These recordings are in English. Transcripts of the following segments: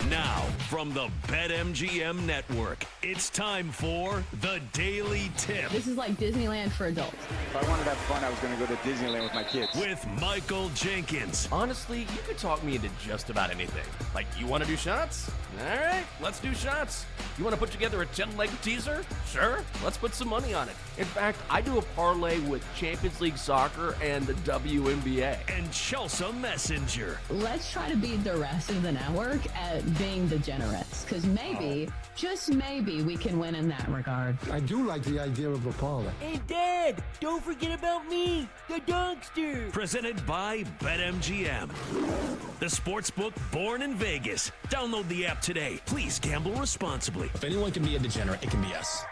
Now, from the BetMGM Network, it's time for The Daily Tip. This is like Disneyland for adults. If I wanted to have fun, I was going to go to Disneyland with my kids. With Michael Jenkins. Honestly, you could talk me into just about anything. Like, you want to do shots? All right, let's do shots. You want to put together a 10-leg teaser? Sure, let's put some money on it. In fact, I do a parlay with Champions League soccer and the WNBA. And Chelsea Messenger. Let's try to beat the rest of the network at being degenerates, because maybe, just maybe, we can win in that regard. I do like the idea of a parlay. Hey, Dad, don't forget about me, the Dogster. Presented by BetMGM. The sportsbook born in Vegas. Download the app today. Please gamble responsibly. If anyone can be a degenerate, it can be us.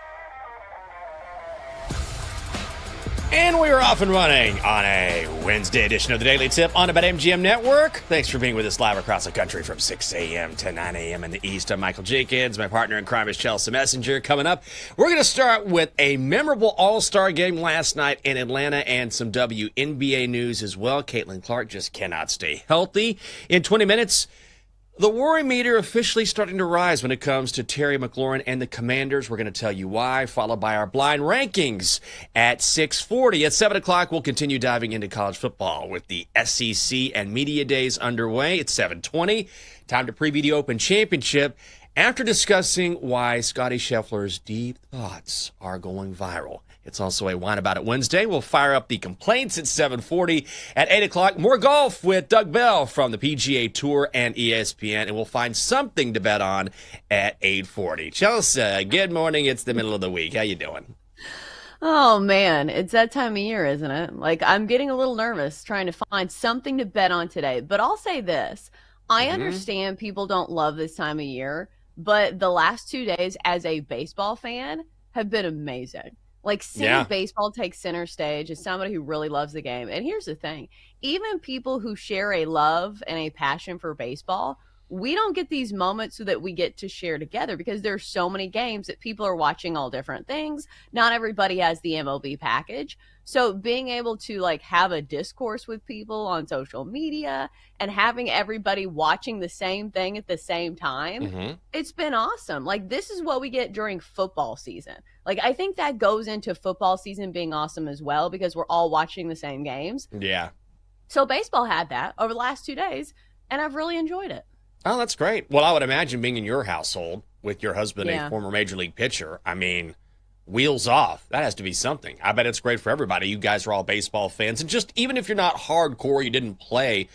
And we are off and running on a Wednesday edition of the Daily Tip on the BetMGM Network. Thanks for being with us live across the country from 6 a.m. to 9 a.m. in the East. I'm Michael Jenkins. My partner in crime is Chelsea Messenger. Coming up, we're going to start with a memorable All-Star game last night in Atlanta and some WNBA news as well. Caitlin Clark just cannot stay healthy. In 20 minutes, the worry meter officially starting to rise when it comes to Terry McLaurin and the Commanders. We're going to tell you why, followed by our blind rankings at 6:40. At 7 o'clock, we'll continue diving into college football with the SEC and Media Days underway. It's 7:20. Time to preview the Open Championship after discussing why Scottie Scheffler's deep thoughts are going viral. It's also a Wine About It Wednesday. We'll fire up the complaints at 7:40. At 8 o'clock, more golf with Doug Bell from the PGA Tour and ESPN, and we'll find something to bet on at 8:40. Chelsea, good morning. It's the middle of the week. How you doing? Oh, man, it's that time of year, isn't it? Like, I'm getting a little nervous trying to find something to bet on today. But I'll say this. I understand people don't love this time of year, but the last 2 days as a baseball fan have been amazing. Like, seeing baseball take center stage as somebody who really loves the game. And here's the thing. Even people who share a love and a passion for baseball, we don't get these moments so that we get to share together because there's so many games that people are watching all different things. Not everybody has the MLB package. So being able to like have a discourse with people on social media and having everybody watching the same thing at the same time, it's been awesome. Like, this is what we get during football season. Like, I think that goes into football season being awesome as well because we're all watching the same games. Yeah. So baseball had that over the last 2 days, and I've really enjoyed it. Oh, that's great. Well, I would imagine being in your household with your husband, a former Major League pitcher, I mean, wheels off. That has to be something. I bet it's great for everybody. You guys are all baseball fans. And just even if you're not hardcore, you didn't play,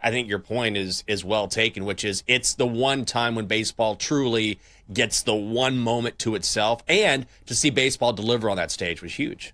I think your point is well taken, which is it's the one time when baseball truly gets the one moment to itself. And to see baseball deliver on that stage was huge.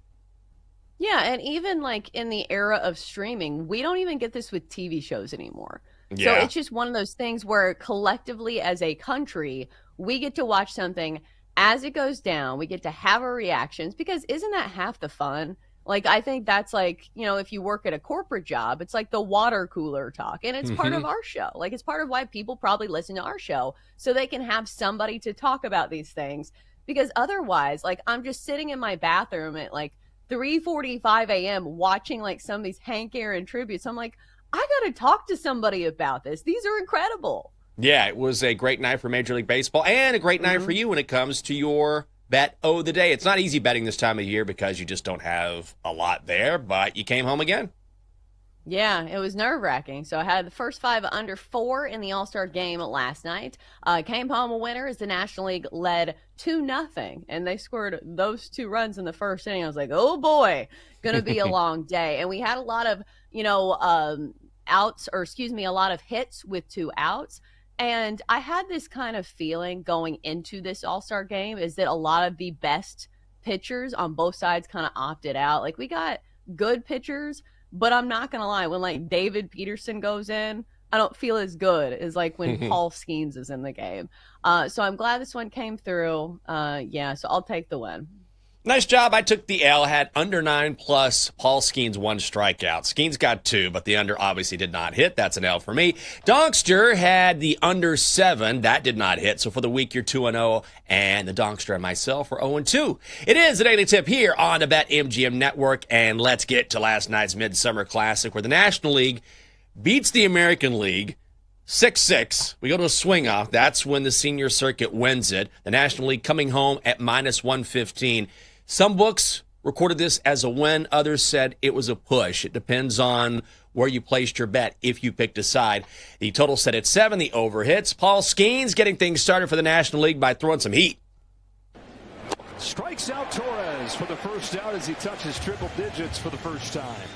Yeah, and even like in the era of streaming, we don't even get this with TV shows anymore. So it's just one of those things where collectively as a country, we get to watch something as it goes down. We get to have our reactions because isn't that half the fun? Like, I think that's like, you know, if you work at a corporate job, it's like the water cooler talk. And it's part of our show. Like, it's part of why people probably listen to our show so they can have somebody to talk about these things. Because otherwise, like, I'm just sitting in my bathroom at like 3:45 a.m. watching like some of these Hank Aaron tributes. I'm like, I got to talk to somebody about this. These are incredible. Yeah, it was a great night for Major League Baseball and a great night for you when it comes to your bet of the day. It's not easy betting this time of year because you just don't have a lot there, but you came home again. Yeah, it was nerve-wracking. So I had the first 5 under 4 in the All-Star game last night. Came home a winner as the National League led 2-0, and they scored those 2 runs in the first inning. I was like, oh boy, gonna be a long day. And we had a lot of, you know, a lot of hits with 2 outs. And I had this kind of feeling going into this All-Star game is that a lot of the best pitchers on both sides kind of opted out. Like, we got good pitchers, but I'm not going to lie. When, like, David Peterson goes in, I don't feel as good as, like, when Paul Skeens is in the game. So I'm glad this one came through. So I'll take the win. Nice job. I took the L, had under 9 plus Paul Skeens 1 strikeout. Skeens got 2, but the under obviously did not hit. That's an L for me. Donkster had the under 7. That did not hit. So for the week, you're 2-0, and the Donkster and myself are 0-2. It is the Daily Tip here on the BetMGM Network, and let's get to last night's Midsummer Classic where the National League beats the American League 6-6. We go to a swing off. That's when the senior circuit wins it. The National League coming home at minus 115. Some books recorded this as a win. Others said it was a push. It depends on where you placed your bet if you picked a side. The total set at 7. The over hits. Paul Skeens getting things started for the National League by throwing some heat. Strikes out Torres for the first out as he touches triple digits for the first time.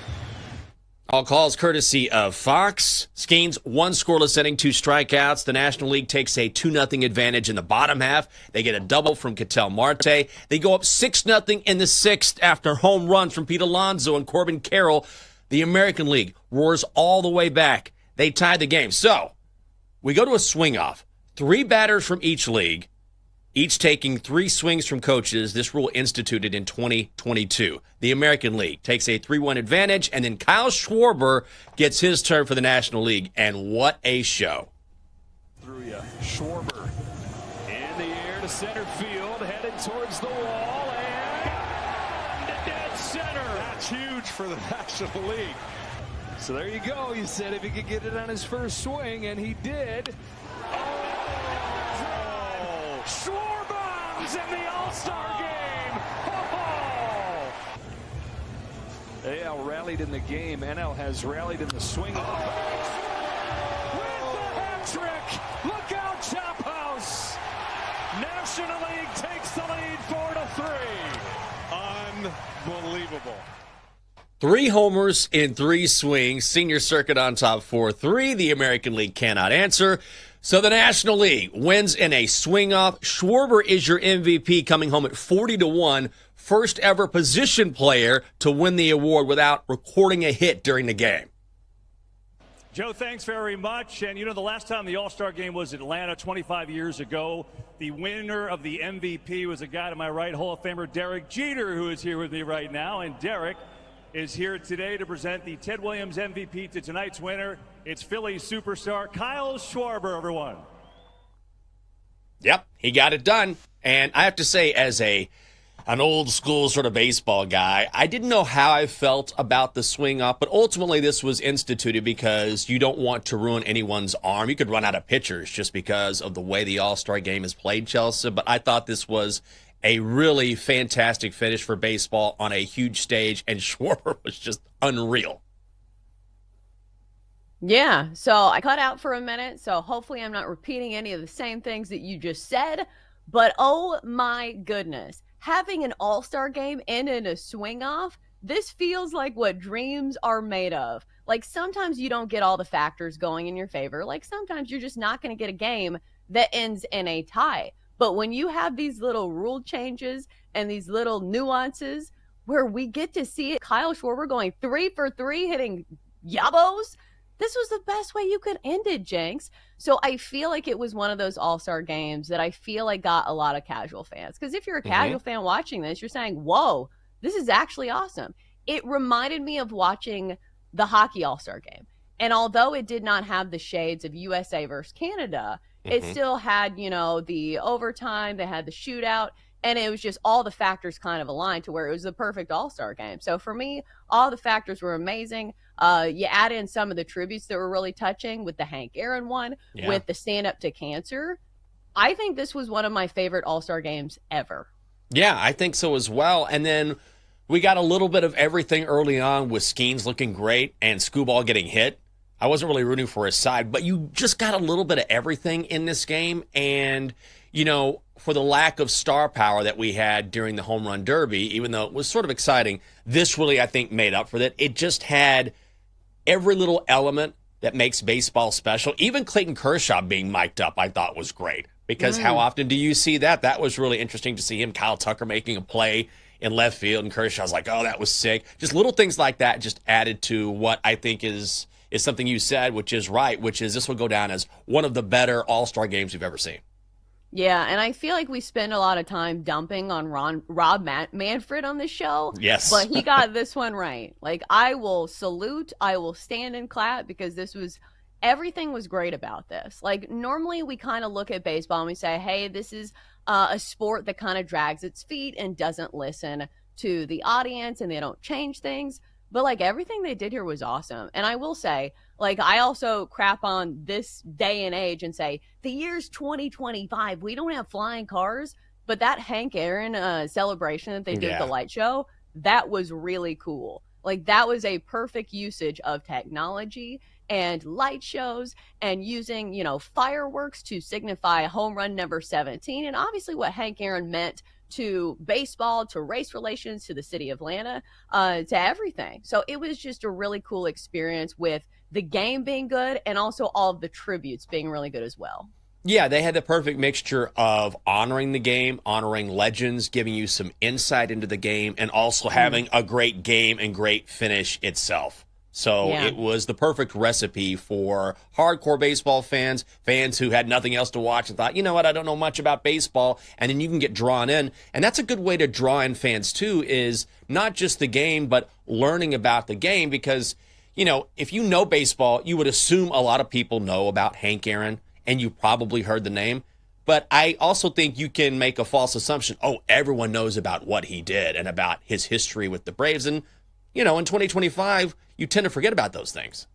All calls courtesy of Fox. Skeens, 1 scoreless inning, 2 strikeouts. The National League takes a 2-0 advantage in the bottom half. They get a double from Ketel Marte. They go up 6-0 in the 6th after home runs from Pete Alonso and Corbin Carroll. The American League roars all the way back. They tied the game. So, we go to a swing off. 3 batters from each league, each taking 3 swings from coaches. This rule instituted in 2022. The American League takes a 3-1 advantage, and then Kyle Schwarber gets his turn for the National League. And what a show. Through ya. Schwarber in the air to center field, headed towards the wall, and dead center. That's huge for the National League. So there you go. You said if he could get it on his first swing, and he did. Schwarber's in the All-Star game. AL rallied in the game. NL has rallied in the swing. With the hat trick. Look out, Chop House. National League takes the lead 4-3. Unbelievable. 3 homers in 3 swings. Senior circuit on top 4-3. The American League cannot answer. So the National League wins in a swing-off. Schwarber is your MVP, coming home at 40-1. First ever position player to win the award without recording a hit during the game. Joe, thanks very much. And, the last time the All-Star game was Atlanta 25 years ago, the winner of the MVP was a guy to my right, Hall of Famer Derek Jeter, who is here with me right now. And Derek is here today to present the Ted Williams MVP to tonight's winner. It's Phillies superstar Kyle Schwarber, everyone. Yep, he got it done. And I have to say, as an old school sort of baseball guy, I didn't know how I felt about the swing up, but ultimately this was instituted because you don't want to ruin anyone's arm. You could run out of pitchers just because of the way the All-Star game is played, Chelsea, but I thought this was a really fantastic finish for baseball on a huge stage, and Schwarber was just unreal. Yeah, so I cut out for a minute, so hopefully I'm not repeating any of the same things that you just said, but oh my goodness, having an all-star game end in a swing-off, this feels like what dreams are made of. Like, sometimes you don't get all the factors going in your favor. Like, sometimes you're just not going to get a game that ends in a tie. But when you have these little rule changes and these little nuances where we get to see it, Kyle Schwarber going 3 for 3, hitting yabos, this was the best way you could end it, Jenks. So I feel like it was one of those all-star games that I feel like got a lot of casual fans. Because if you're a casual fan watching this, you're saying, whoa, this is actually awesome. It reminded me of watching the hockey all-star game. And although it did not have the shades of USA versus Canada, it still had, the overtime, they had the shootout, and it was just all the factors kind of aligned to where it was the perfect all-star game. So for me, all the factors were amazing. You add in some of the tributes that were really touching with the Hank Aaron one, with the Stand Up to Cancer. I think this was one of my favorite all-star games ever. Yeah, I think so as well. And then we got a little bit of everything early on with Skeens looking great and Skubal getting hit. I wasn't really rooting for his side, but you just got a little bit of everything in this game. And, for the lack of star power that we had during the home run derby, even though it was sort of exciting, this really, I think, made up for that. It just had every little element that makes baseball special. Even Clayton Kershaw being mic'd up, I thought was great. Because how often do you see that? That was really interesting to see him, Kyle Tucker, making a play in left field, and Kershaw's like, oh, that was sick. Just little things like that just added to what I think is something you said, which is right, which is this will go down as one of the better all-star games we've ever seen. Yeah, and I feel like we spend a lot of time dumping on Rob Manfred on this show. Yes. But he got this one right. Like, I will salute, I will stand and clap, because everything was great about this. Like, normally we kind of look at baseball and we say, hey, this is a sport that kind of drags its feet and doesn't listen to the audience, and they don't change things. But, like, everything they did here was awesome. And I will say, Like, I also crap on this day and age and say, the year's 2025. We don't have flying cars. But that Hank Aaron celebration that they did at the light show, that was really cool. Like, that was a perfect usage of technology and light shows and using, fireworks to signify home run number 17. And obviously what Hank Aaron meant to baseball, to race relations, to the city of Atlanta, to everything. So it was just a really cool experience with the game being good and also all of the tributes being really good as well. Yeah, they had the perfect mixture of honoring the game, honoring legends, giving you some insight into the game, and also having a great game and great finish itself. So it was the perfect recipe for hardcore baseball fans, fans who had nothing else to watch and thought, you know what, I don't know much about baseball, and then you can get drawn in. And that's a good way to draw in fans, too, is not just the game, but learning about the game, because, if you know baseball, you would assume a lot of people know about Hank Aaron, and you probably heard the name. But I also think you can make a false assumption, everyone knows about what he did and about his history with the Braves. And, in 2025, you tend to forget about those things.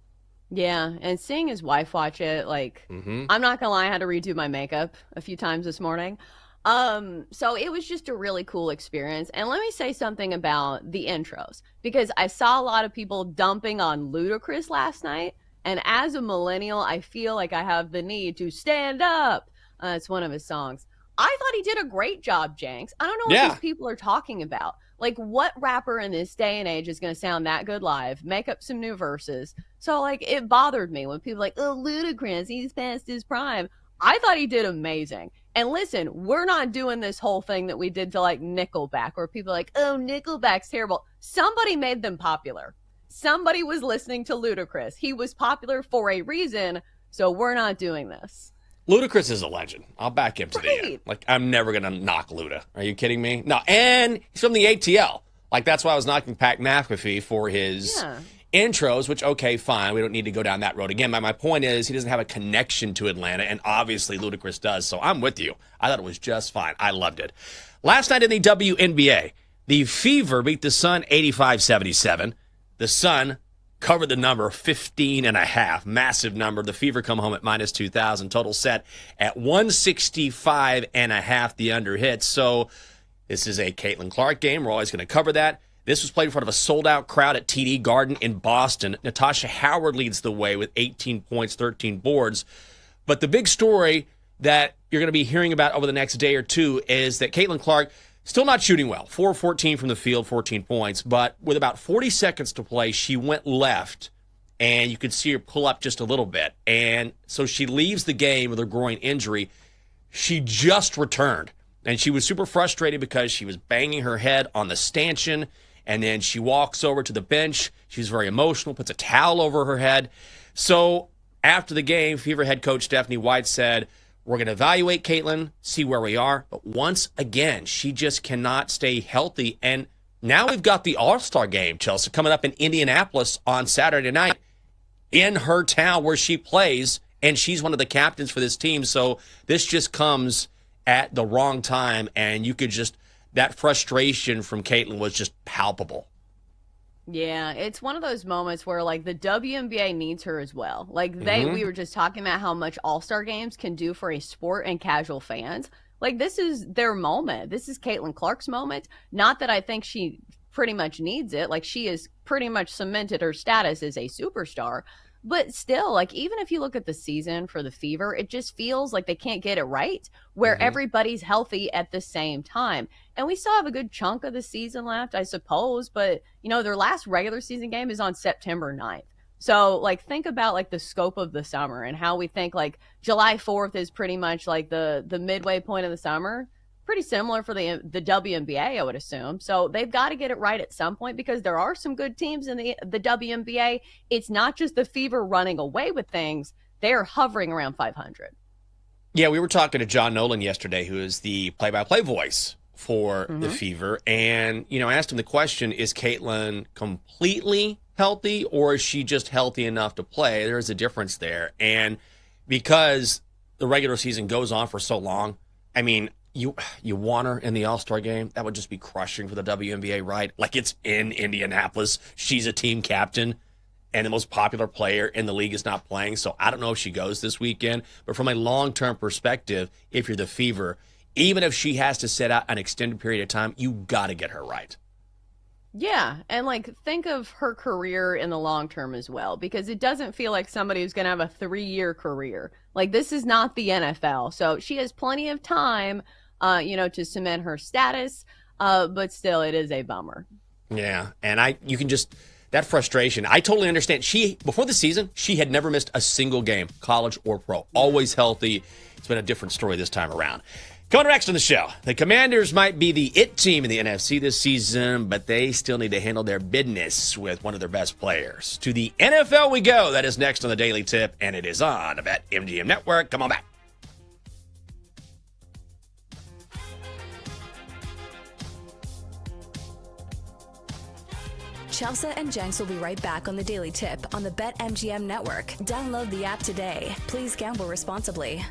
Yeah, and seeing his wife watch it, I'm not going to lie, I had to redo my makeup a few times this morning. So it was just a really cool experience. And let me say something about the intros, because I saw a lot of people dumping on Ludacris last night. And as a millennial, I feel like I have the need to stand up. It's one of his songs. I thought he did a great job, Jenks. I don't know what these people are talking about. Like, what rapper in this day and age is going to sound that good live, make up some new verses? So, it bothered me when people Ludacris, he's past his prime. I thought he did amazing. And listen, we're not doing this whole thing that we did to, Nickelback, where people are Nickelback's terrible. Somebody made them popular. Somebody was listening to Ludacris. He was popular for a reason, so we're not doing this. Ludacris is a legend. I'll back him to the end. I'm never going to knock Luda. Are you kidding me? No, and he's from the ATL. That's why I was knocking Pat McAfee for his intros, which, okay, fine. We don't need to go down that road again. But my point is he doesn't have a connection to Atlanta, and obviously Ludacris does, so I'm with you. I thought it was just fine. I loved it. Last night in the WNBA, the Fever beat the Sun 85-77. The Sun covered the number 15.5, massive number. The Fever come home at minus 2,000. Total set at 165.5, the under hit. So this is a Caitlin Clark game. We're always going to cover that. This was played in front of a sold-out crowd at TD Garden in Boston. Natasha Howard leads the way with 18 points, 13 boards. But the big story that you're going to be hearing about over the next day or two is that Caitlin Clark still not shooting well. 4-14 from the field, 14 points. But with about 40 seconds to play, she went left, and you could see her pull up just a little bit. And so she leaves the game with her groin injury. She just returned, and she was super frustrated because she was banging her head on the stanchion, and then she walks over to the bench. She's very emotional, puts a towel over her head. So after the game, Fever head coach Stephanie White said, we're going to evaluate Caitlin, see where we are. But once again, she just cannot stay healthy. And now we've got the All-Star game, Chelsea, coming up in Indianapolis on Saturday night in her town where she plays, and she's one of the captains for this team. So this just comes at the wrong time, and you could just, that frustration from Caitlin was just palpable. Yeah, it's one of those moments where the WNBA needs her as well. We were just talking about how much All-Star games can do for a sport and casual fans. This is their moment. This is Caitlin Clark's moment. Not that I think she pretty much needs it. She has pretty much cemented her status as a superstar. But still, even if you look at the season for the Fever, it just feels like they can't get it right where everybody's healthy at the same time. And we still have a good chunk of the season left, I suppose. But, their last regular season game is on September 9th. So, think about, the scope of the summer and how we think, July 4th is pretty much, the midway point of the summer. Pretty similar for the WNBA, I would assume. So they've got to get it right at some point because there are some good teams in the WNBA. It's not just the Fever running away with things. They're hovering around 500. Yeah, we were talking to John Nolan yesterday, who is the play-by-play voice for the Fever. And, I asked him the question, is Caitlin completely healthy or is she just healthy enough to play? There's a difference there. And because the regular season goes on for so long, I mean, you want her in the All-Star game? That would just be crushing for the WNBA, right? It's in Indianapolis. She's a team captain. and the most popular player in the league is not playing. So I don't know if she goes this weekend. But from a long-term perspective, if you're the Fever, even if she has to sit out an extended period of time, you got to get her right. Yeah, and like think of her career in the long term as well, because it doesn't feel like somebody who's going to have a 3-year career. Like this is not the NFL, so she has plenty of time, to cement her status. But still, it is a bummer. Yeah, and you can just that frustration. I totally understand. Before the season, she had never missed a single game, college or pro. Always healthy. It's been a different story this time around. Coming next on the show, the Commanders might be the it team in the NFC this season, but they still need to handle their business with one of their best players. To the NFL we go. That is next on the Daily Tip, and it is on the BetMGM Network. Come on back. Chelsea and Jenks will be right back on the Daily Tip on the BetMGM Network. Download the app today. Please gamble responsibly.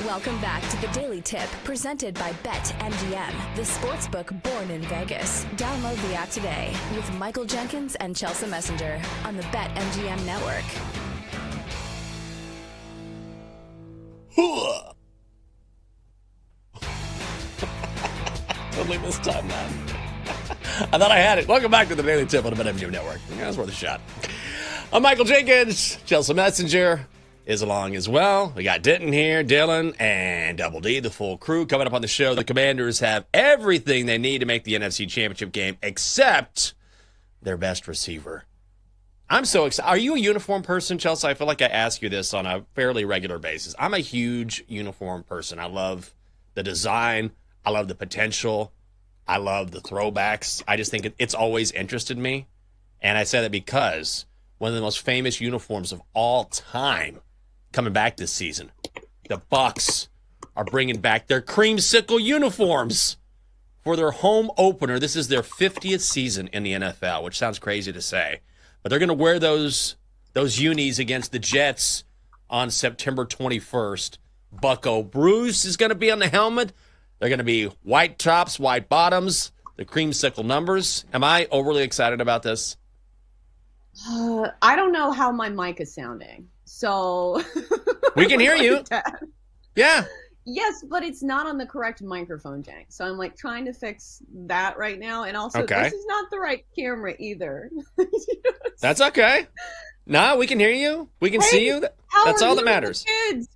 Welcome back to the Daily Tip presented by BetMGM, the sportsbook born in Vegas. Download the app today with Michael Jenkins and Chelsea Messenger on the BetMGM network. Totally this time, man. I thought I had it. Welcome back to the Daily Tip on the BetMGM network. Yeah, that's worth a shot. I'm Michael Jenkins. Chelsea Messenger is along as well. We got Denton here, Dylan, and Double D, the full crew. Coming up on the show, the Commanders have everything they need to make the NFC Championship game except their best receiver. I'm so excited. Are you a uniform person, Chelsea? I feel like I ask you this on a fairly regular basis. I'm a huge uniform person. I love the design. I love the potential. I love the throwbacks. I just think it's always interested me. And I say that because one of the most famous uniforms of all time coming back this season, the Bucs are bringing back their creamsicle uniforms for their home opener. This is their 50th season in the NFL, which sounds crazy to say. But they're going to wear those unis against the Jets on September 21st. Bucco Bruce is going to be on the helmet. They're going to be white tops, white bottoms, the creamsicle numbers. Am I overly excited about this? I don't know how my mic is sounding. So we can hear you. Yeah. Yes, but it's not on the correct microphone jack. So I'm like trying to fix that right now. And also, This is not the right camera either. That's okay. No, we can hear you. We can see you. That's all that matters. Kids?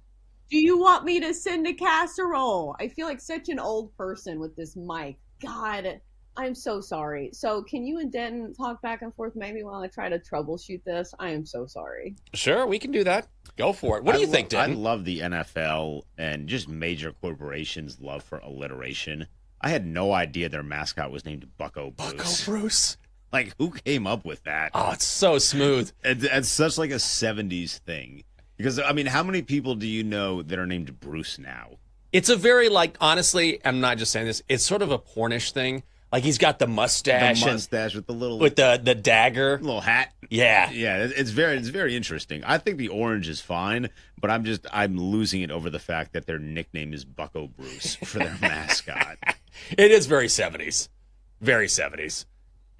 Do you want me to send a casserole? I feel like such an old person with this mic. God, I'm so sorry. So can you and Denton talk back and forth maybe while I try to troubleshoot this? I am so sorry. Sure, we can do that. Go for it. What do you think, Denton? I love the NFL and just major corporations' love for alliteration. I had no idea their mascot was named Bucco Bruce. Bucco Bruce. Like, who came up with that? Oh, it's so smooth. It's such like a 70s thing. Because, I mean, how many people do you know that are named Bruce now? It's a very, like, honestly, I'm not just saying this, it's sort of a pornish thing. Like, he's got the mustache. The mustache with the little... With the dagger. Little hat. Yeah. Yeah, it's very interesting. I think the orange is fine, but I'm losing it over the fact that their nickname is Bucco Bruce for their mascot. It is very 70s. Very 70s.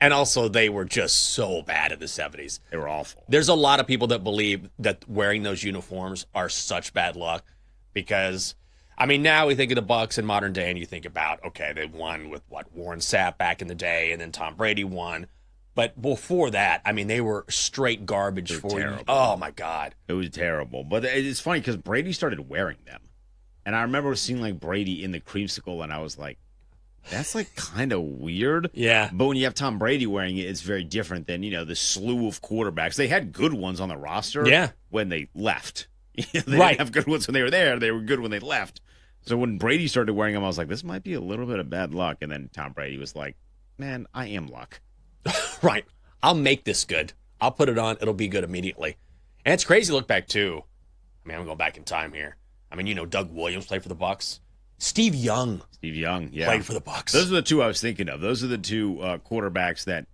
And also, they were just so bad in the 70s. They were awful. There's a lot of people that believe that wearing those uniforms are such bad luck because, I mean, now we think of the Bucs in modern day and you think about, okay, they won with, Warren Sapp back in the day and then Tom Brady won. But before that, I mean, they were straight garbage for you. Oh, my God. It was terrible. But it's funny because Brady started wearing them. And I remember seeing, like, Brady in the creamsicle and I was like, that's like kind of weird. Yeah. But when you have Tom Brady wearing it, it's very different than, the slew of quarterbacks. They had good ones on the roster when they left. They didn't have good ones when they were there. They were good when they left. So when Brady started wearing them, I was like, this might be a little bit of bad luck. And then Tom Brady was like, man, I am luck. Right. I'll make this good. I'll put it on. It'll be good immediately. And it's crazy to look back, too. I mean, I'm going back in time here. I mean, Doug Williams played for the Bucs. Steve Young, yeah, played for the Bucs. Those are the two I was thinking of. Those are the two quarterbacks that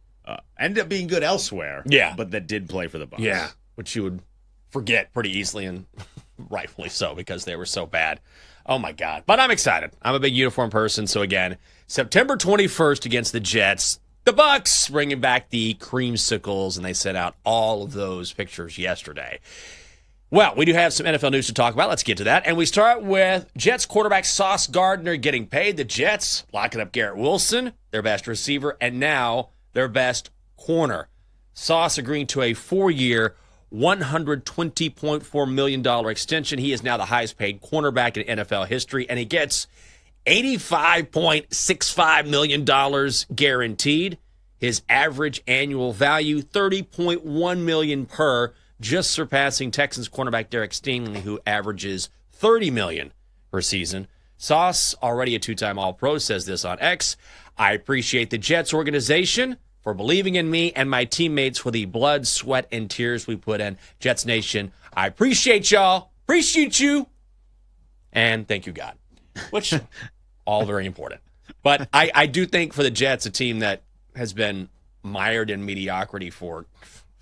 ended up being good elsewhere. Yeah, but that did play for the Bucs. Yeah, which you would forget pretty easily, and rightfully so because they were so bad. Oh my God! But I'm excited. I'm a big uniform person. So again, September 21st against the Jets, the Bucs bringing back the creamsicles, and they sent out all of those pictures yesterday. Well, we do have some NFL news to talk about. Let's get to that. And we start with Jets quarterback Sauce Gardner getting paid. The Jets locking up Garrett Wilson, their best receiver, and now their best corner. Sauce agreeing to a 4-year, $120.4 million extension. He is now the highest paid cornerback in NFL history, and he gets $85.65 million guaranteed. His average annual value, $30.1 million per, just surpassing Texans cornerback Derek Stingley, who averages $30 million per season. Sauce, already a 2-time All-Pro, says this on X. I appreciate the Jets organization for believing in me and my teammates for the blood, sweat, and tears we put in. Jets Nation, I appreciate y'all. Appreciate you. And thank you, God. Which, all very important. But I do think for the Jets, a team that has been mired in mediocrity for,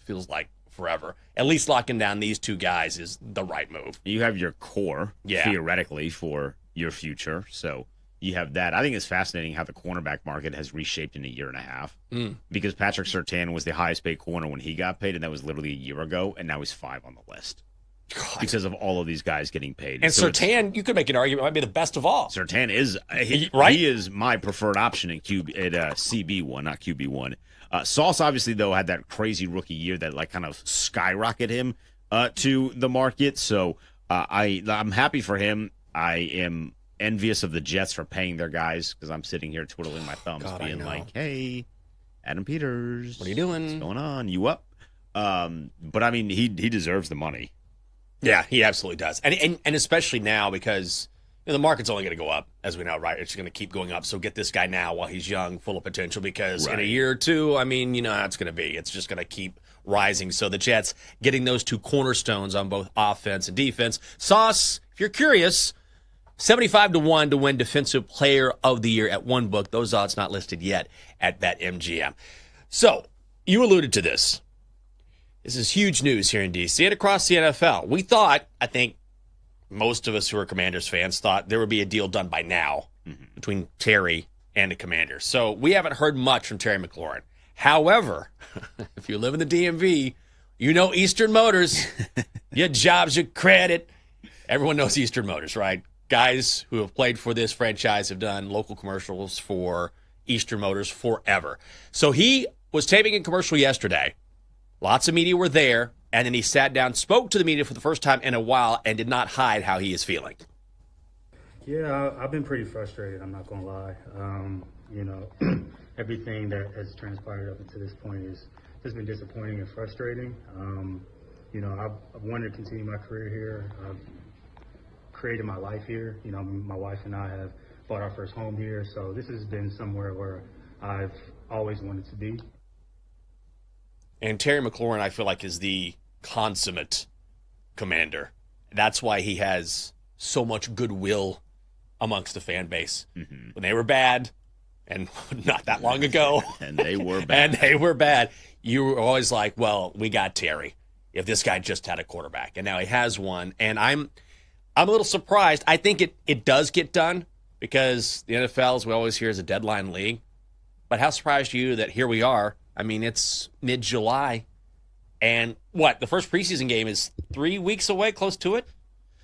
feels like, forever. At least locking down these two guys is the right move. You have your core, theoretically, for your future. So you have that. I think it's fascinating how the cornerback market has reshaped in a year and a half. Because Patrick Surtain was the highest paid corner when he got paid, and that was literally a year ago, and now he's 5 on the list. God. Because of all of these guys getting paid. And so Surtain, you could make an argument, might be the best of all. Surtain is he is my preferred option at CB1, not QB1. Sauce obviously though had that crazy rookie year that like kind of skyrocketed him to the market. So I'm happy for him. I am envious of the Jets for paying their guys because I'm sitting here twiddling my thumbs, being like, "Hey, Adam Peters, what are you doing? What's going on? You up?" But I mean, he deserves the money. Yeah, he absolutely does. And especially now because the market's only going to go up, as we know, right? It's going to keep going up. So get this guy now while he's young, full of potential, because in a year or two, I mean, how it's going to be. It's just going to keep rising. So the Jets getting those two cornerstones on both offense and defense. Sauce, if you're curious, 75-1 to win Defensive Player of the Year at one book. Those odds not listed yet at BetMGM. So you alluded to this. This is huge news here in D.C. and across the NFL. We thought, I think most of us who are Commanders fans thought there would be a deal done by now between Terry and the Commanders. So we haven't heard much from Terry McLaurin. However, if you live in the DMV, you know Eastern Motors. Your job's your credit. Everyone knows Eastern Motors, right? Guys who have played for this franchise have done local commercials for Eastern Motors forever. So he was taping a commercial yesterday. Lots of media were there, and then he sat down, spoke to the media for the first time in a while, and did not hide how he is feeling. Yeah, I've been pretty frustrated, I'm not going to lie. Everything that has transpired up until this point has been disappointing and frustrating. I've wanted to continue my career here. I've created my life here. My wife and I have bought our first home here, so this has been somewhere where I've always wanted to be. And Terry McLaurin, I feel like, is the consummate commander. That's why he has so much goodwill amongst the fan base. When they were bad, and not that long ago. and they were bad. You were always like, well, we got Terry. If this guy just had a quarterback. And now he has one. And I'm a little surprised. I think it does get done because the NFL, as we always hear, is a deadline league. But how surprised are you that here we are? I mean, it's mid-July, and the first preseason game is 3 weeks away, close to it?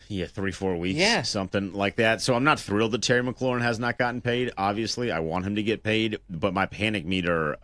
Yeah, 3-4 weeks, something like that. So I'm not thrilled that Terry McLaurin has not gotten paid. Obviously, I want him to get paid, but my panic meter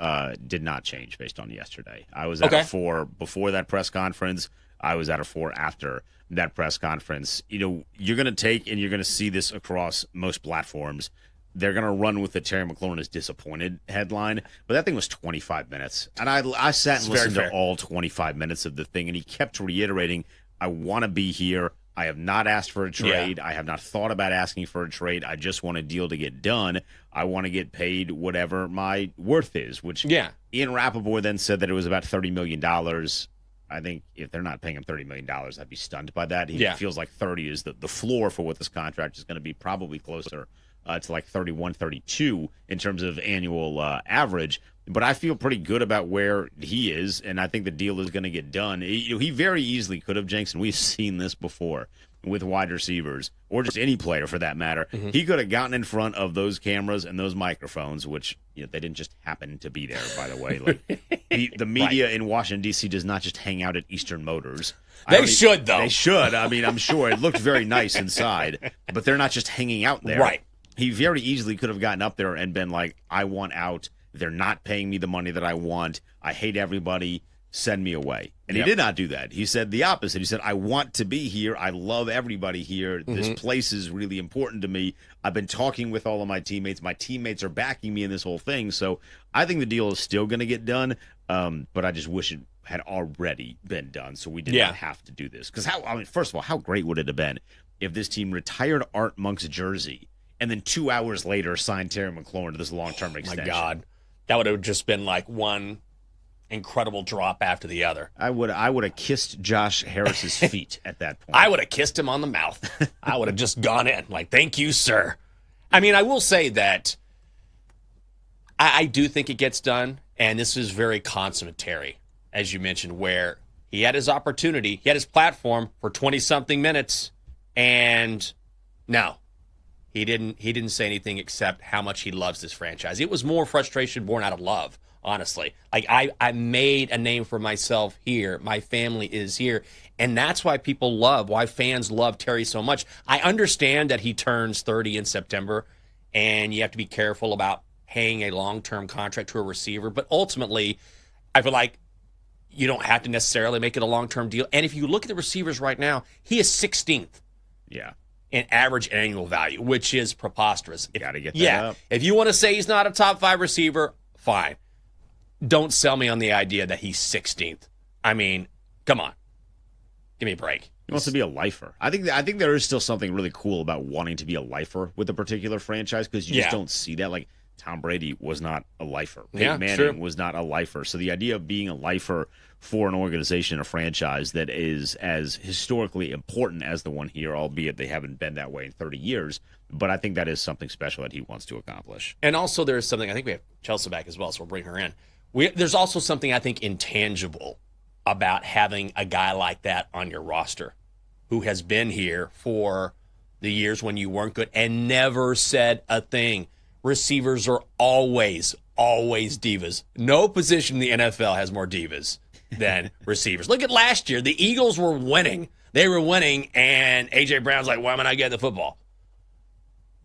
did not change based on yesterday. I was at a 4 before that press conference. I was at a 4 after that press conference. You're going to take, and you're going to see this across most platforms, they're going to run with the Terry McLaurin is disappointed headline. But that thing was 25 minutes. And I sat and listened to all 25 minutes of the thing, and he kept reiterating, I want to be here. I have not asked for a trade. I have not thought about asking for a trade. I just want a deal to get done. I want to get paid whatever my worth is, which Ian Rappaport then said that it was about $30 million. I think if they're not paying him $30 million, I'd be stunned by that. He feels like 30 is the floor for what this contract is going to be, probably closer to like 31, 32 in terms of annual average. But I feel pretty good about where he is, and I think the deal is going to get done. He very easily could have, Jenks, and we've seen this before with wide receivers, or just any player for that matter. He could have gotten in front of those cameras and those microphones, which they didn't just happen to be there, by the way. Like the media in Washington, D.C. does not just hang out at Eastern Motors. They should, though. They should. I mean, I'm sure it looked very nice inside, but they're not just hanging out there. Right. He very easily could have gotten up there and been like, I want out. They're not paying me the money that I want. I hate everybody. Send me away. And he did not do that. He said the opposite. He said, I want to be here. I love everybody here. This place is really important to me. I've been talking with all of my teammates. My teammates are backing me in this whole thing. So I think the deal is still going to get done. But I just wish it had already been done so we did not have to do this. Because first of all, how great would it have been if this team retired Art Monk's jersey and then 2 hours later signed Terry McLaurin to this long-term extension? My God. That would have just been like one incredible drop after the other. I would have kissed Josh Harris's feet at that point. I would have kissed him on the mouth. I would have just gone in like, thank you, sir. I mean, I will say that I do think it gets done, and this is very consummate Terry, as you mentioned, where He had his opportunity. He had his platform for 20-something minutes, and no. He didn't say anything except how much he loves this franchise. It was more frustration born out of love, honestly. Like, I made a name for myself here. My family is here. And that's why why fans love Terry so much. I understand that he turns 30 in September, and you have to be careful about paying a long-term contract to a receiver. But ultimately, I feel like you don't have to necessarily make it a long-term deal. And if you look at the receivers right now, he is 16th. Yeah. In average annual value, which is preposterous. Got to get that up. If you want to say he's not a top 5 receiver, fine. Don't sell me on the idea that he's 16th. I mean, come on. Give me a break. He wants to be a lifer. I think there is still something really cool about wanting to be a lifer with a particular franchise because you just don't see that. Like, Tom Brady was not a lifer. Peyton Manning was not a lifer. So the idea of being a lifer for an organization, a franchise that is as historically important as the one here, albeit they haven't been that way in 30 years. But I think that is something special that he wants to accomplish. And also there's something, I think we have Chelsea back as well, so we'll bring her in. There's also something I think intangible about having a guy like that on your roster who has been here for the years when you weren't good and never said a thing. Receivers are always divas. No position in the NFL has more divas than receivers. Look at last year. The Eagles were winning. They were winning, and A.J. Brown's like, why am I not getting the football?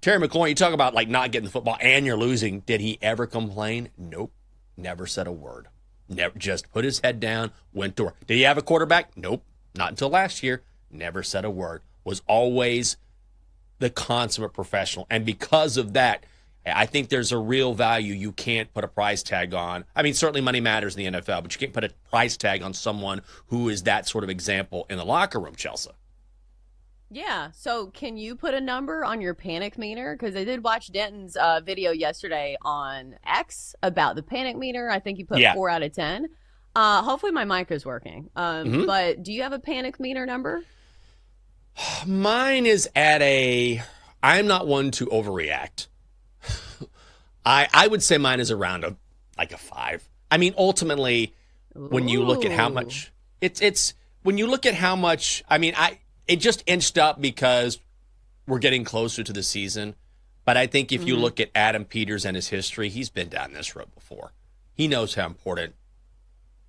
Terry McLaurin, you talk about like not getting the football and you're losing. Did he ever complain? Nope. Never said a word. Never, just put his head down, went to work. Did he have a quarterback? Nope. Not until last year. Never said a word. Was always the consummate professional. And because of that, I think there's a real value you can't put a price tag on. I mean, certainly money matters in the NFL, but you can't put a price tag on someone who is that sort of example in the locker room, Chelsea. Yeah, so can you put a number on your panic meter? Because I did watch Denton's video yesterday on X about the panic meter. I think he put 4 out of 10. Hopefully my mic is working. But do you have a panic meter number? Mine is at I'm not one to overreact. I would say mine is around a 5. I mean, ultimately, when you look at how much when you look at how much, I mean, it just inched up because we're getting closer to the season. But I think if you look at Adam Peters and his history, he's been down this road before. He knows how important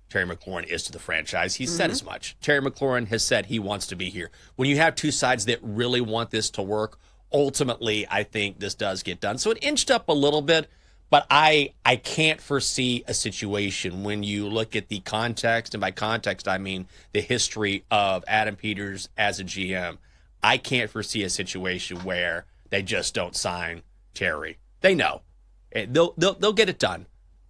Terry McLaurin is to the franchise. He said as much. Terry McLaurin has said he wants to be here. When you have two sides that really want this to work, ultimately, I think this does get done. So it inched up a little bit, but I can't foresee a situation when you look at the context, and by context, I mean the history of Adam Peters as a GM. I can't foresee a situation where they just don't sign Terry. They know. They'll get it done.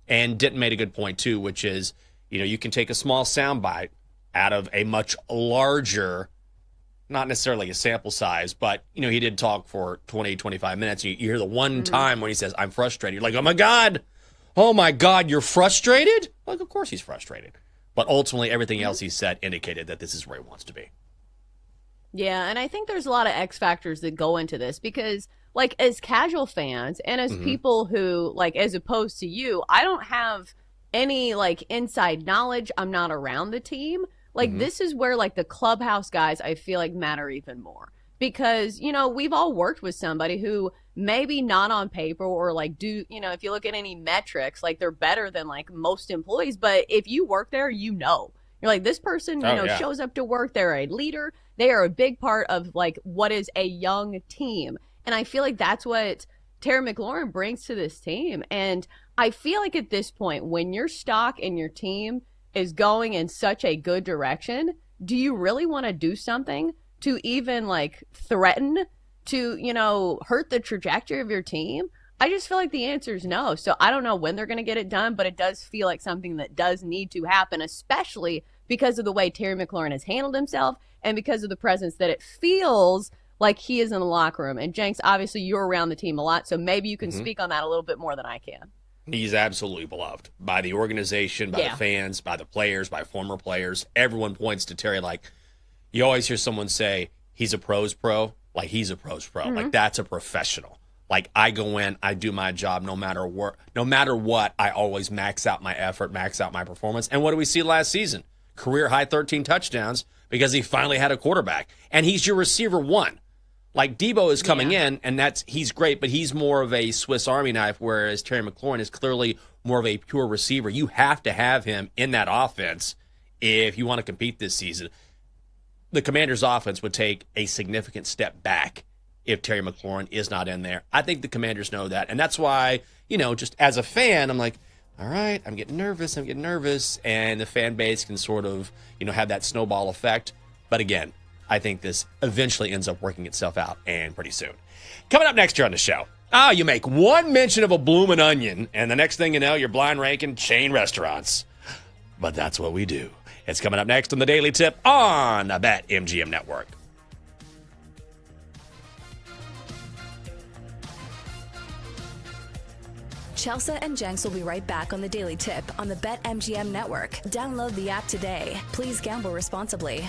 And Denton made a good point, too, which is, you can take a small soundbite out of a much larger, not necessarily a sample size, but, he did talk for 20, 25 minutes. You hear the one time when he says, I'm frustrated. You're like, oh, my God, you're frustrated? Like, of course he's frustrated. But ultimately, everything else he said indicated that this is where he wants to be. Yeah, and I think there's a lot of X factors that go into this because, as casual fans and as people who, as opposed to you, I don't have any, inside knowledge. I'm not around the team. This is where, the clubhouse guys, I feel like matter even more. Because, we've all worked with somebody who maybe not on paper or, if you look at any metrics, they're better than, most employees. But if you work there, you're like, this person, shows up to work. They're a leader. They are a big part of, what is a young team. And I feel like that's what Terry McLaurin brings to this team. And I feel like at this point, when your stock and your team is going in such a good direction, do you really want to do something to even threaten to, hurt the trajectory of your team? I just feel like the answer is no. So I don't know when they're going to get it done, but it does feel like something that does need to happen, especially because of the way Terry McLaurin has handled himself and because of the presence that it feels like he is in the locker room. And Jenks, obviously you're around the team a lot, so maybe you can speak on that a little bit more than I can. He's absolutely beloved by the organization, by the fans, by the players, by former players. Everyone points to Terry you always hear someone say, he's a pro's pro. He's a pro's pro. That's a professional. I go in, I do my job no matter what, I always max out my effort, max out my performance. And what do we see last season? career high 13 touchdowns because he finally had a quarterback. And he's your receiver one. Like Debo is coming in, and he's great, but he's more of a Swiss Army knife, whereas Terry McLaurin is clearly more of a pure receiver. You have to have him in that offense if you want to compete this season. The Commanders' offense would take a significant step back if Terry McLaurin is not in there. I think the Commanders know that, and that's why, just as a fan, I'm like, all right, I'm getting nervous, and the fan base can sort of, have that snowball effect. But again, I think this eventually ends up working itself out, and pretty soon. Coming up next year on the show, you make one mention of a bloomin' onion, and the next thing you know, you're blind ranking chain restaurants. But that's what we do. It's coming up next on the Daily Tip on the BetMGM Network. Chelsea and Jenks will be right back on the Daily Tip on the BetMGM Network. Download the app today. Please gamble responsibly.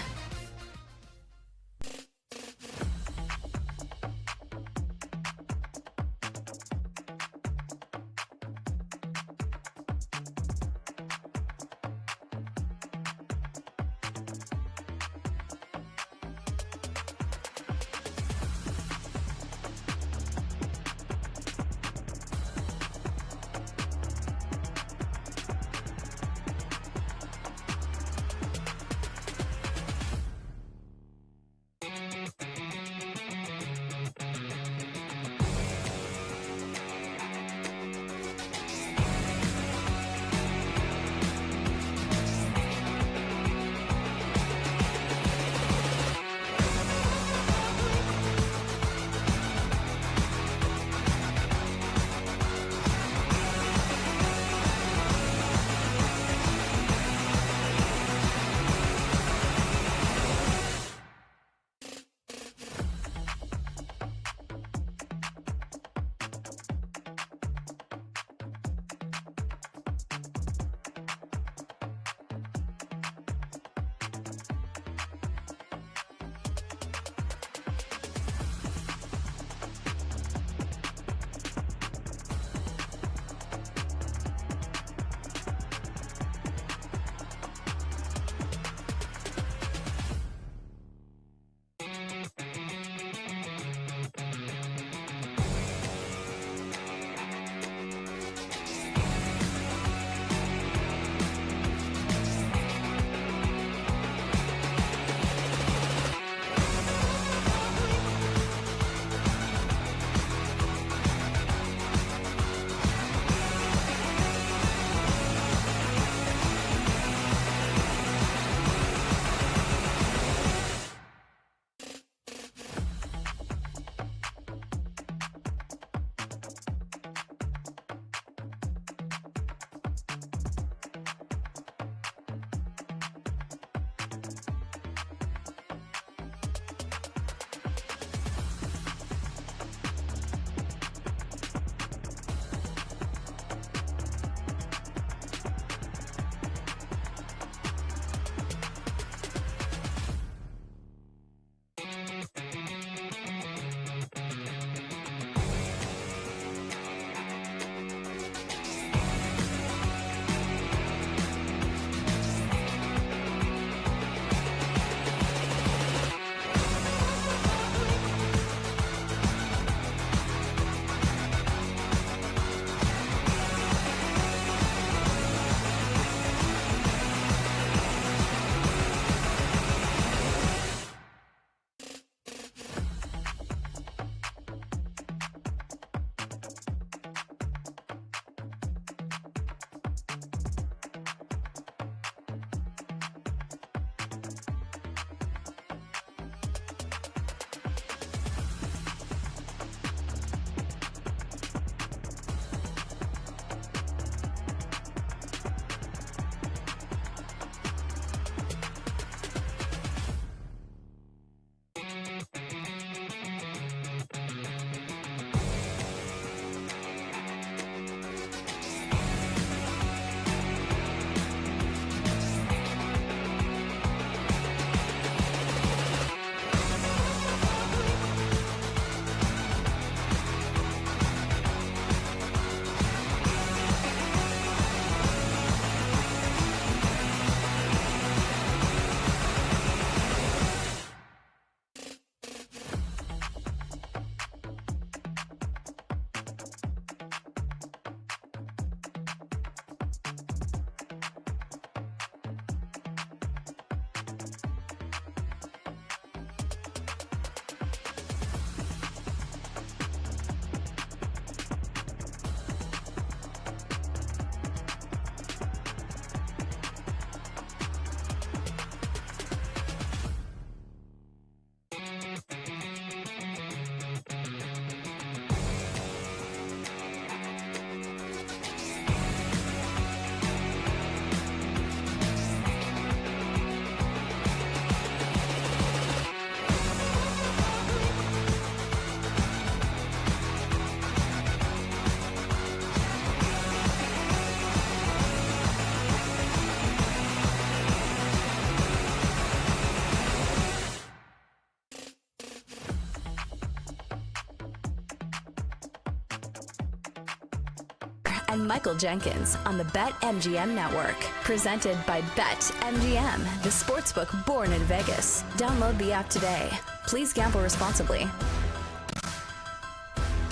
and Michael Jenkins on the BetMGM Network. Presented by BetMGM, the sportsbook born in Vegas. Download the app today. Please gamble responsibly.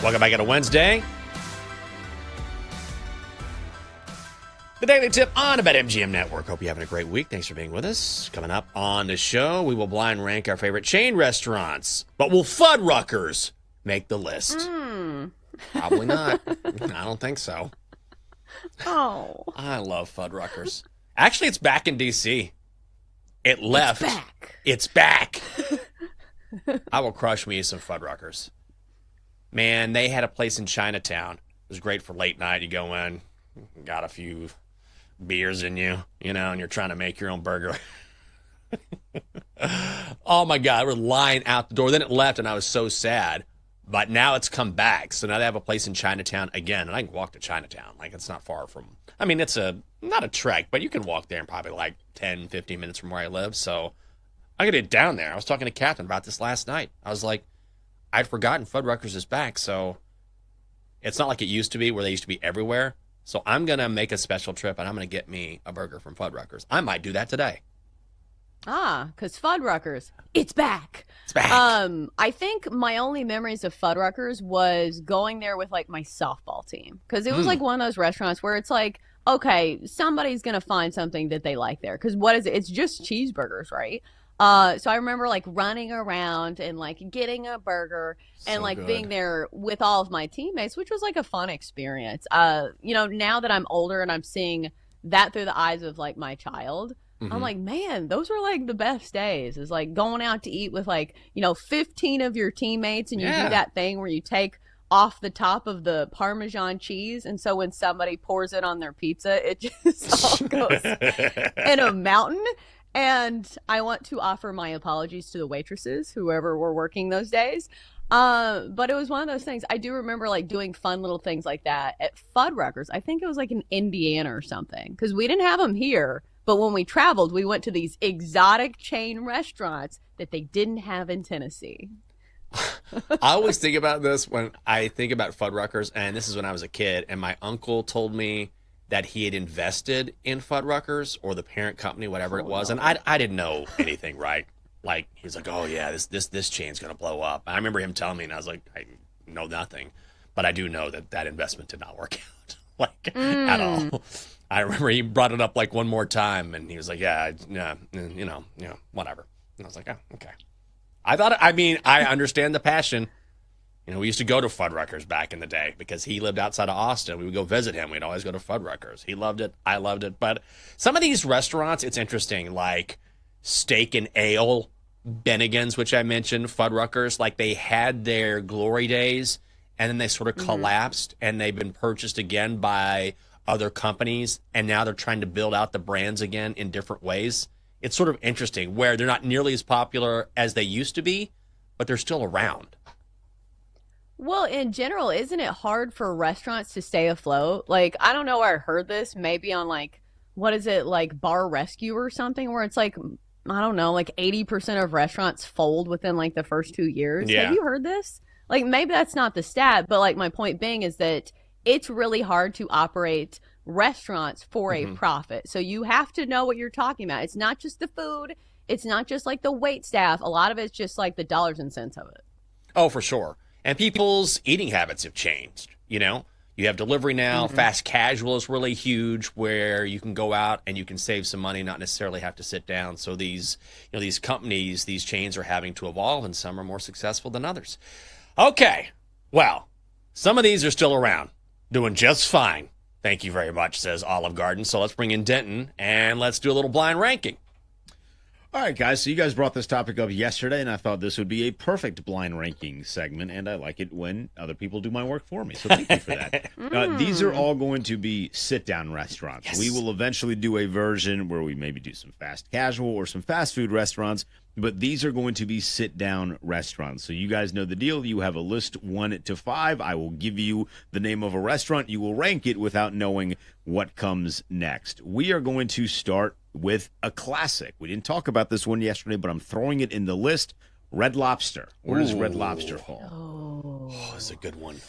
Welcome back on a Wednesday. The Daily Tip on the BetMGM Network. Hope you're having a great week. Thanks for being with us. Coming up on the show, we will blind rank our favorite chain restaurants. But will Fuddruckers make the list? Probably not. I don't think so. Oh. I love Fuddruckers. Actually, it's back in D.C. It left. It's back. I will crush me some Fuddruckers. Man, they had a place in Chinatown. It was great for late night. You go in, got a few beers in you, and you're trying to make your own burger. Oh, my God. We're lying out the door. Then it left, and I was so sad. But now it's come back. So now they have a place in Chinatown again. And I can walk to Chinatown. Like, it's not far from... I mean, it's not a trek, but you can walk there in probably like 10, 15 minutes from where I live. So I got to get down there. I was talking to Catherine about this last night. I was like, I'd forgotten Fuddruckers is back. So it's not like it used to be where they used to be everywhere. So I'm going to make a special trip, and I'm going to get me a burger from Fuddruckers. I might do that today. Because Fuddruckers, it's back. It's back. I think my only memories of Fuddruckers was going there with, like, my softball team. Because it was, like, one of those restaurants where it's like, okay, somebody's going to find something that they like there. Because what is it? It's just cheeseburgers, right? So I remember, like, running around and, like, getting a burger and, like, being there with all of my teammates, which was, like, a fun experience. Now that I'm older and I'm seeing that through the eyes of, like, my child, I'm like, man, those were, like, the best days. Is like going out to eat with, like, 15 of your teammates, and you do that thing where you take off the top of the Parmesan cheese, and so when somebody pours it on their pizza, it just all goes in a mountain. And I want to offer my apologies to the waitresses, whoever were working those days. But it was one of those things. I do remember, like, doing fun little things like that at Fuddruckers. I think it was, like, in Indiana or something, because we didn't have them here. But when we traveled, we went to these exotic chain restaurants that they didn't have in Tennessee. I always think about this when I think about Fuddruckers, and this is when I was a kid, and my uncle told me that he had invested in Fuddruckers or the parent company, whatever it was, and I didn't know anything, right? Like, he's like, oh, yeah, this chain's going to blow up. I remember him telling me, and I was like, I know nothing. But I do know that investment did not work out, at all. I remember he brought it up, like, one more time, and he was like, yeah, whatever. And I was like, oh, okay. I understand the passion. We used to go to Fuddruckers back in the day because he lived outside of Austin. We would go visit him. We'd always go to Fuddruckers. He loved it. I loved it. But some of these restaurants, it's interesting, like Steak and Ale, Bennigan's, which I mentioned, Fuddruckers, like they had their glory days, and then they sort of collapsed, and they've been purchased again by other companies, and now they're trying to build out the brands again in different ways. It's sort of interesting where they're not nearly as popular as they used to be, but they're still around. Well, in general, isn't it hard for restaurants to stay afloat? Like, I don't know where I heard this, maybe on, like, what is it, like Bar Rescue or something, where it's like, I don't know, like 80% of restaurants fold within, like, the first 2 years. Yeah. Have you heard this? Like, maybe that's not the stat, but, like, my point being is that it's really hard to operate restaurants for a profit. So you have to know what you're talking about. It's not just the food. It's not just, like, the wait staff. A lot of it's just, like, the dollars and cents of it. Oh, for sure. And people's eating habits have changed. You have delivery now. Fast casual is really huge, where you can go out and you can save some money, not necessarily have to sit down. So these companies, these chains are having to evolve, and some are more successful than others. Okay. Well, some of these are still around, doing just fine. Thank you very much, says Olive Garden. So let's bring in Denton, and let's do a little blind ranking. All right, guys, so you guys brought this topic up yesterday, and I thought this would be a perfect blind ranking segment, and I like it when other people do my work for me, so thank you for that. These are all going to be sit-down restaurants. Yes. We will eventually do a version where we maybe do some fast casual or some fast food restaurants, but these are going to be sit-down restaurants. So you guys know the deal. You have a list 1 to 5. I will give you the name of a restaurant. You will rank it without knowing what comes next. We are going to start with a classic. We didn't talk about this one yesterday, but I'm throwing it in the list. Red Lobster. Where does Red Lobster fall? Oh, that's a good one.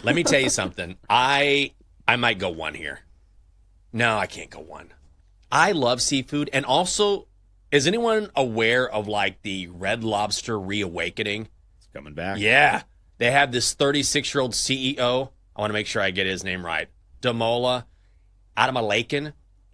Let me tell you something. I I might go 1 here. No, I can't go 1. I love seafood. And also, is anyone aware of like the Red Lobster reawakening? It's coming back. Yeah. They have this 36-year-old CEO. I want to make sure I get his name right. Damola Adamalakan,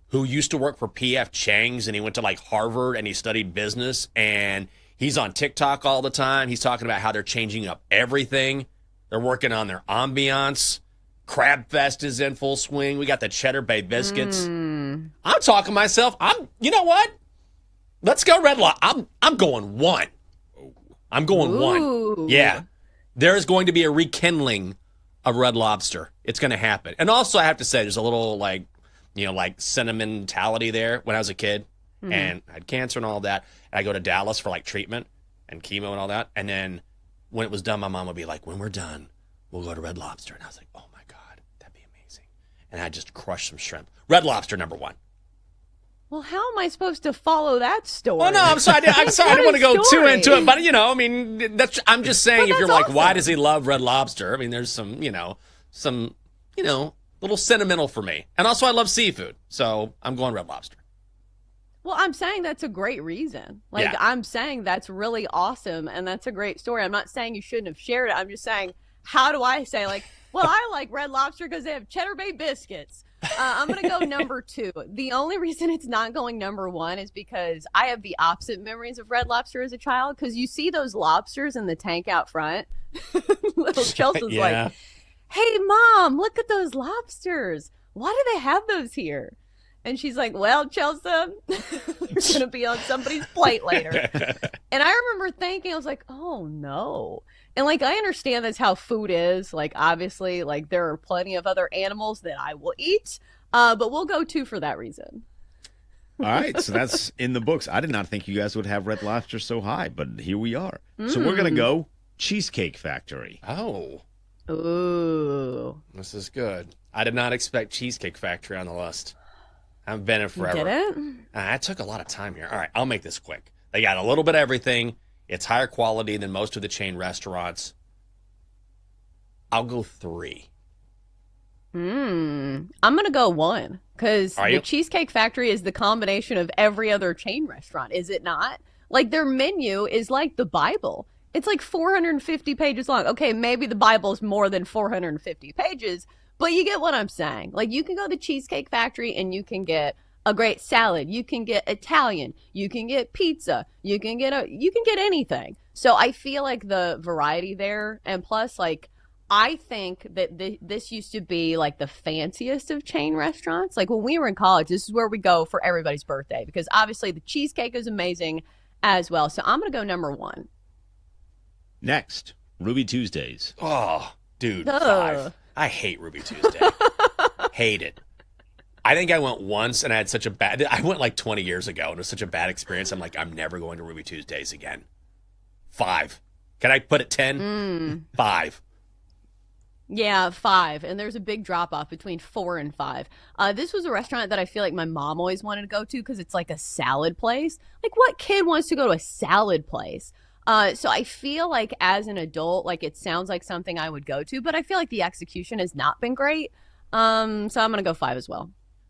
who used to work for P.F. Chang's, and he went to like Harvard and he studied business. And he's on TikTok all the time. He's talking about how they're changing up everything. They're working on their ambiance. Crab Fest is in full swing. We got the Cheddar Bay biscuits. I'm talking myself. You know what? Let's go Red Lobster. I'm going 1. I'm going 1. Yeah. There's going to be a rekindling of Red Lobster. It's going to happen. And also, I have to say, there's a little like sentimentality there. When I was a kid and I had cancer and all that, and I go to Dallas for like treatment and chemo and all that. And then when it was done, my mom would be like, when we're done, we'll go to Red Lobster. And I was like, oh my God, that'd be amazing. And I just crushed some shrimp. Red Lobster, number 1. Well, how am I supposed to follow that story? Well, no, I'm sorry. I didn't want to go too into it, but I mean, I'm just saying. If you're like, why does he love Red Lobster? I mean, there's some little sentimental for me, and also I love seafood, so I'm going Red Lobster. Well, I'm saying that's a great reason. Like, I'm saying that's really awesome, and that's a great story. I'm not saying you shouldn't have shared it. I'm just saying, how do I say like, well, I like Red Lobster because they have Cheddar Bay biscuits. I'm going to go number 2. The only reason it's not going number 1 is because I have the opposite memories of Red Lobster as a child, because you see those lobsters in the tank out front. Little Chelsea's like, hey, Mom, look at those lobsters. Why do they have those here? And she's like, well, Chelsea, they're going to be on somebody's plate later. And I remember thinking, I was like, oh, no. And, like, I understand that's how food is. Like, obviously, like, there are plenty of other animals that I will eat. But we'll go 2 for that reason. All right, so that's in the books. I did not think you guys would have Red Lobster so high, but here we are. So we're going to go Cheesecake Factory. Oh. Ooh. This is good. I did not expect Cheesecake Factory on the list. I've been in forever. You get it? I took a lot of time here. All right, I'll make this quick. They got a little bit of everything. It's higher quality than most of the chain restaurants. I'll go 3. I'm going to go 1, because the Cheesecake Factory is the combination of every other chain restaurant, is it not? Like, their menu is like the Bible. It's like 450 pages long. Okay, maybe the Bible is more than 450 pages, but you get what I'm saying. Like, you can go to the Cheesecake Factory and you can get a great salad. You can get Italian. You can get pizza. You can get anything. So I feel like the variety there, and plus, like, I think that this used to be like the fanciest of chain restaurants. Like, when we were in college, this is where we go for everybody's birthday, because obviously the cheesecake is amazing as well. So I'm going to go number 1. Next, Ruby Tuesdays. Oh, dude, 5. I hate Ruby Tuesday. Hate it. I think I went once and I had such a bad... I went like 20 years ago and it was such a bad experience. I'm like, I'm never going to Ruby Tuesdays again. 5. Can I put it 10? 5. Yeah, 5. And there's a big drop off between 4 and 5. This was a restaurant that I feel like my mom always wanted to go to because it's like a salad place. Like, what kid wants to go to a salad place? So I feel like as an adult, like, it sounds like something I would go to, but I feel like the execution has not been great. So I'm going to go 5 as well.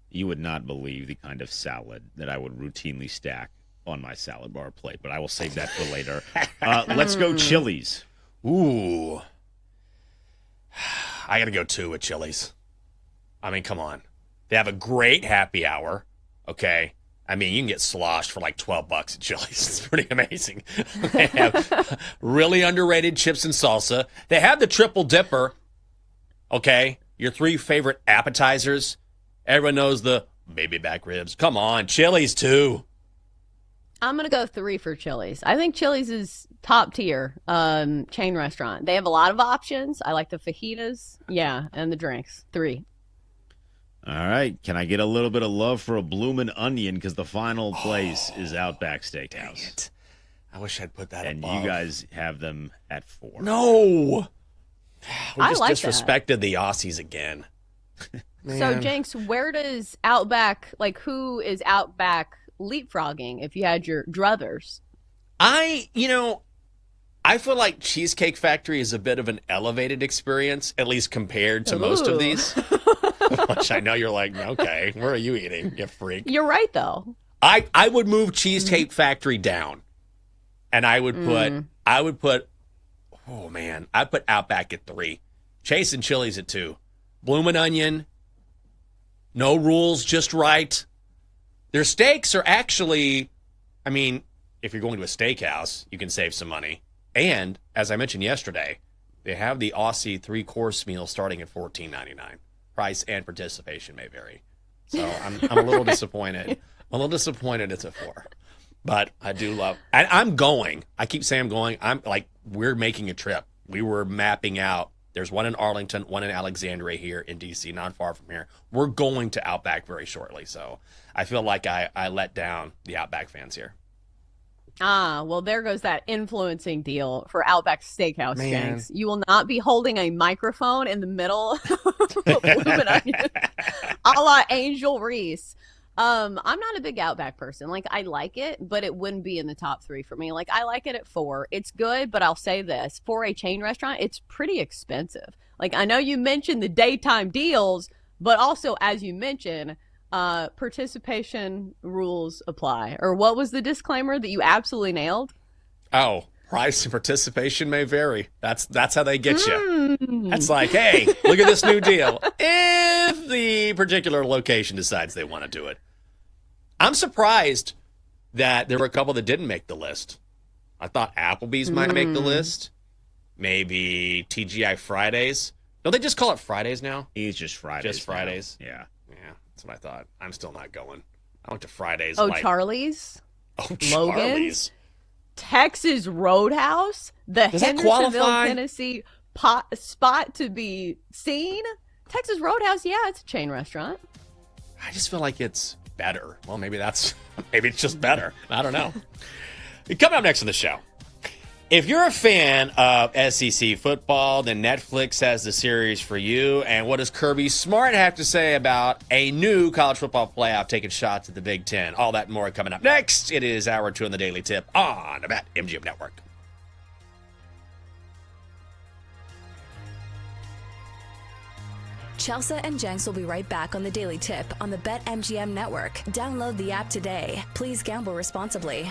You would not believe the kind of salad that I would routinely stack on my salad bar plate, but I will save that for later. Let's go Chili's. Ooh. I got to go 2 with Chili's. I mean, come on. They have a great happy hour, okay? I mean, you can get sloshed for like $12 at Chili's. It's pretty amazing. They have really underrated chips and salsa. They have the triple dipper, okay? Your 3 favorite appetizers. Everyone knows the baby back ribs. Come on, Chili's too. I'm going to go 3 for Chili's. I think Chili's is top tier chain restaurant. They have a lot of options. I like the fajitas. Yeah, and the drinks. 3. All right. Can I get a little bit of love for a bloomin' onion? Because the final place is Outback Steakhouse. Dang it. I wish I'd put that and above. You guys have them at 4. No. We just like disrespected the Aussies again. So, Jenks, where does Outback, like, who is Outback leapfrogging if you had your druthers? I feel like Cheesecake Factory is a bit of an elevated experience, at least compared to most of these. Which I know you're like, okay, where are you eating, you freak? You're right, though. I would move Cheesecake Factory down, and I'd put Outback at 3, Chase and Chili's at 2, Bloomin' Onion, no rules, just right. Their steaks are actually, I mean, if you're going to a steakhouse, you can save some money. And as I mentioned yesterday, they have the Aussie 3-course meal starting at $14.99. Price and participation may vary. So I'm a little disappointed. I'm a little disappointed it's a 4. But I do love, and I'm going. I keep saying I'm going. I'm like, we're making a trip. We were mapping out. There's one in Arlington, one in Alexandria here in D.C., not far from here. We're going to Outback very shortly. So I feel like I let down the Outback fans here. Ah, well, there goes that influencing deal for Outback Steakhouse, Jenks. You will not be holding a microphone in the middle of Bloomin' Onion, a la Angel Reese. I'm not a big Outback person. Like, I like it, but it wouldn't be in the top 3 for me. Like, I like it at 4. It's good, but I'll say this. For a chain restaurant, it's pretty expensive. Like, I know you mentioned the daytime deals, but also, as you mentioned, participation rules apply. Or what was the disclaimer that you absolutely nailed? Oh, price and participation may vary. That's how they get you. That's like, hey, look at this new deal. If the particular location decides they want to do it. I'm surprised that there were a couple that didn't make the list. I thought Applebee's might make the list. Maybe TGI Fridays. Don't they just call it Fridays now? It's just Fridays. Just Fridays? Yeah. That's what I thought. I'm still not going. I went to Fridays. Oh, Charlie's? Oh, Logan's? Charlie's. Texas Roadhouse? The Hendersonville, Tennessee spot to be seen? Texas Roadhouse, yeah, it's a chain restaurant. I just feel like it's better. Well, maybe it's just better. I don't know. Coming up next on the show. If you're a fan of SEC football, then Netflix has the series for you. And what does Kirby Smart have to say about a new college football playoff taking shots at the Big Ten? All that and more coming up next. It is hour 2 on the Daily Tip on the BetMGM Network. Chelsea and Jenks will be right back on the Daily Tip on the BetMGM Network. Download the app today. Please gamble responsibly.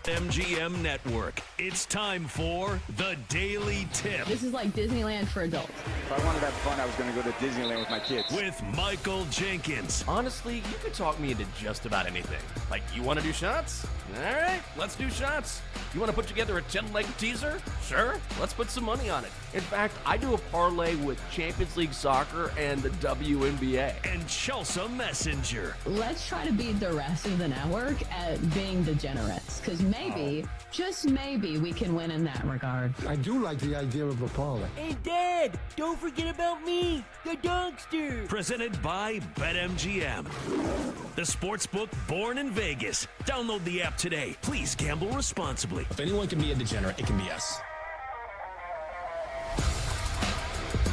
MGM Network. It's time for The Daily Tip. This is like Disneyland for adults. If I wanted to have fun, I was going to go to Disneyland with my kids. With Michael Jenkins. Honestly, you could talk me into just about anything. Like, you want to do shots? All right, let's do shots. You want to put together a 10-leg teaser? Sure, let's put some money on it. In fact, I do a parlay with Champions League soccer and the WNBA. And Chelsea Messenger. Let's try to beat the rest of the network at being degenerates, because maybe, just maybe, we can win in that regard. I do like the idea of a parlay. Hey, Dad, don't forget about me, the dogster. Presented by BetMGM. The sportsbook born in Vegas. Download the app today. Please gamble responsibly. If anyone can be a degenerate, it can be us.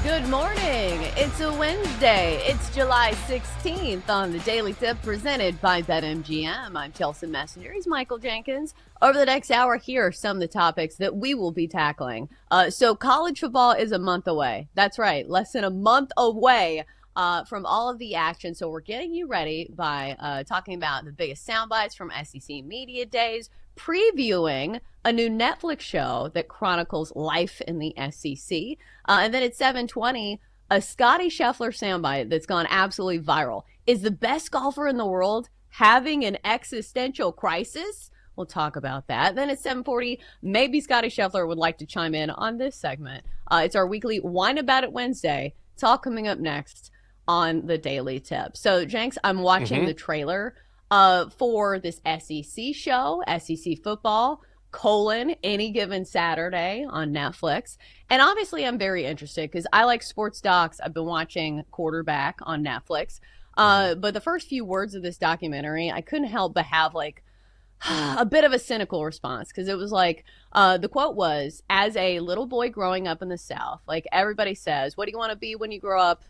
Good morning. It's a Wednesday. It's July 16th on the Daily Tip presented by BetMGM. I'm Chelsea Messenger. He's Michael Jenkins. Over the next hour, here are some of the topics that we will be tackling. So college football is a month away. That's right. Less than a month away from all of the action. So we're getting you ready by talking about the biggest sound bites from SEC Media Days, previewing a new Netflix show that chronicles life in the SEC. And then at 7:20, a Scotty Scheffler soundbite that's gone absolutely viral. Is the best golfer in the world having an existential crisis? We'll talk about that. Then at 7:40, maybe Scotty Scheffler would like to chime in on this segment. It's our weekly Whine About It Wednesday. It's all coming up next on the Daily Tip. So, Jenks, I'm watching the trailer for this SEC show, SEC football, any given Saturday on Netflix. And obviously I'm very interested because I like sports docs. I've been watching Quarterback on Netflix. But the first few words of this documentary, I couldn't help but have like a bit of a cynical response, because it was like, the quote was, as a little boy growing up in the South, like everybody says, what do you want to be when you grow up?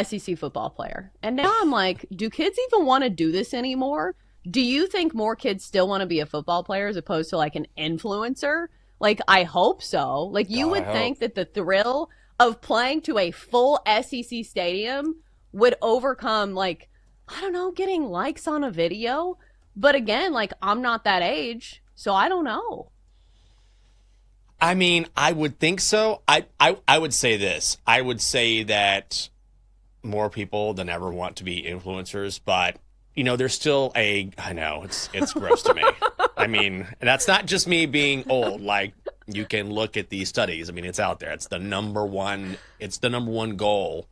SEC football player. And now I'm like, do kids even want to do this anymore? Do you think more kids still want to be a football player as opposed to like an influencer? Like, I hope so. Like, you would think that the thrill of playing to a full SEC stadium would overcome, like, I don't know, getting likes on a video. But again, like, I'm not that age, so I don't know. I mean, I would think so. I would say this. I would say that more people than ever want to be influencers, but you know, there's still I know it's gross to me. I mean, that's not just me being old. Like, you can look at these studies. I mean, it's out there. It's the number one goal,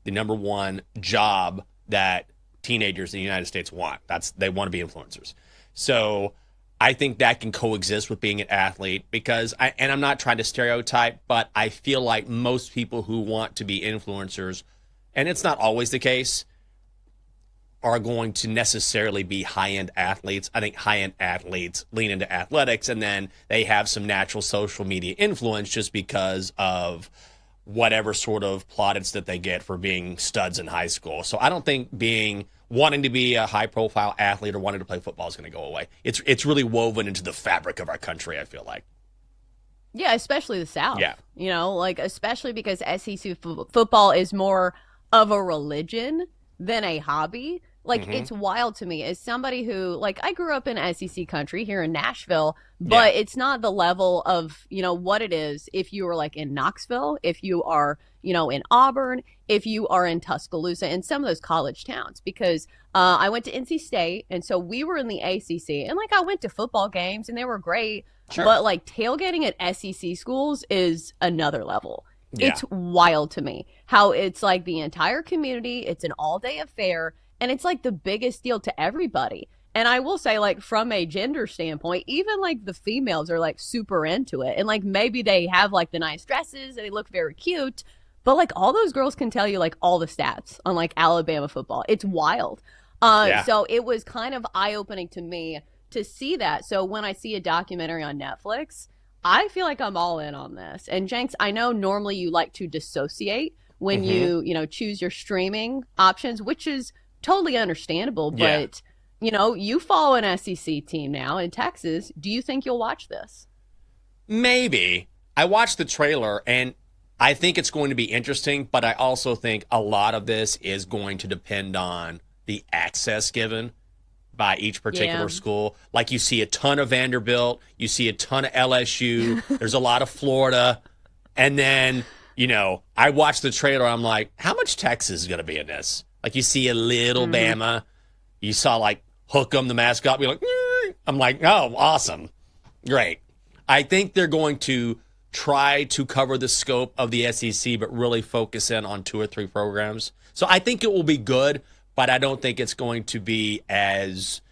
the number one job that teenagers in the United States want. They want to be influencers. So I think that can coexist with being an athlete, because I'm not trying to stereotype, but I feel like most people who want to be influencers, and it's not always the case, are going to necessarily be high-end athletes. I think high-end athletes lean into athletics, and then they have some natural social media influence just because of whatever sort of plaudits that they get for being studs in high school. So I don't think wanting to be a high-profile athlete or wanting to play football is going to go away. It's really woven into the fabric of our country, I feel like. Yeah, especially the South. Yeah. You know, like, especially because SEC football is more of a religion than a hobby. Like, it's wild to me as somebody who, like, I grew up in SEC country here in Nashville, but it's not the level of, you know, what it is if you are like in Knoxville, if you are, you know, in Auburn, if you are in Tuscaloosa, and some of those college towns, because I went to NC State, and so we were in the ACC, and like, I went to football games and they were great, but like, tailgating at SEC schools is another level. Yeah. It's wild to me how it's like the entire community, it's an all-day affair, and it's like the biggest deal to everybody. And I will say, like, from a gender standpoint, even like the females are like super into it. And like, maybe they have like the nice dresses and they look very cute, but like, all those girls can tell you like all the stats on like Alabama football. It's wild. So it was kind of eye-opening to me to see that. So when I see a documentary on Netflix, I feel like I'm all in on this. And Jenks, I know normally you like to dissociate when you know, choose your streaming options, which is totally understandable, but you know, you follow an SEC team now in Texas. Do you think you'll watch this? Maybe. I watched the trailer and I think it's going to be interesting, but I also think a lot of this is going to depend on the access given. by each particular school. Like you see a ton of Vanderbilt, you see a ton of LSU, there's a lot of Florida. And then, I watched the trailer, I'm like, how much Texas is going to be in this? Like you see a little Bama, you saw like Hook'em, the mascot, be like, I'm like, oh, awesome. Great. I think they're going to try to cover the scope of the SEC, but really focus in on 2 or 3 programs. So I think it will be good, but I don't think it's going to be as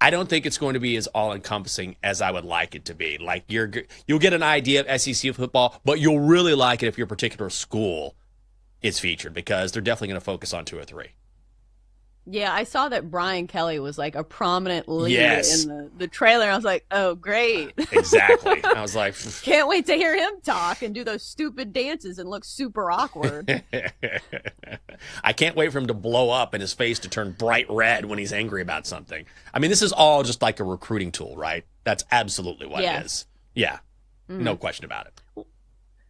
all-encompassing as I would like it to be. Like you'll get an idea of SEC football, but you'll really like it if your particular school is featured, because they're definitely going to focus on 2 or 3. Yeah, I saw that Brian Kelly was like a prominent lead in the trailer. I was like, oh, great. Exactly. I was like, can't wait to hear him talk and do those stupid dances and look super awkward. I can't wait for him to blow up and his face to turn bright red when he's angry about something. I mean, this is all just like a recruiting tool, right? That's absolutely what it is. Yeah, no question about it.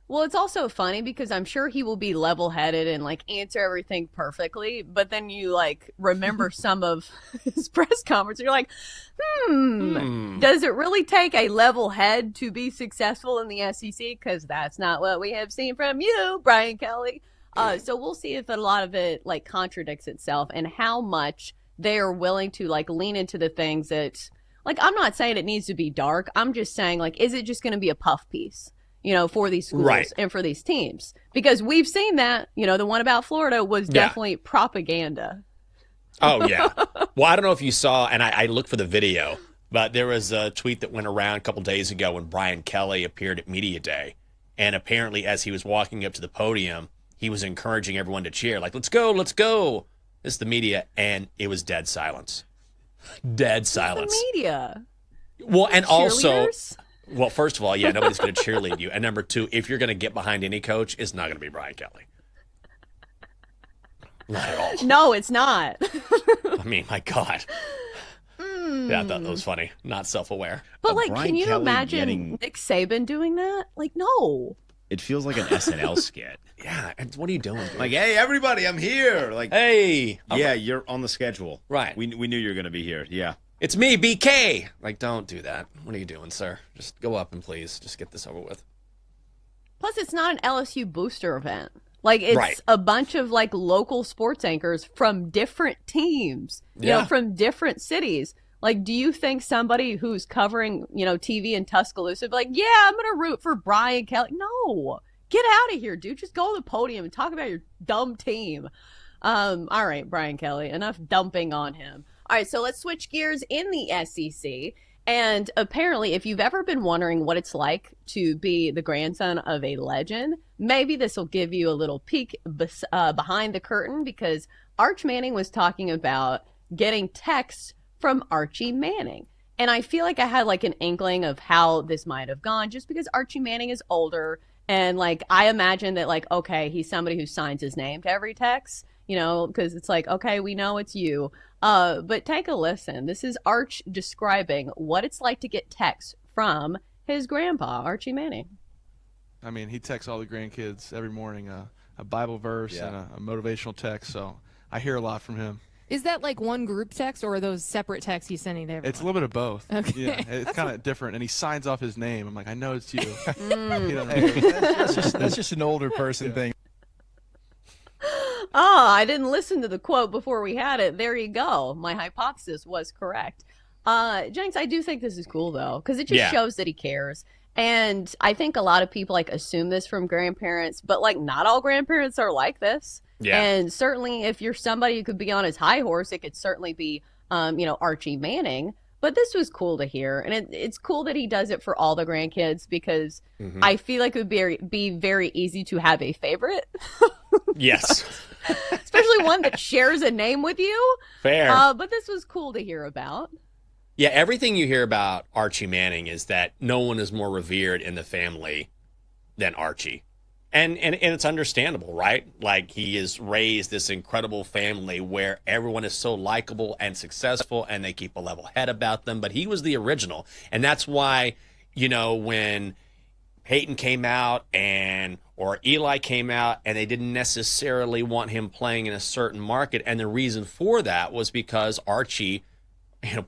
Well, it's also funny because I'm sure he will be level-headed and like answer everything perfectly, but then you like remember some of his press conferences. You're like, does it really take a level head to be successful in the SEC? Because that's not what we have seen from you, Brian Kelly. So we'll see if a lot of it like contradicts itself and how much they are willing to like lean into the things that, like, I'm not saying it needs to be dark. I'm just saying, like, is it just going to be a puff piece? For these schools and for these teams. Because we've seen that, the one about Florida was definitely propaganda. Oh, yeah. Well, I don't know if you saw, and I looked for the video, but there was a tweet that went around a couple days ago when Brian Kelly appeared at Media Day. And apparently as he was walking up to the podium, he was encouraging everyone to cheer. Like, let's go, let's go. This is the media. And it was dead silence. Dead silence. The media. Well, and also... Well, first of all, nobody's going to cheerlead you. And number 2, if you're going to get behind any coach, it's not going to be Brian Kelly. Not at all. No, it's not. I mean, my God. Yeah, I thought that was funny. Not self-aware. But, like, can you imagine Nick Saban doing that? Like, no. It feels like an SNL skit. Yeah, and what are you doing, dude? Like, hey, everybody, I'm here. Like, hey. Yeah, you're on the schedule. Right. We knew you were going to be here. Yeah. It's me, BK. Like, don't do that. What are you doing, sir? Just go up and please just get this over with. Plus, it's not an LSU booster event. Like, it's a bunch of, like, local sports anchors from different teams, from different cities. Like, do you think somebody who's covering, TV in Tuscaloosa would be like, yeah, I'm going to root for Brian Kelly? No. Get out of here, dude. Just go to the podium and talk about your dumb team. All right, Brian Kelly, enough dumping on him. All right, so let's switch gears in the SEC. And apparently, if you've ever been wondering what it's like to be the grandson of a legend, maybe this will give you a little peek behind the curtain, because Arch Manning was talking about getting texts from Archie Manning. And I feel like I had like an inkling of how this might have gone, just because Archie Manning is older. And like, I imagine that like, okay, he's somebody who signs his name to every text, because it's like, okay, we know it's you. But take a listen. This is Arch describing what it's like to get texts from his grandpa, Archie Manning. I mean, he texts all the grandkids every morning a Bible verse and a motivational text, so I hear a lot from him. Is that like one group text, or are those separate texts he's sending to everyone? It's a little bit of both. Okay. Yeah, it's kind of different, and he signs off his name. I'm like, I know it's you. That's just an older person thing. Oh, I didn't listen to the quote before we had it. There you go. My hypothesis was correct. Jenks, I do think this is cool, though, because it just shows that he cares. And I think a lot of people like assume this from grandparents, but like not all grandparents are like this. Yeah. And certainly if you're somebody who could be on his high horse, it could certainly be, Archie Manning. But this was cool to hear. And it's cool that he does it for all the grandkids, because I feel like it would be very easy to have a favorite. Yes. Especially one that shares a name with you. Fair. But this was cool to hear about. Yeah, everything you hear about Archie Manning is that no one is more revered in the family than Archie. And it's understandable, right? Like, he has raised this incredible family where everyone is so likable and successful, and they keep a level head about them. But he was the original. And that's why, when Peyton came out or Eli came out, and they didn't necessarily want him playing in a certain market. And the reason for that was because Archie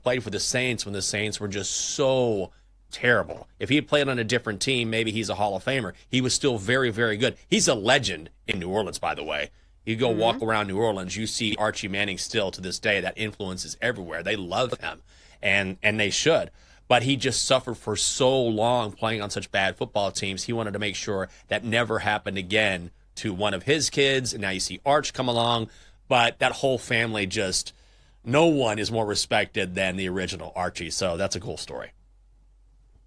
played for the Saints when the Saints were just so terrible. If he had played on a different team, maybe he's a Hall of Famer. He was still very, very good. He's a legend in New Orleans, by the way. You go walk around New Orleans, you see Archie Manning still to this day. That influence is everywhere. They love him, and they should. But he just suffered for so long playing on such bad football teams. He wanted to make sure that never happened again to one of his kids. And now you see Arch come along. But that whole family just, no one is more respected than the original Archie. So that's a cool story.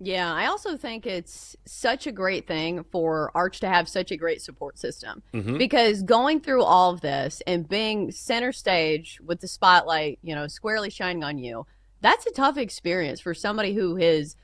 Yeah, I also think it's such a great thing for Arch to have such a great support system. Because going through all of this and being center stage with the spotlight, squarely shining on you, that's a tough experience for somebody who is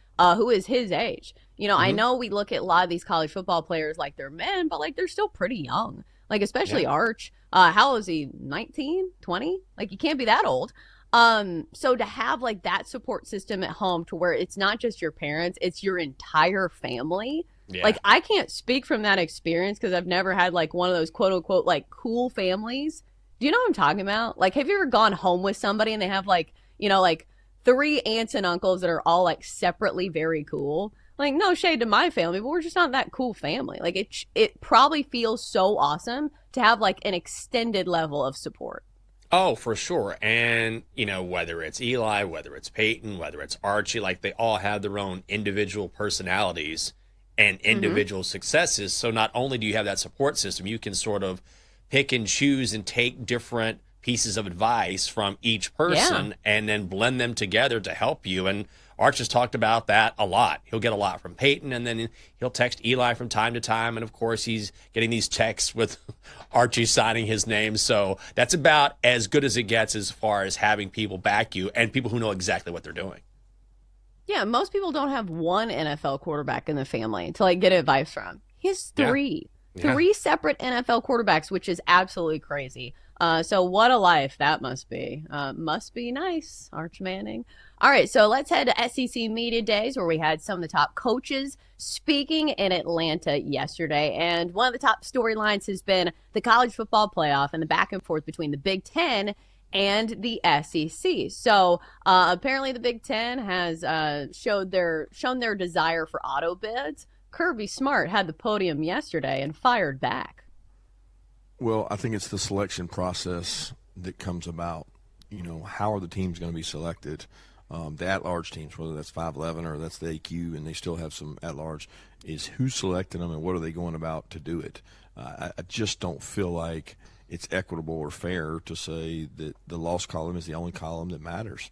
his age. I know we look at a lot of these college football players like they're men, but like they're still pretty young. Like especially Arch. How old is he? 19, 20? Like you can't be that old. So to have like that support system at home to where it's not just your parents, it's your entire family. Yeah. Like I can't speak from that experience because I've never had like one of those quote unquote like cool families. Do you know what I'm talking about? Like have you ever gone home with somebody and they have like, like 3 aunts and uncles that are all like separately very cool? Like no shade to my family, but we're just not that cool family. Like it probably feels so awesome to have like an extended level of support. Oh, for sure. And, whether it's Eli, whether it's Peyton, whether it's Archie, like they all have their own individual personalities and individual successes. So not only do you have that support system, you can sort of pick and choose and take different pieces of advice from each person and then blend them together to help you. And Arch has talked about that a lot. He'll get a lot from Peyton, and then he'll text Eli from time to time. And, of course, he's getting these texts with Archie signing his name. So that's about as good as it gets as far as having people back you and people who know exactly what they're doing. Yeah, most people don't have one NFL quarterback in the family to, like, get advice from. He has 3. Yeah. 3 separate NFL quarterbacks, which is absolutely crazy. So what a life that must be. Must be nice, Arch Manning. All right, so let's head to SEC Media Days where we had some of the top coaches speaking in Atlanta yesterday. And one of the top storylines has been the college football playoff and the back and forth between the Big Ten and the SEC. So apparently the Big Ten has shown their desire for auto bids. Kirby Smart had the podium yesterday and fired back. Well, I think it's the selection process that comes about. How are the teams going to be selected? The at-large teams, whether that's 5'11" or that's the AQ, and they still have some at-large, is who's selecting them and what are they going about to do it? I just don't feel like it's equitable or fair to say that the loss column is the only column that matters.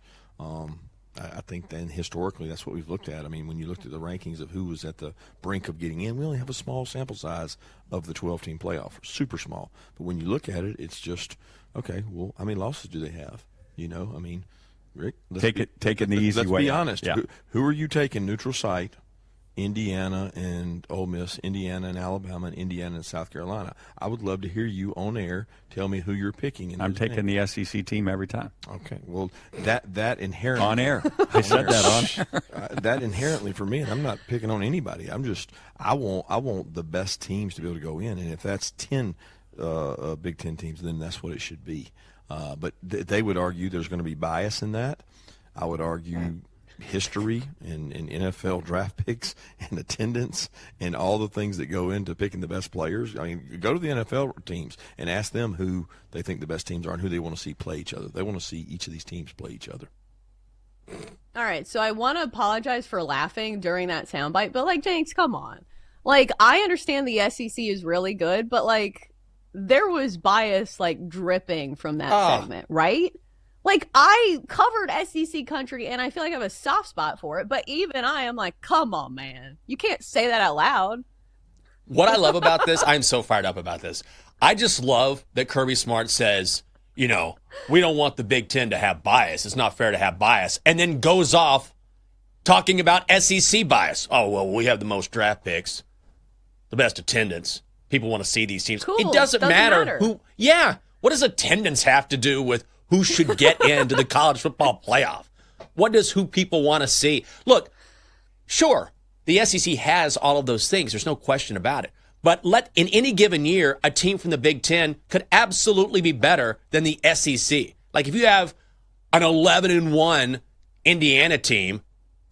I think then historically that's what we've looked at. I mean, when you looked at the rankings of who was at the brink of getting in, we only have a small sample size of the 12-team playoff, super small. But when you look at it, it's just, okay, well, how many losses do they have? Rick, take it the easy way. Let's be honest. Yeah. Who are you taking neutral site? Indiana and Ole Miss, Indiana and Alabama, and Indiana and South Carolina. I would love to hear you on air tell me who you're picking. I'm taking the SEC team every time. Okay. Well, that inherently on air. I said that on air. That inherently for me, and I'm not picking on anybody. I want the best teams to be able to go in, and if that's 10 Big Ten teams, then that's what it should be. But they would argue there's going to be bias in that. I would argue history and NFL draft picks and attendance and all the things that go into picking the best players. I mean, go to the NFL teams and ask them who they think the best teams are and who they want to see play each other. They want to see each of these teams play each other. All right, so I want to apologize for laughing during that soundbite, but, like, Jenks, come on. Like, I understand the SEC is really good, but, like, there was bias, like, dripping from that segment, right? Like, I covered SEC country, and I feel like I have a soft spot for it, but even I am like, come on, man. You can't say that out loud. What I love about this, I'm so fired up about this. I just love that Kirby Smart says, we don't want the Big Ten to have bias. It's not fair to have bias. And then goes off talking about SEC bias. Oh, well, we have the most draft picks, the best attendance. People want to see these teams. Cool. It doesn't matter who. Yeah. What does attendance have to do with who should get into the college football playoff? What does who people want to see? Look, sure, the SEC has all of those things. There's no question about it. But in any given year, a team from the Big Ten could absolutely be better than the SEC. Like if you have an 11-1 Indiana team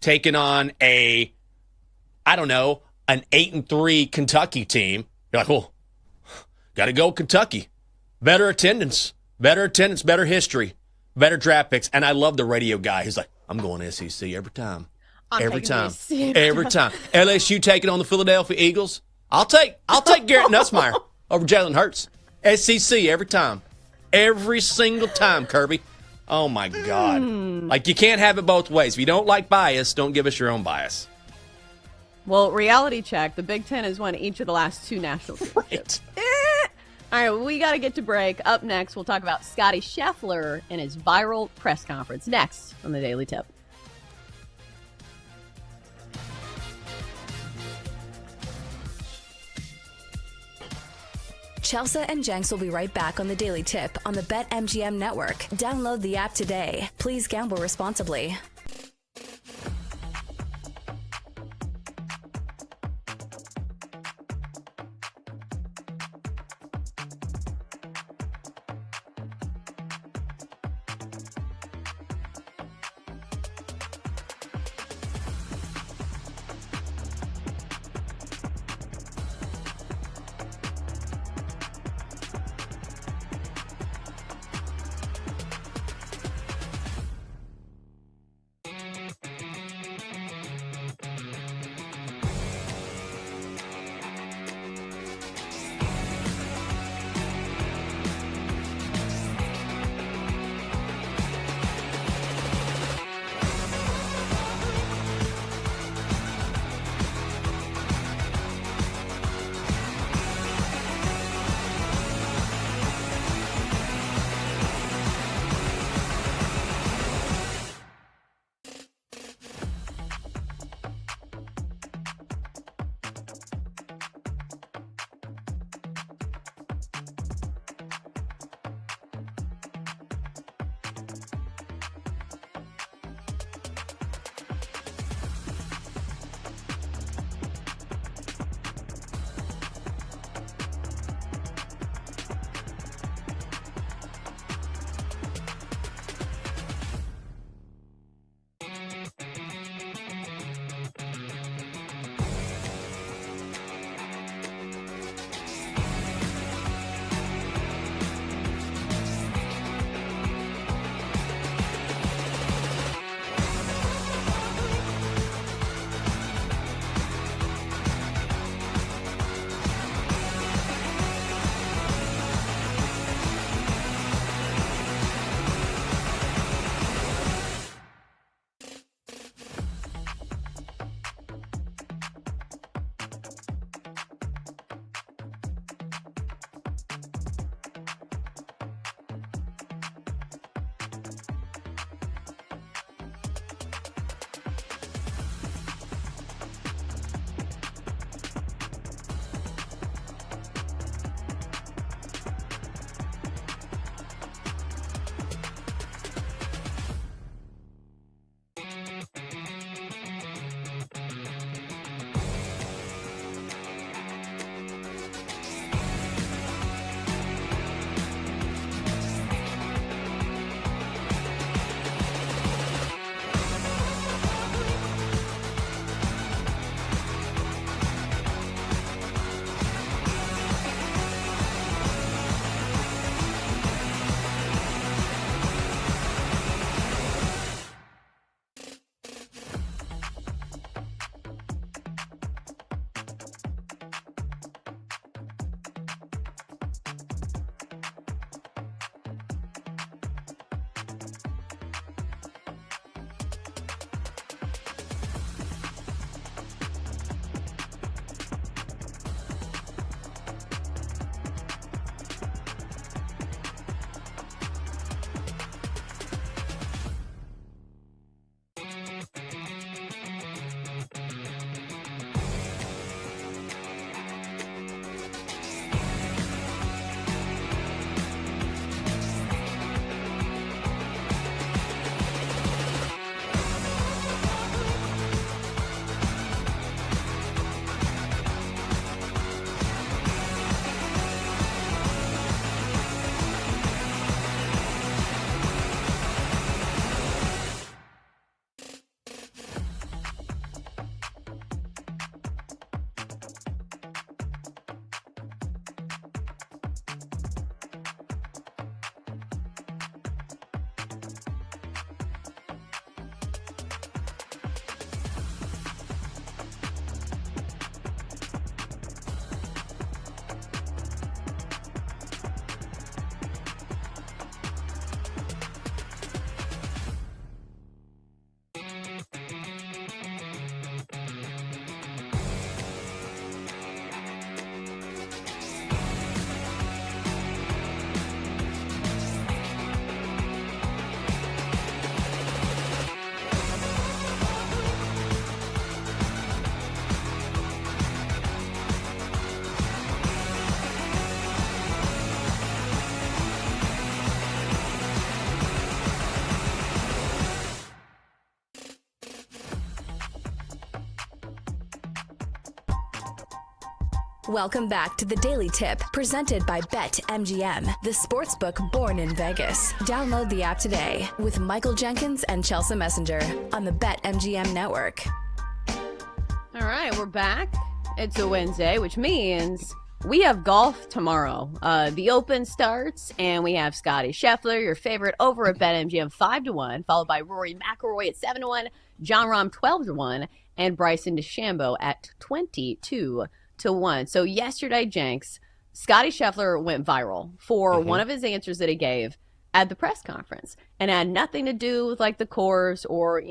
taking on an 8-3 Kentucky team. You're like, well, got to go Kentucky. Better attendance, better history, better draft picks. And I love the radio guy. He's like, I'm going SEC every time. Every time. LSU taking on the Philadelphia Eagles. I'll take Garrett Nussmeier over Jalen Hurts. SEC every time. Every single time, Kirby. Oh, my God. Like, you can't have it both ways. If you don't like bias, don't give us your own bias. Well, reality check. The Big Ten has won each of the last 2 national championships. All right, well, we got to get to break. Up next, we'll talk about Scotty Scheffler and his viral press conference. Next on the Daily Tip. Chelsea and Jenks will be right back on the Daily Tip on the BetMGM network. Download the app today. Please gamble responsibly. Welcome back to the Daily Tip, presented by BetMGM, the sportsbook born in Vegas. Download the app today with Michael Jenkins and Chelsea Messenger on the BetMGM network. All right, we're back. It's a Wednesday, which means we have golf tomorrow. The Open starts, and we have Scotty Scheffler, your favorite, over at BetMGM 5-1, followed by Rory McIlroy at 7-1, Jon Rahm 12-1, and Bryson DeChambeau at 22-1. So yesterday, Jenks, Scotty Scheffler went viral for one of his answers that he gave at the press conference, and it had nothing to do with like the course or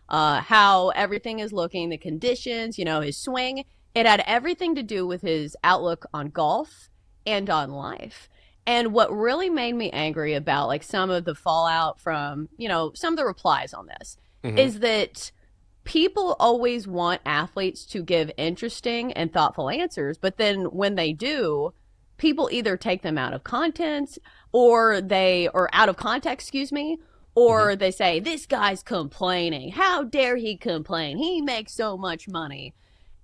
how everything is looking, the conditions, his swing. It had everything to do with his outlook on golf and on life. And what really made me angry about like some of the fallout from some of the replies on this is that people always want athletes to give interesting and thoughtful answers, but then when they do, people either take them out of context or out of context, or they say, this guy's complaining. How dare he complain? He makes so much money.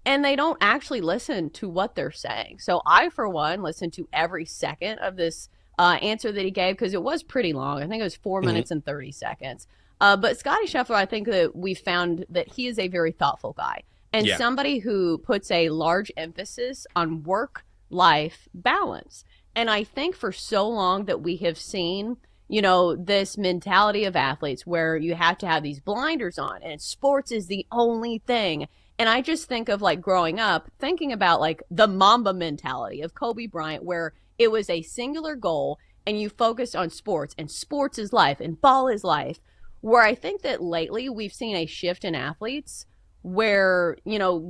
And they don't actually listen to what they're saying. So I, for one, listened to every second of this answer that he gave because it was pretty long. I think it was 4 minutes and 30 seconds. But Scotty Scheffler, I think that we found that he is a very thoughtful guy and somebody who puts a large emphasis on work-life balance. And I think for so long that we have seen, this mentality of athletes where you have to have these blinders on and sports is the only thing. And I just think of like growing up, thinking about like the Mamba mentality of Kobe Bryant, where it was a singular goal and you focused on sports and sports is life and ball is life. Where I think that lately we've seen a shift in athletes where,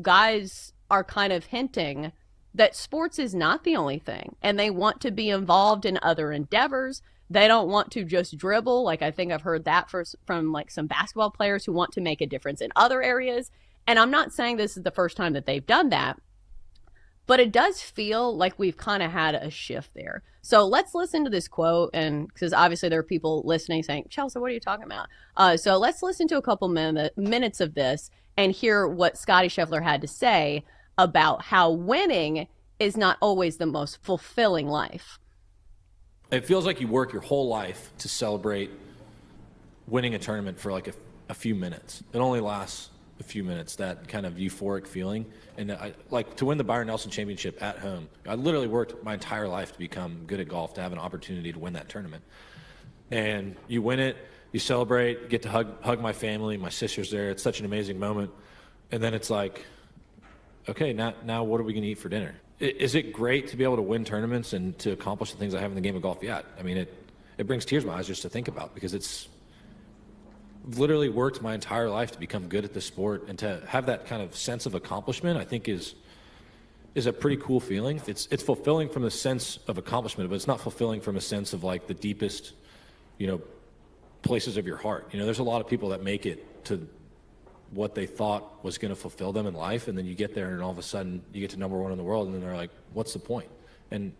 guys are kind of hinting that sports is not the only thing and they want to be involved in other endeavors. They don't want to just dribble. Like I think I've heard that from like some basketball players who want to make a difference in other areas. And I'm not saying this is the first time that they've done that, but it does feel like we've kind of had a shift there. So let's listen to this quote, and because obviously there are people listening saying, Chelsea, what are you talking about? So let's listen to a couple minutes of this and hear what Scotty Scheffler had to say about how winning is not always the most fulfilling life. It feels like you work your whole life to celebrate winning a tournament for like a few minutes. It only lasts a few minutes, that kind of euphoric feeling. And like to win the Byron Nelson Championship at home, I literally worked my entire life to become good at golf, to have an opportunity to win that tournament. And you win it, you celebrate, get to hug my family, my sister's there. It's such an amazing moment. And then it's like, okay, now what are we going to eat for dinner? Is it great to be able to win tournaments and to accomplish the things I have in the game of golf? Yeah. I mean, it brings tears to my eyes just to think about, because it's literally worked my entire life to become good at this sport, and to have that kind of sense of accomplishment, I think is a pretty cool feeling. It's fulfilling from the sense of accomplishment, but it's not fulfilling from a sense of like the deepest, places of your heart. There's a lot of people that make it to what they thought was going to fulfill them in life, and then you get there and all of a sudden you get to number one in the world, and then they're like, what's the point? And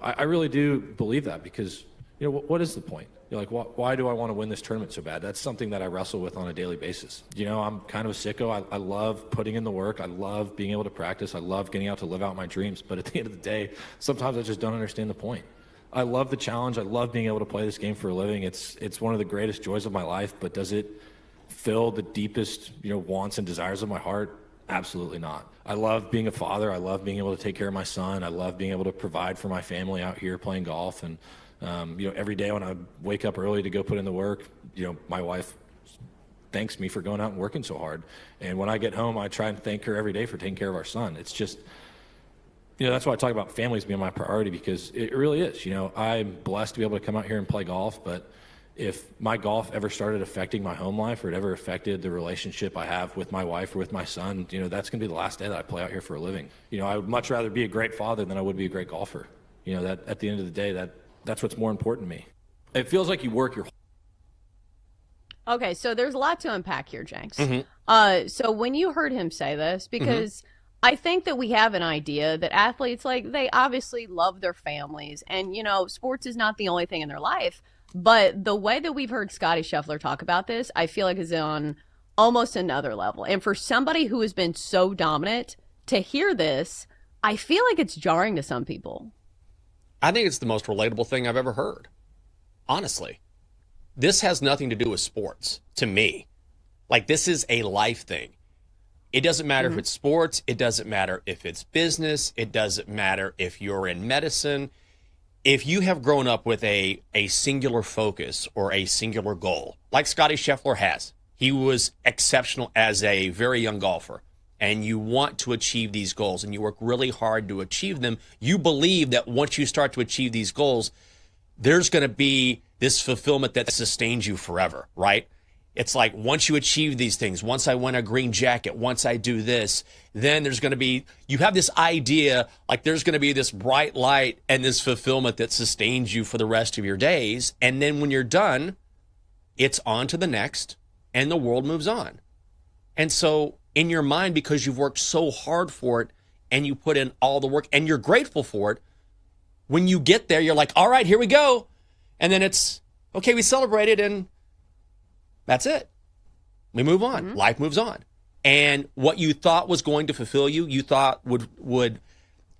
I really do believe that, because what is the point? You're like, why do I want to win this tournament so bad? That's something that I wrestle with on a daily basis. I'm kind of a sicko. I love putting in the work. I love being able to practice. I love getting out to live out my dreams. But at the end of the day, sometimes I just don't understand the point. I love the challenge. I love being able to play this game for a living. It's one of the greatest joys of my life. But does it fill the deepest, wants and desires of my heart? Absolutely not. I love being a father. I love being able to take care of my son. I love being able to provide for my family out here playing golf. And every day when I wake up early to go put in the work, my wife thanks me for going out and working so hard. And when I get home, I try and thank her every day for taking care of our son. It's just, that's why I talk about families being my priority, because it really is. I'm blessed to be able to come out here and play golf, but if my golf ever started affecting my home life, or it ever affected the relationship I have with my wife or with my son, that's going to be the last day that I play out here for a living. I would much rather be a great father than I would be a great golfer. That at the end of the day, that's what's more important to me. It feels like you work your. Okay, so there's a lot to unpack here, Jenks. So when you heard him say this, because I think that we have an idea that athletes, like, they obviously love their families, and sports is not the only thing in their life. But the way that we've heard Scotty Scheffler talk about this, I feel like is on almost another level. And for somebody who has been so dominant, to hear this I feel like it's jarring to some people. I think it's the most relatable thing I've ever heard. Honestly. This has nothing to do with sports, to me. Like, this is a life thing. It doesn't matter if it's sports. It doesn't matter if it's business. It doesn't matter if you're in medicine. If you have grown up with a singular focus or a singular goal, like Scottie Scheffler has, he was exceptional as a very young golfer, and you want to achieve these goals, and you work really hard to achieve them, you believe that once you start to achieve these goals, there's going to be this fulfillment that sustains you forever, right? It's like once you achieve these things, once I win a green jacket, once I do this, then there's going to be, you have this idea like there's going to be this bright light and this fulfillment that sustains you for the rest of your days. And then when you're done, it's on to the next and the world moves on. And so in your mind, because you've worked so hard for it and you put in all the work and you're grateful for it, when you get there, you're like, all right, here we go. And then it's, okay, we celebrated and that's it. We move on. Life moves on. And what you thought was going to fulfill you, you thought would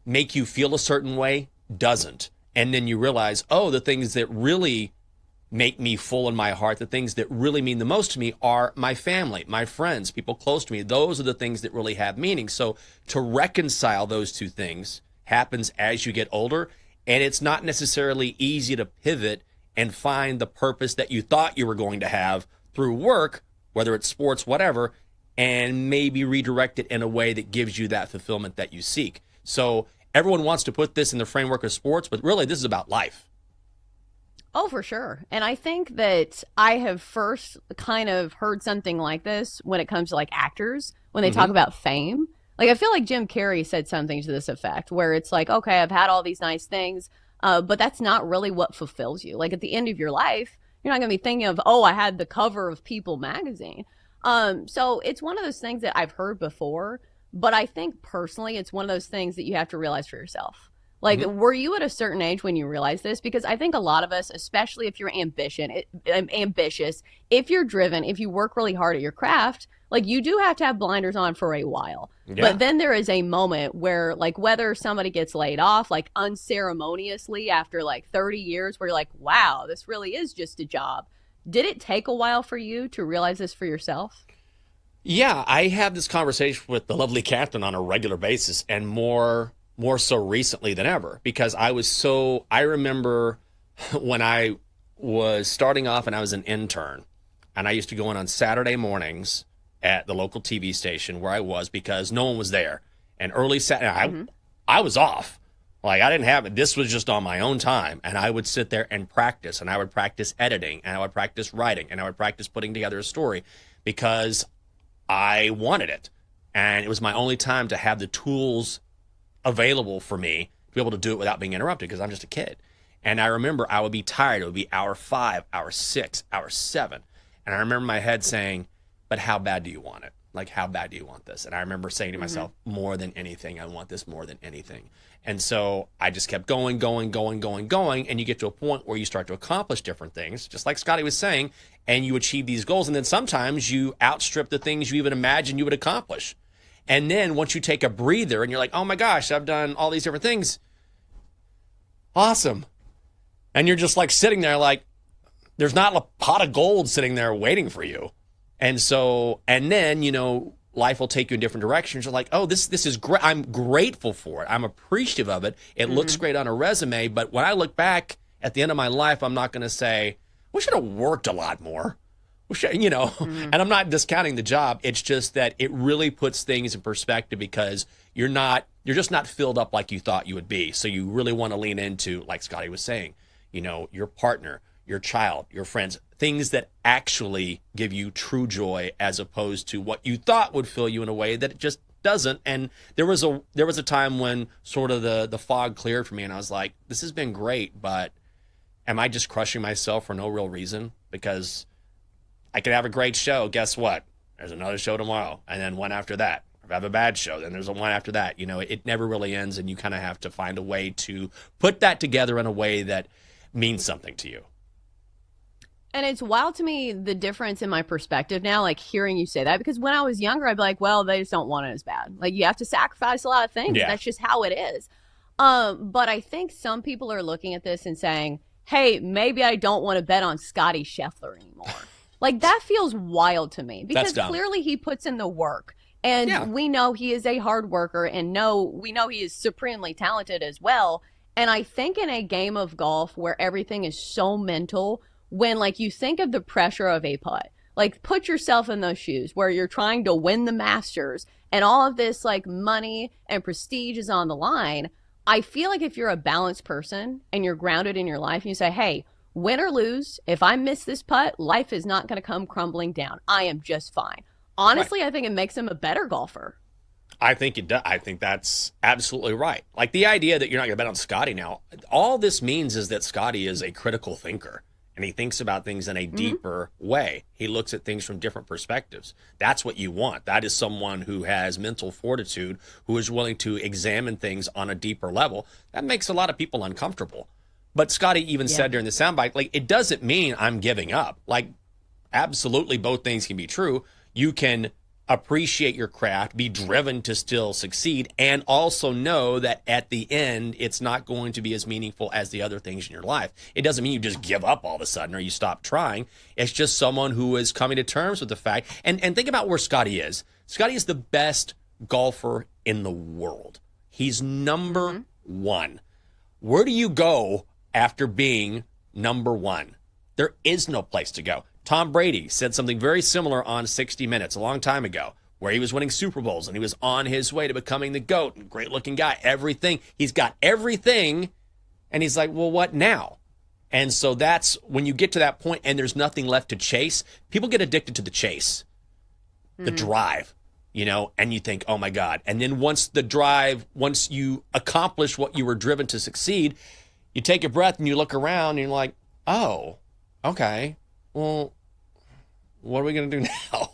make you feel a certain way, doesn't. And then you realize, oh, the things that really make me full in my heart, the things that really mean the most to me are my family, my friends, people close to me. Those are the things that really have meaning. So to reconcile those two things happens as you get older. And it's not necessarily easy to pivot and find the purpose that you thought you were going to have through work, whether it's sports, whatever, and maybe redirect it in a way that gives you that fulfillment that you seek. So everyone wants to put this in the framework of sports, but really this is about life. Oh, for sure. And I think that I have first kind of heard something like this when it comes to like actors, when they talk about fame. Like, I feel like Jim Carrey said something to this effect where it's like, okay, I've had all these nice things, but that's not really what fulfills you. Like at the end of your life, you're not going to be thinking of, oh, I had the cover of People magazine. So it's one of those things that I've heard before, but I think personally it's one of those things that you have to realize for yourself. Like, were you at a certain age when you realized this? Because I think a lot of us, especially if you're ambitious, if you're driven, if you work really hard at your craft, like you do have to have blinders on for a while. Yeah. But then there is a moment where, like, whether somebody gets laid off, like unceremoniously after like 30 years, where you're like, wow, this really is just a job. Did it take a while for you to realize this for yourself? Yeah, I have this conversation with the lovely Catherine on a regular basis, and more so recently than ever, because I remember when I was starting off and I was an intern, and I used to go in on Saturday mornings at the local TV station where I was because no one was there. And early Saturday, I was off. Like, I didn't have it. This was just on my own time. And I would sit there and practice, and I would practice editing, and I would practice writing, and I would practice putting together a story because I wanted it. And it was my only time to have the tools available for me to be able to do it without being interrupted because I'm just a kid. And I remember I would be tired. It would be hour 5, hour 6, hour 7. And I remember my head saying, but how bad do you want it? Like, how bad do you want this? And I remember saying to myself, more than anything, I want this more than anything. And so I just kept going. And you get to a point where you start to accomplish different things, just like Scottie was saying, and you achieve these goals. And then sometimes you outstrip the things you even imagined you would accomplish. And then once you take a breather and you're like, oh my gosh, I've done all these different things. Awesome. And you're just like sitting there like, there's not a pot of gold sitting there waiting for you. And so, and then, you know, life will take you in different directions. You're like, oh, this is great. I'm grateful for it. I'm appreciative of it. It looks great on a resume. But when I look back at the end of my life, I'm not going to say, we should have worked a lot more. We should, you know, and I'm not discounting the job. It's just that it really puts things in perspective because you're just not filled up like you thought you would be. So you really want to lean into, like Scottie was saying, you know, your partner, your child, your friends, things that actually give you true joy as opposed to what you thought would fill you in a way that it just doesn't. And there was a time when sort of the fog cleared for me and I was like, this has been great, but am I just crushing myself for no real reason? Because I could have a great show. Guess what? There's another show tomorrow and then one after that. If I have a bad show, then there's a one after that. You know, it never really ends, and you kind of have to find a way to put that together in a way that means something to you. And it's wild to me, the difference in my perspective now, like hearing you say that, because when I was younger, I'd be like, well, they just don't want it as bad. Like, you have to sacrifice a lot of things. Yeah. That's just how it is. But I think some people are looking at this and saying, hey, maybe I don't want to bet on Scotty Scheffler anymore. Like, that feels wild to me, because clearly he puts in the work. And we know he is a hard worker, and we know he is supremely talented as well. And I think in a game of golf where everything is so mental, when like you think of the pressure of a putt, like put yourself in those shoes where you're trying to win the Masters and all of this like money and prestige is on the line. I feel like if you're a balanced person and you're grounded in your life and you say, hey, win or lose, if I miss this putt, life is not going to come crumbling down. I am just fine. Honestly, I think it makes him a better golfer. I think it does. I think that's absolutely right. Like the idea that you're not going to bet on Scotty now, all this means is that Scotty is a critical thinker. And he thinks about things in a deeper way. He looks at things from different perspectives. That's what you want. That is someone who has mental fortitude, who is willing to examine things on a deeper level. That makes a lot of people uncomfortable. But Scotty even said during the soundbite, like, it doesn't mean I'm giving up. Like, absolutely both things can be true. You can appreciate your craft, be driven to still succeed, and also know that at the end, it's not going to be as meaningful as the other things in your life. It doesn't mean you just give up all of a sudden or you stop trying. It's just someone who is coming to terms with the fact. And think about where Scotty is. Scotty is the best golfer in the world. He's number one. Where do you go after being number one? There is no place to go. Tom Brady said something very similar on 60 Minutes a long time ago, where he was winning Super Bowls and he was on his way to becoming the GOAT, and great looking guy, everything. He's got everything. And he's like, well, what now? And so that's when you get to that point and there's nothing left to chase. People get addicted to the chase, the drive, you know, and you think, oh my God. And then once you accomplish what you were driven to succeed, you take a breath and you look around and you're like, oh, okay, well, what are we going to do now?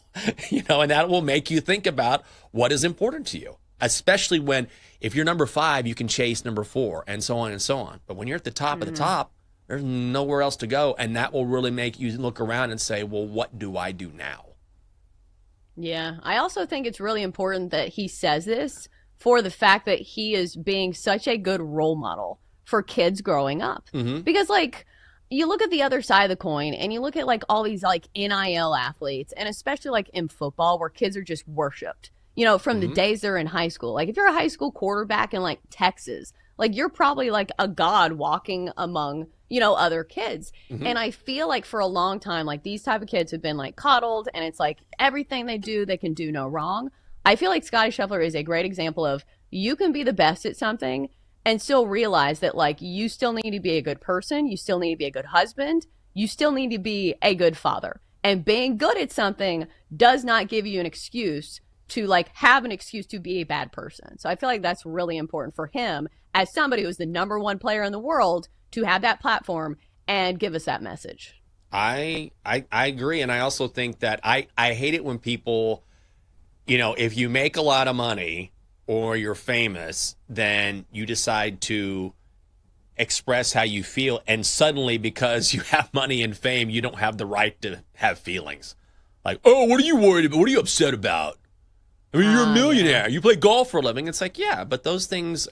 You know, and that will make you think about what is important to you, especially when if you're number 5, you can chase number 4 and so on and so on. But when you're at the top of the top, there's nowhere else to go. And that will really make you look around and say, well, what do I do now? Yeah, I also think it's really important that he says this for the fact that he is being such a good role model for kids growing up. Because like, you look at the other side of the coin and you look at like all these like NIL athletes, and especially like in football where kids are just worshipped, you know, from the days they're in high school. Like if you're a high school quarterback in like Texas, like you're probably like a god walking among, you know, other kids. And I feel like for a long time, like these type of kids have been like coddled, and it's like everything they do, they can do no wrong. I feel like Scotty Scheffler is a great example of you can be the best at something and still realize that, like, you still need to be a good person. You still need to be a good husband. You still need to be a good father. And being good at something does not give you an excuse to, like, have an excuse to be a bad person. So I feel like that's really important for him as somebody who's the number 1 player in the world to have that platform and give us that message. I agree. And I also think that I hate it when people, you know, if you make a lot of money or you're famous, then you decide to express how you feel. And suddenly, because you have money and fame, you don't have the right to have feelings. Like, oh, what are you worried about? What are you upset about? I mean, you're a millionaire. You play golf for a living. It's like, yeah, but those things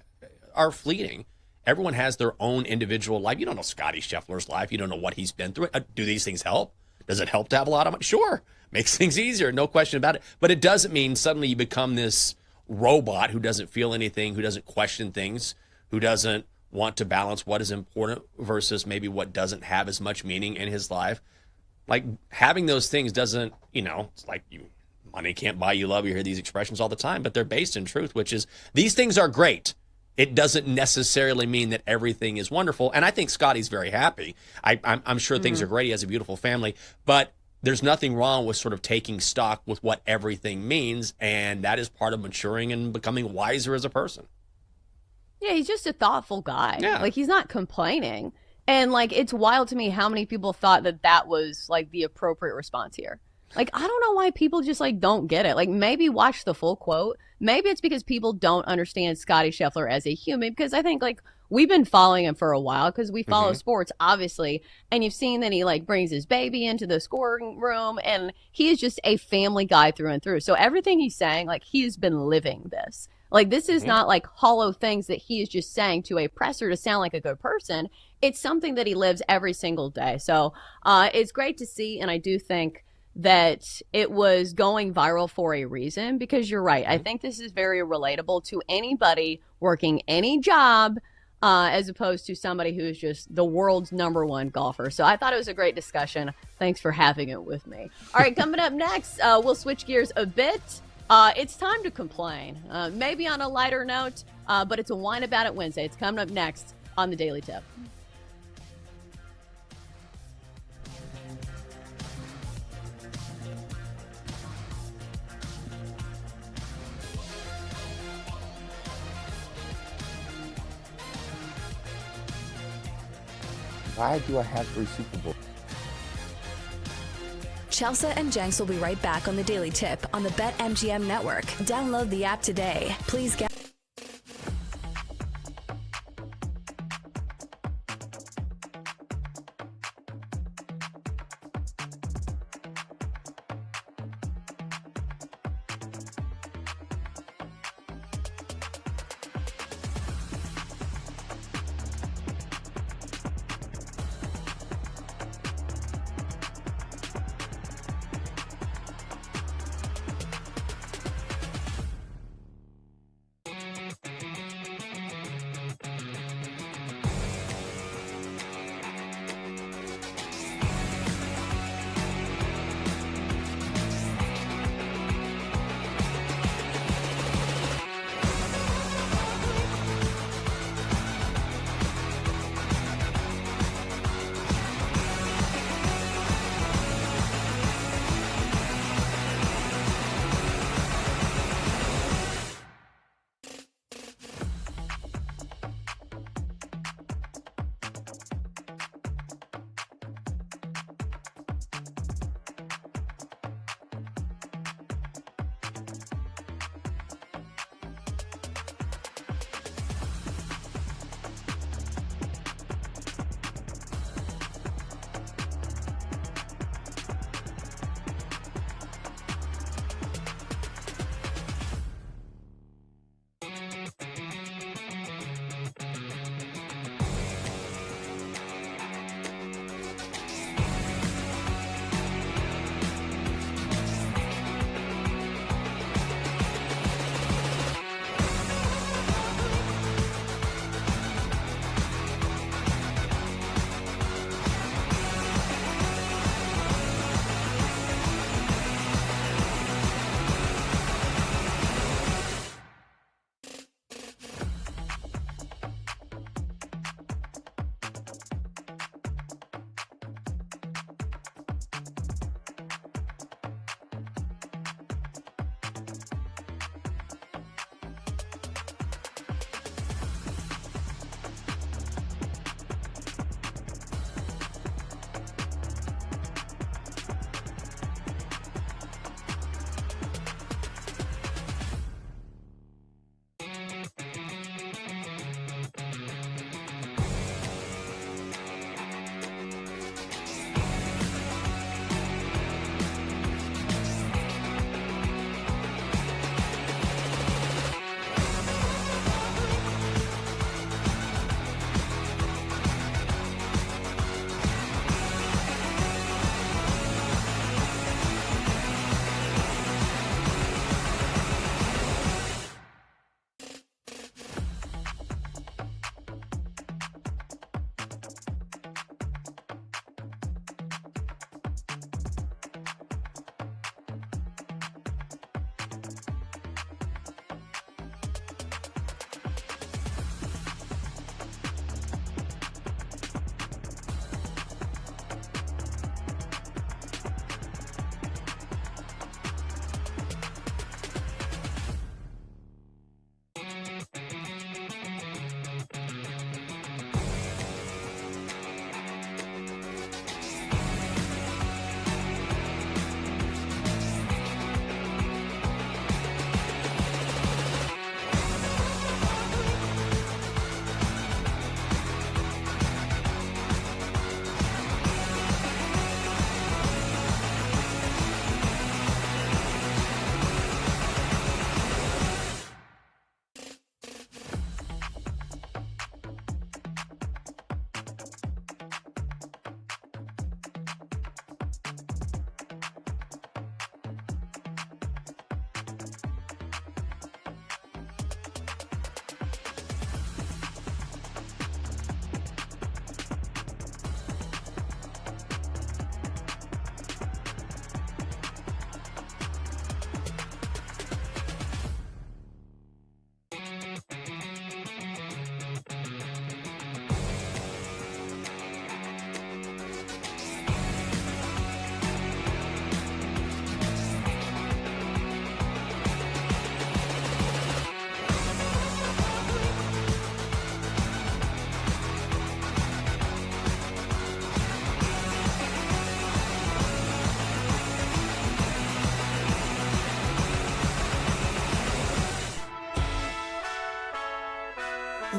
are fleeting. Everyone has their own individual life. You don't know Scotty Scheffler's life. You don't know what he's been through. Do these things help? Does it help to have a lot of money? Sure. Makes things easier. No question about it. But it doesn't mean suddenly you become this robot who doesn't feel anything, who doesn't question things, who doesn't want to balance what is important versus maybe what doesn't have as much meaning in his life. Like, having those things doesn't, you know, it's like money can't buy you love. You hear these expressions all the time, but they're based in truth, which is these things are great. It doesn't necessarily mean that everything is wonderful. And I think Scotty's very happy. I'm sure things are great. He has a beautiful family, but there's nothing wrong with sort of taking stock with what everything means, and that is part of maturing and becoming wiser as a person. Yeah, he's just a thoughtful guy. Yeah. Like, he's not complaining. And, like, it's wild to me how many people thought that that was, like, the appropriate response here. Like, I don't know why people just, like, don't get it. Like, maybe watch the full quote. Maybe it's because people don't understand Scotty Scheffler as a human, because I think, like, we've been following him for a while because we follow sports, obviously. And you've seen that he like brings his baby into the scoring room, and he is just a family guy through and through. So everything he's saying, like he has been living this. Like this is not like hollow things that he is just saying to a presser to sound like a good person. It's something that he lives every single day. So it's great to see, and I do think that it was going viral for a reason, because you're right. I think this is very relatable to anybody working any job, as opposed to somebody who is just the world's #1 golfer. So I thought it was a great discussion. Thanks for having it with me. All right, coming up next, we'll switch gears a bit. It's time to complain, maybe on a lighter note, but it's a Whine About It Wednesday. It's coming up next on the Daily Tip. Why do I have 3 Super Bowls? Chelsea and Jenks will be right back on the Daily Tip on the BetMGM network. Download the app today. Please get...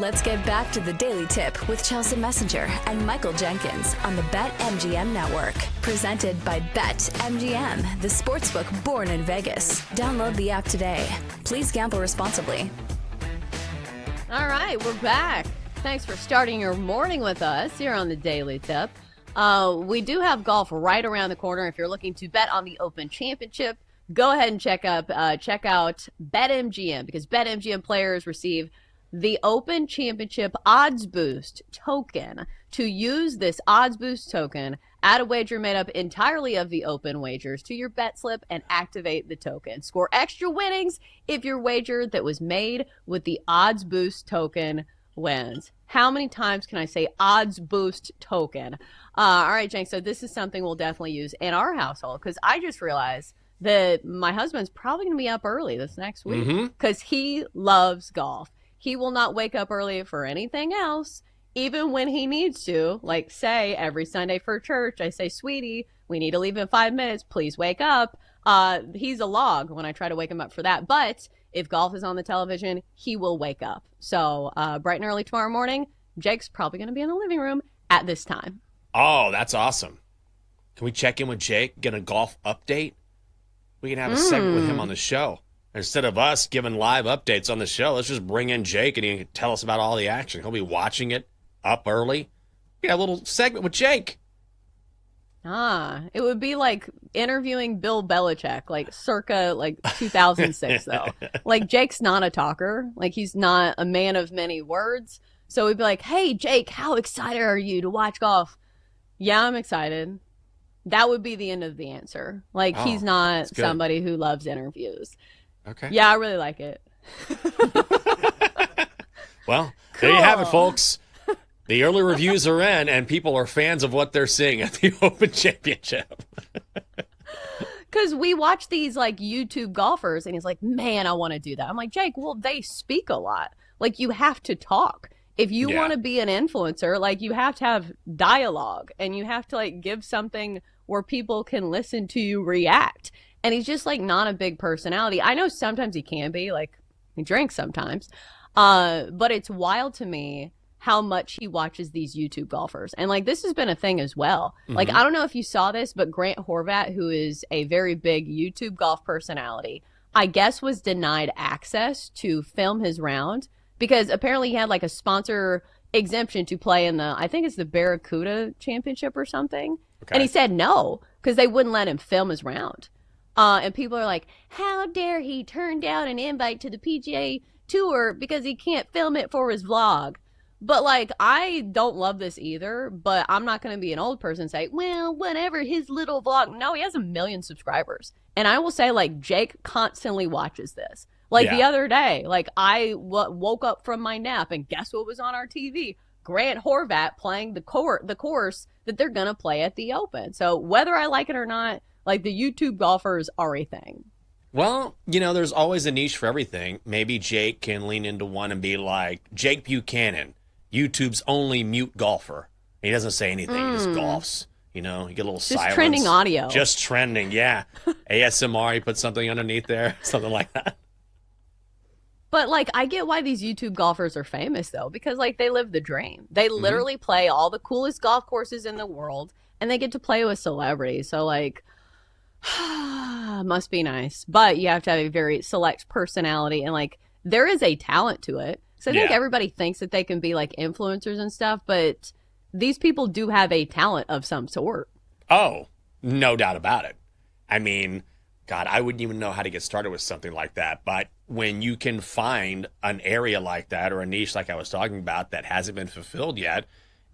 Let's get back to the Daily Tip with Chelsea Messenger and Michael Jenkins on the BetMGM Network. Presented by BetMGM, the sportsbook born in Vegas. Download the app today. Please gamble responsibly. All right, we're back. Thanks for starting your morning with us here on the Daily Tip. We do have golf right around the corner. If you're looking to bet on the Open Championship, go ahead and check out BetMGM, because BetMGM players receive the Open Championship Odds Boost token. To use this Odds Boost token, add a wager made up entirely of the Open wagers to your bet slip and activate the token. Score extra winnings if your wager that was made with the Odds Boost token wins. How many times can I say Odds Boost token? All right, Jenks, so this is something we'll definitely use in our household, because I just realized that my husband's probably going to be up early this next week because he loves golf. He will not wake up early for anything else, even when he needs to. Like, say, every Sunday for church, I say, sweetie, we need to leave in 5 minutes. Please wake up. He's a log when I try to wake him up for that. But if golf is on the television, he will wake up. So bright and early tomorrow morning, Jake's probably going to be in the living room at this time. Oh, that's awesome. Can we check in with Jake, get a golf update? We can have a segment with him on the show. Instead of us giving live updates on the show, let's just bring in Jake and he can tell us about all the action. He'll be watching it up early. We have a little segment with Jake. It would be like interviewing Bill Belichick, like circa 2006 though. Like, Jake's not a talker. Like, he's not a man of many words. So we'd be like, hey, Jake, how excited are you to watch golf? Yeah, I'm excited. That would be the end of the answer. Like, he's not somebody who loves interviews. Okay. Yeah, I really like it. Well, there you have it, folks. The early reviews are in, and people are fans of what they're seeing at the Open Championship. Because we watch these, like, YouTube golfers, and he's like, man, I want to do that. I'm like, Jake, well, they speak a lot. Like, you have to talk. If you want to be an influencer, like, you have to have dialogue, and you have to, like, give something where people can listen to you react. And he's just, like, not a big personality. I know sometimes he can be, like, he drinks sometimes. But it's wild to me how much he watches these YouTube golfers. And, like, this has been a thing as well. Like, I don't know if you saw this, but Grant Horvat, who is a very big YouTube golf personality, I guess was denied access to film his round because apparently he had, like, a sponsor exemption to play in the, I think it's the Barracuda Championship or something. Okay. And he said no, because they wouldn't let him film his round. And people are like, how dare he turn down an invite to the PGA Tour because he can't film it for his vlog? But, like, I don't love this either, but I'm not going to be an old person and say, well, whatever, his little vlog. No, he has 1 million subscribers. And I will say, like, Jake constantly watches this. Like, the other day, like, I woke up from my nap, and guess what was on our TV? Grant Horvat playing the course that they're going to play at the Open. So whether I like it or not, like, the YouTube golfers are a thing. Well, you know, there's always a niche for everything. Maybe Jake can lean into one and be like, Jake Buchanan, YouTube's only mute golfer. He doesn't say anything. He just golfs. You know, you get a little silence. Just trending audio. Just trending, yeah. ASMR, you put something underneath there, something like that. But, like, I get why these YouTube golfers are famous, though, because, like, they live the dream. They literally play all the coolest golf courses in the world, and they get to play with celebrities. So, like, must be nice. But you have to have a very select personality, and, like, there is a talent to it. So I think everybody thinks that they can be, like, influencers and stuff, but these people do have a talent of some sort. Oh, no doubt about it. I mean, God, I wouldn't even know how to get started with something like that. But when you can find an area like that or a niche like I was talking about that hasn't been fulfilled yet,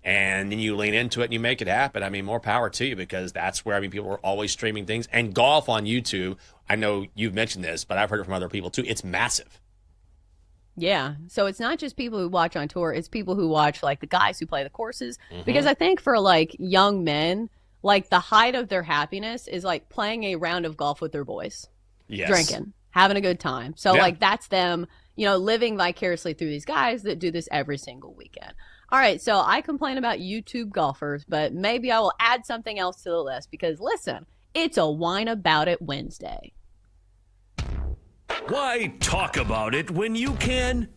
and then you lean into it and you make it happen, I mean, more power to you, because that's where, I mean, people are always streaming things. And golf on YouTube, I know you've mentioned this, but I've heard it from other people too. It's massive. Yeah. So it's not just people who watch on tour. It's people who watch, like, the guys who play the courses. Because I think for, like, young men, like, the height of their happiness is, like, playing a round of golf with their boys. Yes. Drinking. Having a good time. So, like, that's them, you know, living vicariously through these guys that do this every single weekend. All right. So I complain about YouTube golfers, but maybe I will add something else to the list because, listen, it's a Whine About It Wednesday. Why talk about it when you can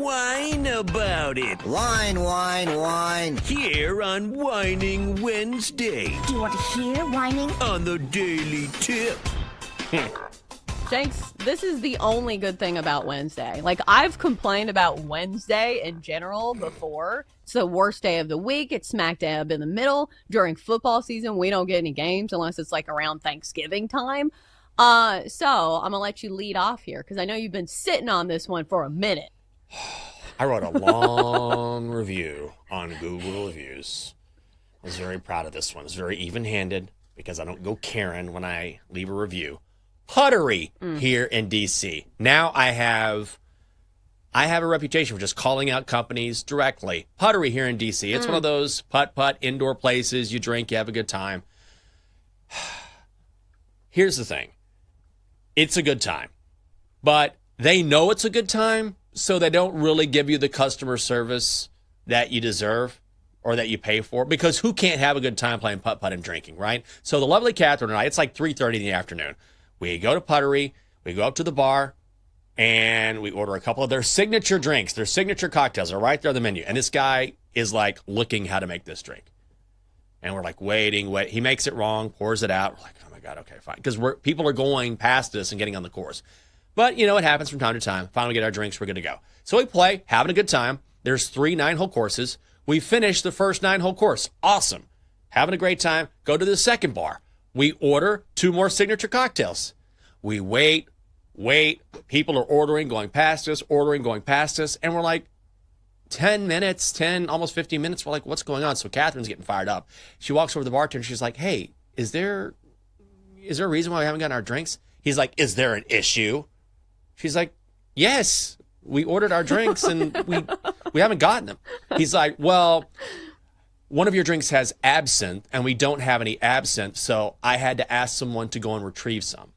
whine about it. Whine, whine, whine. Here on Whining Wednesday. Do you want to hear whining? On the Daily Tip. Jenks, this is the only good thing about Wednesday. Like, I've complained about Wednesday in general before. It's the worst day of the week. It's smack dab in the middle. During football season, we don't get any games unless it's like around Thanksgiving time. So I'm going to let you lead off here because I know you've been sitting on this one for a minute. I wrote a long review on Google Reviews. I was very proud of this one. It's very even-handed because I don't go Karen when I leave a review. Puttery here in D.C. Now I have a reputation for just calling out companies directly. Puttery here in D.C. It's one of those putt-putt indoor places. You drink, you have a good time. Here's the thing. It's a good time. But they know it's a good time, so they don't really give you the customer service that you deserve or that you pay for. Because who can't have a good time playing putt-putt and drinking, right? So the lovely Catherine and I, it's like 3:30 in the afternoon. We go to Puttery, we go up to the bar, and we order a couple of their signature drinks. Their signature cocktails are right there on the menu. And this guy is like looking how to make this drink. And we're like waiting. He makes it wrong, pours it out. We're like, oh my God, okay, fine. Because people are going past us and getting on the course. But, you know, it happens from time to time. Finally get our drinks, we're good to go. So we play, having a good time. There's 3 9-hole courses. We finish the first 9-hole course. Awesome. Having a great time. Go to the second bar. We order 2 more signature cocktails. We wait. People are ordering, going past us, and we're like, 10 minutes, almost 15 minutes. We're like, what's going on? So Catherine's getting fired up. She walks over to the bartender. She's like, hey, is there a reason why we haven't gotten our drinks? He's like, is there an issue? She's like, yes, we ordered our drinks and we haven't gotten them. He's like, well, one of your drinks has absinthe, and we don't have any absinthe, so I had to ask someone to go and retrieve some.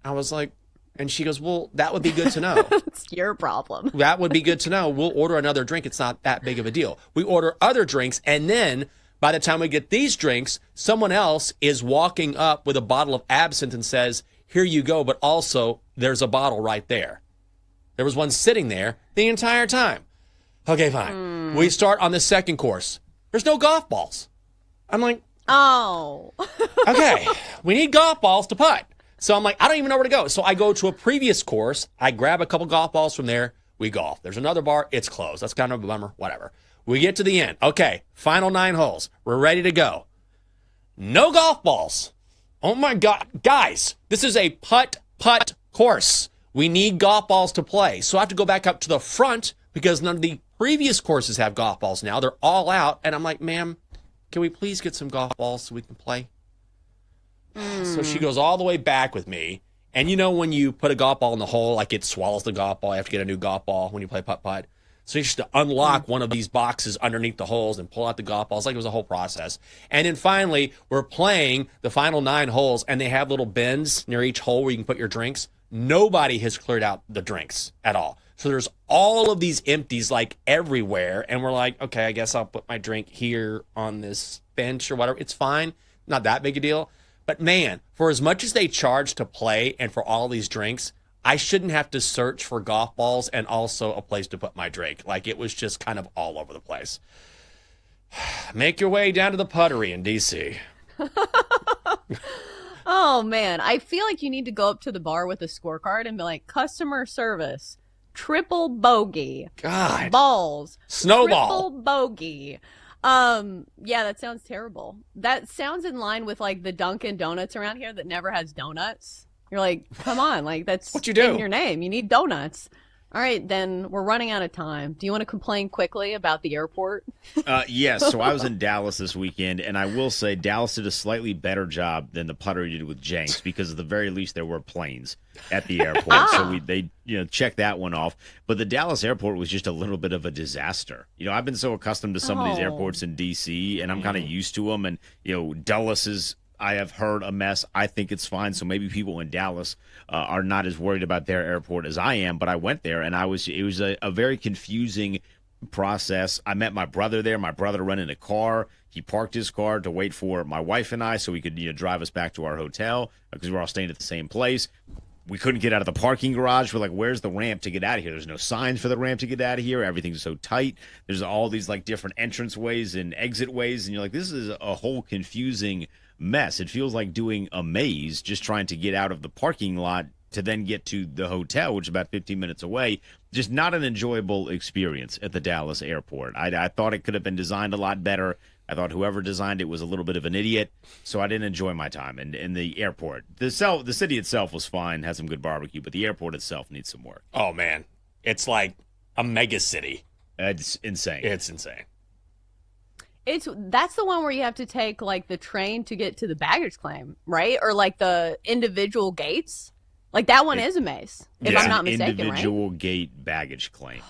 I was like, and she goes, well, that would be good to know. It's your problem. That would be good to know. We'll order another drink. It's not that big of a deal. We order other drinks, and then by the time we get these drinks, someone else is walking up with a bottle of absinthe and says, here you go, but also there's a bottle right there. There was one sitting there the entire time. Okay, fine. We start on the second course. There's no golf balls. I'm like, oh. Okay, we need golf balls to putt. So I'm like, I don't even know where to go. So I go to a previous course. I grab a couple golf balls from there. We golf. There's another bar. It's closed. That's kind of a bummer. Whatever. We get to the end. Okay, final 9 holes. We're ready to go. No golf balls. Oh, my God. Guys, this is a putt-putt course. We need golf balls to play. So I have to go back up to the front because none of the previous courses have golf balls now. They're all out. And I'm like, ma'am, can we please get some golf balls so we can play? So she goes all the way back with me. And you know when you put a golf ball in the hole, like it swallows the golf ball. You have to get a new golf ball when you play putt-putt. So you just have to unlock one of these boxes underneath the holes and pull out the golf balls. Like it was a whole process. And then finally, we're playing the final 9 holes, and they have little bins near each hole where you can put your drinks. Nobody has cleared out the drinks at all. So there's all of these empties like everywhere. And we're like, okay, I guess I'll put my drink here on this bench or whatever. It's fine. Not that big a deal. But man, for as much as they charge to play and for all these drinks, I shouldn't have to search for golf balls and also a place to put my drink. Like it was just kind of all over the place. Make your way down to the Puttery in D.C. Oh, man. I feel like you need to go up to the bar with a scorecard and be like, customer service, triple bogey. God. Balls. Snowball. Triple bogey. Yeah, that sounds terrible. That sounds in line with like the Dunkin' Donuts around here that never has donuts. You're like, come on, like that's what you do. In your name. You need donuts. All right, then we're running out of time. Do you want to complain quickly about the airport? Yes. So I was in Dallas this weekend, and I will say Dallas did a slightly better job than the Puttery did with Jenks because at the very least there were planes at the airport. So they checked that one off. But the Dallas airport was just a little bit of a disaster. I've been so accustomed to some of these airports in D.C., and I'm kind of used to them. And, Dulles is, I have heard, a mess. I think it's fine. So maybe people in Dallas are not as worried about their airport as I am. But I went there, and it was a very confusing process. I met my brother there. My brother rented a car. He parked his car to wait for my wife and I so he could drive us back to our hotel because we were all staying at the same place. we couldn't get out of the parking garage. We're like, where's the ramp to get out of here? There's no signs for the ramp to get out of here. Everything's so tight. There's all these like different entrance ways and exit ways. And you're like, this is a whole confusing mess. It feels like doing a maze just trying to get out of the parking lot to then get to the hotel, which is about 15 minutes away. Just not an enjoyable experience at the Dallas airport. I thought it could have been designed a lot better. I thought whoever designed it was a little bit of an idiot, so I didn't enjoy my time in the airport. The city itself was fine, had some good barbecue, but the airport itself needs some work. Oh, man. It's like a mega city. It's insane. It's insane. That's the one where you have to take like the train to get to the baggage claim, right? Or like the individual gates. Like that one is a maze, if I'm not mistaken, individual gate baggage claim.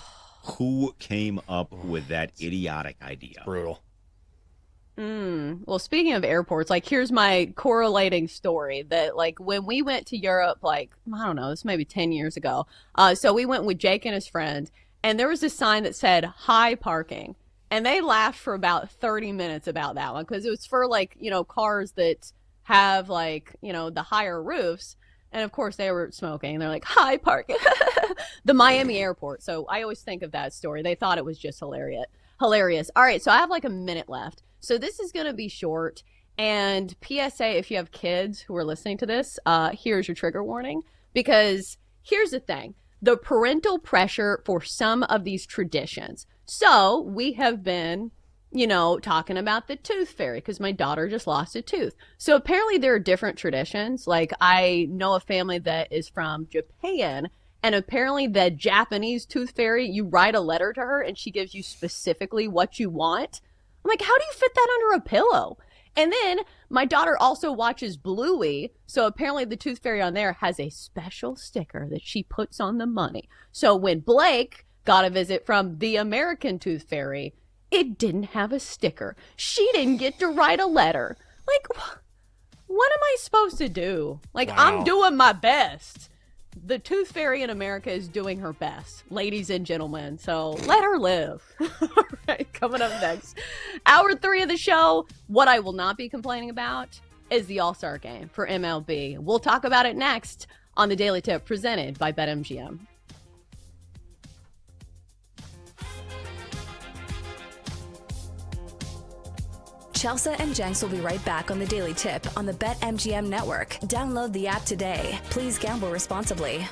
Who came up with that idiotic idea? Brutal. Well, speaking of airports, like here's my correlating story that like when we went to Europe, like, I don't know, this maybe 10 years ago. So we went with Jake and his friend, and there was a sign that said high parking. And they laughed for about 30 minutes about that one because it was for like, you know, cars that have like, you know, the higher roofs. And of course they were smoking. They're like, high parking. The Miami airport. So I always think of that story. They thought it was just hilarious. All right. So I have like a minute left. So this is going to be short. And PSA, if you have kids who are listening to this, here's your trigger warning. Because here's the thing. The parental pressure for some of these traditions. So we have been, you know, talking about the tooth fairy because my daughter just lost a tooth. So apparently there are different traditions. Like I know a family that is from Japan, and apparently the Japanese tooth fairy, you write a letter to her and she gives you specifically what you want. I'm like, how do you fit that under a pillow? And then my daughter also watches Bluey. So apparently the tooth fairy on there has a special sticker that she puts on the money. So when Blake got a visit from the American tooth fairy, it didn't have a sticker. She didn't get to write a letter. Like, what am I supposed to do? Like, wow. I'm doing my best. The tooth fairy in America is doing her best, ladies and gentlemen. So let her live. All right, coming up next. Hour 3 of the show. What I will not be complaining about is the All-Star game for MLB. We'll talk about it next on the Daily Tip presented by BetMGM. Chelsea and Jenks will be right back on the Daily Tip on the BetMGM network. Download the app today. Please gamble responsibly.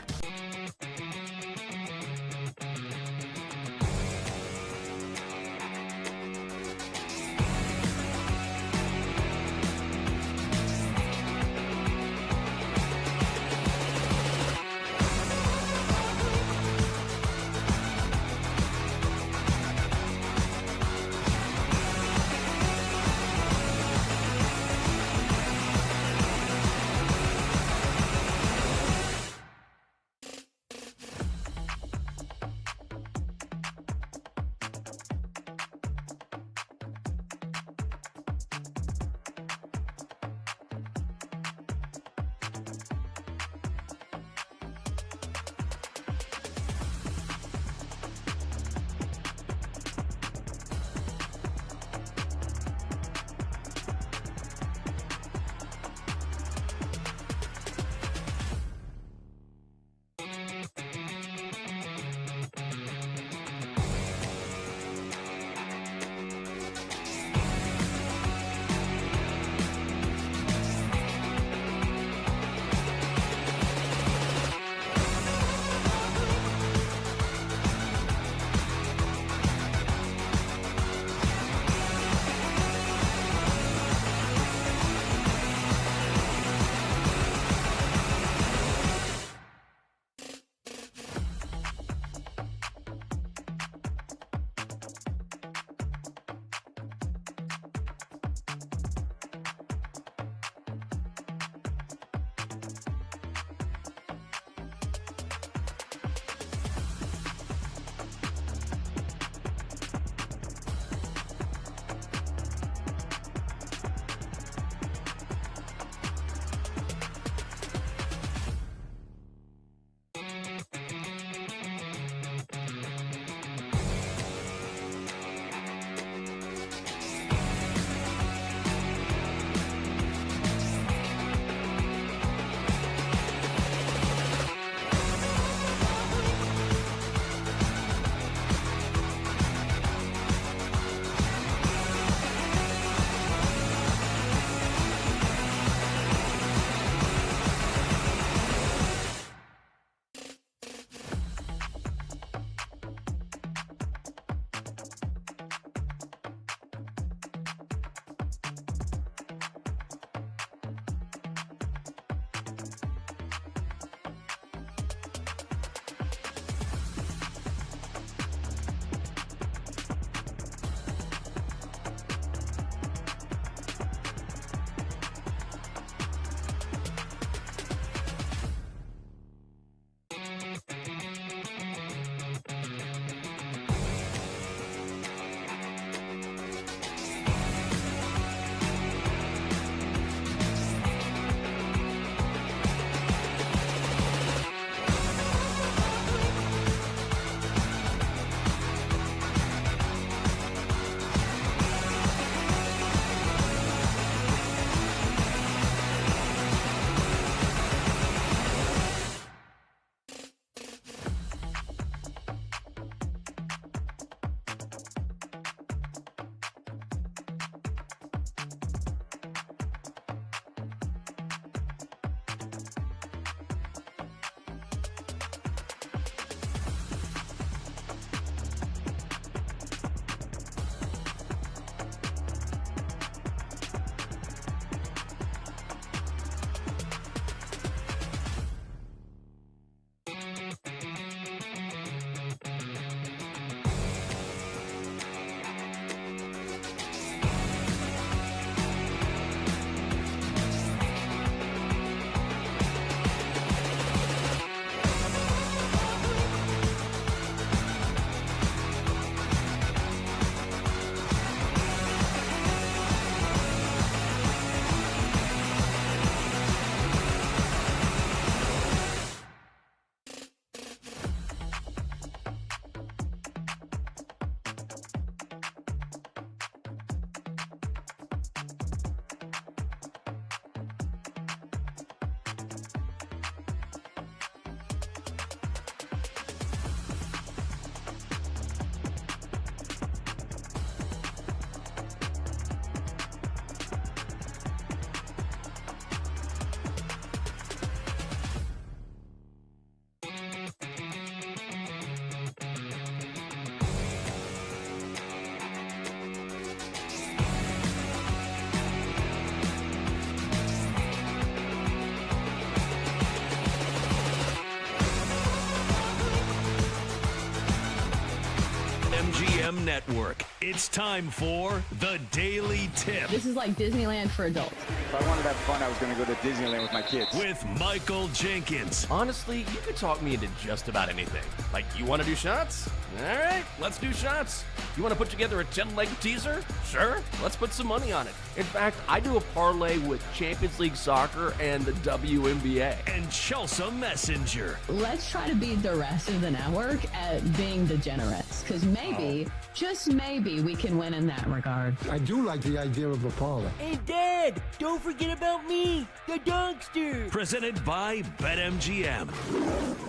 BetMGM Network. It's time for The Daily Tip. This is like Disneyland for adults. If I wanted to have fun, I was going to go to Disneyland with my kids. With Michael Jenkins. Honestly, you could talk me into just about anything. Like, you want to do shots? All right, let's do shots. You want to put together a 10-leg teaser? Sure, let's put some money on it. In fact, I do a parlay with Champions League soccer and the WNBA. And Chelsea Messenger. Let's try to beat the rest of the network at being degenerates, because maybe, just maybe, we can win in that regard. I do like the idea of a parlay. Hey, Dad, don't forget about me, the Dogster. Presented by BetMGM.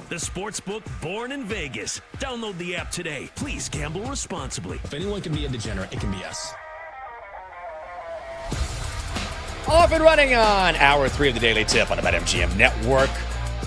The sportsbook born in Vegas. Download the app today. Please gamble responsibly. If anyone can be a degenerate, it can be us. Off and running on hour 3 of the Daily Tip on the BetMGM Network.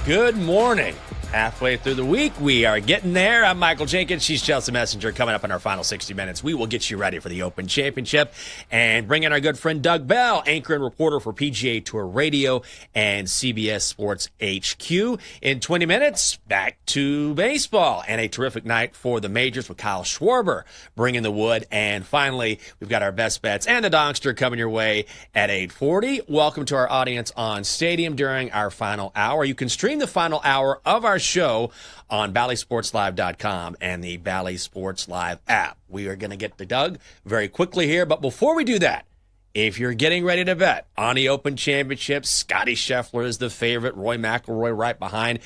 Good morning. Halfway through the week, we are getting there. I'm Michael Jenkins. She's Chelsea Messenger. Coming up in our final 60 minutes, we will get you ready for the Open Championship and bring in our good friend Doug Bell, anchor and reporter for PGA Tour Radio and CBS Sports HQ. In 20 minutes, back to baseball and a terrific night for the majors with Kyle Schwarber bringing the wood. And finally, we've got our best bets and the Dongster coming your way at 8:40. Welcome to our audience on Stadium during our final hour. You can stream the final hour of our show on BallySportsLive.com and the Bally Sports Live app. We are going to get to Doug very quickly here, but before we do that, if you're getting ready to bet on the Open Championship, Scotty Scheffler is the favorite, Roy McIlroy right behind.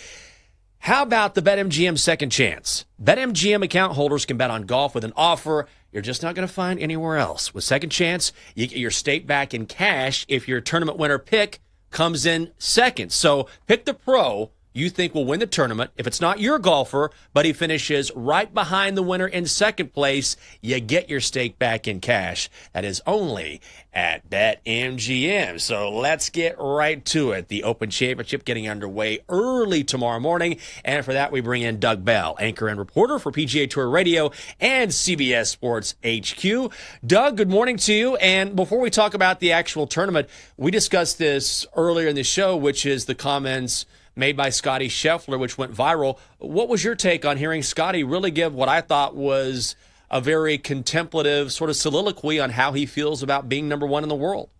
How about the BetMGM Second Chance? BetMGM account holders can bet on golf with an offer you're just not going to find anywhere else. With Second Chance, you get your stake back in cash if your tournament winner pick comes in second. So pick the pro you think will win the tournament. If it's not your golfer, but he finishes right behind the winner in second place, you get your stake back in cash. That is only at BetMGM. So let's get right to it. The Open Championship getting underway early tomorrow morning. And for that, we bring in Doug Bell, anchor and reporter for PGA Tour Radio and CBS Sports HQ. Doug, good morning to you. And before we talk about the actual tournament, we discussed this earlier in the show, which is the comments made by Scotty Scheffler, which went viral. What was your take on hearing Scotty really give what I thought was a very contemplative sort of soliloquy on how he feels about being number one in the world?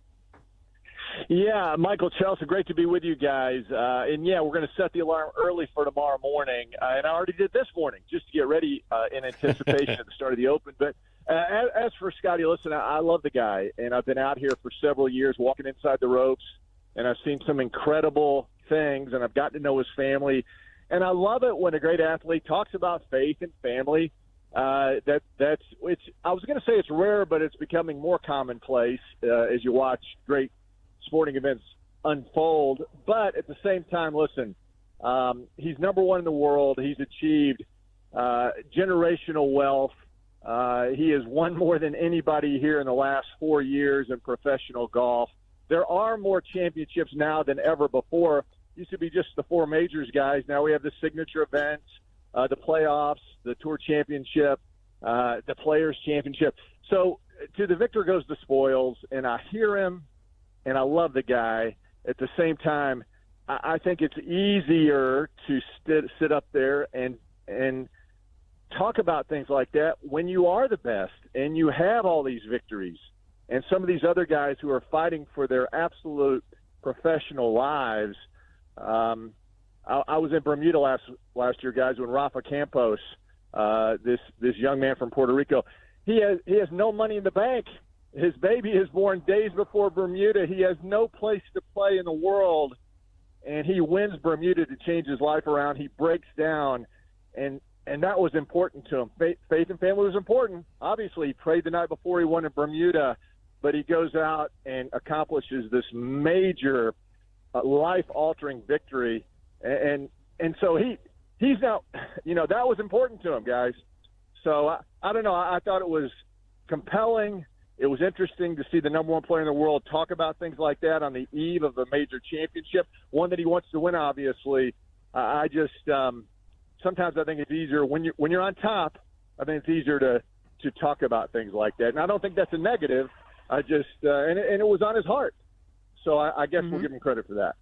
Yeah, Michael, Chelsea, great to be with you guys. And, yeah, we're going to set the alarm early for tomorrow morning. And I already did this morning just to get ready in anticipation of the start of the Open. But as for Scotty, listen, I love the guy. And I've been out here for several years walking inside the ropes, and I've seen some incredible things, and I've gotten to know his family. And I love it when a great athlete talks about faith and family. I was going to say it's rare, but it's becoming more commonplace as you watch great sporting events unfold. But at the same time, listen, he's number one in the world. He's achieved generational wealth. He has won more than anybody here in the last 4 years in professional golf. There are more championships now than ever before. Used to be just the four majors, guys. Now we have the signature events, the playoffs, the Tour Championship, the Players Championship. So to the victor goes the spoils, and I hear him, and I love the guy. At the same time, I think it's easier to sit up there and talk about things like that when you are the best and you have all these victories. And some of these other guys who are fighting for their absolute professional lives. I was in Bermuda last year, guys, when Rafa Campos, this young man from Puerto Rico, he has no money in the bank. His baby is born days before Bermuda. He has no place to play in the world, and he wins Bermuda to change his life around. He breaks down, and that was important to him. Faith and family was important. Obviously, he prayed the night before he won in Bermuda, but he goes out and accomplishes this major life-altering victory. And so he's now, that was important to him, guys. So I don't know. I thought it was compelling. It was interesting to see the number one player in the world talk about things like that on the eve of a major championship, one that he wants to win, obviously. I just sometimes I think it's easier when you're on top. I think it's easier to talk about things like that. And I don't think that's a negative. I just and it was on his heart, so I guess we'll give him credit for that.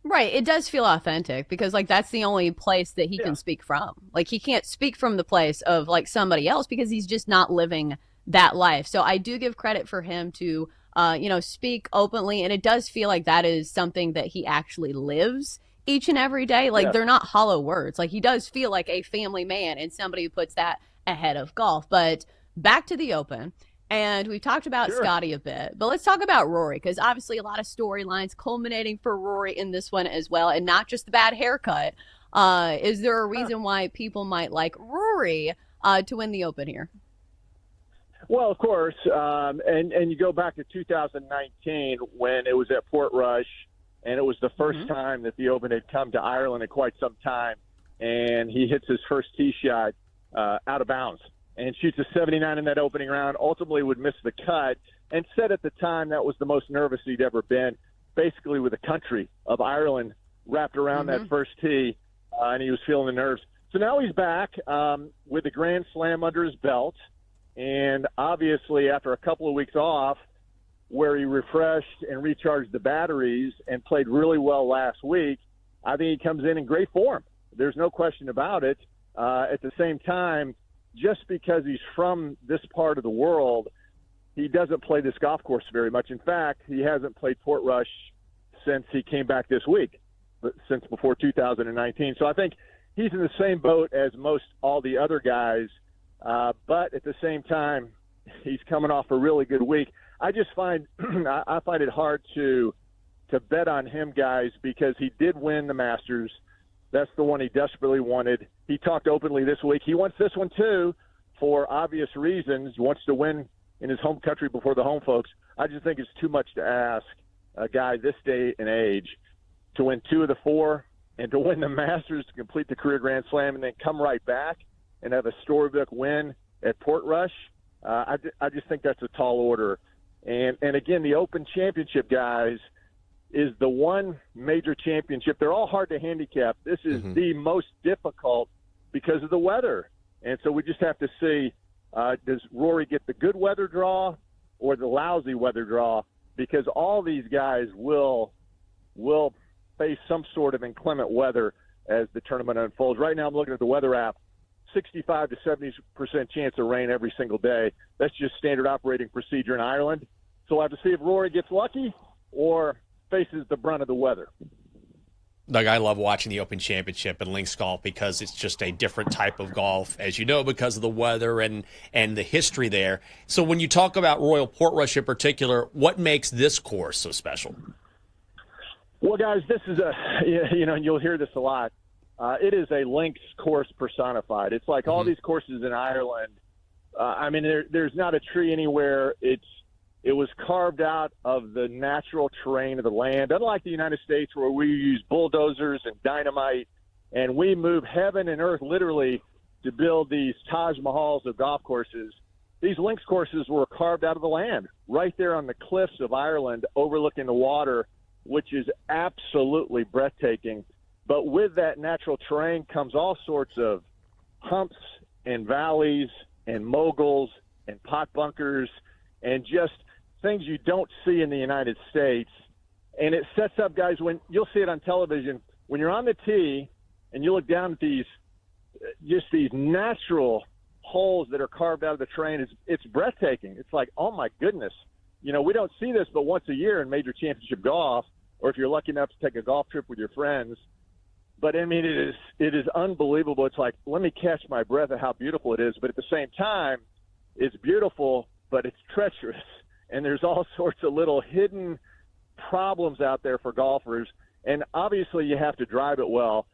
Right. It does feel authentic because like that's the only place that he can speak from. Like he can't speak from the place of like somebody else because he's just not living that life. So I do give credit for him to speak openly, and it does feel like that is something that he actually lives each and every day. Like they're not hollow words. Like he does feel like a family man and somebody who puts that ahead of golf. But back to the Open. And we've talked about Scotty a bit, but let's talk about Rory, because obviously a lot of storylines culminating for Rory in this one as well, and not just the bad haircut. Is there a reason why people might like Rory to win the Open here? Well, of course, and you go back to 2019 when it was at Portrush, and it was the first time that the Open had come to Ireland in quite some time, and he hits his first tee shot out of bounds and shoots a 79 in that opening round, ultimately would miss the cut, and said at the time that was the most nervous he'd ever been, basically with the country of Ireland wrapped around that first tee, and he was feeling the nerves. So now he's back with the Grand Slam under his belt, and obviously after a couple of weeks off where he refreshed and recharged the batteries and played really well last week, I think he comes in great form. There's no question about it. At the same time, just because he's from this part of the world, he doesn't play this golf course very much. In fact, he hasn't played Portrush since he came back this week, since before 2019. So I think he's in the same boat as most all the other guys, but at the same time, he's coming off a really good week. I just find I find it hard to bet on him, guys, because he did win the Masters. That's the one he desperately wanted. He talked openly this week. He wants this one, too, for obvious reasons. He wants to win in his home country before the home folks. I just think it's too much to ask a guy this day and age to win 2 of the 4 and to win the Masters, to complete the career Grand Slam, and then come right back and have a storybook win at Portrush. I just think that's a tall order. And again, the Open Championship, guys, is the one major championship. They're all hard to handicap. This is the most difficult because of the weather. And so we just have to see, does Rory get the good weather draw or the lousy weather draw? Because all these guys will face some sort of inclement weather as the tournament unfolds. Right now I'm looking at the weather app, 65 to 70% chance of rain every single day. That's just standard operating procedure in Ireland. So we'll have to see if Rory gets lucky or faces the brunt of the weather. Doug, I love watching the Open Championship and links golf because it's just a different type of golf, as you know, because of the weather and the history there. So when you talk about Royal Portrush in particular, what makes this course so special? Well, guys, this is and you'll hear this a lot. It is a links course personified. It's like all these courses in Ireland. There's not a tree anywhere. It was carved out of the natural terrain of the land. Unlike the United States, where we use bulldozers and dynamite, and we move heaven and earth literally to build these Taj Mahals of golf courses, these links courses were carved out of the land, right there on the cliffs of Ireland, overlooking the water, which is absolutely breathtaking. But with that natural terrain comes all sorts of humps and valleys and moguls and pot bunkers and just things you don't see in the United States. And it sets up, guys, when you'll see it on television, when you're on the tee and you look down at these natural holes that are carved out of the terrain, it's breathtaking. It's like, oh my goodness. We don't see this but once a year in major championship golf, or if you're lucky enough to take a golf trip with your friends. But it is unbelievable. It's like, let me catch my breath at how beautiful it is. But at the same time, it's beautiful, but it's treacherous. And there's all sorts of little hidden problems out there for golfers. And obviously you have to drive it well,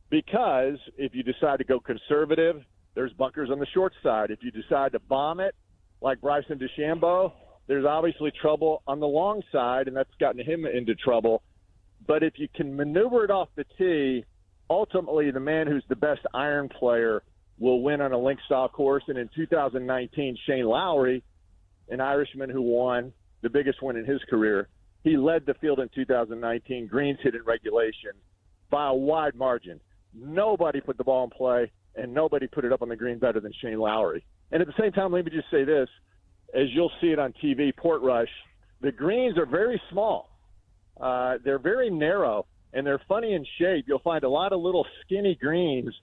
because if you decide to go conservative, there's bunkers on the short side. If you decide to bomb it, like Bryson DeChambeau, there's obviously trouble on the long side, and that's gotten him into trouble. But if you can maneuver it off the tee, ultimately the man who's the best iron player will win on a link-style course. And in 2019, Shane Lowry, an Irishman who won the biggest win in his career, he led the field in 2019, greens hit in regulation by a wide margin. Nobody put the ball in play, and nobody put it up on the green better than Shane Lowry. And at the same time, let me just say this. As you'll see it on TV, Portrush, the greens are very small. They're very narrow. and they're funny in shape. You'll find a lot of little skinny greens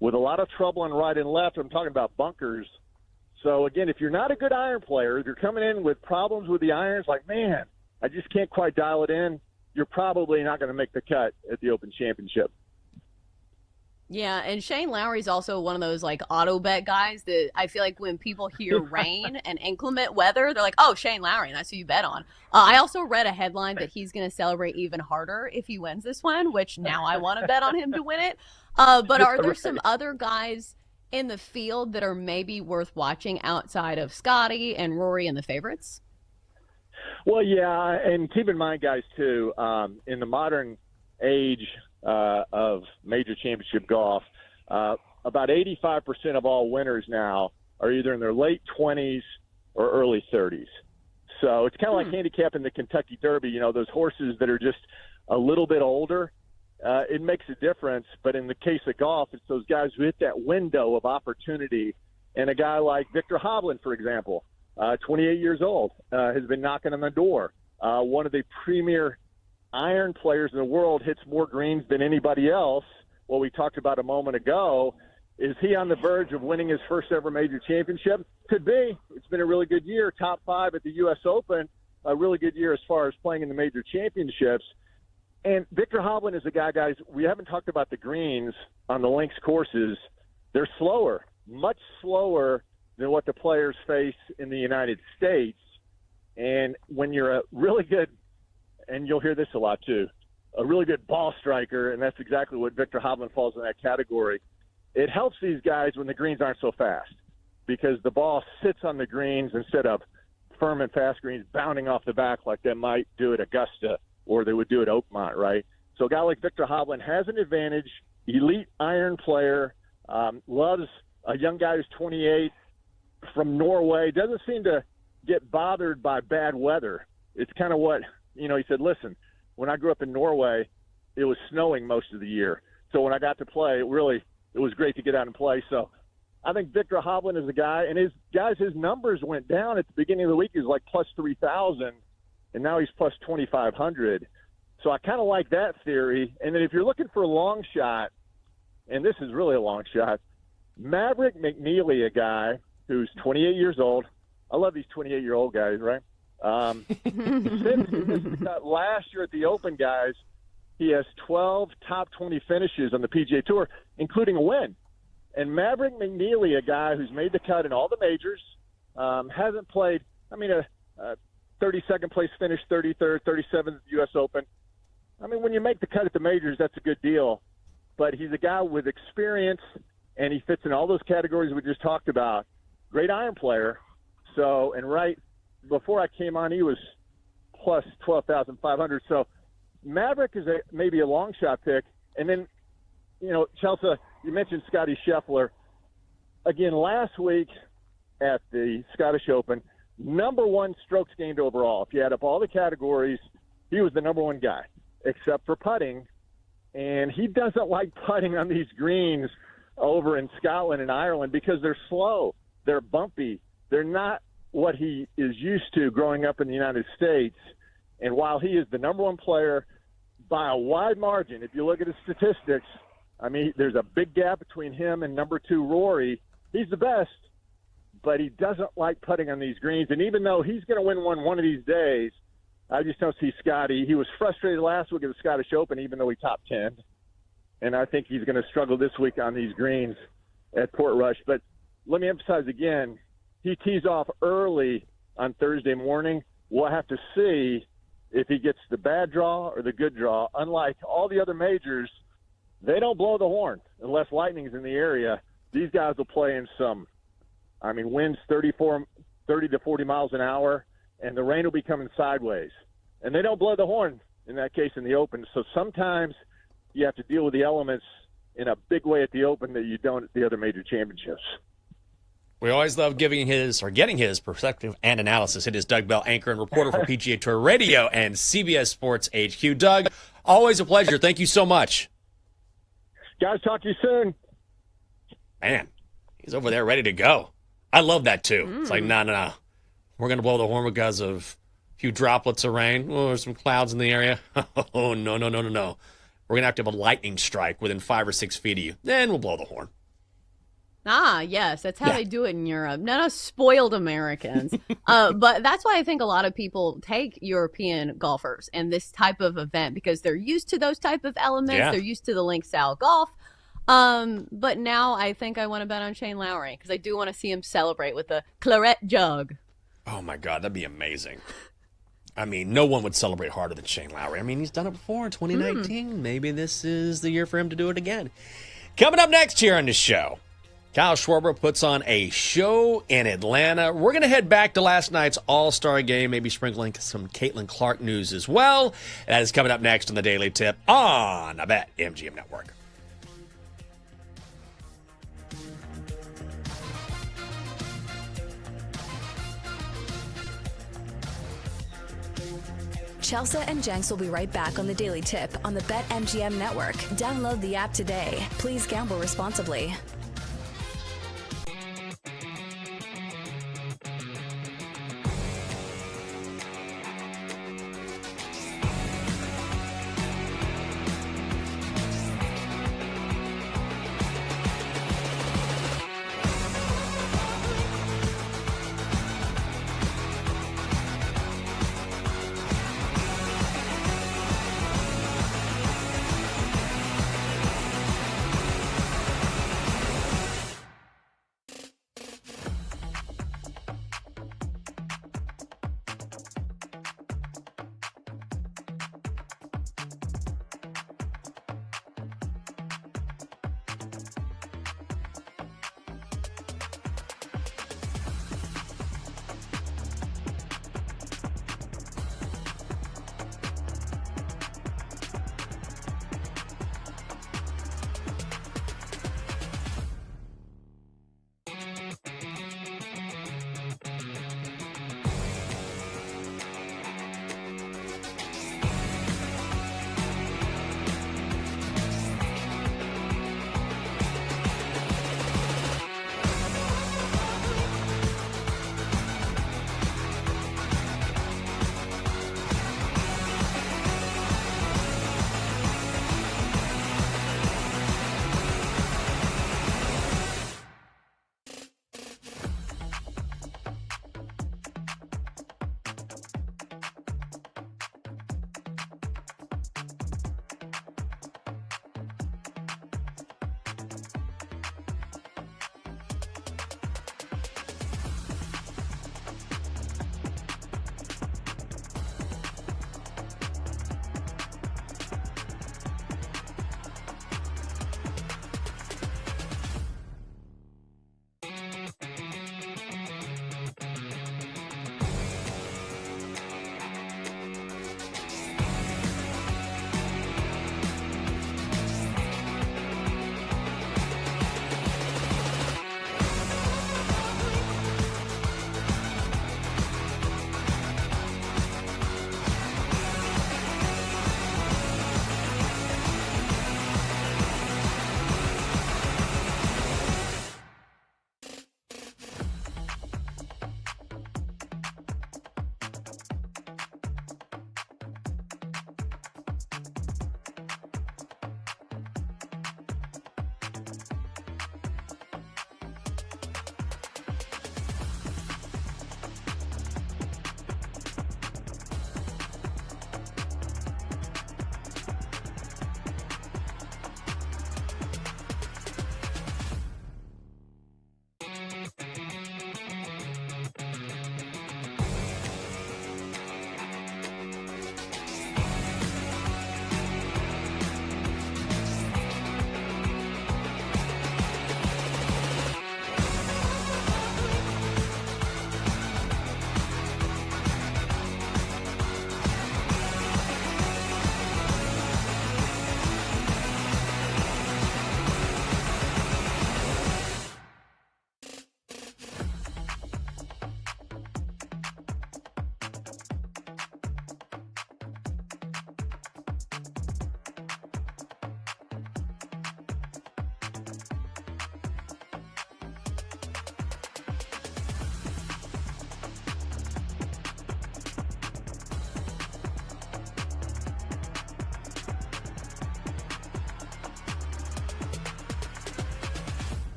with a lot of trouble on right and left. I'm talking about bunkers. So, again, if you're not a good iron player, if you're coming in with problems with the irons, like, man, I just can't quite dial it in, you're probably not going to make the cut at the Open Championship. Yeah, and Shane Lowry's also one of those, like, auto bet guys that I feel like when people hear rain and inclement weather, they're like, oh, Shane Lowry, and that's who you bet on. I also read a headline that he's going to celebrate even harder if he wins this one, which now I want to bet on him to win it. But are there some other guys in the field that are maybe worth watching outside of Scotty and Rory and the favorites? Well, yeah, and keep in mind, guys, too, in the modern age of major championship golf, about 85% of all winners now are either in their late 20s or early 30s. So it's kind of like handicapping the Kentucky Derby, you know, those horses that are just a little bit older. It makes a difference, but in the case of golf, it's those guys who hit that window of opportunity. And a guy like Victor Hovland, for example, 28 years old, has been knocking on the door. One of the premier iron players in the world, hits more greens than anybody else. What we talked about a moment ago, is he on the verge of winning his first ever major championship? Could be. It's been a really good year, top 5 at the U.S. Open, a really good year as far as playing in the major championships. And Victor Hovland is a guy, guys, we haven't talked about the greens on the links courses. They're slower, much slower than what the players face in the United States. And when you're a really good, and you'll hear this a lot too, a really good ball striker, and that's exactly what Victor Hovland falls in that category, it helps these guys when the greens aren't so fast because the ball sits on the greens instead of firm and fast greens bounding off the back like they might do at Augusta or they would do at Oakmont, right? So a guy like Victor Hovland has an advantage, elite iron player, loves a young guy who's 28 from Norway, doesn't seem to get bothered by bad weather. It's kind of what, you know, he said, listen, when I grew up in Norway, it was snowing most of the year. So when I got to play, it was great to get out and play. So I think Victor Hovland is a guy, and his numbers went down at the beginning of the week. He was like plus 3,000, and now he's plus 2,500. So I kind of like that theory. And then if you're looking for a long shot, and this is really a long shot, Maverick McNeely, a guy who's 28 years old. I love these 28-year-old guys, right? Since he missed the cut last year at the Open, guys, he has 12 top 20 finishes on the PGA Tour, including a win. And Maverick McNeely, a guy who's made the cut in all the majors, hasn't played, a 32nd place finish, 33rd, 37th U.S. Open. I mean, when you make the cut at the majors, that's a good deal. But he's a guy with experience, and he fits in all those categories we just talked about. Great iron player. So, and right before I came on, he was plus 12,500. So Maverick is maybe a long shot pick. And then, you know, Chelsea, you mentioned Scotty Scheffler. Again, last week at the Scottish Open, number 1 strokes gained overall. If you add up all the categories, he was the number 1 guy, except for putting. And he doesn't like putting on these greens over in Scotland and Ireland because they're slow. They're bumpy. They're not what he is used to growing up in the United States. And while he is the number 1 player by a wide margin, if you look at his statistics, I mean, there's a big gap between him and number 2, Rory. He's the best, but he doesn't like putting on these greens. And even though he's going to win one of these days, I just don't see Scotty. He was frustrated last week at the Scottish Open, even though he topped 10. And I think he's going to struggle this week on these greens at Portrush. But let me emphasize again, he tees off early on Thursday morning. We'll have to see if he gets the bad draw or the good draw. Unlike all the other majors, they don't blow the horn unless lightning's in the area. These guys will play in some, winds 30 to 40 miles an hour, and the rain will be coming sideways. And they don't blow the horn in that case in the Open. So sometimes you have to deal with the elements in a big way at the Open that you don't at the other major championships. We always love getting his perspective and analysis. It is Doug Bell, anchor and reporter for PGA Tour Radio and CBS Sports HQ. Doug, always a pleasure. Thank you so much. Guys, talk to you soon. Man, he's over there ready to go. I love that, too. It's like, no. We're going to blow the horn because of a few droplets of rain. Oh, there's some clouds in the area. Oh, no. we're going to have a lightning strike within 5 or 6 feet of you. Then we'll blow the horn. Ah, yes, that's how they do it in Europe. None of spoiled Americans. But that's why I think a lot of people take European golfers in this type of event because they're used to those type of elements. Yeah. They're used to the link style golf. But now I think I want to bet on Shane Lowry because I do want to see him celebrate with a claret jug. Oh, my God, that'd be amazing. I mean, no one would celebrate harder than Shane Lowry. I mean, he's done it before in 2019. Maybe this is the year for him to do it again. Coming up next here on the show, Kyle Schwarber puts on a show in Atlanta. We're going to head back to last night's All-Star game, maybe sprinkling some Caitlin Clark news as well. That is coming up next on the Daily Tip on the BetMGM Network. Chelsea and Jenks will be right back on the Daily Tip on the BetMGM Network. Download the app today. Please gamble responsibly.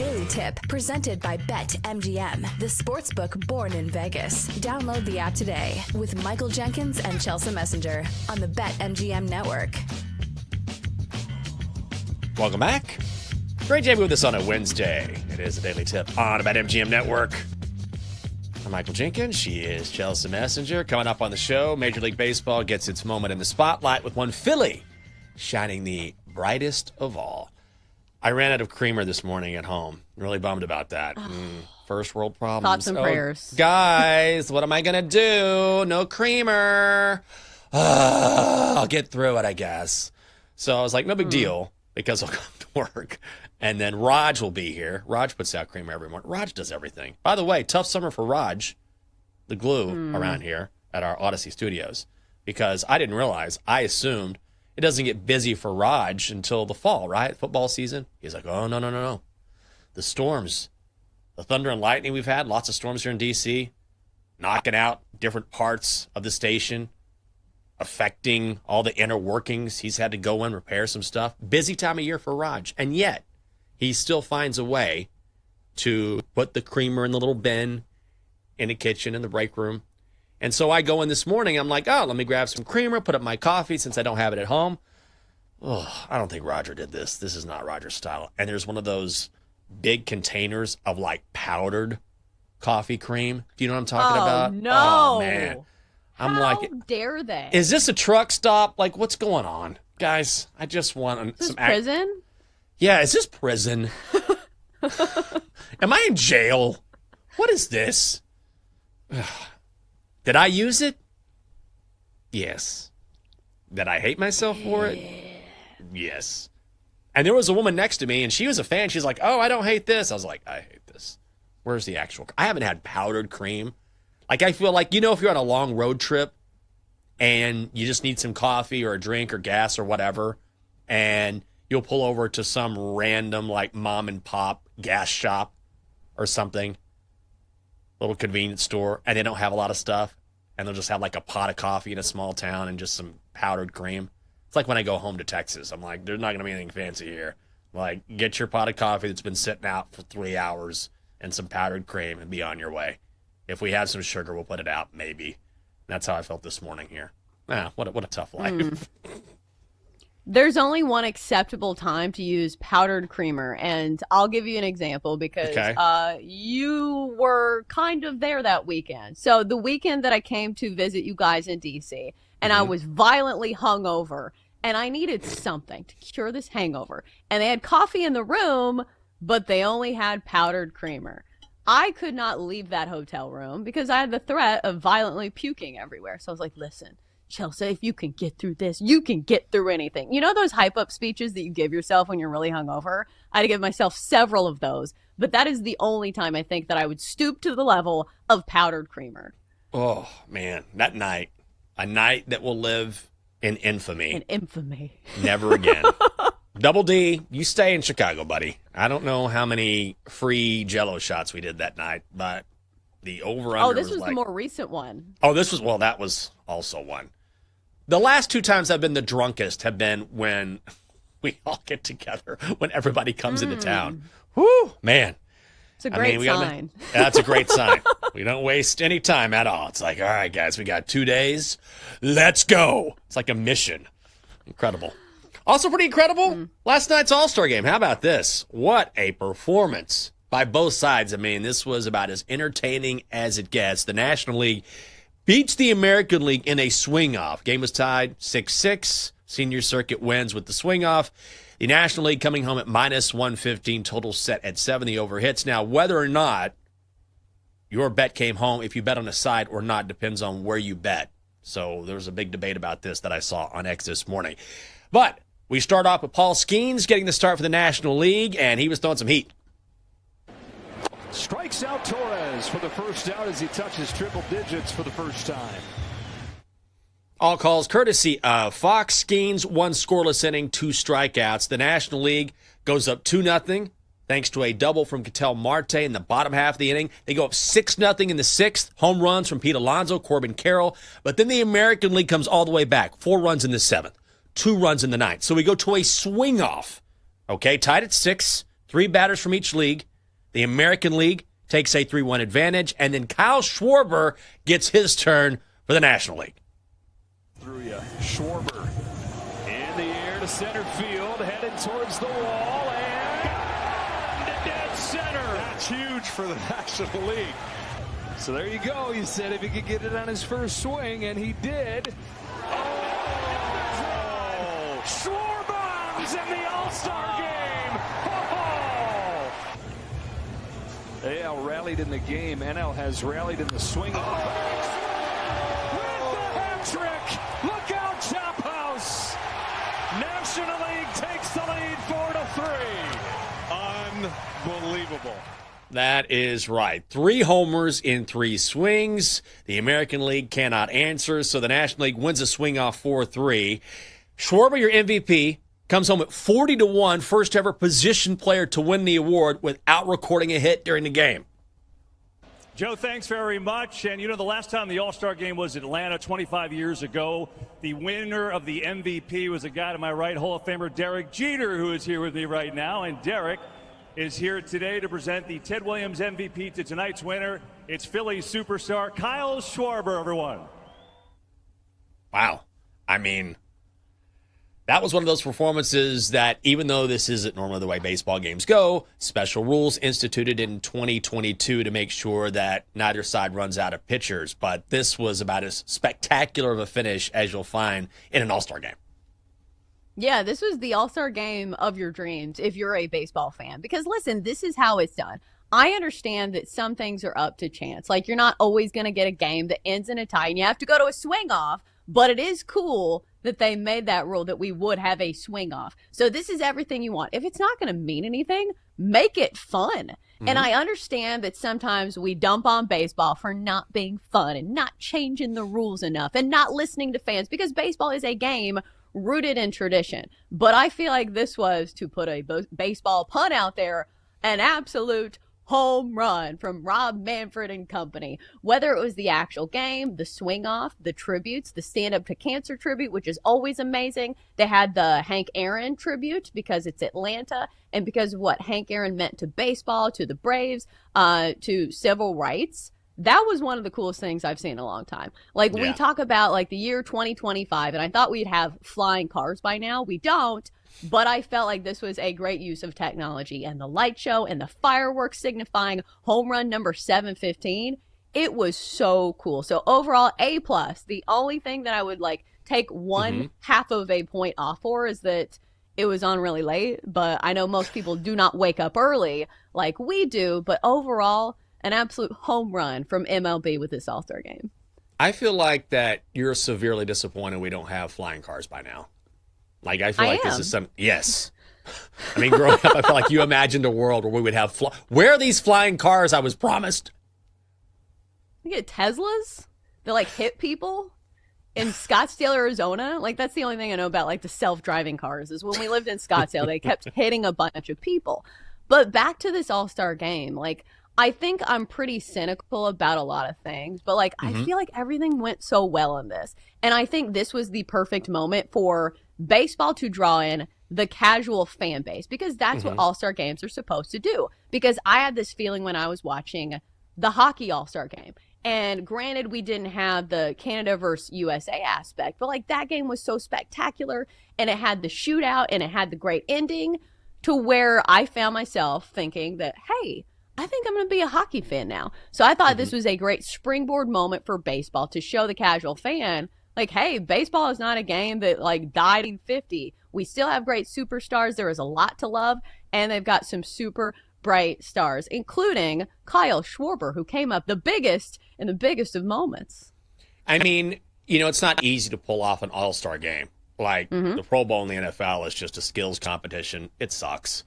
Daily Tip, presented by BetMGM, the sportsbook born in Vegas. Download the app today with Michael Jenkins and Chelsea Messenger on the BetMGM network. Welcome back. Great Jamie with us on a Wednesday. It is a Daily Tip on the BetMGM network. I'm Michael Jenkins. She is Chelsea Messenger. Coming up on the show, Major League Baseball gets its moment in the spotlight with one Philly shining the brightest of all. I ran out of creamer this morning at home. Really bummed about that. First world problems. Thoughts and prayers. Guys, what am I going to do? No creamer. I'll get through it, I guess. So I was like, no big deal, because I'll come to work. And then Raj will be here. Raj puts out creamer every morning. Raj does everything. By the way, tough summer for Raj, the glue around here at our Odyssey studios, because I didn't realize, I assumed it doesn't get busy for Raj until the fall, right? Football season. He's like, oh, no. The storms, the thunder and lightning we've had, lots of storms here in D.C., knocking out different parts of the station, affecting all the inner workings. He's had to go in, repair some stuff. Busy time of year for Raj. And yet, he still finds a way to put the creamer in the little bin in the kitchen, in the break room. And so I go in this morning, I'm like, oh, let me grab some creamer, put up my coffee since I don't have it at home. Oh, I don't think Roger did this. This is not Roger's style. And there's one of those big containers of like powdered coffee cream. Do you know what I'm talking about? No. Oh, man. I'm How like, dare they? is this a truck stop? Like, what's going on? Guys, I just want Is this prison? Yeah, is this prison? Am I in jail? What is this? Did I use it? Yes. Did I hate myself for it? Yes. And there was a woman next to me, and she was a fan. She's like, oh, I don't hate this. I was like, I hate this. Where's the actual? I haven't had powdered cream. Like, I feel like, if you're on a long road trip and you just need some coffee or a drink or gas or whatever, and you'll pull over to some random, like, mom and pop gas shop or something, little convenience store, and they don't have a lot of stuff, and they'll just have like a pot of coffee in a small town and just some powdered cream. It's like when I go home to Texas. I'm like, there's not going to be anything fancy here. Like, get your pot of coffee that's been sitting out for 3 hours and some powdered cream and be on your way. If we have some sugar, we'll put it out, maybe. That's how I felt this morning here. What a tough life. There's only one acceptable time to use powdered creamer, and I'll give you an example because you were kind of there that weekend. So the weekend that I came to visit you guys in D.C., and I was violently hungover, and I needed something to cure this hangover. And they had coffee in the room, but they only had powdered creamer. I could not leave that hotel room because I had the threat of violently puking everywhere. So I was like, listen, Chelsea, if you can get through this, you can get through anything. You know those hype up speeches that you give yourself when you're really hungover? I had to give myself several of those, but that is the only time I think that I would stoop to the level of powdered creamer. Oh, man, that night, a night that will live in infamy. In infamy. Never again. Double D, you stay in Chicago, buddy. I don't know how many free Jell-O shots we did that night, but the over-under Oh, this was like, the more recent one. Oh, that was also one. The last 2 times I've been the drunkest have been when we all get together, when everybody comes into town. Whoo, man. It's a great sign. That's a great sign. We don't waste any time at all. It's like, all right, guys, we got 2 days. Let's go. It's like a mission. Incredible. Also pretty incredible, last night's All-Star game. How about this? What a performance by both sides. I mean, this was about as entertaining as it gets. The National League beats the American League in a swing-off. Game was tied 6-6. Senior Circuit wins with the swing-off. The National League coming home at minus 115. Total set at 7. The over hits. Now, whether or not your bet came home, if you bet on a side or not, depends on where you bet. So there was a big debate about this that I saw on X this morning. But we start off with Paul Skeens getting the start for the National League, and he was throwing some heat. Strikes out Torres for the first out as he touches triple digits for the first time. All calls courtesy of Fox. Skeens, 1 scoreless inning, 2 strikeouts. The National League goes up 2-0 thanks to a double from Ketel Marte in the bottom half of the inning. They go up 6-0 in the 6th. Home runs from Pete Alonso, Corbin Carroll. But then the American League comes all the way back. 4 runs in the 7th, 2 runs in the 9th. So we go to a swing-off. Okay, tied at 6. 3 batters from each league. The American League takes a 3-1 advantage, and then Kyle Schwarber gets his turn for the National League. Through you. Schwarber in the air to center field, headed towards the wall, and to dead center. That's huge for the National League. So there you go. You said if he could get it on his first swing, and he did. Oh, Schwarber's in the All-Star game. Oh. AL rallied in the game. NL has rallied in the swing. With the hat trick. Look out, Chop House. National League takes the lead 4-3. Unbelievable. That is right. 3 homers in 3 swings. The American League cannot answer, so the National League wins a swing off 4-3. Schwarber, your MVP, comes home at 40-1, first ever position player to win the award without recording a hit during the game. Joe, thanks very much. And, the last time the All-Star game was Atlanta 25 years ago, the winner of the MVP was a guy to my right, Hall of Famer Derek Jeter, who is here with me right now. And Derek is here today to present the Ted Williams MVP to tonight's winner. It's Phillies superstar Kyle Schwarber, everyone. Wow. I mean, that was one of those performances that, even though this isn't normally the way baseball games go, special rules instituted in 2022 to make sure that neither side runs out of pitchers. But this was about as spectacular of a finish as you'll find in an All-Star game. Yeah, this was the All-Star game of your dreams if you're a baseball fan. Because, listen, this is how it's done. I understand that some things are up to chance. Like, you're not always going to get a game that ends in a tie, and you have to go to a swing-off. But it is cool that they made that rule that we would have a swing-off. So this is everything you want. If it's not going to mean anything, make it fun. Mm-hmm. And I understand that sometimes we dump on baseball for not being fun and not changing the rules enough and not listening to fans, because baseball is a game rooted in tradition. But I feel like this was, to put a baseball pun out there, an absolute home run from Rob Manfred and company. Whether it was the actual game, the swing off, the tributes, the stand up to cancer tribute, which is always amazing. They had the Hank Aaron tribute because it's Atlanta and because of what Hank Aaron meant to baseball, to the Braves, to civil rights. That was one of the coolest things I've seen in a long time. Like, we talk about, like, the year 2025, and I thought we'd have flying cars by now. We don't, but I felt like this was a great use of technology. And the light show and the fireworks signifying home run number 715, it was so cool. So, overall, A+. The only thing that I would, like, take one half of a point off for is that it was on really late. But I know most people do not wake up early like we do. But overall, an absolute home run from MLB with this All-Star game. I feel like that you're severely disappointed we don't have flying cars by now. Like, I feel like this is some... Yes. I mean, growing up, I feel like you imagined a world where we would have... Where are these flying cars I was promised? You get Teslas that, like, hit people in Scottsdale, Arizona. Like, that's the only thing I know about, like, the self-driving cars is when we lived in Scottsdale, they kept hitting a bunch of people. But back to this All-Star game, like... I think I'm pretty cynical about a lot of things, but like I feel like everything went so well in this. And I think this was the perfect moment for baseball to draw in the casual fan base, because that's what All-Star games are supposed to do. Because I had this feeling when I was watching the hockey All-Star game. And granted, we didn't have the Canada versus USA aspect, but like that game was so spectacular, and it had the shootout and it had the great ending, to where I found myself thinking that, hey, I think I'm going to be a hockey fan now. So I thought this was a great springboard moment for baseball to show the casual fan, like, hey, baseball is not a game that like died in 50. We still have great superstars. There is a lot to love, and they've got some super bright stars, including Kyle Schwarber, who came up the biggest in the biggest of moments. I mean, it's not easy to pull off an All-Star game. Like, the Pro Bowl in the NFL is just a skills competition. It sucks.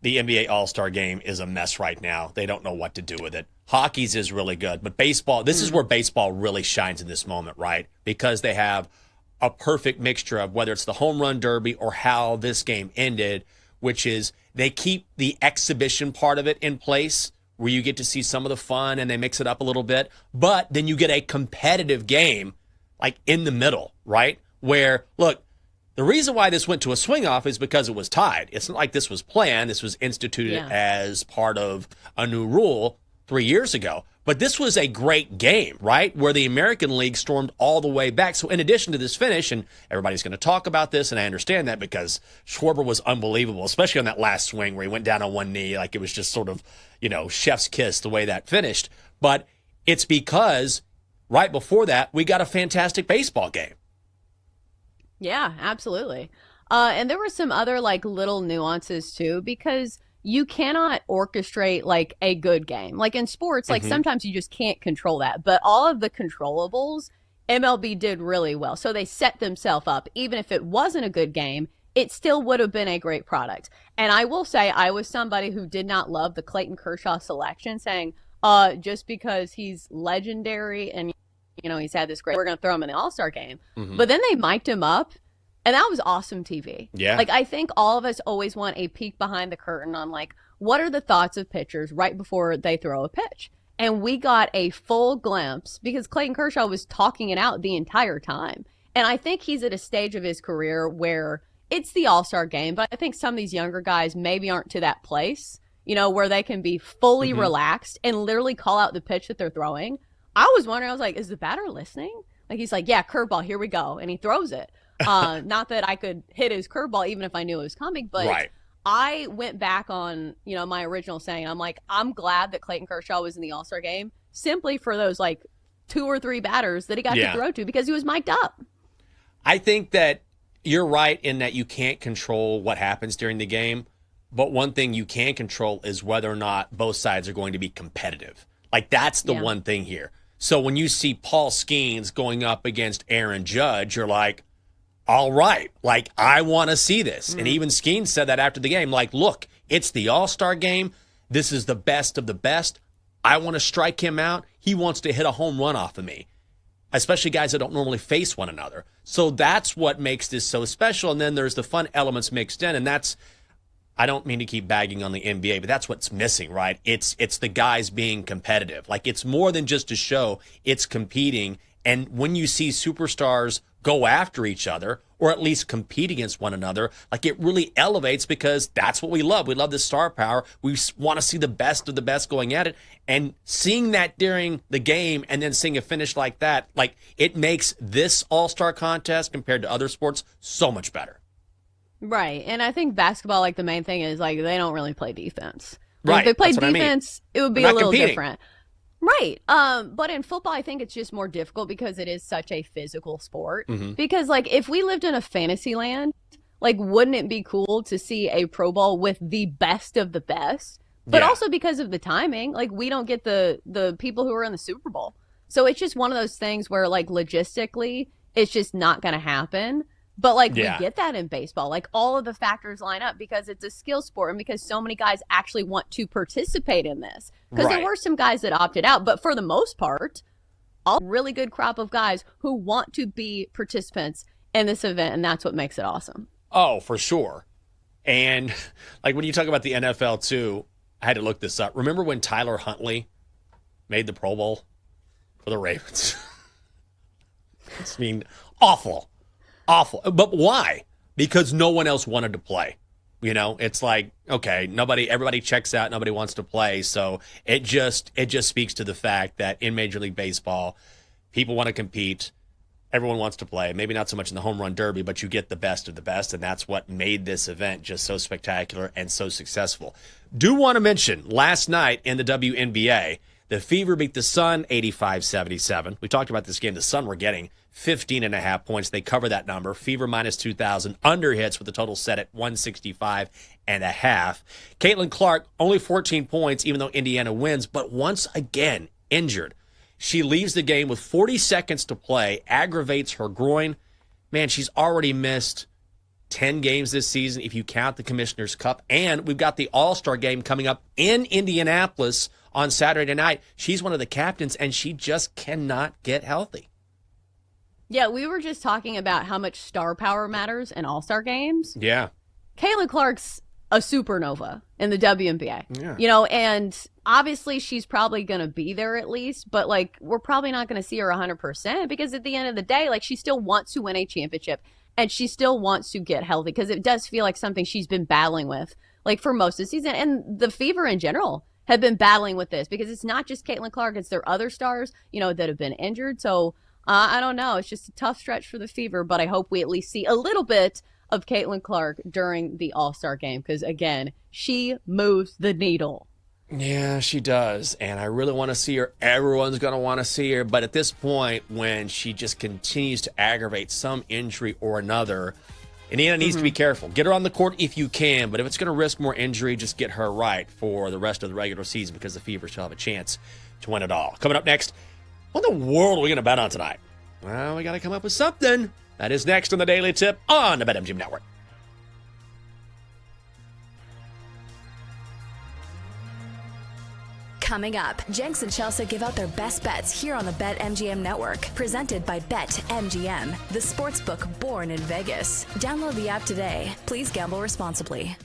The NBA All-Star game is a mess right now. They don't know what to do with it. Hockey's is really good, but baseball, this is where baseball really shines in this moment, right? Because they have a perfect mixture of whether it's the home run derby or how this game ended, which is they keep the exhibition part of it in place where you get to see some of the fun and they mix it up a little bit, but then you get a competitive game like in the middle, right? Where, look, The reason why this went to a swing-off is because it was tied. It's not like this was planned. This was instituted as part of a new rule 3 years ago. But this was a great game, right, where the American League stormed all the way back. So in addition to this finish, and everybody's going to talk about this, and I understand that because Schwarber was unbelievable, especially on that last swing where he went down on one knee like it was just sort of, chef's kiss the way that finished. But it's because right before that, we got a fantastic baseball game. Yeah, absolutely. And there were some other little nuances too, because you cannot orchestrate a good game. Like in sports, sometimes you just can't control that. But all of the controllables, MLB did really well. So they set themselves up. Even if it wasn't a good game, it still would have been a great product. And I will say I was somebody who did not love the Clayton Kershaw selection, saying just because he's legendary and he's had this great, we're going to throw him in the All-Star game. Mm-hmm. But then they mic'd him up, and that was awesome TV. Yeah. I think all of us always want a peek behind the curtain on, what are the thoughts of pitchers right before they throw a pitch? And we got a full glimpse because Clayton Kershaw was talking it out the entire time. And I think he's at a stage of his career where it's the All-Star game, but I think some of these younger guys maybe aren't to that place, where they can be fully relaxed and literally call out the pitch that they're throwing. I was wondering, I was like, is the batter listening? He's like, yeah, curveball, here we go. And he throws it. Not that I could hit his curveball even if I knew it was coming, but right. I went back on, my original saying. I'm like, I'm glad that Clayton Kershaw was in the All-Star game simply for those 2 or 3 batters that he got to throw to because he was mic'd up. I think that you're right in that you can't control what happens during the game, but one thing you can control is whether or not both sides are going to be competitive. That's the one thing here. So when you see Paul Skeens going up against Aaron Judge, you're like, all right, I want to see this. And even Skeens said that after the game, look, it's the All-Star game. This is the best of the best. I want to strike him out. He wants to hit a home run off of me, especially guys that don't normally face one another. So that's what makes this so special. And then there's the fun elements mixed in, and that's, I don't mean to keep bagging on the NBA, but that's what's missing, right? It's the guys being competitive. It's more than just a show. It's competing. And when you see superstars go after each other, or at least compete against one another, it really elevates because that's what we love. We love the star power. We want to see the best of the best going at it. And seeing that during the game and then seeing a finish like that, it makes this All-Star contest compared to other sports so much better. Right. And I think basketball, the main thing is, they don't really play defense. Right. If they played defense, defense, it would be a little different. Right. But in football, I think it's just more difficult because it is such a physical sport. Mm-hmm. Because, if we lived in a fantasy land, wouldn't it be cool to see a Pro Bowl with the best of the best? But also because of the timing, we don't get the people who are in the Super Bowl. So it's just one of those things where, logistically, it's just not going to happen. But, we get that in baseball. All of the factors line up because it's a skill sport and because so many guys actually want to participate in this. Because there were some guys that opted out. But for the most part, all really good crop of guys who want to be participants in this event. And that's what makes it awesome. Oh, for sure. And, when you talk about the NFL, too, I had to look this up. Remember when Tyler Huntley made the Pro Bowl for the Ravens? Awful. Awful. But why? Because no one else wanted to play. It's okay, everybody checks out, nobody wants to play. So it just speaks to the fact that in Major League Baseball, people want to compete. Everyone wants to play. Maybe not so much in the home run derby, but you get the best of the best. And that's what made this event just so spectacular and so successful. Do want to mention last night in the WNBA, the Fever beat the Sun 85-77. We talked about this game. The Sun were getting 15.5 points. They cover that number. Fever minus 2,000. Under hits with the total set at 165.5. Caitlin Clark, only 14 points, even though Indiana wins, but once again injured. She leaves the game with 40 seconds to play, aggravates her groin. Man, she's already missed 10 games this season if you count the Commissioner's Cup. And we've got the All-Star game coming up in Indianapolis on Saturday night. She's one of the captains, and she just cannot get healthy. Yeah, we were just talking about how much star power matters in All-Star games. Yeah. Caitlin Clark's a supernova in the WNBA. Yeah. And obviously she's probably going to be there at least, but we're probably not going to see her 100% because at the end of the day, she still wants to win a championship. and she still wants to get healthy because it does feel like something she's been battling with like for most of the season. And the Fever in general have been battling with this because it's not just Caitlin Clark, it's their other stars, that have been injured. So I don't know. It's just a tough stretch for the Fever, but I hope we at least see a little bit of Caitlin Clark during the All-Star game because, again, she moves the needle. Yeah, she does, and I really want to see her. Everyone's going to want to see her, but at this point, when she just continues to aggravate some injury or another, Indiana needs to be careful. Get her on the court if you can, but if it's going to risk more injury, just get her right for the rest of the regular season because the Fever still have a chance to win it all. Coming up next, what in the world are we going to bet on tonight? Well, we got to come up with something. That is next on the Daily Tip on the BetMGM Network. Coming up, Jenks and Chelsea give out their best bets here on the BetMGM Network, presented by BetMGM, the sportsbook born in Vegas. Download the app today. Please gamble responsibly.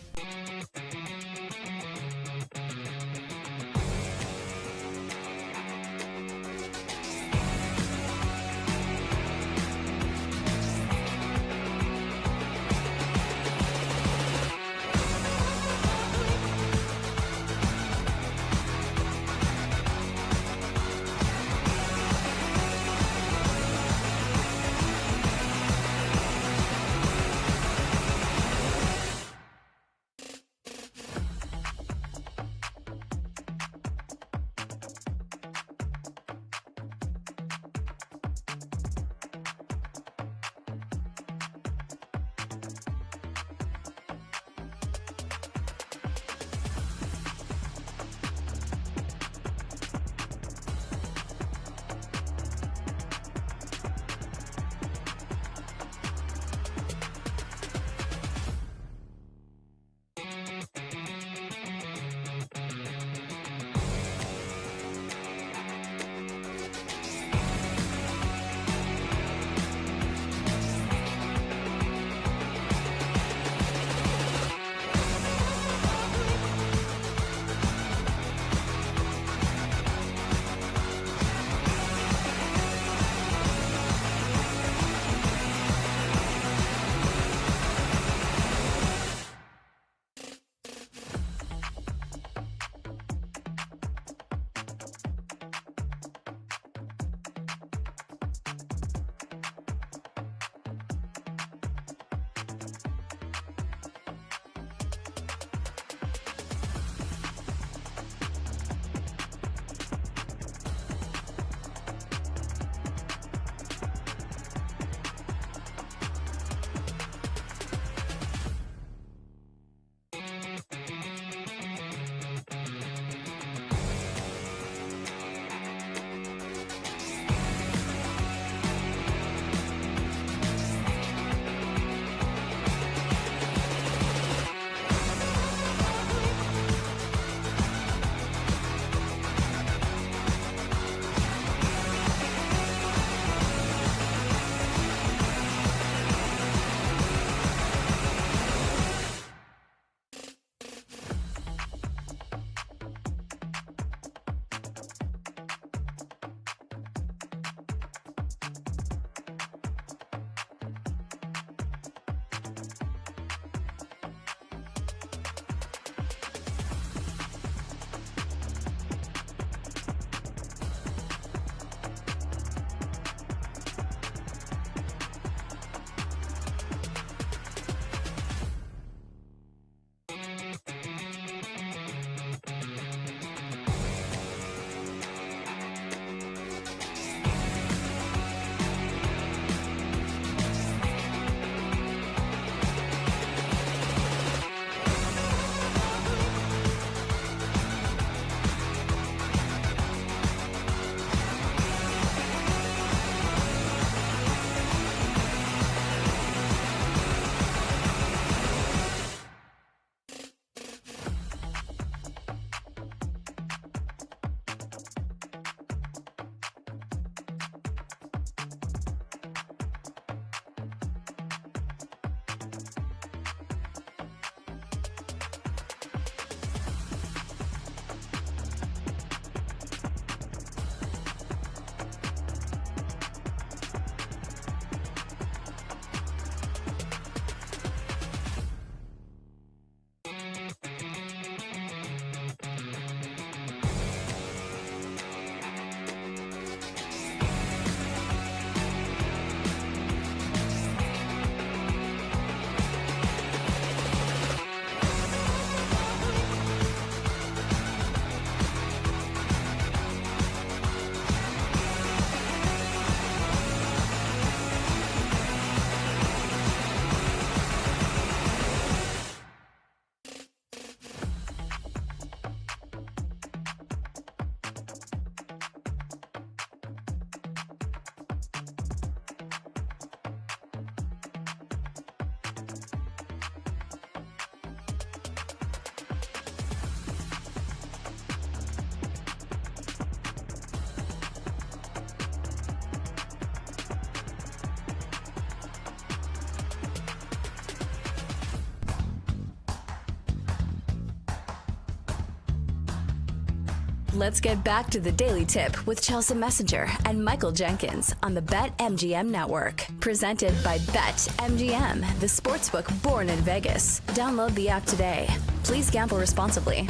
Let's get back to the Daily Tip with Chelsea Messenger and Michael Jenkins on the BetMGM Network. Presented by BetMGM, the sportsbook born in Vegas. Download the app today. Please gamble responsibly.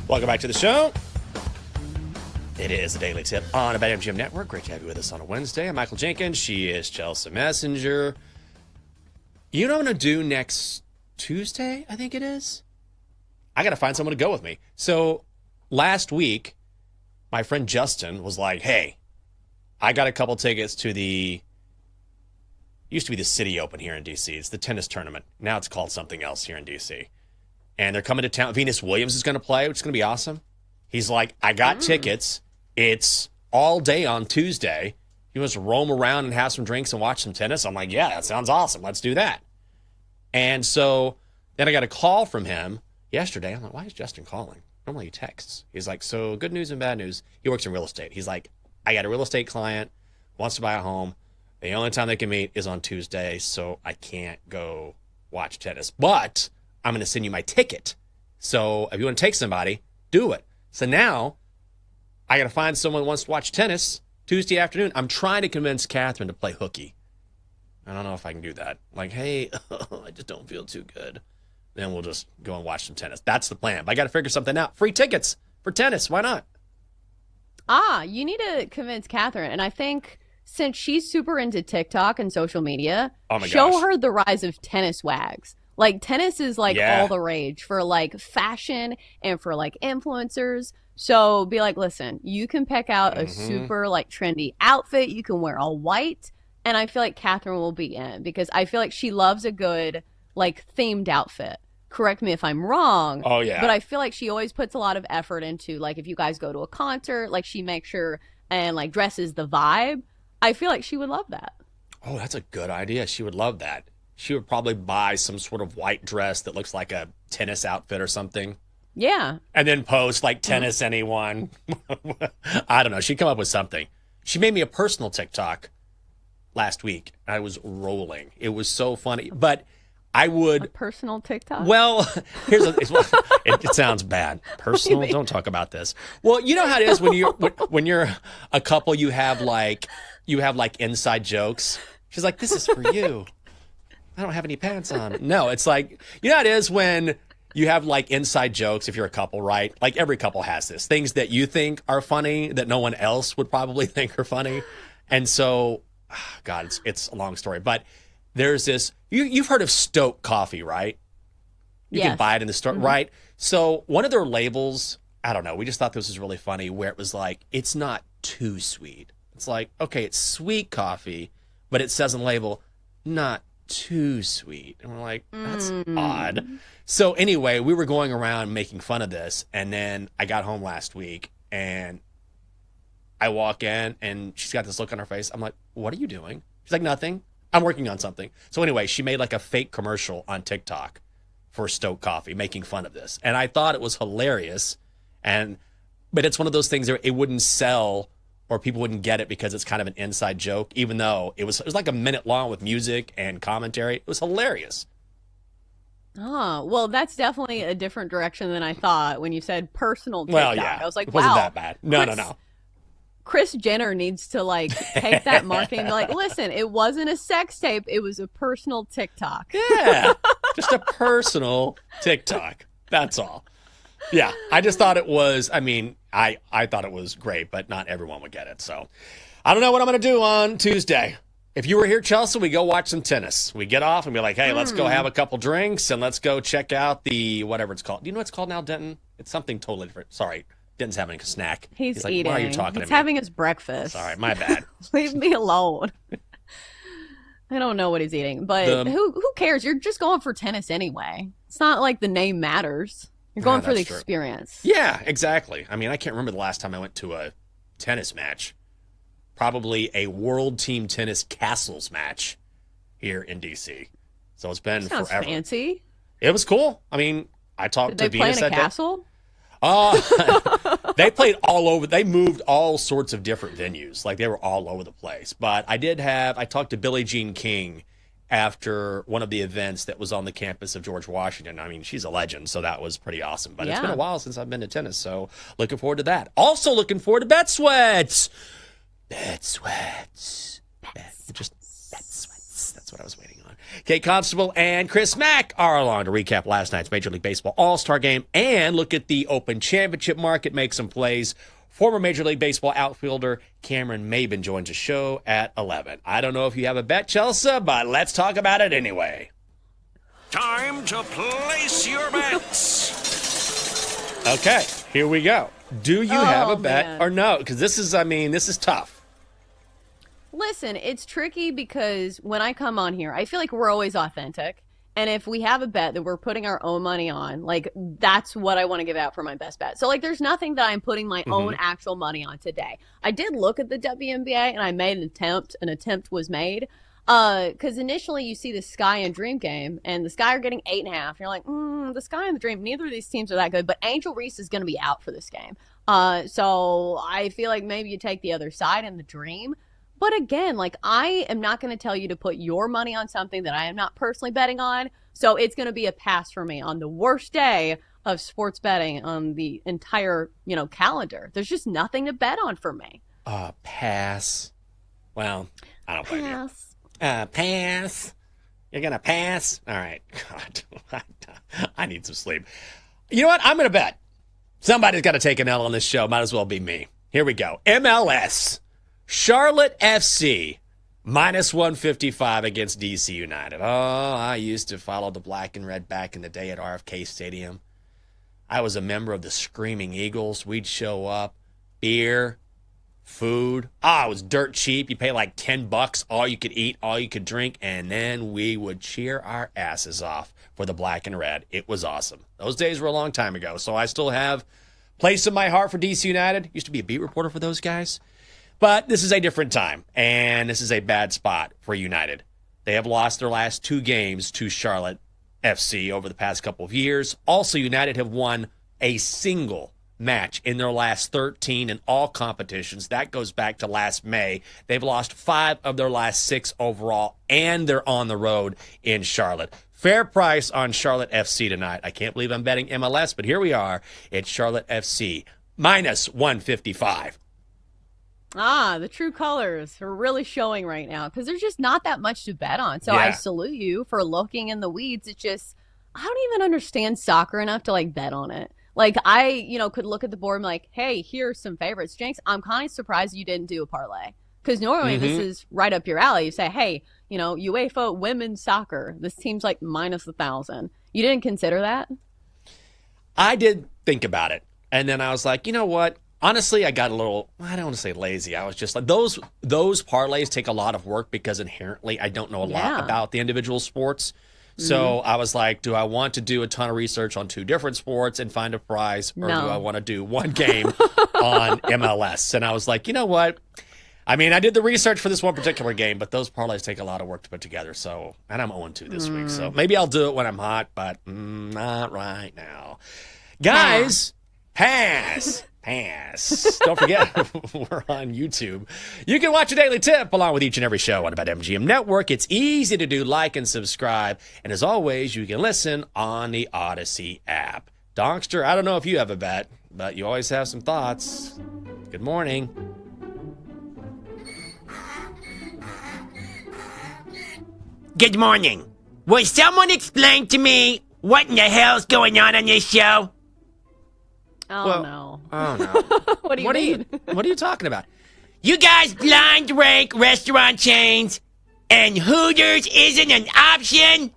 Welcome back to the show. It is the Daily Tip on the BetMGM Network. Great to have you with us on a Wednesday. I'm Michael Jenkins. She is Chelsea Messenger. You know what I'm going to do next Tuesday, I think it is? I got to find someone to go with me. So last week, my friend Justin was like, hey, I got a couple tickets to used to be the City Open here in D.C. It's the tennis tournament. Now it's called something else here in D.C. And they're coming to town. Venus Williams is going to play, which is going to be awesome. He's like, I got tickets. It's all day on Tuesday. He wants to roam around and have some drinks and watch some tennis. I'm like, yeah, that sounds awesome. Let's do that. And so then I got a call from him yesterday. I'm like, why is Justin calling? Normally he texts. He's like, so good news and bad news. He works in real estate. He's like, I got a real estate client, wants to buy a home. The only time they can meet is on Tuesday, so I can't go watch tennis. But I'm going to send you my ticket. So if you want to take somebody, do it. So now I got to find someone who wants to watch tennis Tuesday afternoon. I'm trying to convince Catherine to play hooky. I don't know if I can do that. Like, hey, I just don't feel too good. Then we'll just go and watch some tennis. That's the plan. But I got to figure something out. Free tickets for tennis. Why not? You need to convince Catherine. And I think since she's super into TikTok and social media, show her the rise of tennis wags. Like, tennis is like all the rage for like fashion and for like influencers. So be like, listen, you can pick out a super like trendy outfit. You can wear all white. And I feel like Catherine will be in because I feel like she loves a good like themed outfit. Correct me if I'm wrong. Oh, yeah. But I feel like she always puts a lot of effort into like if you guys go to a concert, like she makes sure and like dresses the vibe. I feel like she would love that. Oh, that's a good idea. She would love that. She would probably buy some sort of white dress that looks like a tennis outfit or something. Yeah. And then post like tennis anyone. I don't know. She'd come up with something. She made me a personal TikTok last week. I was rolling. It was so funny. But I would... A personal TikTok? Well, it sounds bad. Personal? Don't talk about this. Well, you know how it is when you're a couple, you have like inside jokes. She's like, this is for you. I don't have any pants on. No, it's like, you know how it is when you have like inside jokes if you're a couple, right? Like every couple has this. Things that you think are funny that no one else would probably think are funny. And so, God, it's a long story. But there's this, you've heard of Stoke coffee, right? You can buy it in the store, right? So one of their labels, I don't know, we just thought this was really funny where it was like, it's not too sweet. It's like, okay, it's sweet coffee, but it says on the label, not too sweet. And we're like, that's odd. So anyway, we were going around making fun of this, and then I got home last week and I walk in and she's got this look on her face. I'm like, what are you doing? She's like, nothing. I'm working on something. So anyway, she made like a fake commercial on TikTok for Stoke Coffee making fun of this. And I thought it was hilarious. But it's one of those things where it wouldn't sell or people wouldn't get it because it's kind of an inside joke, even though it was like a minute long with music and commentary. It was hilarious. Oh, well, that's definitely a different direction than I thought when you said personal TikTok. Well, yeah. I was like, it wow. wasn't that bad. No. Kris Jenner needs to like take that marketing and be like, listen, it wasn't a sex tape. It was a personal TikTok. Yeah, just a personal TikTok. That's all. Yeah, I just thought it was, I thought it was great, but not everyone would get it. So I don't know what I'm going to do on Tuesday. If you were here, Chelsea, we go watch some tennis. We get off and be like, hey, let's go have a couple drinks and let's go check out the whatever it's called. Do you know what it's called now, Denton? It's something totally different. Sorry. Denton's having a snack. He's like, eating. Why are you talking to me? He's having his breakfast. Sorry, my bad. Leave me alone. I don't know what he's eating, but who cares? You're just going for tennis anyway. It's not like the name matters. You're going for the experience. Yeah, exactly. I can't remember the last time I went to a tennis match. Probably a World Team Tennis Castles match here in D.C. So it's been Sounds forever. Fancy. It was cool. I talked to Venus Did they play in a that castle? They played all over. They moved all sorts of different venues. Like they were all over the place. But I talked to Billie Jean King after one of the events that was on the campus of George Washington. I mean, she's a legend, so that was pretty awesome. But it's been a while since I've been to tennis, so looking forward to that. Also looking forward to Bet Sweats. Bet Sweats. That's what I was waiting on. Kate Constable and Chris Mack are along to recap last night's Major League Baseball All-Star Game and look at the Open Championship market, make some plays. Former Major League Baseball outfielder Cameron Maben joins the show at 11. I don't know if you have a bet, Chelsea, but let's talk about it anyway. Time to place your bets. Okay, here we go. Do you have a bet or no? Because this is tough. Listen, it's tricky because when I come on here, I feel like we're always authentic. And if we have a bet that we're putting our own money on, like, that's what I want to give out for my best bet. So, like, there's nothing that I'm putting my own actual money on today. I did look at the WNBA, and I made an attempt. An attempt was made. Because initially you see the Sky and Dream game, and the Sky are getting 8.5. You're like, the Sky and the Dream, neither of these teams are that good. But Angel Reese is going to be out for this game. So I feel like maybe you take the other side in the Dream. But again, like, I am not going to tell you to put your money on something that I am not personally betting on. So it's going to be a pass for me on the worst day of sports betting on the entire, calendar. There's just nothing to bet on for me. Pass. Well, I don't blame you. Pass. You're going to pass? All right. God, I need some sleep. You know what? I'm going to bet. Somebody's got to take an L on this show. Might as well be me. Here we go. MLS. Charlotte FC, minus 155 against DC United. Oh, I used to follow the black and red back in the day at RFK Stadium. I was a member of the Screaming Eagles. We'd show up, beer, food. It was dirt cheap. You pay like $10, all you could eat, all you could drink, and then we would cheer our asses off for the black and red. It was awesome. Those days were a long time ago, so I still have place in my heart for DC United. Used to be a beat reporter for those guys. But this is a different time, and this is a bad spot for United. They have lost their last 2 games to Charlotte FC over the past couple of years. Also, United have won a single match in their last 13 in all competitions. That goes back to last May. They've lost 5 of their last 6 overall, and they're on the road in Charlotte. Fair price on Charlotte FC tonight. I can't believe I'm betting MLS, but here we are. It's Charlotte FC, minus 155. The true colors are really showing right now because there's just not that much to bet on. So I salute you for looking in the weeds. It's just, I don't even understand soccer enough to bet on it. Like, I, could look at the board and be like, hey, here's some favorites. Jenks, I'm kind of surprised you didn't do a parlay because normally this is right up your alley. You say, hey, UEFA women's soccer, this team's like minus 1,000. You didn't consider that? I did think about it. And then I was like, you know what? Honestly, I got a little, I don't want to say lazy. I was just like, those parlays take a lot of work because inherently I don't know a lot about the individual sports. So I was like, do I want to do a ton of research on 2 different sports and find a prize? Or do I want to do one game on MLS? And I was like, you know what? I mean, I did the research for this one particular game, but those parlays take a lot of work to put together. So, and I'm 0-2 this week. So maybe I'll do it when I'm hot, but not right now. Guys, pass. Don't forget, we're on YouTube. You can watch a daily tip along with each and every show on the BetMGM Network. It's easy to do. Like and subscribe. And as always, you can listen on the Odyssey app. Donkster, I don't know if you have a bet, but you always have some thoughts. Good morning. Good morning. Will someone explain to me what in the hell's going on this show? No. Oh, no. What do you mean? What are you talking about? You guys blind rank restaurant chains, and Hooters isn't an option?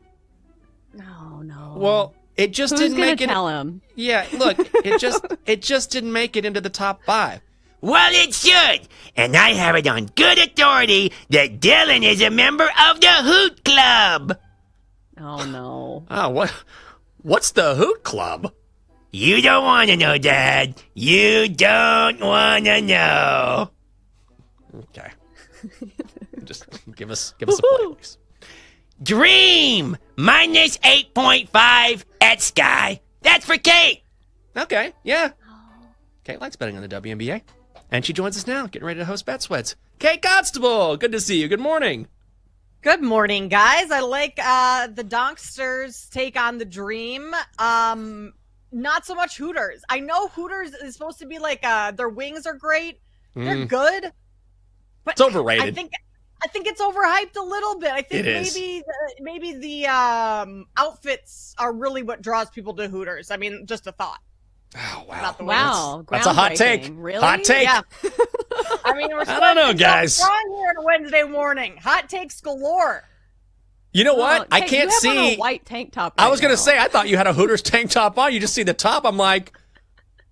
No. Well, it just didn't make it. Who's gonna tell him? Yeah, look, it just didn't make it into the top 5. Well, it should. And I have it on good authority that Dylan is a member of the Hoot Club. Oh, no. Oh, what's the Hoot Club? You don't want to know, Dad. You don't want to know. Okay. Just give us a play, please. Dream minus 8.5 at Sky. That's for Kate. Okay, yeah. Kate likes betting on the WNBA. And she joins us now, getting ready to host Bet Sweats. Kate Constable, good to see you. Good morning. Good morning, guys. I like the Donksters take on the Dream. Not so much Hooters. I know Hooters is supposed to be like their wings are great. They're good. But It's overrated. I think it's overhyped a little bit. I think maybe the outfits are really what draws people to Hooters. I mean, just a thought. Oh, wow. Not the Wow. That's a hot take. Really? Hot take. Yeah. I mean, we're I don't know, so guys. strong here on a Wednesday morning. Hot takes galore. You know what? I can't you have on see. a white tank top. I was going to say, I thought you had a Hooters tank top on. You just see the top. I'm like,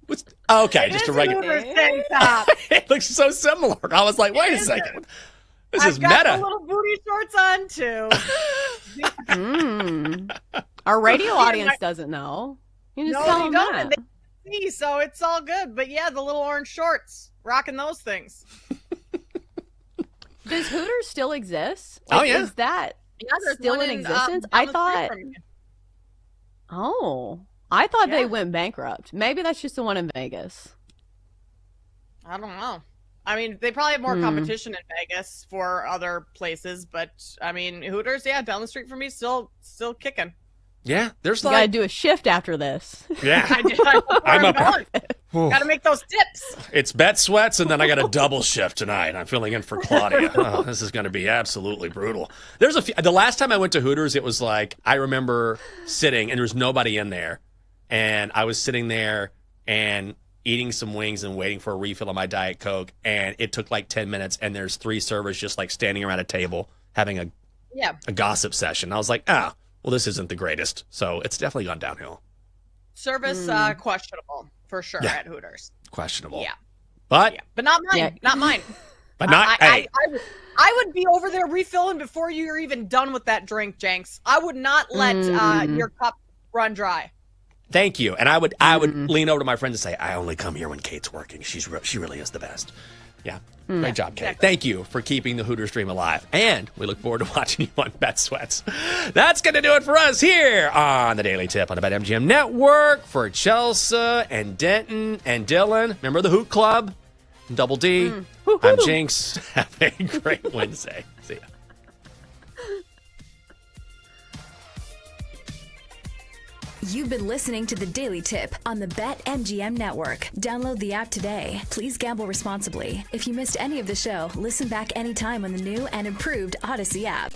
what's. Oh, okay, just a regular. Hooters tank top. It looks so similar. I was like, wait a second. This is I've got meta. the little booty shorts on, too. Our radio audience doesn't know. You just tell they them don't. that. And they see, so it's all good. But yeah, the little orange shorts. Rocking those things. Does Hooters still exist? Oh, yeah. Is that there's still one in in, existence? down I the street thought. from you. Oh, I thought they Yeah. went bankrupt. Maybe that's just the one in Vegas. I don't know. I mean, they probably have more competition in Vegas for other places, but I mean, Hooters, yeah, down the street from me, still kicking. Yeah, there's You gotta like. do a shift after this. Yeah. I'm up. Got to make those tips. It's Bet Sweats, and then I got a double shift tonight. I'm filling in for Claudia. Oh, this is going to be absolutely brutal. There's a few, the last time I went to Hooters, it was like I remember sitting, and there was nobody in there, and I was sitting there and eating some wings and waiting for a refill of my Diet Coke, and it took like 10 minutes, and there's 3 servers just like standing around a table having a gossip session. I was like, well, this isn't the greatest, so it's definitely gone downhill. Service questionable for sure at Hooters. Questionable. Yeah. But not mine. Yeah. Not mine. But not. I would be over there refilling before you're even done with that drink, Jenks. I would not let your cup run dry. Thank you. And I would lean over to my friends and say, I only come here when Kate's working. She really is the best. Yeah. Great job, Kate. Exactly. Thank you for keeping the Hooters dream alive. And we look forward to watching you on Bet Sweats. That's going to do it for us here on the Daily Tip on the BetMGM Network. For Chelsea and Denton and Dylan, remember the Hoot Club? Double D. I'm Jinx. Have a great Wednesday. See ya. You've been listening to the Daily Tip on the BetMGM Network. Download the app today. Please gamble responsibly. If you missed any of the show, listen back anytime on the new and improved Odyssey app.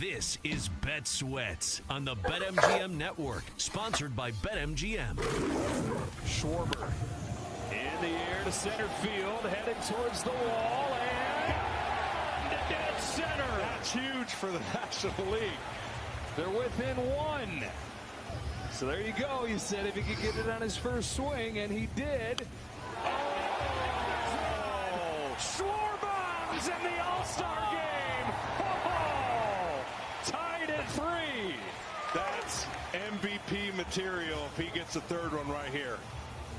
This is Bet Sweats on the BetMGM Network, sponsored by BetMGM. Schwarber in the air to center field, headed towards the wall, and dead center. That's huge for the National League. They're within one. So there you go. He said if he could get it on his first swing, and he did. Oh, Schwarber's in the All-Star game. Oh, tied at 3. That's MVP material if he gets the third one right here.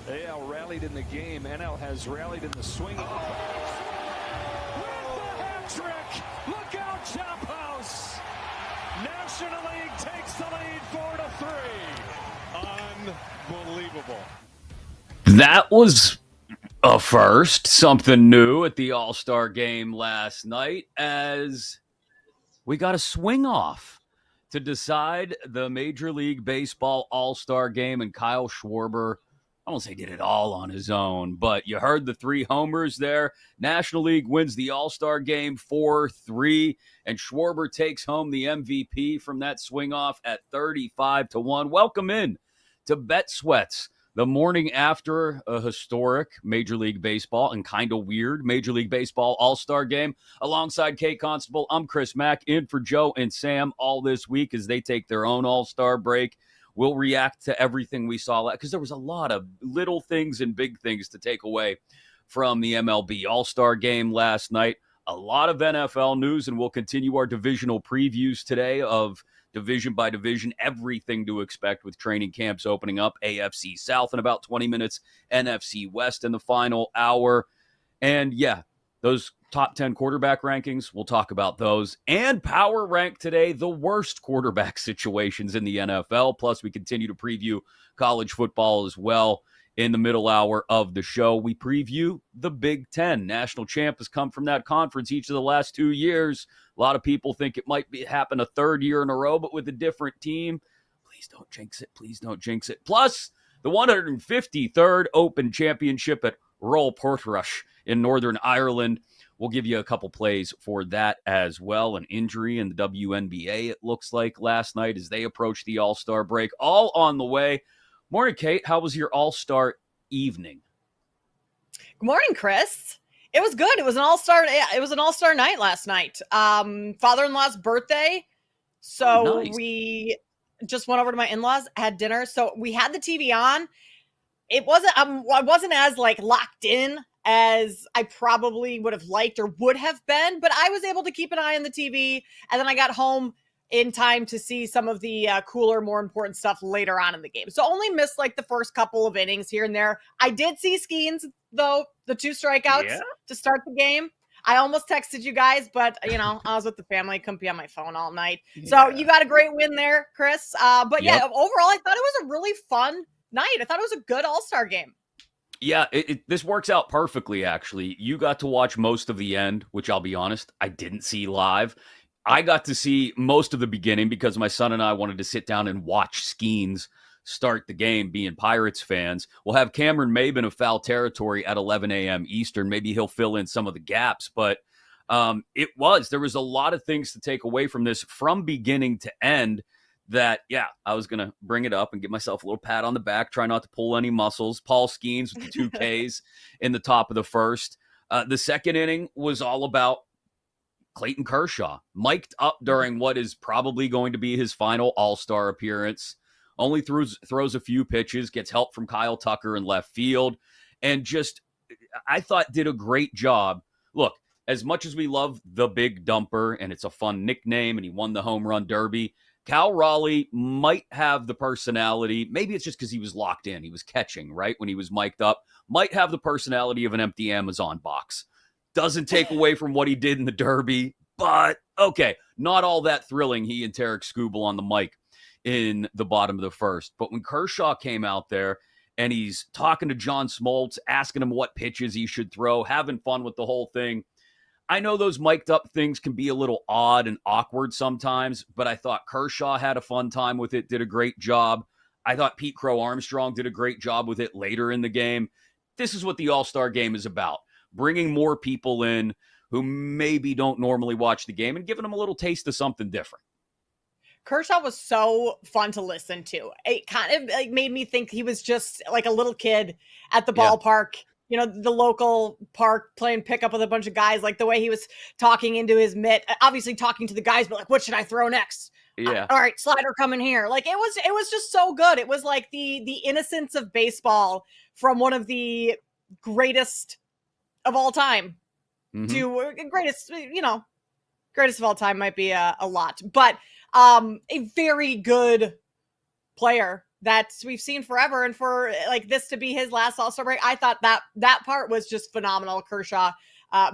AL rallied in the game. NL has rallied in the swing. With the hat trick. Look out, Chop House. National League takes the lead 4-3. Unbelievable. That was a first, something new at the All-Star game last night, as we got a swing off to decide the Major League Baseball All-Star game, and Kyle Schwarber, I won't say did it all on his own, but you heard the 3 homers there. National League wins the All-Star game 4-3, and Schwarber takes home the MVP from that swing off at 35-1. Welcome in to Bet Sweats, the morning after a historic Major League Baseball and kind of weird Major League Baseball All-Star game. Alongside Kate Constable, I'm Chris Mack, in for Joe and Sam all this week as they take their own All-Star break. We'll react to everything we saw because there was a lot of little things and big things to take away from the MLB All-Star game last night. A lot of NFL news, and we'll continue our divisional previews today of division by division, everything to expect with training camps opening up. AFC South in about 20 minutes, NFC West in the final hour. And yeah, those top 10 quarterback rankings, we'll talk about those. And power rank today the worst quarterback situations in the NFL. Plus, we continue to preview college football as well in the middle hour of the show. We preview the Big Ten. National champ has come from that conference each of the last 2 years. A lot of people think it might happen a third year in a row, but with a different team. Please don't jinx it. Please don't jinx it. Plus, the 153rd Open Championship at Royal Portrush in Northern Ireland. We'll give you a couple plays for that as well. An injury in the WNBA, it looks like, last night as they approach the All-Star break. All on the way. Morning, Kate. How was your All-Star evening? Good morning, Chris. It was good. It was an all-star. It was an all-star night last night. Father-in-law's birthday. So nice. We just went over to my in-laws, had dinner. So we had the TV on. It wasn't, I wasn't as locked in as I probably would have liked or would have been, but I was able to keep an eye on the TV. And then I got home in time to see some of the cooler, more important stuff later on in the game. So only missed the first couple of innings here and there. I did see Skeens, though, the 2 strikeouts to start the game. I almost texted you guys, but, I was with the family. Couldn't be on my phone all night. Yeah. So you got a great win there, Chris. But yeah, overall, I thought it was a really fun night. I thought it was a good All-Star game. Yeah, this works out perfectly, actually. You got to watch most of the end, which I'll be honest, I didn't see live. I got to see most of the beginning because my son and I wanted to sit down and watch Skeens start the game, being Pirates fans. We'll have Cameron Maben of Foul Territory at 11 a.m. Eastern. Maybe he'll fill in some of the gaps, but there was a lot of things to take away from this from beginning to end that, I was going to bring it up and give myself a little pat on the back, try not to pull any muscles. Paul Skeens with the 2 Ks in the top of the first. The second inning was all about Clayton Kershaw, mic'd up during what is probably going to be his final All-Star appearance. Only throws a few pitches, gets help from Kyle Tucker in left field, and just, I thought, did a great job. Look, as much as we love the Big Dumper, and it's a fun nickname, and he won the Home Run Derby, Cal Raleigh might have the personality, maybe it's just because he was locked in, he was catching, right, when he was mic'd up, might have the personality of an empty Amazon box. Doesn't take away from what he did in the Derby, but okay, not all that thrilling, he and Tarek Skubal on the mic in the bottom of the first. But when Kershaw came out there and he's talking to John Smoltz, asking him what pitches he should throw, having fun with the whole thing, I know those mic'd up things can be a little odd and awkward sometimes, but I thought Kershaw had a fun time with it, did a great job. I thought Pete Crow Armstrong did a great job with it later in the game. This is what the All-Star game is about. Bringing more people in who maybe don't normally watch the game and giving them a little taste of something different. Kershaw was so fun to listen to. It kind of like made me think he was just like a little kid at the ballpark, you know, the local park playing pickup with a bunch of guys, like the way he was talking into his mitt, obviously talking to the guys, but like, what should I throw next? Yeah. All right, slider coming here. Like it was just so good. It was like the innocence of baseball from one of the greatest of all time to greatest, greatest of all time might be a lot, but a very good player that we've seen forever. And for like this to be his last All-Star break, I thought that part was just phenomenal. Kershaw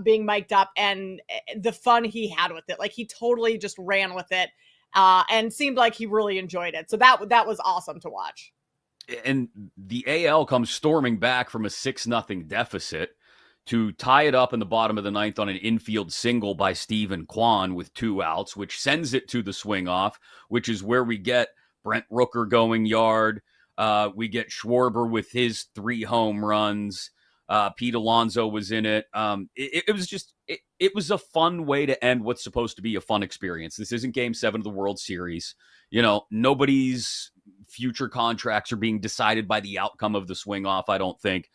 being mic'd up and the fun he had with it. Like he totally just ran with it and seemed like he really enjoyed it. So that was awesome to watch. And the AL comes storming back from a 6-0 deficit to tie it up in the bottom of the ninth on an infield single by Stephen Kwan with 2 outs, which sends it to the swing off, which is where we get Brent Rooker going yard. We get Schwarber with his 3 home runs. Pete Alonso was in it. It was just, it was a fun way to end what's supposed to be a fun experience. This isn't Game 7 of the World Series. You know, nobody's future contracts are being decided by the outcome of the swing off, I don't think.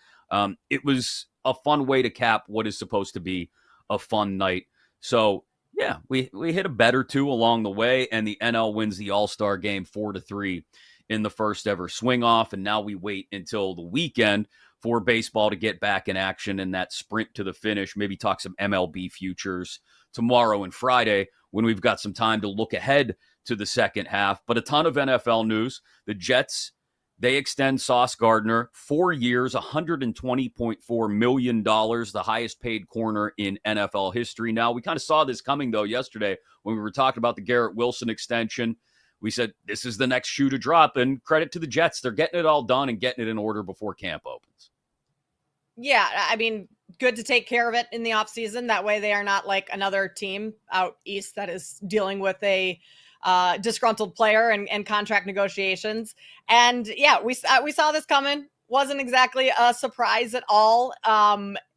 It was a fun way to cap what is supposed to be a fun night. So, yeah, we hit a bet or two along the way, and the NL wins the All-Star game 4-3 in the first ever swing off. And now we wait until the weekend for baseball to get back in action and that sprint to the finish. Maybe talk some MLB futures tomorrow and Friday when we've got some time to look ahead to the second half. But a ton of NFL news. The Jets, they extend Sauce Gardner 4 years, $120.4 million, the highest paid corner in NFL history. Now, we kind of saw this coming, though, yesterday when we were talking about the Garrett Wilson extension. We said, this is the next shoe to drop, and credit to the Jets. They're getting it all done and getting it in order before camp opens. Yeah, I mean, good to take care of it in the offseason. That way they are not like another team out east that is dealing with a disgruntled player and contract negotiations. And yeah, we saw this coming. Wasn't exactly a surprise at all.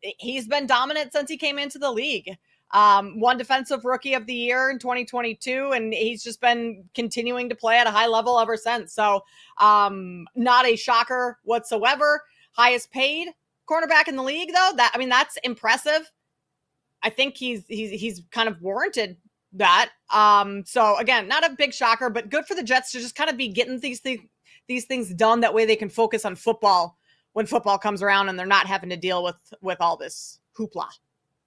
He's been dominant since he came into the league. Won Defensive Rookie of the Year in 2022, and he's just been continuing to play at a high level ever since. So not a shocker whatsoever. Highest paid cornerback in the league, though. That's impressive. I think he's kind of warranted that. So again, not a big shocker, but good for the Jets to just kind of be getting these things done. That way they can focus on football when football comes around and they're not having to deal with all this hoopla.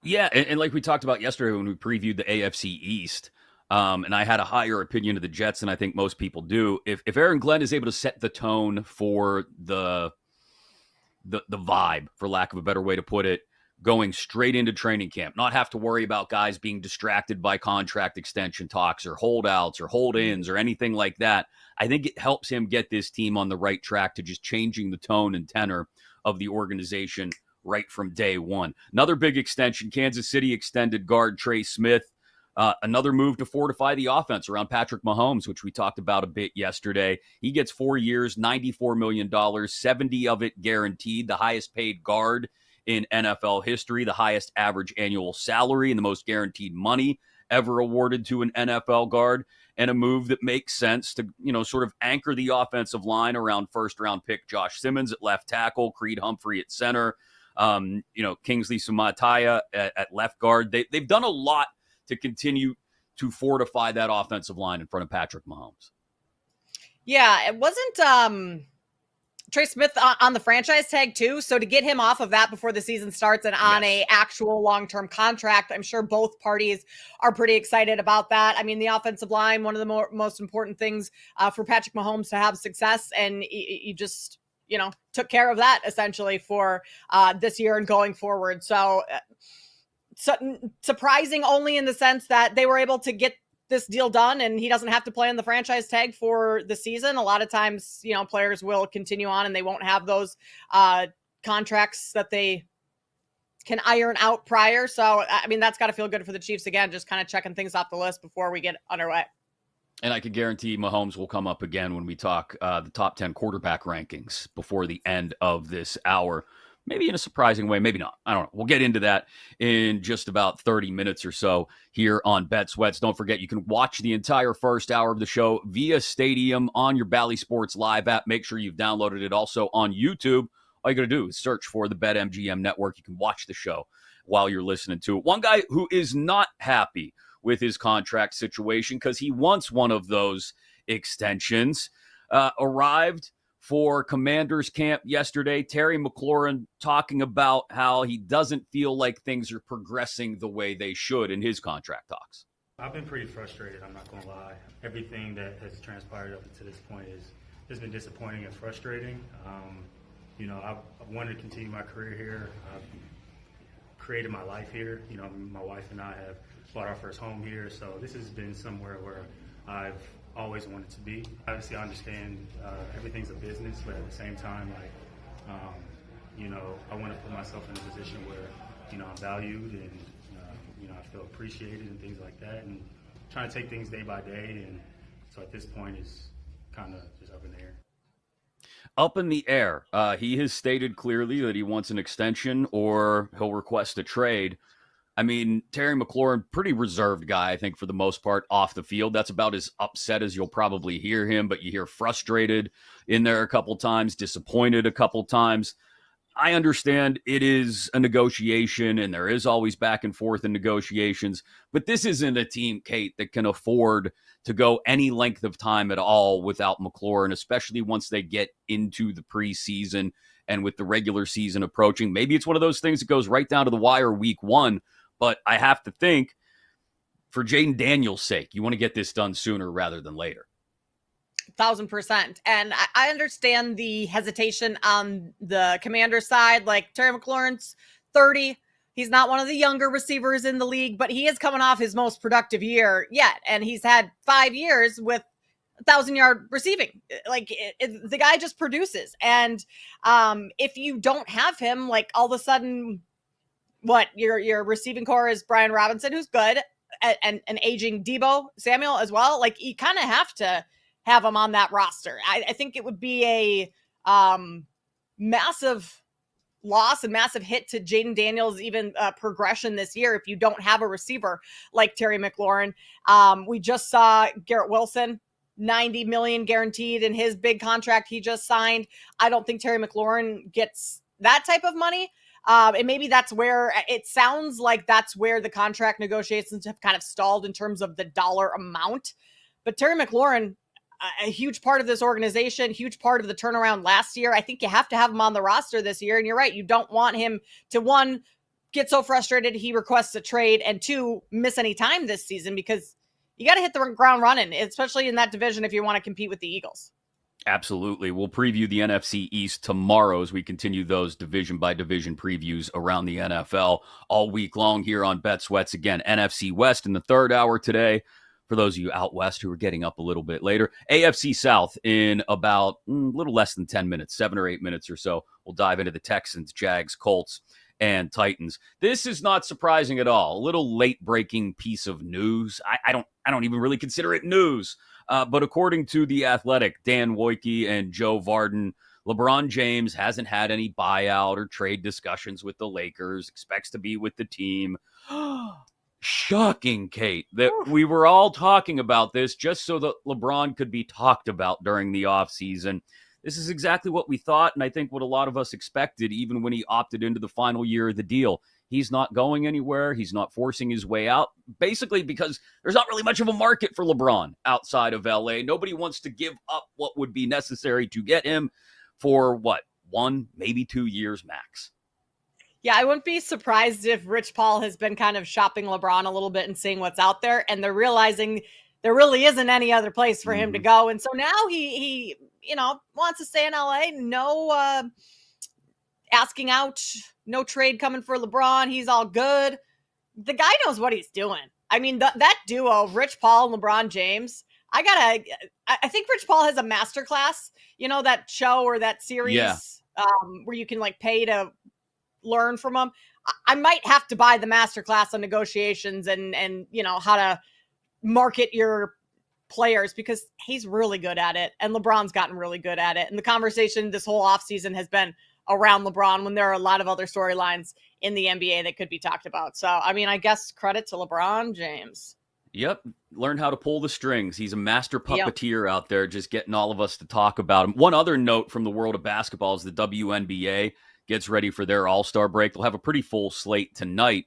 Yeah, and like we talked about yesterday when we previewed the AFC East, and I had a higher opinion of the Jets than I think most people do. If Aaron Glenn is able to set the tone for the vibe, for lack of a better way to put it, going straight into training camp, not have to worry about guys being distracted by contract extension talks or holdouts or hold-ins or anything like that, I think it helps him get this team on the right track to just changing the tone and tenor of the organization right from day one. Another big extension, Kansas City extended guard Trey Smith. Another move to fortify the offense around Patrick Mahomes, which we talked about a bit yesterday. He gets 4 years, $94 million, 70 of it guaranteed, the highest paid guard in NFL history, the highest average annual salary and the most guaranteed money ever awarded to an NFL guard, and a move that makes sense to, sort of anchor the offensive line around first-round pick Josh Simmons at left tackle, Creed Humphrey at center, Kingsley Sumataya at left guard. They've done a lot to continue to fortify that offensive line in front of Patrick Mahomes. Yeah, it wasn't Trey Smith on the franchise tag too. So to get him off of that before the season starts and on a actual long-term contract, I'm sure both parties are pretty excited about that. I mean, the offensive line, one of the most important things for Patrick Mahomes to have success, and you just, took care of that essentially for this year and going forward. So surprising only in the sense that they were able to get this deal done and he doesn't have to play on the franchise tag for the season. A lot of times, players will continue on and they won't have those contracts that they can iron out prior. So, that's got to feel good for the Chiefs again, just kind of checking things off the list before we get underway. And I can guarantee Mahomes will come up again when we talk the top 10 quarterback rankings before the end of this hour. maybe in a surprising way, maybe not. I don't know. We'll get into that in just about 30 minutes or so here on Bet Sweats. Don't forget, you can watch the entire first hour of the show via Stadium on your Bally Sports Live app. Make sure you've downloaded it also on YouTube. All you got to do is search for the BetMGM Network. You can watch the show while you're listening to it. One guy who is not happy with his contract situation because he wants one of those extensions arrived for Commanders camp yesterday. Terry McLaurin talking about how he doesn't feel like things are progressing the way they should in his contract talks. I've been pretty frustrated, I'm not going to lie. Everything that has transpired up to this point has been disappointing and frustrating. I've wanted to continue my career here. I've created my life here. My wife and I have bought our first home here, so this has been somewhere where I've always wanted to be. Obviously, I understand everything's a business, but at the same time, I want to put myself in a position where, I'm valued and, I feel appreciated and things like that, and trying to take things day by day. And so at this point, it's kind of just up in the air. Up in the air. He has stated clearly that he wants an extension or he'll request a trade. I mean, Terry McLaurin, pretty reserved guy, I think, for the most part, off the field. That's about as upset as you'll probably hear him, but you hear frustrated in there a couple times, disappointed a couple times. I understand it is a negotiation, and there is always back and forth in negotiations, but this isn't a team, Kate, that can afford to go any length of time at all without McLaurin, especially once they get into the preseason and with the regular season approaching. Maybe it's one of those things that goes right down to the wire week one. But I have to think, for Jaden Daniels' sake, you want to get this done sooner rather than later. 1,000%. And I understand the hesitation on the Commander side. Like, Terry McLaurin's 30. He's not one of the younger receivers in the league, but he is coming off his most productive year yet. And he's had 5 years with 1,000-yard receiving. The guy just produces. And if you don't have him, all of a sudden, your receiving core is Brian Robinson, who's good, and an aging Deebo Samuel as well. You kind of have to have him on that roster. I think it would be a massive loss and massive hit to Jaden Daniels' even progression this year if you don't have a receiver like Terry McLaurin. We just saw Garrett Wilson, $90 million guaranteed in his big contract he just signed. I don't think Terry McLaurin gets that type of money. And maybe that's where it sounds like that's where the contract negotiations have kind of stalled in terms of the dollar amount. But Terry McLaurin, a huge part of this organization, huge part of the turnaround last year. I think you have to have him on the roster this year. And you're right. You don't want him to, one, get so frustrated he requests a trade, and two, miss any time this season, because you got to hit the ground running, especially in that division if you want to compete with the Eagles. Absolutely. We'll preview the NFC East tomorrow as we continue those division-by-division previews around the NFL all week long here on Bet Sweats. Again, NFC West in the third hour today. For those of you out west who are getting up a little bit later, AFC South in about a little less than 10 minutes, 7 or 8 minutes or so. We'll dive into the Texans, Jags, Colts, and Titans. This is not surprising at all. A little late-breaking piece of news. I don't even really consider it news. But according to The Athletic, Dan Wojcicki and Joe Vardon, LeBron James hasn't had any buyout or trade discussions with the Lakers, expects to be with the team. Shocking, Kate, that we were all talking about this just so that LeBron could be talked about during the offseason. This is exactly what we thought, and I think what a lot of us expected, even when he opted into the final year of the deal. He's not going anywhere. He's not forcing his way out, basically because there's not really much of a market for LeBron outside of LA. Nobody wants to give up what would be necessary to get him for, 1, maybe 2 years max. Yeah, I wouldn't be surprised if Rich Paul has been kind of shopping LeBron a little bit and seeing what's out there, and they're realizing there really isn't any other place for him to go. And so now he wants to stay in LA. No asking out, no trade coming for LeBron. He's all good. The guy knows what he's doing. I mean, that duo, Rich Paul and LeBron James, I think Rich Paul has a masterclass, that show or that series where you can pay to learn from him. I might have to buy the masterclass on negotiations and how to market your players, because he's really good at it, and LeBron's gotten really good at it. And the conversation this whole offseason has been around LeBron when there are a lot of other storylines in the NBA that could be talked about. So, I mean, I guess credit to LeBron James. Yep. Learn how to pull the strings. He's a master puppeteer out there, just getting all of us to talk about him. One other note from the world of basketball is the WNBA gets ready for their All-Star break. They'll have a pretty full slate tonight,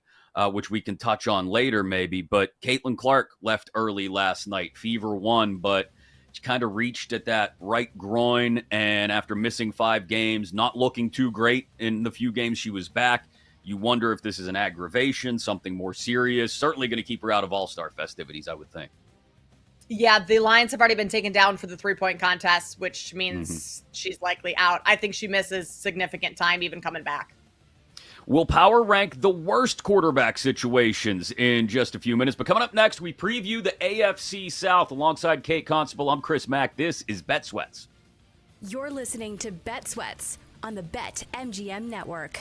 which we can touch on later maybe. But Caitlin Clark left early last night. Fever 1, but she kind of reached at that right groin. And after missing 5 games, not looking too great in the few games she was back, you wonder if this is an aggravation, something more serious. Certainly going to keep her out of All-Star festivities, I would think. Yeah, the lines have already been taken down for the 3-point contest, which means she's likely out. I think she misses significant time even coming back. We'll power rank the worst quarterback situations in just a few minutes. But coming up next, we preview the AFC South alongside Kate Constable. I'm Chris Mack. This is Bet Sweats. You're listening to Bet Sweats on the BetMGM Network.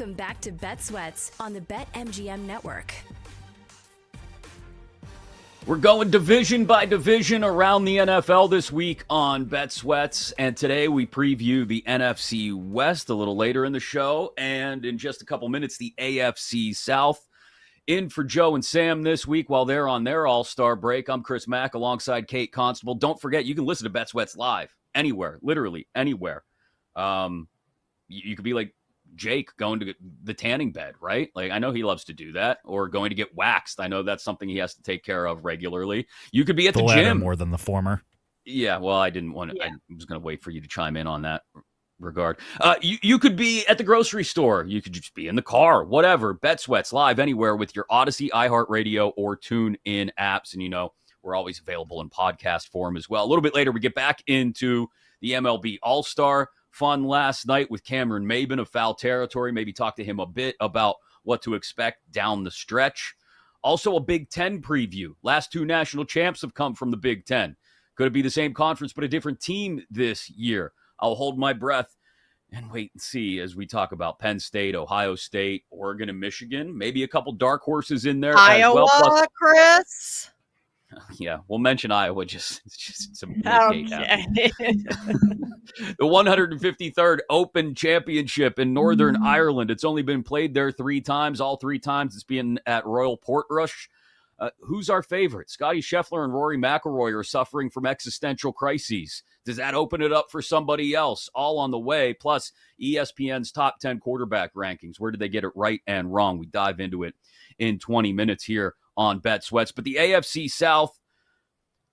Welcome back to Bet Sweats on the BetMGM Network. We're going division by division around the NFL this week on Bet Sweats, and today we preview the NFC West a little later in the show, and in just a couple minutes, the AFC South. In for Joe and Sam this week while they're on their All-Star break. I'm Chris Mack alongside Kate Constable. Don't forget, you can listen to Bet Sweats live anywhere, literally anywhere. You could be like Jake going to the tanning bed, right? Like, I know he loves to do that, or going to get waxed. I know that's something he has to take care of regularly. You could be at the gym more than the former. Yeah, well, I didn't want to. Yeah. I was going to wait for you to chime in on that regard. You could be at the grocery store. You could just be in the car, whatever. Bet Sweats live anywhere with your Odyssey, iHeartRadio, or TuneIn apps. And, we're always available in podcast form as well. A little bit later, we get back into the MLB All-Star fun last night with Cameron Maben of Foul Territory. Maybe talk to him a bit about what to expect down the stretch. Also a Big Ten preview. Last two national champs have come from the Big Ten. Could it be the same conference but a different team this year? I'll hold my breath and wait and see as we talk about Penn State, Ohio State, Oregon, and Michigan. Maybe a couple dark horses in there Iowa, as well. Plus, Chris. Yeah, we'll mention Iowa just to mitigate Okay. the 153rd Open Championship in Northern Ireland. It's only been played there 3 times. All 3 times it's been at Royal Portrush. Who's our favorite? Scotty Scheffler and Rory McIlroy are suffering from existential crises. Does that open it up for somebody else? All on the way. Plus, ESPN's top 10 quarterback rankings. Where did they get it right and wrong? We dive into it in 20 minutes here on Bet Sweats. But the AFC South,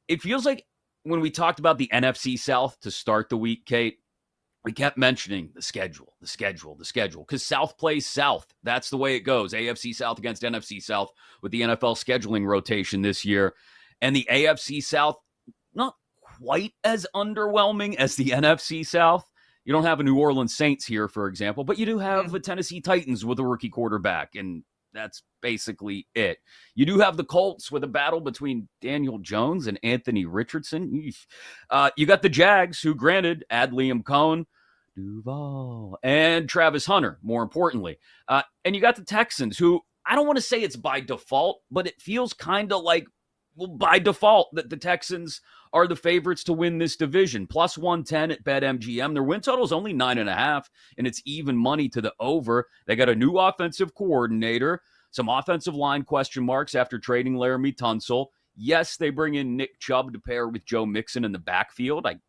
it feels like when we talked about the NFC South to start the week, Kate, we kept mentioning the schedule, because South plays South. That's the way it goes. AFC South against NFC South with the NFL scheduling rotation this year. And the AFC South, not quite as underwhelming as the NFC South. You don't have a New Orleans Saints here, for example, but you do have the Tennessee Titans with a rookie quarterback, and that's basically it. You do have the Colts with a battle between Daniel Jones and Anthony Richardson. You got the Jags, who, granted, add Liam Cohn, Duval, and Travis Hunter, more importantly. And you got the Texans, who, I don't want to say it's by default, but it feels kind of like, by default, that the Texans are the favorites to win this division. Plus 110 at BetMGM. Their win total is only 9.5, and it's even money to the over. They got a new offensive coordinator, some offensive line question marks after trading Laramie Tunsil. Yes, they bring in Nick Chubb to pair with Joe Mixon in the backfield. I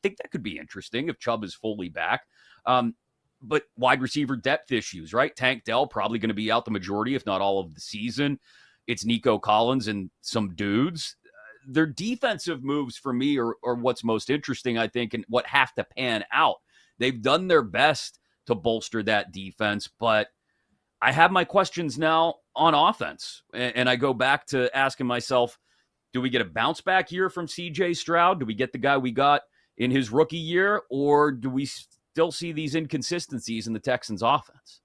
think that could be interesting if Chubb is fully back. But wide receiver depth issues, right? Tank Dell probably going to be out the majority, if not all of the season. It's Nico Collins and some dudes. Their defensive moves for me are what's most interesting, I think, and what have to pan out. They've done their best to bolster that defense, but I have my questions now on offense. And I go back to asking myself, do we get a bounce back year from CJ Stroud? Do we get the guy we got in his rookie year? Or do we still see these inconsistencies in the Texans offense?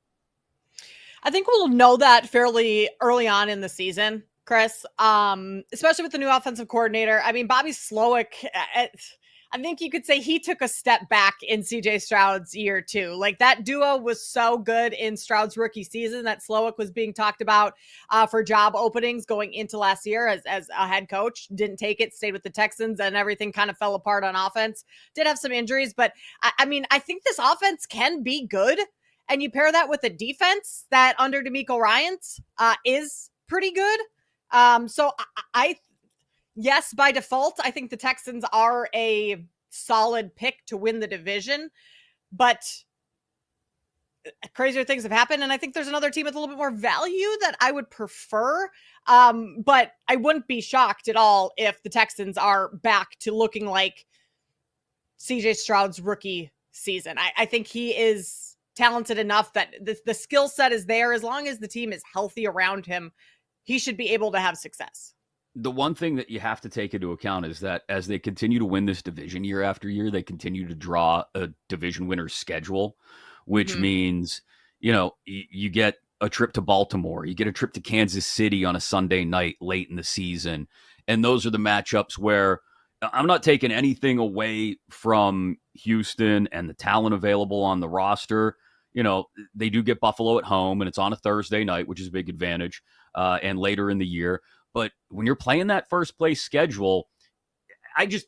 I think we'll know that fairly early on in the season, Chris, especially with the new offensive coordinator. I mean, Bobby Slowick, I think you could say he took a step back in CJ Stroud's year too. Like, that duo was so good in Stroud's rookie season that Slowick was being talked about for job openings going into last year as a head coach. Didn't take it, stayed with the Texans, and everything kind of fell apart on offense. Did have some injuries, but I mean, I think this offense can be good. And you pair that with a defense that under DeMeco Ryans is pretty good. So yes, by default, I think the Texans are a solid pick to win the division, but crazier things have happened. And I think there's another team with a little bit more value that I would prefer. But I wouldn't be shocked at all if the Texans are back to looking like CJ Stroud's rookie season. I think he is talented enough that the skill set is there. As long as the team is healthy around him, he should be able to have success. The one thing that you have to take into account is that as they continue to win this division year after year, they continue to draw a division winner's schedule, which means, you get a trip to Baltimore, you get a trip to Kansas City on a Sunday night late in the season. And those are the matchups where I'm not taking anything away from Houston and the talent available on the roster. they do get Buffalo at home, and it's on a Thursday night, which is a big advantage, and later in the year. But when you're playing that first place schedule,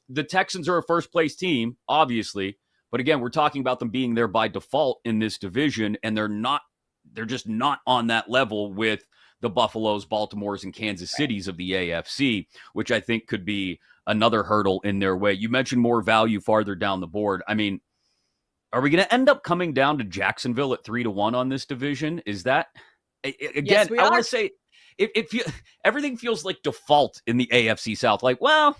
the Texans are a first place team, obviously. But again, we're talking about them being there by default in this division, and they're just not on that level with the Buffaloes, Baltimores, and Kansas Cities of the AFC, which I think could be another hurdle in their way. You mentioned more value farther down the board. I mean, are we going to end up coming down to Jacksonville at 3-1 on this division? Is that, again, Yes, we I are. want to say everything feels like default in the AFC South. Like, well,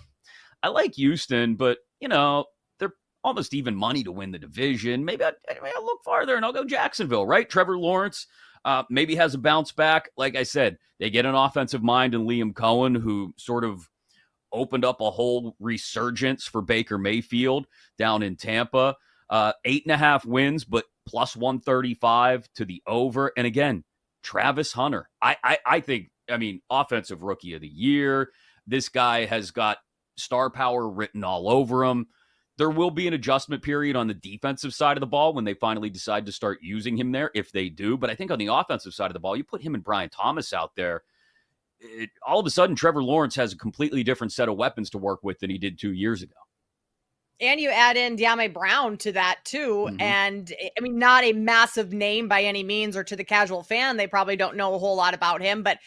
I like Houston, but, they're almost even money to win the division. Maybe I'll look farther and I'll go Jacksonville, right? Trevor Lawrence maybe has a bounce back. Like I said, they get an offensive mind in Liam Cohen, who sort of opened up a whole resurgence for Baker Mayfield down in Tampa. 8.5 wins, but plus 135 to the over. And again, Travis Hunter. I think, offensive rookie of the year. This guy has got star power written all over him. There will be an adjustment period on the defensive side of the ball when they finally decide to start using him there, if they do. But I think on the offensive side of the ball, you put him and Brian Thomas out there, all of a sudden Trevor Lawrence has a completely different set of weapons to work with than he did 2 years ago. And you add in De'Ami Brown to that too. And not a massive name by any means, or to the casual fan, they probably don't know a whole lot about him, but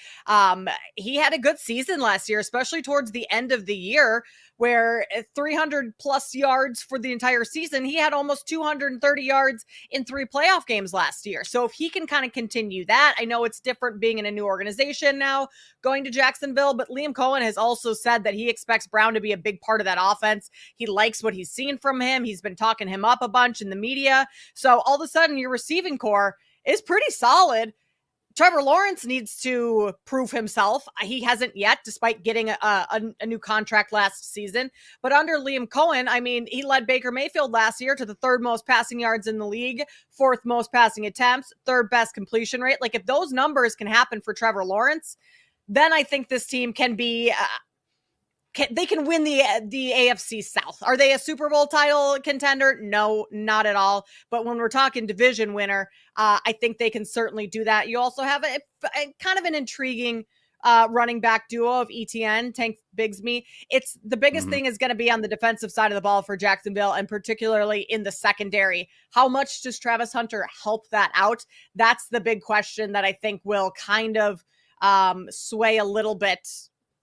he had a good season last year, especially towards the end of the year, where 300 plus yards for the entire season. He had almost 230 yards in 3 playoff games last year. So if he can kind of continue that, I know it's different being in a new organization now, going to Jacksonville, but Liam Cohen has also said that he expects Brown to be a big part of that offense. He likes what he's seen from him. He's been talking him up a bunch in the media. So all of a sudden your receiving core is pretty solid. Trevor Lawrence needs to prove himself. He hasn't yet, despite getting a new contract last season. But under Liam Cohen, he led Baker Mayfield last year to the 3rd most passing yards in the league, 4th most passing attempts, 3rd best completion rate. Like, if those numbers can happen for Trevor Lawrence, then I think this team can be they can win the AFC South. Are they a Super Bowl title contender? No, not at all. But when we're talking division winner, I think they can certainly do that. You also have a kind of an intriguing running back duo of ETN, Tank Bigsby. It's the biggest thing is going to be on the defensive side of the ball for Jacksonville, and particularly in the secondary. How much does Travis Hunter help that out? That's the big question that I think will kind of sway a little bit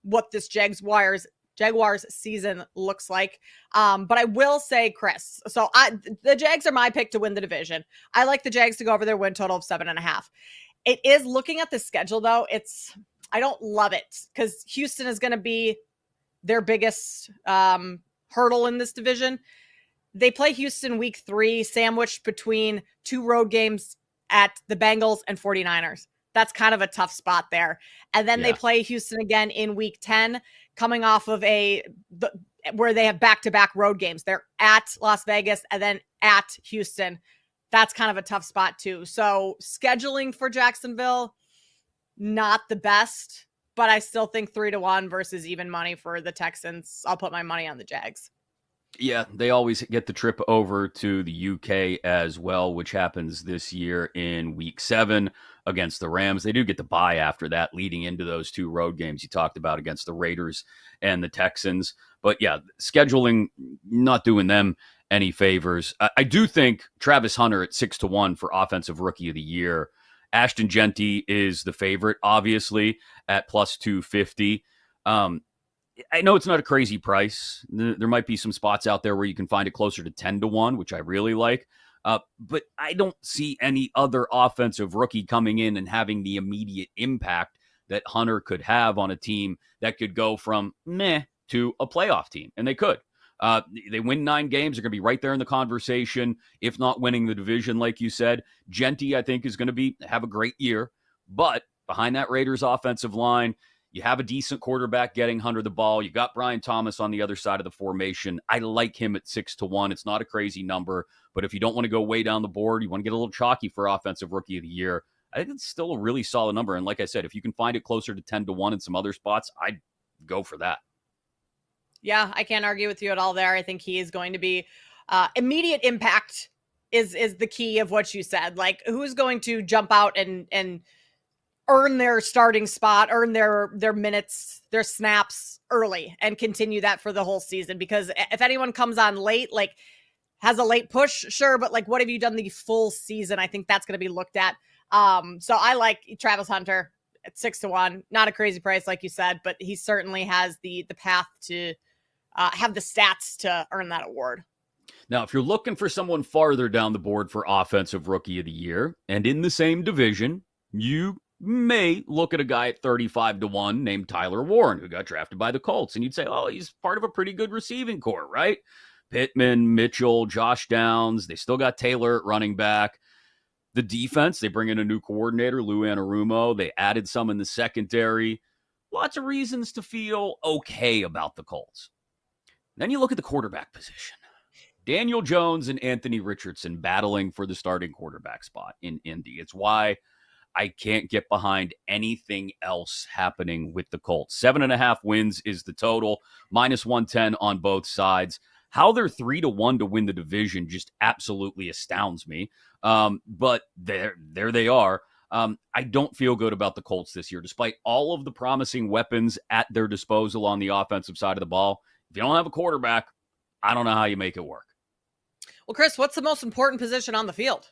what this Jaguars season looks like. But I will say, Chris, so the Jags are my pick to win the division. I like the Jags to go over their win total of 7.5. It is, looking at the schedule though, I don't love it, because Houston is going to be their biggest hurdle in this division. They play Houston week 3, sandwiched between 2 road games at the Bengals and 49ers. That's kind of a tough spot there. And then they play Houston again in week 10, coming off of where they have back-to-back road games. They're at Las Vegas and then at Houston. That's kind of a tough spot too. So scheduling for Jacksonville, not the best, but I still think 3-1 versus even money for the Texans. I'll put my money on the Jags. Yeah, they always get the trip over to the UK as well, which happens this year in week 7 against the Rams. They do get the bye after that, leading into those 2 road games you talked about against the Raiders and the Texans. But yeah, scheduling, not doing them any favors. I do think Travis Hunter at 6-1 for offensive rookie of the year. Ashton Genty is the favorite, obviously, at plus 250. I know it's not a crazy price. There might be some spots out there where you can find it closer to 10-1, which I really like. But I don't see any other offensive rookie coming in and having the immediate impact that Hunter could have on a team that could go from meh to a playoff team. And they could. They win 9 games. They're going to be right there in the conversation, if not winning the division, like you said. Genty, I think, is going to have a great year. But behind that Raiders offensive line, you have a decent quarterback getting Hunter the ball. You got Brian Thomas on the other side of the formation. I like him at 6-1. It's not a crazy number, but if you don't want to go way down the board, you want to get a little chalky for offensive rookie of the year, I think it's still a really solid number. And like I said, if you can find it closer to 10-1 in some other spots, I'd go for that. Yeah, I can't argue with you at all there. I think he is going to be immediate impact is the key of what you said. Like, who's going to jump out and earn their starting spot, earn their minutes, their snaps early, and continue that for the whole season? Because if anyone comes on late, like has a late push, sure, but like, what have you done the full season? I think that's going to be looked at. So I like Travis Hunter at 6-1. Not a crazy price, like you said, but he certainly has the path to have the stats to earn that award. Now, if you're looking for someone farther down the board for Offensive Rookie of the Year and in the same division, you may look at a guy at 35-1 named Tyler Warren, who got drafted by the Colts. And you'd say, oh, he's part of a pretty good receiving core, right? Pittman, Mitchell, Josh Downs. They still got Taylor at running back. The defense, they bring in a new coordinator, Lou Anarumo. They added some in the secondary. Lots of reasons to feel okay about the Colts. Then you look at the quarterback position. Daniel Jones and Anthony Richardson battling for the starting quarterback spot in Indy. It's why I can't get behind anything else happening with the Colts. 7.5 wins is the total, -110 on both sides. How they're 3-1 to win the division just absolutely astounds me. But there they are. I don't feel good about the Colts this year, despite all of the promising weapons at their disposal on the offensive side of the ball. If you don't have a quarterback, I don't know how you make it work. Well, Chris, what's the most important position on the field?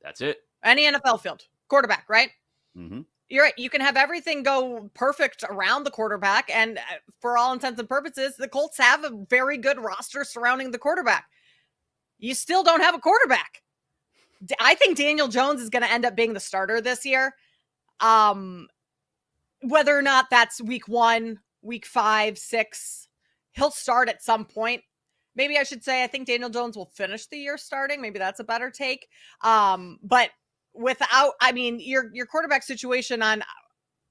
That's it. Any NFL field. Quarterback, right? Mm-hmm. You're right. You can have everything go perfect around the quarterback. And for all intents and purposes, the Colts have a very good roster surrounding the quarterback. You still don't have a quarterback. I think Daniel Jones is going to end up being the starter this year. Whether or not that's week 1, week 5, 6, he'll start at some point. Maybe I should say I think Daniel Jones will finish the year starting. Maybe that's a better take. But without, I mean, your quarterback situation on,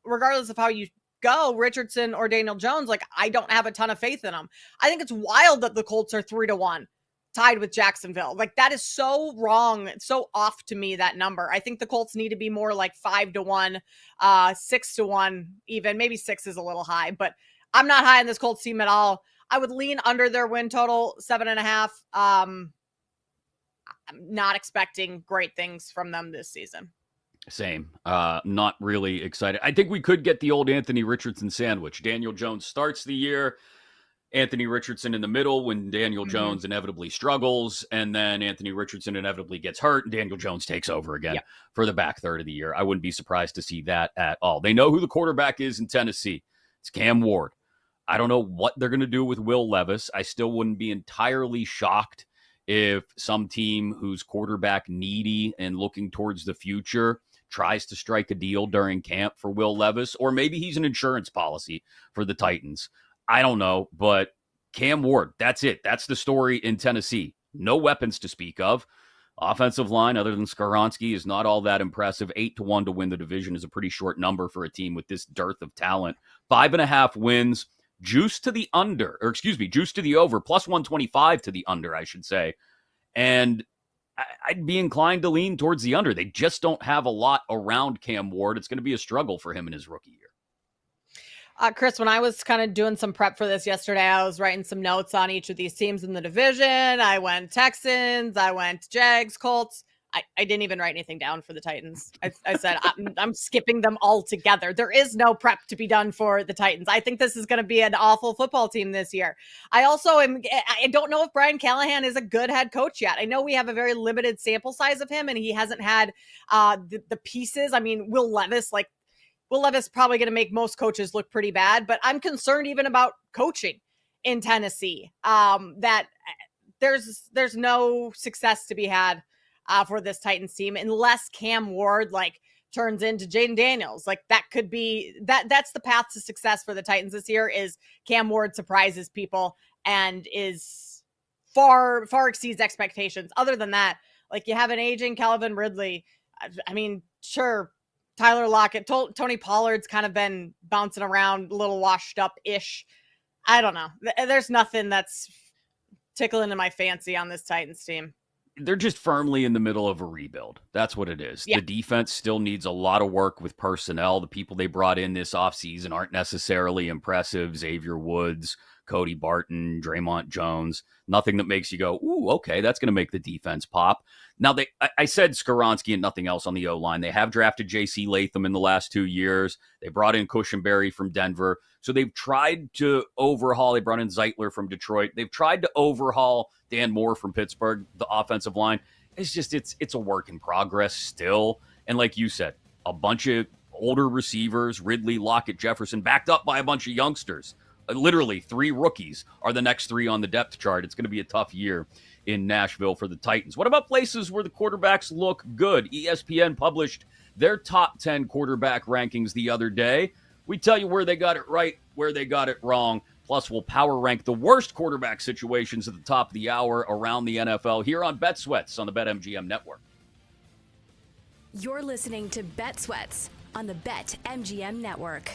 regardless of how you go, Richardson or Daniel Jones, like, I don't have a ton of faith in them. I think it's wild that the Colts are 3-1 tied with Jacksonville. Like, that is so wrong. It's so off to me, that number. I think the Colts need to be more like 5-1, 6-1, even. Maybe 6 is a little high, but I'm not high on this Colts team at all. I would lean under their win total, 7.5. I'm not expecting great things from them this season. Same. Not really excited. I think we could get the old Anthony Richardson sandwich. Daniel Jones starts the year, Anthony Richardson in the middle when Daniel Jones inevitably struggles, and then Anthony Richardson inevitably gets hurt, and Daniel Jones takes over again for the back third of the year. I wouldn't be surprised to see that at all. They know who the quarterback is in Tennessee. It's Cam Ward. I don't know what they're going to do with Will Levis. I still wouldn't be entirely shocked if some team who's quarterback needy and looking towards the future tries to strike a deal during camp for Will Levis, or maybe he's an insurance policy for the Titans. I don't know, but Cam Ward, that's it. That's the story in Tennessee. No weapons to speak of. Offensive line, other than Skoronski, is not all that impressive. 8-1 to win the division is a pretty short number for a team with this dearth of talent. 5.5 wins. Juice to the under, or excuse me, juice to the over, plus 125 to the under, I should say. And I'd be inclined to lean towards the under. They just don't have a lot around Cam Ward. It's going to be a struggle for him in his rookie year. Chris, when I was kind of doing some prep for this yesterday, I was writing some notes on each of these teams in the division. I went Texans, I went Jags, Colts. I didn't even write anything down for the Titans. I said, I'm skipping them all together. There is no prep to be done for the Titans. I think this is going to be an awful football team this year. I don't know if Brian Callahan is a good head coach yet. I know we have a very limited sample size of him, and he hasn't had the pieces. I mean, Will Levis probably going to make most coaches look pretty bad, but I'm concerned even about coaching in Tennessee, that there's no success to be had for this Titans team, unless Cam Ward turns into Jaden Daniels. That could be that's the path to success for the Titans this year, is Cam Ward surprises people and is far exceeds expectations. Other than that, you have an aging Calvin Ridley. I mean, sure, Tyler Lockett, Tony Pollard's kind of been bouncing around, a little washed up ish. I don't know. There's nothing that's tickling in my fancy on this Titans team. They're just firmly in the middle of a rebuild. That's what it is. Yeah. The defense still needs a lot of work with personnel. The people they brought in this offseason aren't necessarily impressive. Xavier Woods, Cody Barton, Draymond Jones. Nothing that makes you go, ooh, okay, that's going to make the defense pop. Now, I said Skoronski and nothing else on the O-line. They have drafted J.C. Latham in the last 2 years. They brought in Cushenberry from Denver. So they've tried to overhaul. They brought in Zeitler from Detroit. They've tried to overhaul Dan Moore from Pittsburgh, the offensive line. It's just, it's a work in progress still. And like you said, a bunch of older receivers, Ridley, Lockett, Jefferson, backed up by a bunch of youngsters. Literally 3 rookies are the next 3 on the depth chart. It's going to be a tough year in Nashville for the Titans. What about places where the quarterbacks look good? ESPN published their top 10 quarterback rankings the other day. We tell you where they got it right, where they got it wrong. Plus, we'll power rank the worst quarterback situations at the top of the hour around the NFL here on Bet Sweats on the BetMGM network. You're listening to Bet Sweats on the BetMGM network.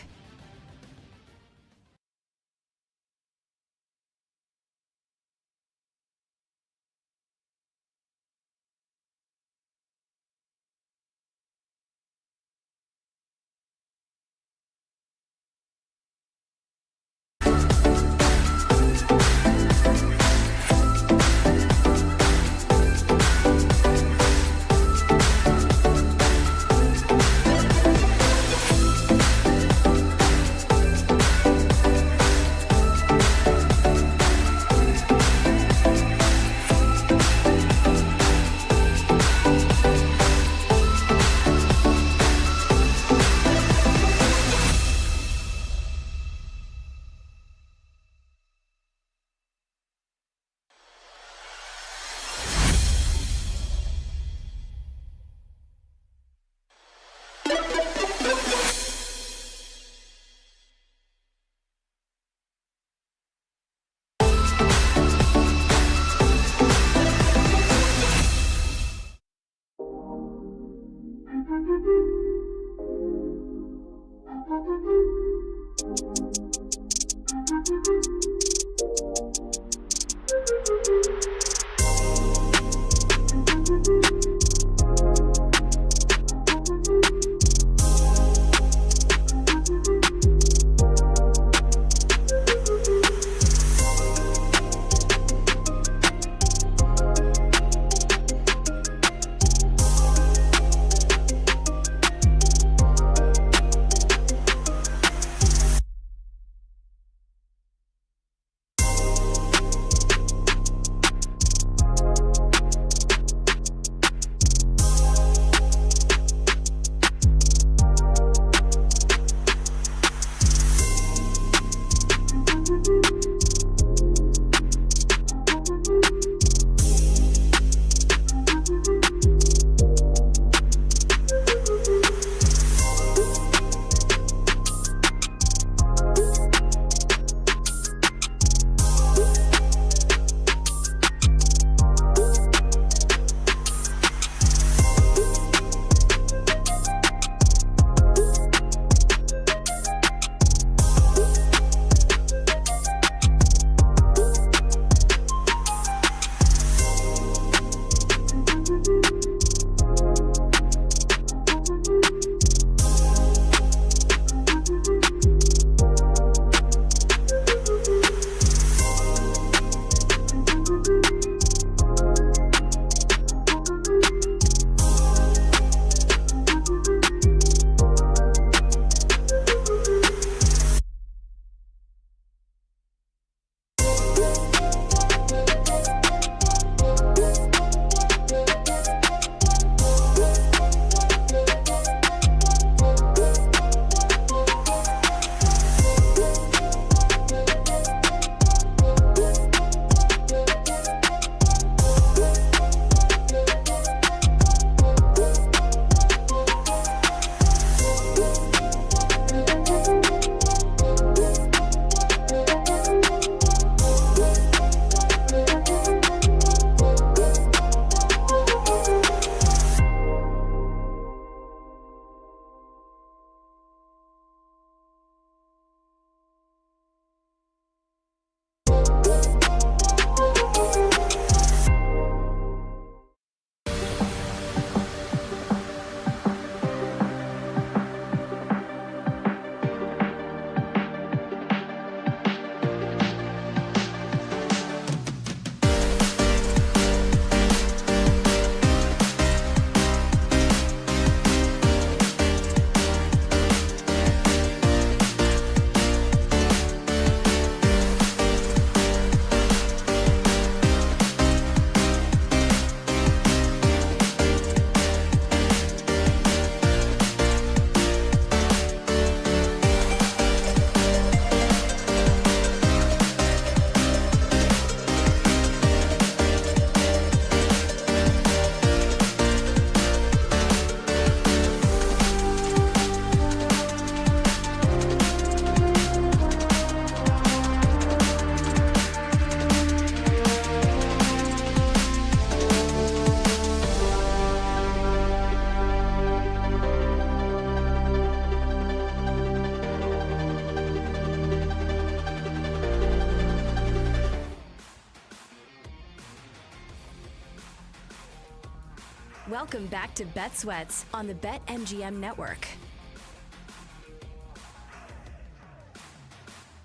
Welcome back to Bet Sweats on the BetMGM Network.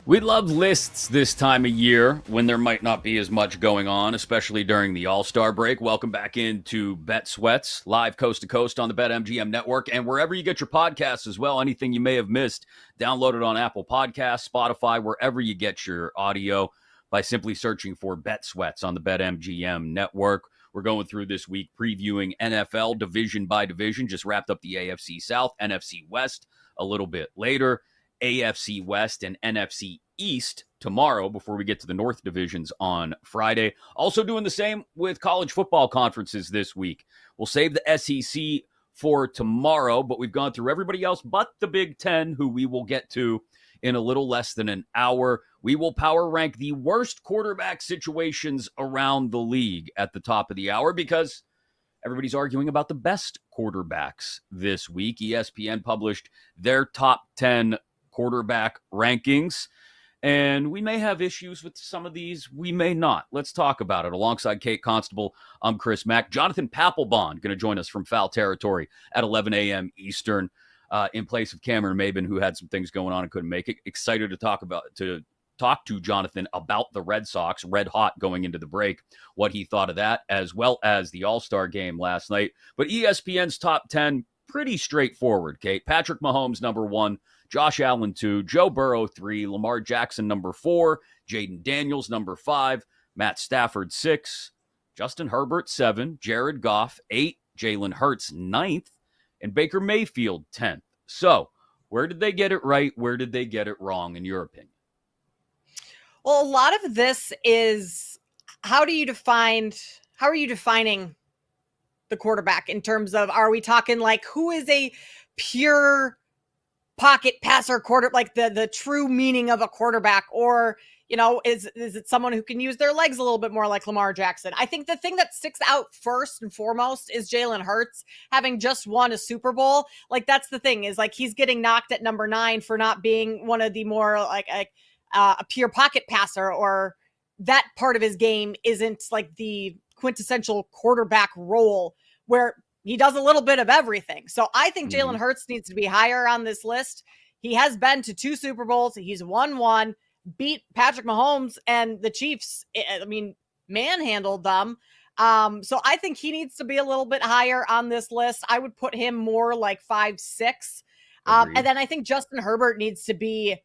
We love lists this time of year when there might not be as much going on, especially during the All-Star break. Welcome back into Bet Sweats, live coast to coast on the BetMGM Network and wherever you get your podcasts as well. Anything you may have missed, download it on Apple Podcasts, Spotify, wherever you get your audio by simply searching for Bet Sweats on the BetMGM Network. We're going through this week previewing NFL division by division. Just wrapped up the AFC South, NFC West a little bit later. AFC West and NFC East tomorrow before we get to the North divisions on Friday. Also doing the same with college football conferences this week. We'll save the SEC for tomorrow, but we've gone through everybody else but the Big Ten, who we will get to in a little less than an hour. We will power rank the worst quarterback situations around the league at the top of the hour because everybody's arguing about the best quarterbacks this week. ESPN published their top 10 quarterback rankings, and we may have issues with some of these. We may not. Let's talk about it. Alongside Kate Constable, I'm Chris Mack. Jonathan Papelbon going to join us from Foul Territory at 11 a.m. Eastern in place of Cameron Maben, who had some things going on and couldn't make it. Excited to talk to Jonathan about the Red Sox, red hot going into the break, what he thought of that, as well as the All-Star game last night. But ESPN's top 10, pretty straightforward, Kate. Patrick Mahomes, number 1. Josh Allen, 2. Joe Burrow, 3. Lamar Jackson, number 4. Jaden Daniels, number 5. Matt Stafford, 6. Justin Herbert, 7. Jared Goff, 8. Jalen Hurts, 9th. And Baker Mayfield, 10th. So, where did they get it right? Where did they get it wrong, in your opinion? Well, a lot of this is how are you defining the quarterback in terms of, are we talking like who is a pure pocket passer like the true meaning of a quarterback, or is it someone who can use their legs a little bit more like Lamar Jackson? I think the thing that sticks out first and foremost is Jalen Hurts having just won a Super Bowl. Like, that's the thing, is like he's getting knocked at number 9 for not being one of the more like a pure pocket passer, or that part of his game isn't like the quintessential quarterback role where he does a little bit of everything. So I think Jalen Hurts needs to be higher on this list. He has been to 2 Super Bowls. He's won 1, beat Patrick Mahomes and the Chiefs. I mean, manhandled them. So I think he needs to be a little bit higher on this list. I would put him more like 5, 6. And then I think Justin Herbert needs to be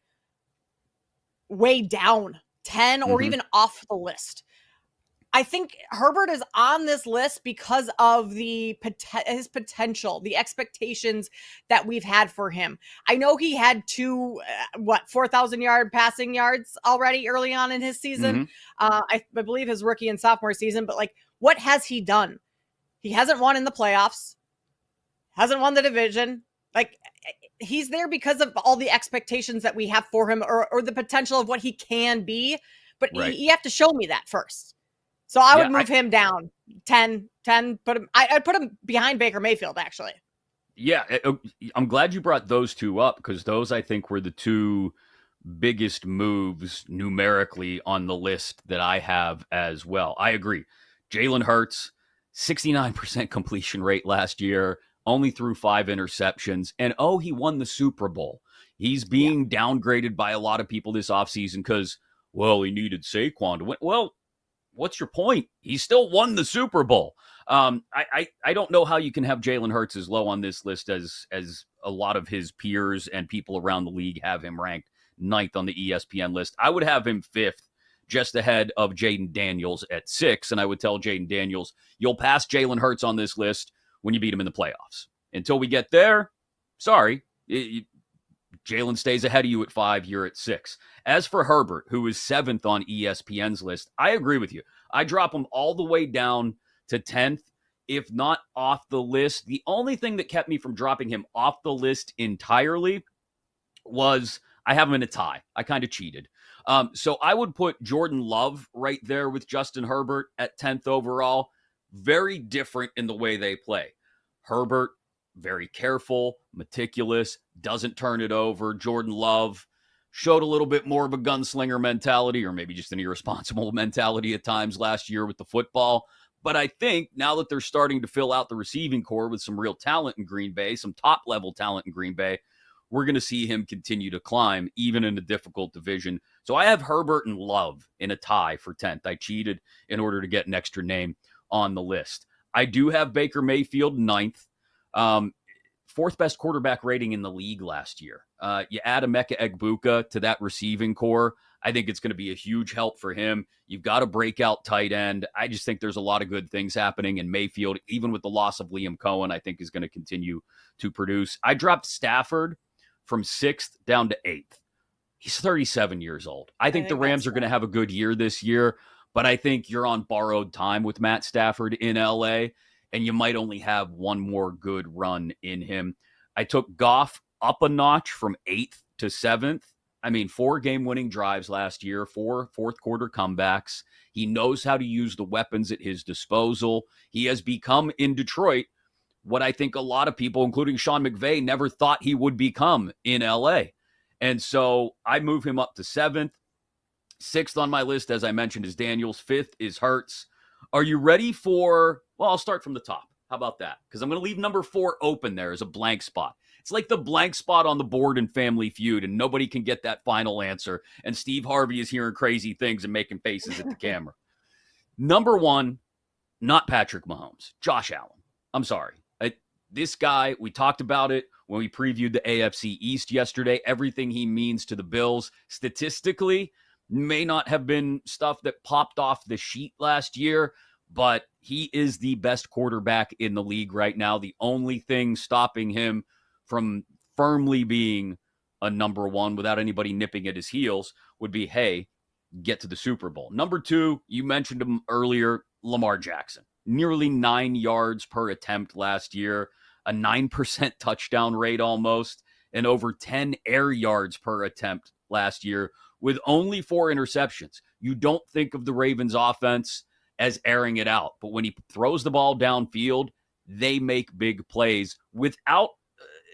way down, 10 or even off the list. I think Herbert is on this list because of his potential, the expectations that we've had for him. I know he had 2, 4,000-yard passing yards already early on in his season. I believe his rookie and sophomore season, but like, what has he done? He hasn't won in the playoffs, hasn't won the division. Like, he's there because of all the expectations that we have for him, or the potential of what he can be. But you have to show me that first. So I would move him down 10. I'd put him behind Baker Mayfield, actually. Yeah, I'm glad you brought those two up, because those, I think, were the 2 biggest moves numerically on the list that I have as well. I agree. Jalen Hurts, 69% completion rate last year, only threw 5 interceptions, and he won the Super Bowl. He's being downgraded by a lot of people this offseason because, he needed Saquon to win. Well, what's your point? He still won the Super Bowl. I don't know how you can have Jalen Hurts as low on this list as a lot of his peers and people around the league have him ranked 9th on the ESPN list. I would have him 5th, just ahead of Jaden Daniels at 6, and I would tell Jaden Daniels, you'll pass Jalen Hurts on this list when you beat him in the playoffs. Until we get there, sorry, Jalen stays ahead of you at 5, you're at 6. As for Herbert, who is 7th on ESPN's list, I agree with you. I drop him all the way down to 10th, if not off the list. The only thing that kept me from dropping him off the list entirely was I have him in a tie. I kind of cheated. So I would put Jordan Love right there with Justin Herbert at 10th overall. Very different in the way they play. Herbert, very careful, meticulous, doesn't turn it over. Jordan Love showed a little bit more of a gunslinger mentality, or maybe just an irresponsible mentality at times last year with the football. But I think now that they're starting to fill out the receiving core with some real talent in Green Bay, some top-level talent in Green Bay, we're going to see him continue to climb, even in a difficult division. So I have Herbert and Love in a tie for 10th. I cheated in order to get an extra name on the list. I do have Baker Mayfield 9th. Fourth best quarterback rating in the league last year. You add Emeka Egbuka to that receiving core, I think it's going to be a huge help for him. You've got a breakout tight end. I just think there's a lot of good things happening in Mayfield, even with the loss of Liam Cohen, I think is going to continue to produce. I dropped Stafford from 6th down to 8th. He's 37 years old. I think the Rams are going to have a good year this year, but I think you're on borrowed time with Matt Stafford in LA, and you might only have one more good run in him. I took Goff up a notch from 8th to 7th. I mean, 4 game-winning drives last year, 4 fourth-quarter comebacks. He knows how to use the weapons at his disposal. He has become, in Detroit, what I think a lot of people, including Sean McVay, never thought he would become in L.A. And so I move him up to 7th. 6th on my list, as I mentioned, is Daniels. 5th is Hurts. Are you ready for, well, I'll start from the top. How about that? Because I'm going to leave number 4 open there as a blank spot. It's like the blank spot on the board in Family Feud, and nobody can get that final answer. And Steve Harvey is hearing crazy things and making faces at the camera. Number 1, not Patrick Mahomes, Josh Allen. I'm sorry. This guy, we talked about it when we previewed the AFC East yesterday. Everything he means to the Bills statistically may not have been stuff that popped off the sheet last year, but he is the best quarterback in the league right now. The only thing stopping him from firmly being a number 1 without anybody nipping at his heels would be, hey, get to the Super Bowl. Number 2, you mentioned him earlier, Lamar Jackson. Nearly 9 yards per attempt last year, a 9% touchdown rate almost, and over 10 air yards per attempt last year with only 4 interceptions. You don't think of the Ravens offense as airing it out, but when he throws the ball downfield, they make big plays without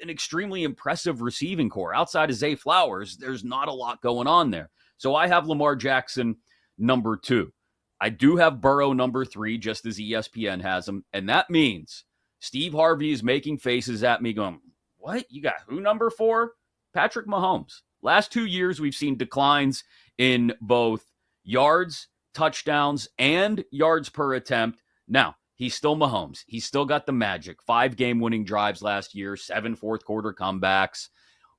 an extremely impressive receiving core. Outside of Zay Flowers, there's not a lot going on there. So I have Lamar Jackson number 2. I do have Burrow number 3, just as ESPN has him, and that means Steve Harvey is making faces at me going, what? You got who number 4? Patrick Mahomes. Last 2 years, we've seen declines in both yards, touchdowns, and yards per attempt. Now, he's still Mahomes. He's still got the magic. 5 game-winning drives last year, 7 fourth-quarter comebacks.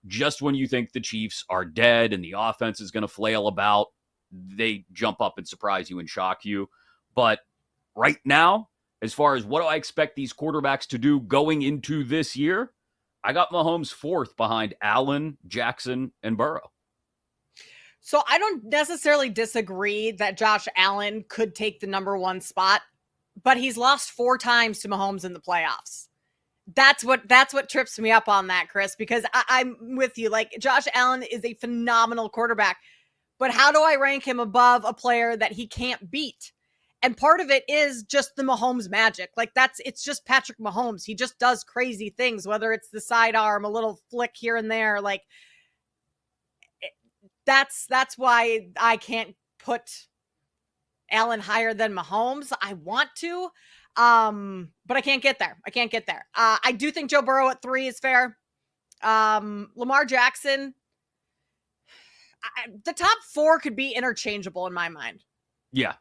Just when you think the Chiefs are dead and the offense is going to flail about, they jump up and surprise you and shock you. But right now, as far as what do I expect these quarterbacks to do going into this year, I got Mahomes 4th behind Allen, Jackson, and Burrow. So I don't necessarily disagree that Josh Allen could take the number 1 spot, but he's lost 4 times to Mahomes in the playoffs. That's what trips me up on that, Chris, because I'm with you. Like, Josh Allen is a phenomenal quarterback, but how do I rank him above a player that he can't beat? And part of it is just the Mahomes magic. Like, it's just Patrick Mahomes. He just does crazy things, whether it's the sidearm, a little flick here and there. Like, that's why I can't put Allen higher than Mahomes. I want to, but I can't get there. I do think Joe Burrow at 3 is fair. Lamar Jackson, the top 4 could be interchangeable in my mind. Yeah.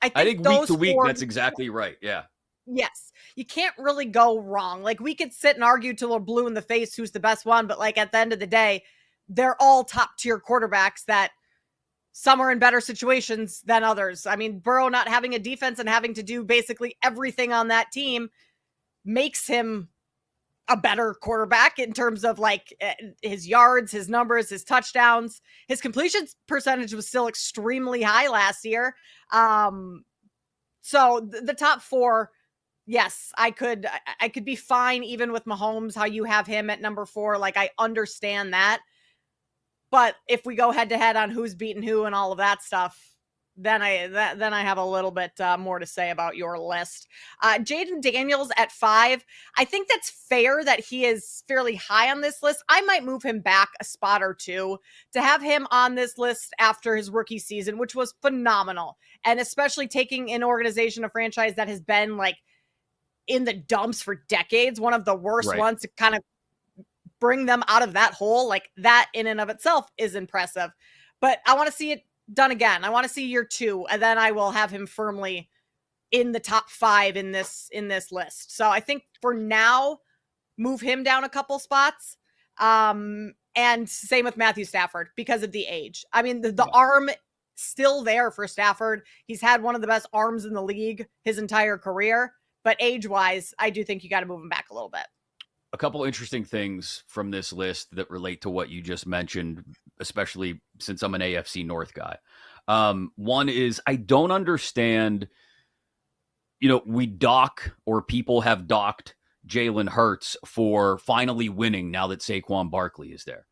I think week to week, that's exactly right. Yeah. Yes. You can't really go wrong. Like, we could sit and argue till we're blue in the face who's the best one, but like at the end of the day, they're all top tier quarterbacks that some are in better situations than others. I mean, Burrow not having a defense and having to do basically everything on that team makes him a better quarterback in terms of like his yards, his numbers, his touchdowns. His completion percentage was still extremely high last year. So the top 4, yes, I could be fine even with Mahomes, how you have him at number 4. Like, I understand that. But if we go head to head on who's beaten who and all of that stuff, then I have a little bit more to say about your list. Jaden Daniels at 5. I think that's fair that he is fairly high on this list. I might move him back a spot or two to have him on this list after his rookie season, which was phenomenal. And especially taking an organization, a franchise that has been like in the dumps for decades, one of the worst ones, to kind of bring them out of that hole. Like that in and of itself is impressive. But I want to see it done again. I want to see year 2, and then I will have him firmly in the top 5 in this list. So I think for now, move him down a couple spots. And same with Matthew Stafford because of the age. I mean, the arm still there for Stafford. He's had one of the best arms in the league his entire career, but age-wise, I do think you got to move him back a little bit. A couple interesting things from this list that relate to what you just mentioned, especially since I'm an AFC North guy. One is I don't understand, we dock, or people have docked Jalen Hurts for finally winning now that Saquon Barkley is there.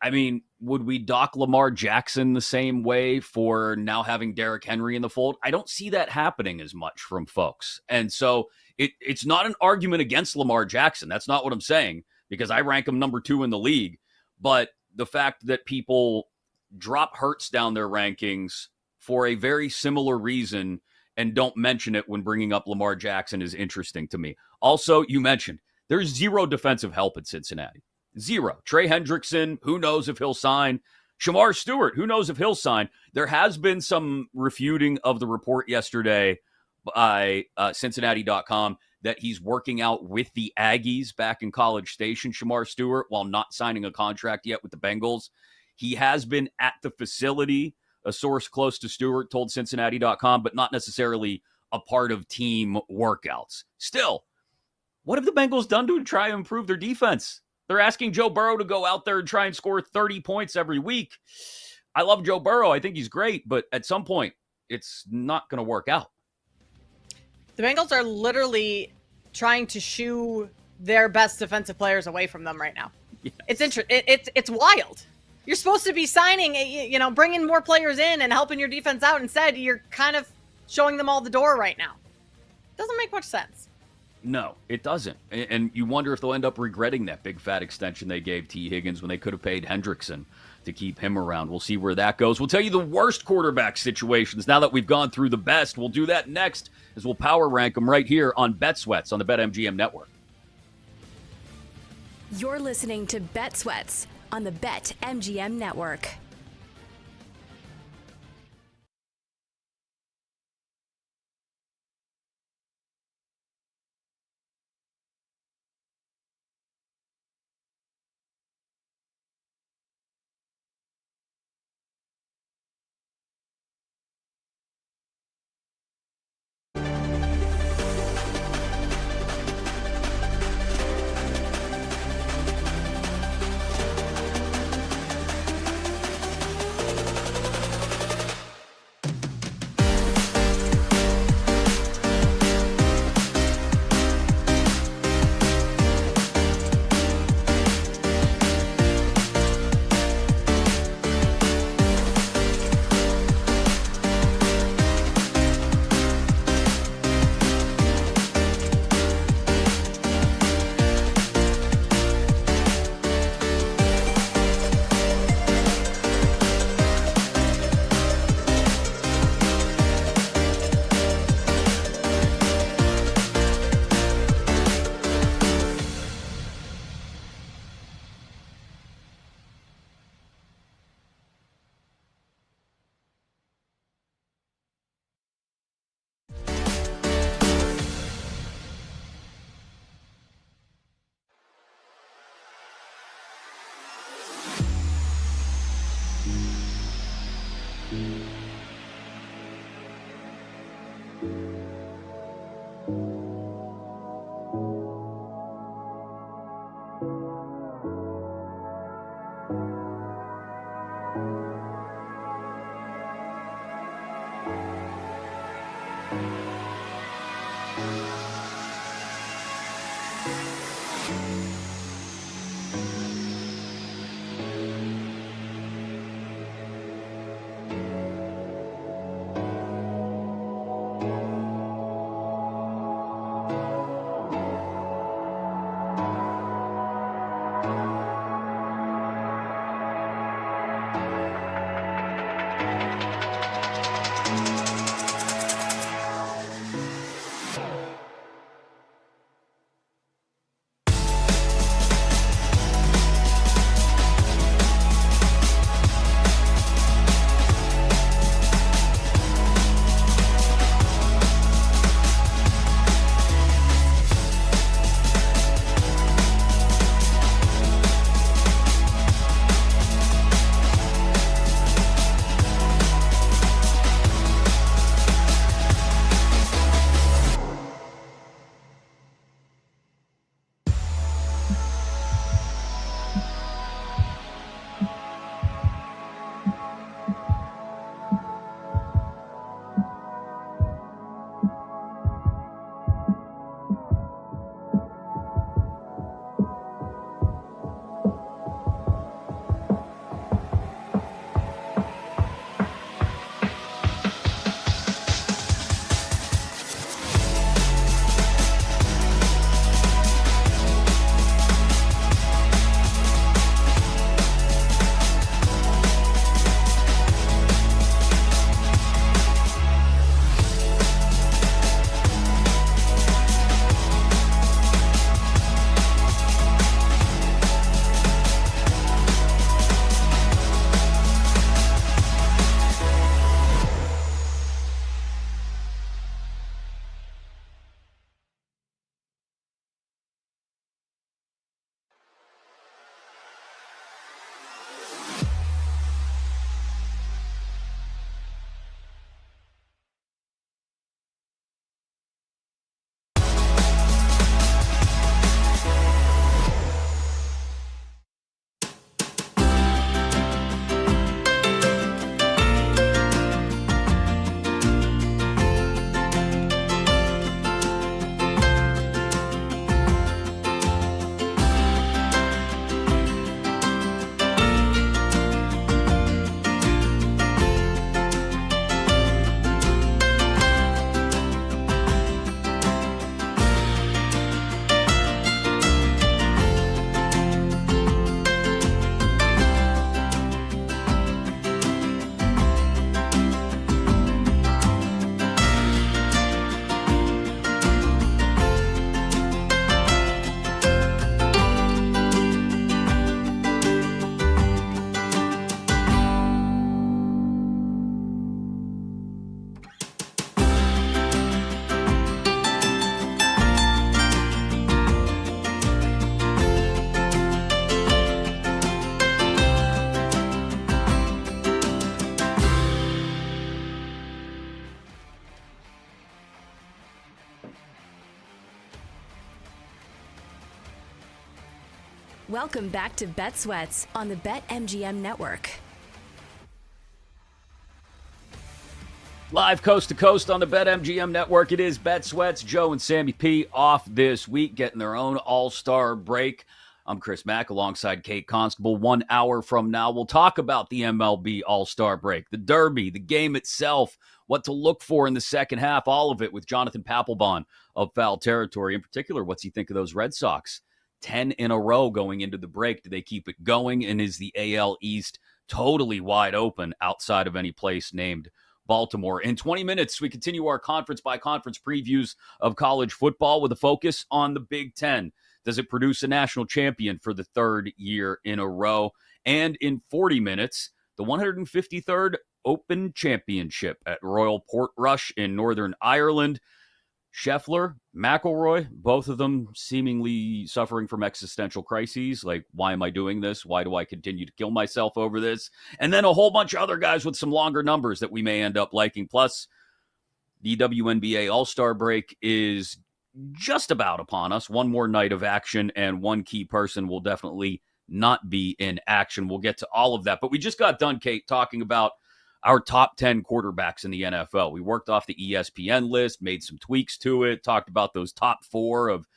I mean, would we dock Lamar Jackson the same way for now having Derrick Henry in the fold? I don't see that happening as much from folks. And so it's not an argument against Lamar Jackson. That's not what I'm saying, because I rank him number 2 in the league. But the fact that people drop Hurts down their rankings for a very similar reason and don't mention it when bringing up Lamar Jackson is interesting to me. Also, you mentioned there's zero defensive help in Cincinnati. Zero. Trey Hendrickson, who knows if he'll sign. Shamar Stewart, who knows if he'll sign. There has been some refuting of the report yesterday by Cincinnati.com that he's working out with the Aggies back in College Station, Shamar Stewart, while not signing a contract yet with the Bengals. He has been at the facility, a source close to Stewart told Cincinnati.com, but not necessarily a part of team workouts. Still, what have the Bengals done to try to improve their defense? They're asking Joe Burrow to go out there and try and score 30 points every week. I love Joe Burrow. I think he's great, but at some point, it's not going to work out. The Bengals are literally trying to shoo their best defensive players away from them right now. Yes. It's wild. You're supposed to be signing, bringing more players in and helping your defense out. Instead, you're kind of showing them all the door right now. Doesn't make much sense. No, it doesn't. And you wonder if they'll end up regretting that big fat extension they gave T. Higgins when they could have paid Hendrickson to keep him around. We'll see where that goes. We'll tell you the worst quarterback situations now that we've gone through the best. We'll do that next as we'll power rank them right here on Bet Sweats on the BetMGM Network. You're listening to Bet Sweats on the BetMGM Network. Welcome back to Bet Sweats on the BetMGM Network. Live coast to coast on the BetMGM Network. It is Bet Sweats. Joe and Sammy P off this week, getting their own all-star break. I'm Chris Mack alongside Kate Constable. 1 hour from now, we'll talk about the MLB all-star break, the Derby, the game itself, what to look for in the second half, all of it with Jonathan Papelbon of Foul Territory. In particular, what's he think of those Red Sox? 10 in a row going into the break. Do they keep it going? And is the AL East totally wide open outside of any place named Baltimore? In 20 minutes, we continue our conference-by-conference previews of college football with a focus on the Big Ten. Does it produce a national champion for the third year in a row? And in 40 minutes, the 153rd Open Championship at Royal Portrush in Northern Ireland. Scheffler, McIlroy, both of them seemingly suffering from existential crises. Like, why am I doing this? Why do I continue to kill myself over this? And then a whole bunch of other guys with some longer numbers that we may end up liking. Plus, the WNBA All-Star break is just about upon us. One more night of action, and one key person will definitely not be in action. We'll get to all of that. But we just got done, Kate, talking about our top 10 quarterbacks in the NFL. We worked off the ESPN list, made some tweaks to it, talked about those top four of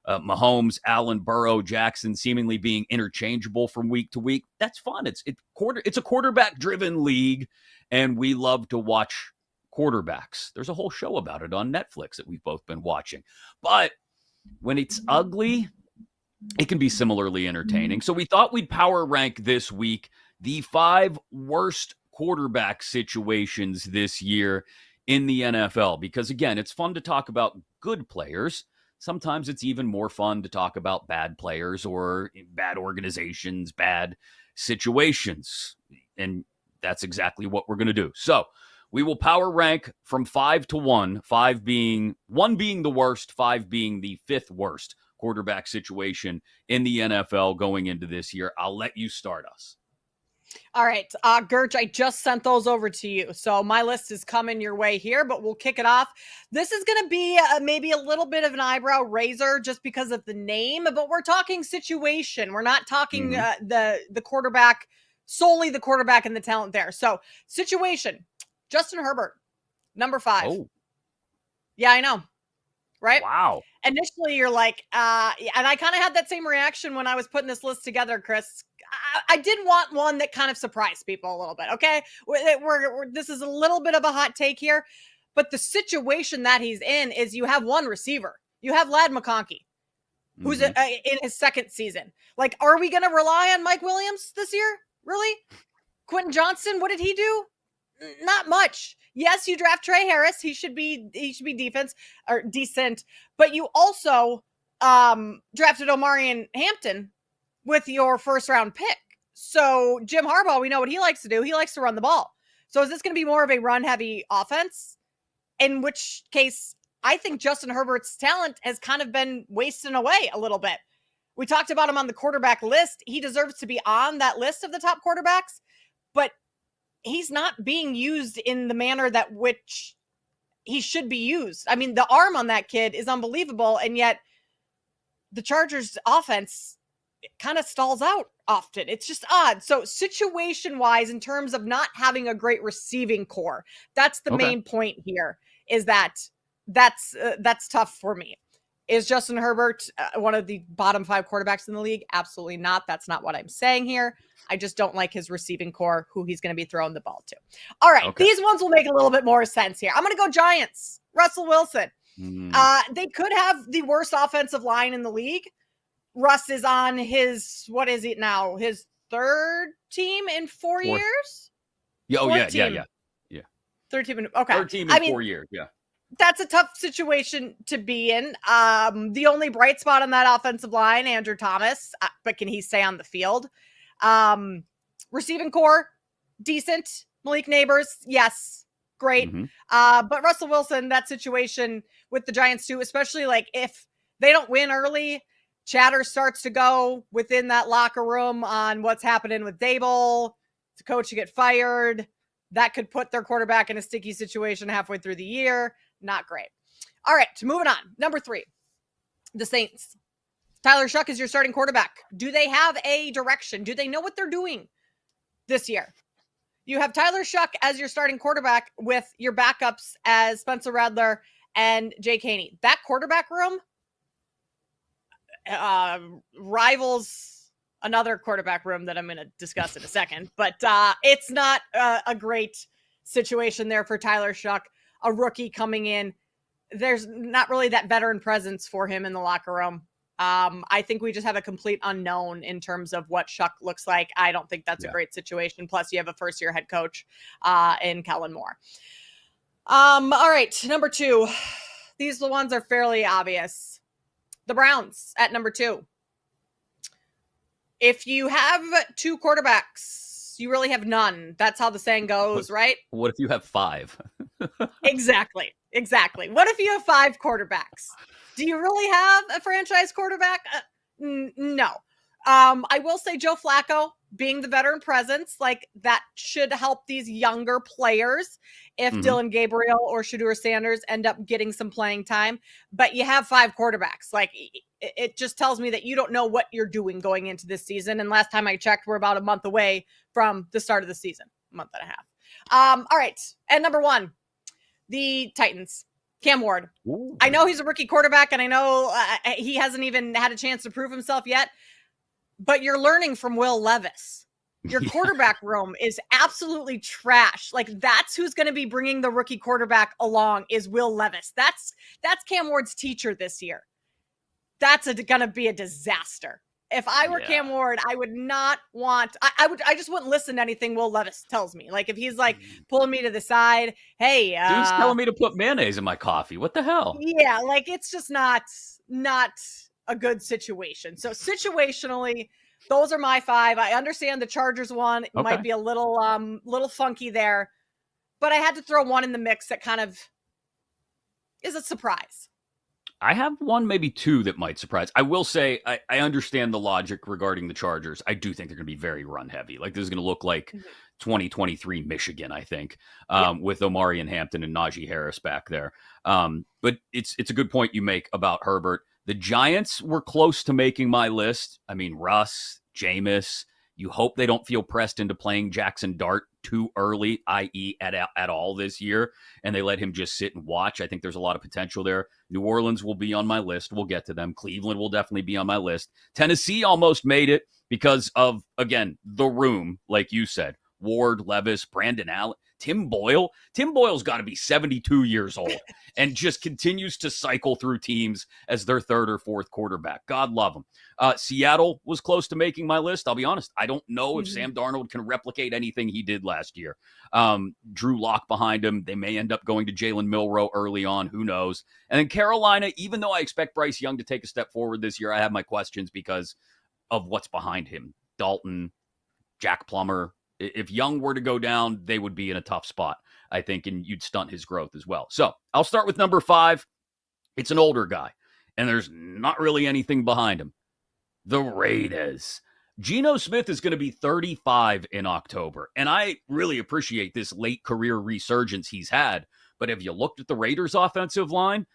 Mahomes, Allen, Burrow, Jackson seemingly being interchangeable from week to week. That's fun. It's a quarterback-driven league, and we love to watch quarterbacks. There's a whole show about it on Netflix that we've both been watching. But when it's ugly, it can be similarly entertaining. So we thought we'd power rank this week the 5 worst quarterback situations this year in the NFL. Because again, it's fun to talk about good players. Sometimes it's even more fun to talk about bad players or bad organizations, bad situations. And that's exactly what we're going to do. So we will power rank from 5 to 1, 1 being the worst, 5 being the 5th worst quarterback situation in the NFL going into this year. I'll let you start us. All right, Gertch, I just sent those over to you. So my list is coming your way here, but we'll kick it off. This is going to be maybe a little bit of an eyebrow raiser just because of the name, but we're talking situation. We're not talking the quarterback, solely the quarterback and the talent there. So situation, Justin Herbert, number 5. Oh. Yeah, I know. Right? Wow. Initially, you're like, and I kind of had that same reaction when I was putting this list together, Chris. I did want one that kind of surprised people a little bit, okay? This is a little bit of a hot take here, but the situation that he's in is you have one receiver. You have Ladd McConkey, who's in his second season. Like, are we going to rely on Mike Williams this year? Really? Quentin Johnston, what did he do? Not much. Yes, you draft Trey Harris. He should be defense or decent, but you also drafted Omarion Hampton with your first round pick. So Jim Harbaugh, we know what he likes to do. He likes to run the ball. So is this going to be more of a run heavy offense? In which case, I think Justin Herbert's talent has kind of been wasting away a little bit. We talked about him on the quarterback list. He deserves to be on that list of the top quarterbacks, but he's not being used in the manner that which he should be used. I mean, the arm on that kid is unbelievable. And yet the Chargers offense kind of stalls out often. It's just odd. So situation wise, in terms of not having a great receiving core, that's the main point here, is that's tough for me. Is Justin Herbert one of the bottom 5 quarterbacks in the league? Absolutely not. That's not what I'm saying here. I just don't like his receiving core, who he's going to be throwing the ball to. All right. These ones will make a little bit more sense here. I'm going to go Giants. Russell Wilson. They could have the worst offensive line in the league. Russ is on his, what is it now? His 3rd team in 4 years? Yeah, yeah. Third team in, okay. 3rd team in 4 years, yeah. That's a tough situation to be in. The only bright spot on that offensive line, Andrew Thomas, but can he stay on the field? Receiving core, decent. Malik Neighbors, yes, great. But Russell Wilson, that situation with the Giants too, especially like if they don't win early, chatter starts to go within that locker room on what's happening with Dable. The coach to get fired. That could put their quarterback in a sticky situation halfway through the year. Not great. All right, moving on. Number 3, the Saints. Tyler Shuck is your starting quarterback. Do they have a direction? Do they know what they're doing this year? You have Tyler Shuck as your starting quarterback with your backups as Spencer Rattler and Jake Haney. That quarterback room rivals another quarterback room that I'm going to discuss in a second. But it's not a great situation there for Tyler Shuck, a rookie coming in. There's not really that veteran presence for him in the locker room. I think we just have a complete unknown in terms of what Shuck looks like. I don't think that's a great situation. Plus, you have a first-year head coach in Kellen Moore. All right, number 2. These the ones are fairly obvious. The Browns at number 2. If you have 2 quarterbacks, you really have none. That's how the saying goes, right? What if you have 5? Exactly. What if you have 5 quarterbacks? Do you really have a franchise quarterback? No. I will say Joe Flacco being the veteran presence, like that should help these younger players if Dylan Gabriel or Shedeur Sanders end up getting some playing time. But you have 5 quarterbacks. Like it just tells me that you don't know what you're doing going into this season. And last time I checked, we're about a month away from the start of the season, a month and a half. All right. And number 1, the Titans. Cam Ward. Ooh. I know he's a rookie quarterback, and I know he hasn't even had a chance to prove himself yet, but you're learning from Will Levis. Your quarterback room is absolutely trash. Like, that's who's going to be bringing the rookie quarterback along is Will Levis. That's Cam Ward's teacher this year. That's going to be a disaster. If I were Cam Ward, I would not want, I just wouldn't listen to anything Will Levis tells me. Like if he's like pulling me to the side, hey, dude's telling me to put mayonnaise in my coffee. What the hell? Yeah. Like it's just not a good situation. So situationally, those are my 5. I understand the Chargers one might be a little funky there, but I had to throw one in the mix that kind of is a surprise. I have 1, maybe 2 that might surprise. I will say I understand the logic regarding the Chargers. I do think they're going to be very run heavy. Like this is going to look like 2023 Michigan, I think, with Omari and Hampton and Najee Harris back there. But it's a good point you make about Herbert. The Giants were close to making my list. I mean, Russ, Jameis. You hope they don't feel pressed into playing Jackson Dart too early, i.e. at all this year, and they let him just sit and watch. I think there's a lot of potential there. New Orleans will be on my list. We'll get to them. Cleveland will definitely be on my list. Tennessee almost made it because of, again, the room, like you said. Ward, Levis, Brandon Allen, Tim Boyle. Tim Boyle's got to be 72 years old and just continues to cycle through teams as their 3rd or 4th quarterback. God love him. Seattle was close to making my list. I'll be honest. I don't know if Sam Darnold can replicate anything he did last year. Drew Lock behind him. They may end up going to Jalen Milroe early on. Who knows? And then Carolina, even though I expect Bryce Young to take a step forward this year, I have my questions because of what's behind him. Dalton, Jack Plummer. If Young were to go down, they would be in a tough spot, I think, and you'd stunt his growth as well. So I'll start with number 5. It's an older guy, and there's not really anything behind him. The Raiders. Geno Smith is going to be 35 in October, and I really appreciate this late career resurgence he's had. But have you looked at the Raiders' offensive line?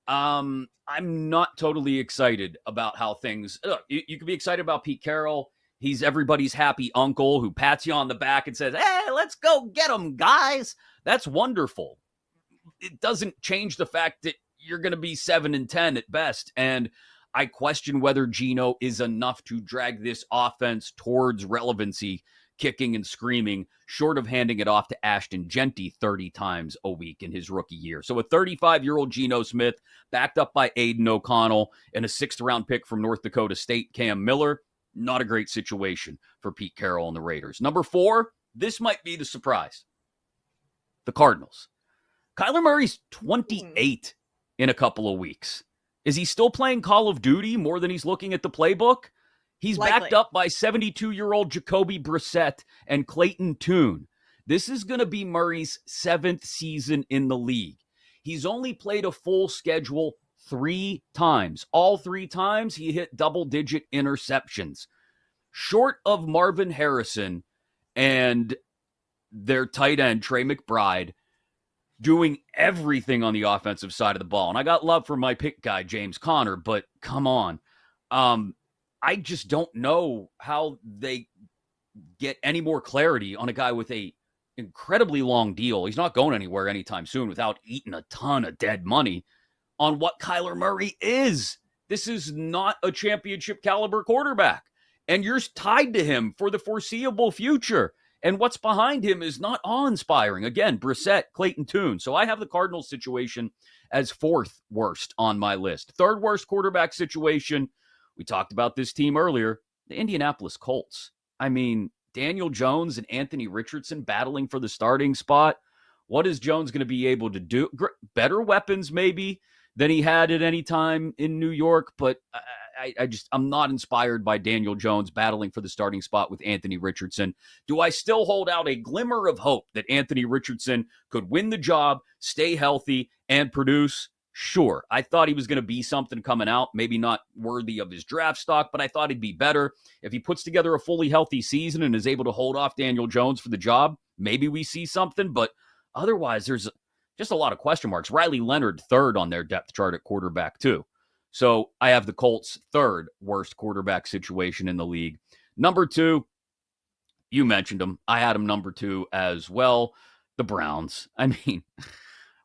I'm not totally excited about how things. Look, you can be excited about Pete Carroll. He's everybody's happy uncle who pats you on the back and says, hey, let's go get them, guys. That's wonderful. It doesn't change the fact that you're going to be 7-10 at best. And I question whether Geno is enough to drag this offense towards relevancy, kicking and screaming, short of handing it off to Ashton Genty 30 times a week in his rookie year. So a 35-year-old Geno Smith, backed up by Aiden O'Connell and a 6th-round pick from North Dakota State, Cam Miller. Not a great situation for Pete Carroll and the Raiders. Number 4, this might be the surprise. The Cardinals. Kyler Murray's 28 in a couple of weeks. Is he still playing Call of Duty more than he's looking at the playbook? He's backed up by 72-year-old Jacoby Brissett and Clayton Tune. This is going to be Murray's 7th season in the league. He's only played a full schedule 3 times. All 3 times he hit double-digit interceptions. Short of Marvin Harrison and their tight end, Trey McBride, doing everything on the offensive side of the ball. And I got love for my pick guy, James Conner, but come on. I just don't know how they get any more clarity on a guy with a incredibly long deal. He's not going anywhere anytime soon without eating a ton of dead money on what Kyler Murray is. This is not a championship caliber quarterback, and you're tied to him for the foreseeable future. And what's behind him is not awe-inspiring. Again, Brissett, Clayton Tune. So I have the Cardinals situation as fourth worst on my list. Third worst quarterback situation, we talked about this team earlier, the Indianapolis Colts. I mean, Daniel Jones and Anthony Richardson battling for the starting spot. What is Jones going to be able to do? Better weapons maybe than he had at any time in New York, but I'm not inspired by Daniel Jones battling for the starting spot with Anthony Richardson. Do I still hold out a glimmer of hope that Anthony Richardson could win the job, stay healthy, and produce? Sure. I thought he was going to be something coming out, maybe not worthy of his draft stock, but I thought he'd be better. If he puts together a fully healthy season and is able to hold off Daniel Jones for the job, maybe we see something, but otherwise there's just a lot of question marks. Riley Leonard, third on their depth chart at quarterback, too. So I have the Colts' third worst quarterback situation in the league. Number 2, you mentioned them. I had them number 2 as well. The Browns. I mean,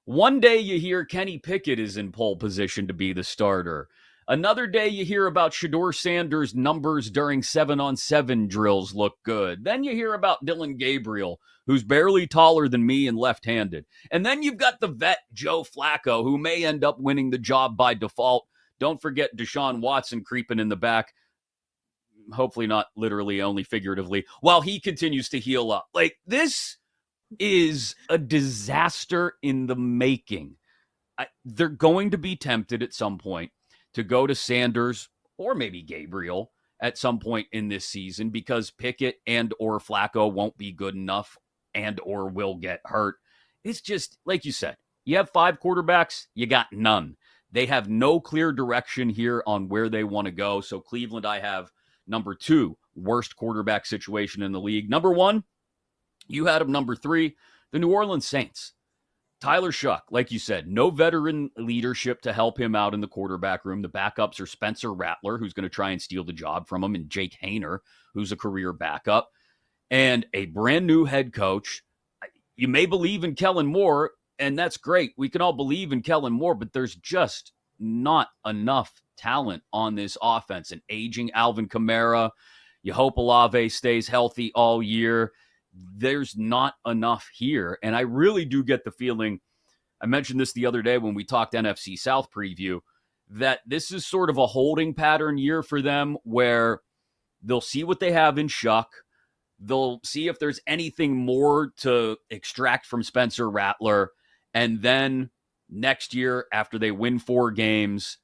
one day you hear Kenny Pickett is in pole position to be the starter. Another day you hear about Shedeur Sanders' numbers during 7-on-7 drills look good. Then you hear about Dylan Gabriel, who's barely taller than me and left-handed. And then you've got the vet Joe Flacco, who may end up winning the job by default. Don't forget Deshaun Watson creeping in the back. Hopefully not literally, only figuratively, while he continues to heal up. Like, this is a disaster in the making. They're going to be tempted at some point to go to Sanders or maybe Gabriel at some point in this season because Pickett and or Flacco won't be good enough and or will get hurt. It's just, like you said, you have 5 quarterbacks, you got none. They have no clear direction here on where they want to go. So Cleveland, I have number 2, worst quarterback situation in the league. Number 1, you had them number 3, the New Orleans Saints. Tyler Shuck, like you said, no veteran leadership to help him out in the quarterback room. The backups are Spencer Rattler, who's going to try and steal the job from him, and Jake Haener, who's a career backup, and a brand new head coach. You may believe in Kellen Moore, and that's great. We can all believe in Kellen Moore, but there's just not enough talent on this offense. An aging Alvin Kamara. You hope Olave stays healthy all year. There's not enough here. And I really do get the feeling, I mentioned this the other day when we talked NFC South preview, that this is sort of a holding pattern year for them where they'll see what they have in Shuck. They'll see if there's anything more to extract from Spencer Rattler. And then next year, after they win 4 games,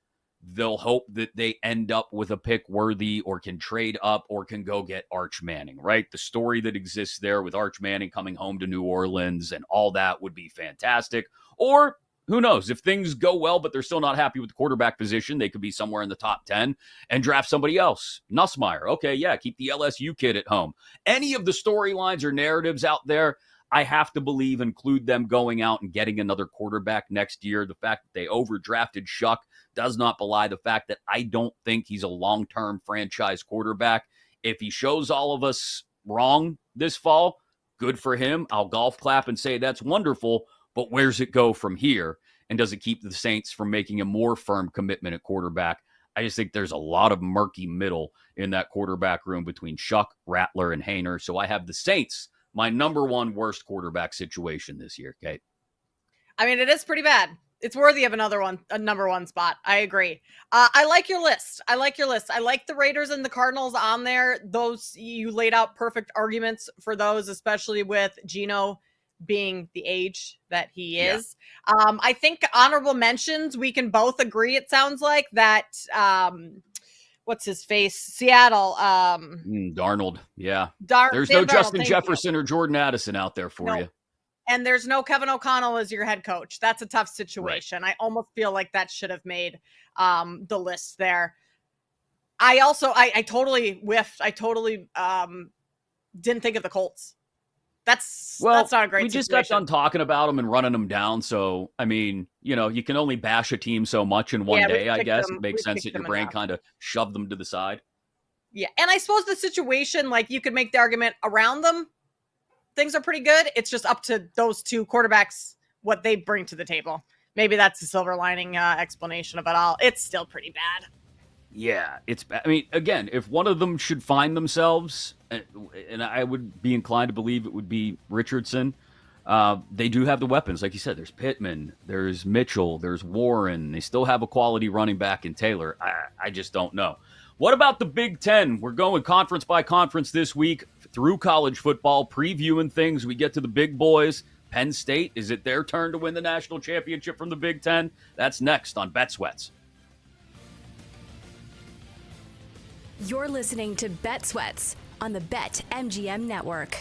they'll hope that they end up with a pick worthy or can trade up or can go get Arch Manning, right? The story that exists there with Arch Manning coming home to New Orleans and all that would be fantastic. Or who knows, if things go well, but they're still not happy with the quarterback position, they could be somewhere in the top 10 and draft somebody else. Nussmeier. Okay, yeah, keep the LSU kid at home. Any of the storylines or narratives out there, I have to believe include them going out and getting another quarterback next year. The fact that they overdrafted Shuck does not belie the fact that I don't think he's a long-term franchise quarterback. If he shows all of us wrong this fall, good for him. I'll golf clap and say that's wonderful, but where's it go from here? And does it keep the Saints from making a more firm commitment at quarterback? I just think there's a lot of murky middle in that quarterback room between Shuck, Rattler, and Haener. So I have the Saints, my number 1 worst quarterback situation this year, Kate. I mean, it is pretty bad. It's worthy of a number 1 spot. I agree. I like your list. I like the Raiders and the Cardinals on there. Those, you laid out perfect arguments for those, especially with Geno being the age that he is. Yeah. I think honorable mentions, we can both agree, it sounds like, that what's his face? Seattle. Darnold. Yeah. There's no Justin Jefferson or Jordan Addison out there for you. And there's no Kevin O'Connell as your head coach. That's a tough situation. Right. I almost feel like that should have made the list there. I totally whiffed. I totally didn't think of the Colts. That's Well, that's not a great we just got situation. done talking about them and running them down. So, I mean, you can only bash a team so much in one day, I guess. It makes sense that your brain kind of shoved them to the side. Yeah, and I suppose the situation, like, you could make the argument around them, things are pretty good. It's just up to those two quarterbacks, what they bring to the table. Maybe that's the silver lining explanation of it all. It's still pretty bad. Yeah, it's bad. I mean, again, if one of them should find themselves, and I would be inclined to believe it would be Richardson, they do have the weapons. Like you said, there's Pittman, there's Mitchell, there's Warren. They still have a quality running back in Taylor. I just don't know. What about the Big Ten? We're going conference by conference this week through college football, previewing things. We get to the big boys. Penn State, is it their turn to win the national championship from the Big Ten? That's next on Bet Sweats. You're listening to Bet Sweats on the BetMGM Network.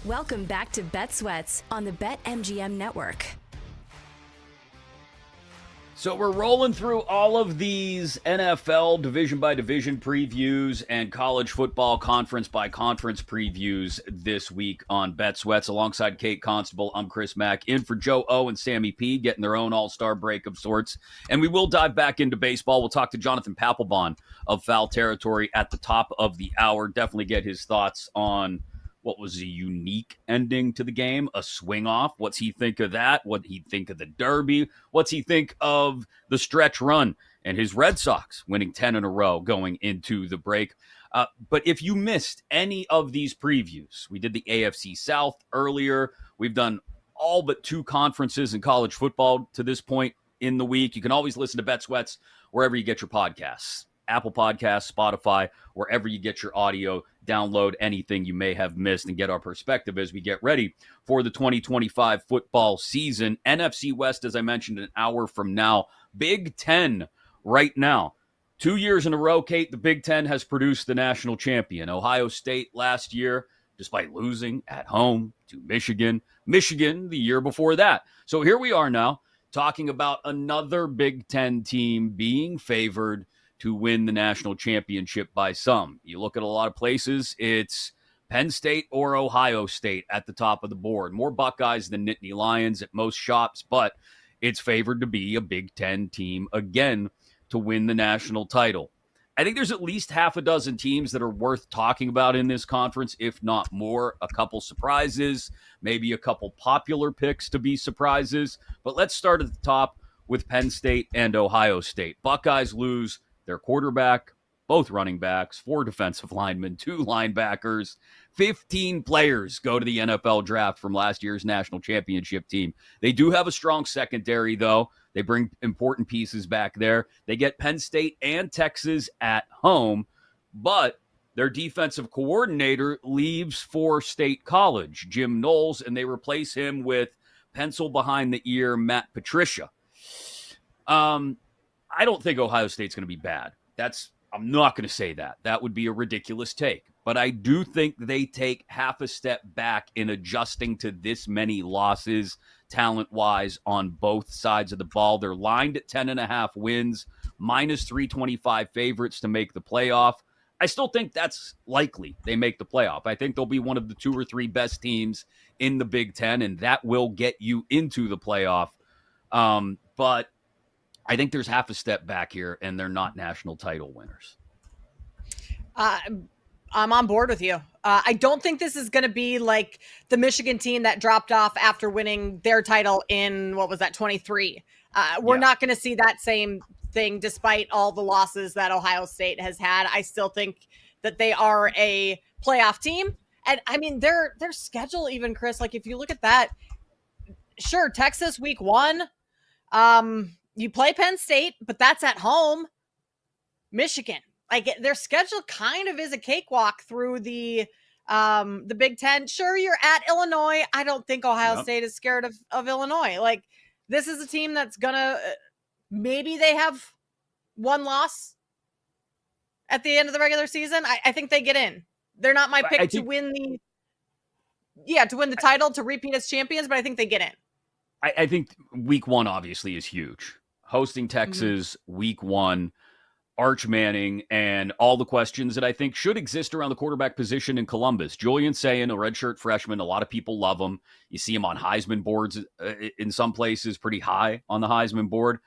Welcome back to Bet Sweats on the BetMGM network. So we're rolling through all of these NFL division by division previews and college football conference by conference previews this week on Bet Sweats. Alongside Kate Constable, I'm Chris Mack, in for Joe O and Sammy P, getting their own all-star break of sorts. And we will dive back into baseball. We'll talk to Jonathan Papelbon of Foul Territory at the top of the hour. Definitely get his thoughts on what was a unique ending to the game, a swing off. What's he think of that? What he think of the Derby? What's he think of the stretch run and his Red Sox winning 10 in a row going into the break? But if you missed any of these previews, we did the AFC South earlier. We've done all but 2 conferences in college football to this point in the week. You can always listen to Bet Sweats wherever you get your podcasts. Apple Podcasts, Spotify, wherever you get your audio. Download anything you may have missed and get our perspective as we get ready for the 2025 football season. NFC West, as I mentioned, an hour from now. Big Ten right now. 2 years in a row, Kate, the Big Ten has produced the national champion. Ohio State last year, despite losing at home to Michigan. Michigan the year before that. So here we are now talking about another Big Ten team being favored to win the national championship by some. You look at a lot of places, it's Penn State or Ohio State at the top of the board. More Buckeyes than Nittany Lions at most shops, but it's favored to be a Big Ten team again to win the national title. I think there's at least half a dozen teams that are worth talking about in this conference, if not more. A couple surprises, maybe a couple popular picks to be surprises. But let's start at the top with Penn State and Ohio State. Buckeyes lose their quarterback, both running backs, 4 defensive linemen, 2 linebackers, 15 players go to the NFL draft from last year's national championship team. They do have a strong secondary, though. They bring important pieces back there. They get Penn State and Texas at home, but their defensive coordinator leaves for State College, Jim Knowles, and they replace him with pencil behind the ear Matt Patricia. I don't think Ohio State's going to be bad. I'm not going to say that. That would be a ridiculous take. But I do think they take half a step back in adjusting to this many losses talent-wise on both sides of the ball. They're lined at 10.5 wins, minus 325 favorites to make the playoff. I still think that's likely they make the playoff. I think they'll be one of the 2 or 3 best teams in the Big Ten, and that will get you into the playoff. But I think there's half a step back here, and they're not national title winners. I'm on board with you. I don't think this is going to be like the Michigan team that dropped off after winning their title in, 23. We're not going to see that same thing despite all the losses that Ohio State has had. I still think that they are a playoff team. And, I mean, their schedule even, Chris, like if you look at that, sure, Texas week 1, you play Penn State, but that's at home. Michigan, like their schedule kind of is a cakewalk through the Big Ten. Sure, you're at Illinois. I don't think Ohio State is scared of Illinois. Like this is a team that's gonna maybe they have 1 loss at the end of the regular season. I think they get in. They're not my pick to win the title, to repeat as champions, but I think they get in. I think week 1 obviously is huge. Hosting Texas week 1, Arch Manning, and all the questions that I think should exist around the quarterback position in Columbus. Julian Sayin, a redshirt freshman, a lot of people love him. You see him on Heisman boards in some places, pretty high on the Heisman board.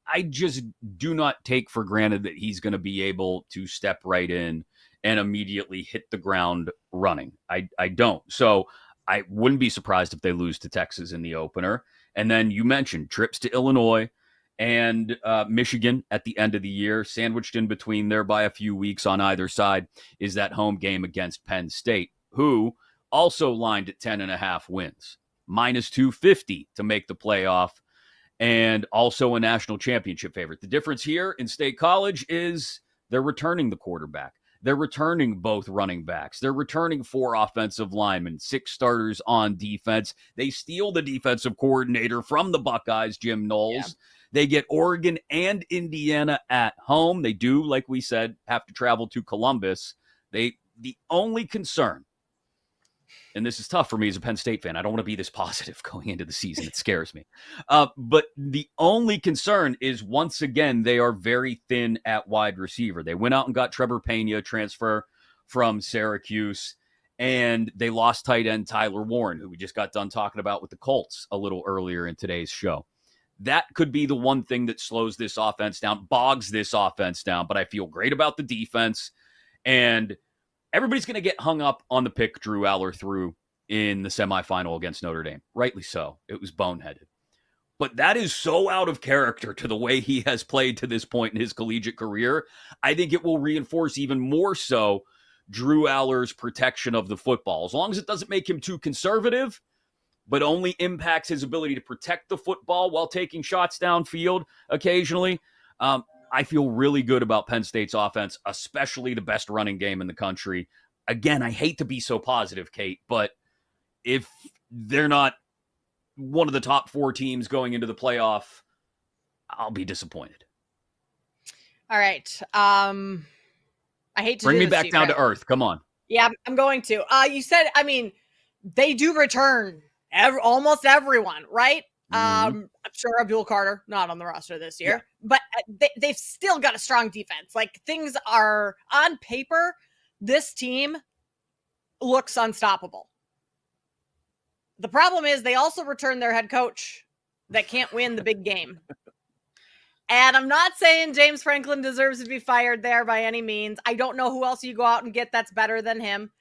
I just do not take for granted that he's going to be able to step right in and immediately hit the ground running. I don't. So I wouldn't be surprised if they lose to Texas in the opener. And then you mentioned trips to Illinois and Michigan at the end of the year. Sandwiched in between there by a few weeks on either side is that home game against Penn State, who also lined at 10.5 wins, minus 250 to make the playoff, and also a national championship favorite. The difference here in State College is they're returning the quarterback. They're returning both running backs. They're returning 4 offensive linemen, 6 starters on defense. They steal the defensive coordinator from the Buckeyes, Jim Knowles. Yeah. They get Oregon and Indiana at home. They do, like we said, have to travel to Columbus. The only concern and this is tough for me as a Penn State fan. I don't want to be this positive going into the season. It scares me. But the only concern is, once again, they are very thin at wide receiver. They went out and got Trevor Pena, transfer from Syracuse, and they lost tight end Tyler Warren, who we just got done talking about with the Colts a little earlier in today's show. That could be the one thing that slows this offense down, bogs this offense down. But I feel great about the defense, and everybody's going to get hung up on the pick Drew Aller threw in the semifinal against Notre Dame. Rightly so. It was boneheaded. But that is so out of character to the way he has played to this point in his collegiate career. I think it will reinforce even more so Drew Aller's protection of the football. As long as it doesn't make him too conservative, but only impacts his ability to protect the football while taking shots downfield occasionally, I feel really good about Penn State's offense, especially the best running game in the country. Again, I hate to be so positive, Kate, but if they're not one of the top 4 teams going into the playoff, I'll be disappointed. All right. I hate to bring me do this back down to earth. Come on. Yeah, I'm going to. You said, they do return almost everyone, right? I'm sure Abdul Carter not on the roster this year, but they've still got a strong defense. Like, things are on paper. This team looks unstoppable. The problem is they also return their head coach that can't win the big game. And I'm not saying James Franklin deserves to be fired there by any means. I don't know who else you go out and get that's better than him.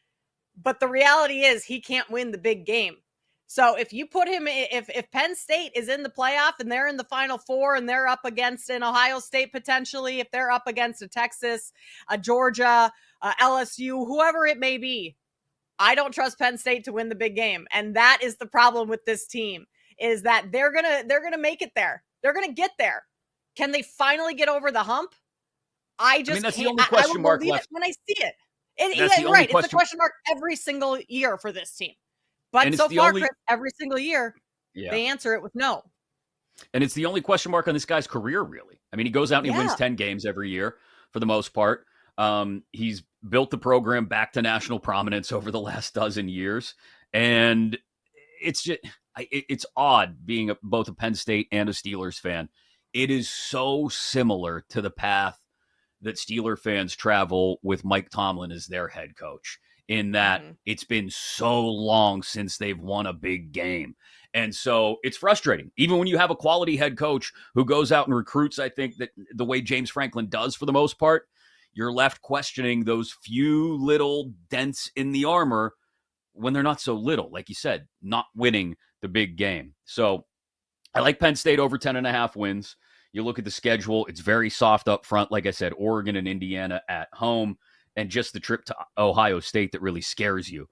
But the reality is he can't win the big game. So if you put him, if Penn State is in the playoff and they're in the Final Four and they're up against an Ohio State potentially, if they're up against a Texas, a Georgia, LSU, whoever it may be, I don't trust Penn State to win the big game. And that is the problem with this team, is that they're gonna make it there. They're gonna get there. Can they finally get over the hump? I just that's can't. the only question mark believe left. it when I see it. That's the only Right. It's a question mark every single year for this team. But so far, Chris, every single year, they answer it with no. And it's the only question mark on this guy's career, really. I mean, he goes out and he wins 10 games every year for the most part. He's built the program back to national prominence over the last dozen years. And it's just, it's odd being both a Penn State and a Steelers fan. It is so similar to the path that Steeler fans travel with Mike Tomlin as their head coach, in that it's been so long since they've won a big game. And so it's frustrating. Even when you have a quality head coach who goes out and recruits, I think that the way James Franklin does for the most part, you're left questioning those few little dents in the armor when they're not so little, like you said, not winning the big game. So I like Penn State over 10.5 wins. You look at the schedule, it's very soft up front. Like I said, Oregon and Indiana at home, and just the trip to Ohio State that really scares you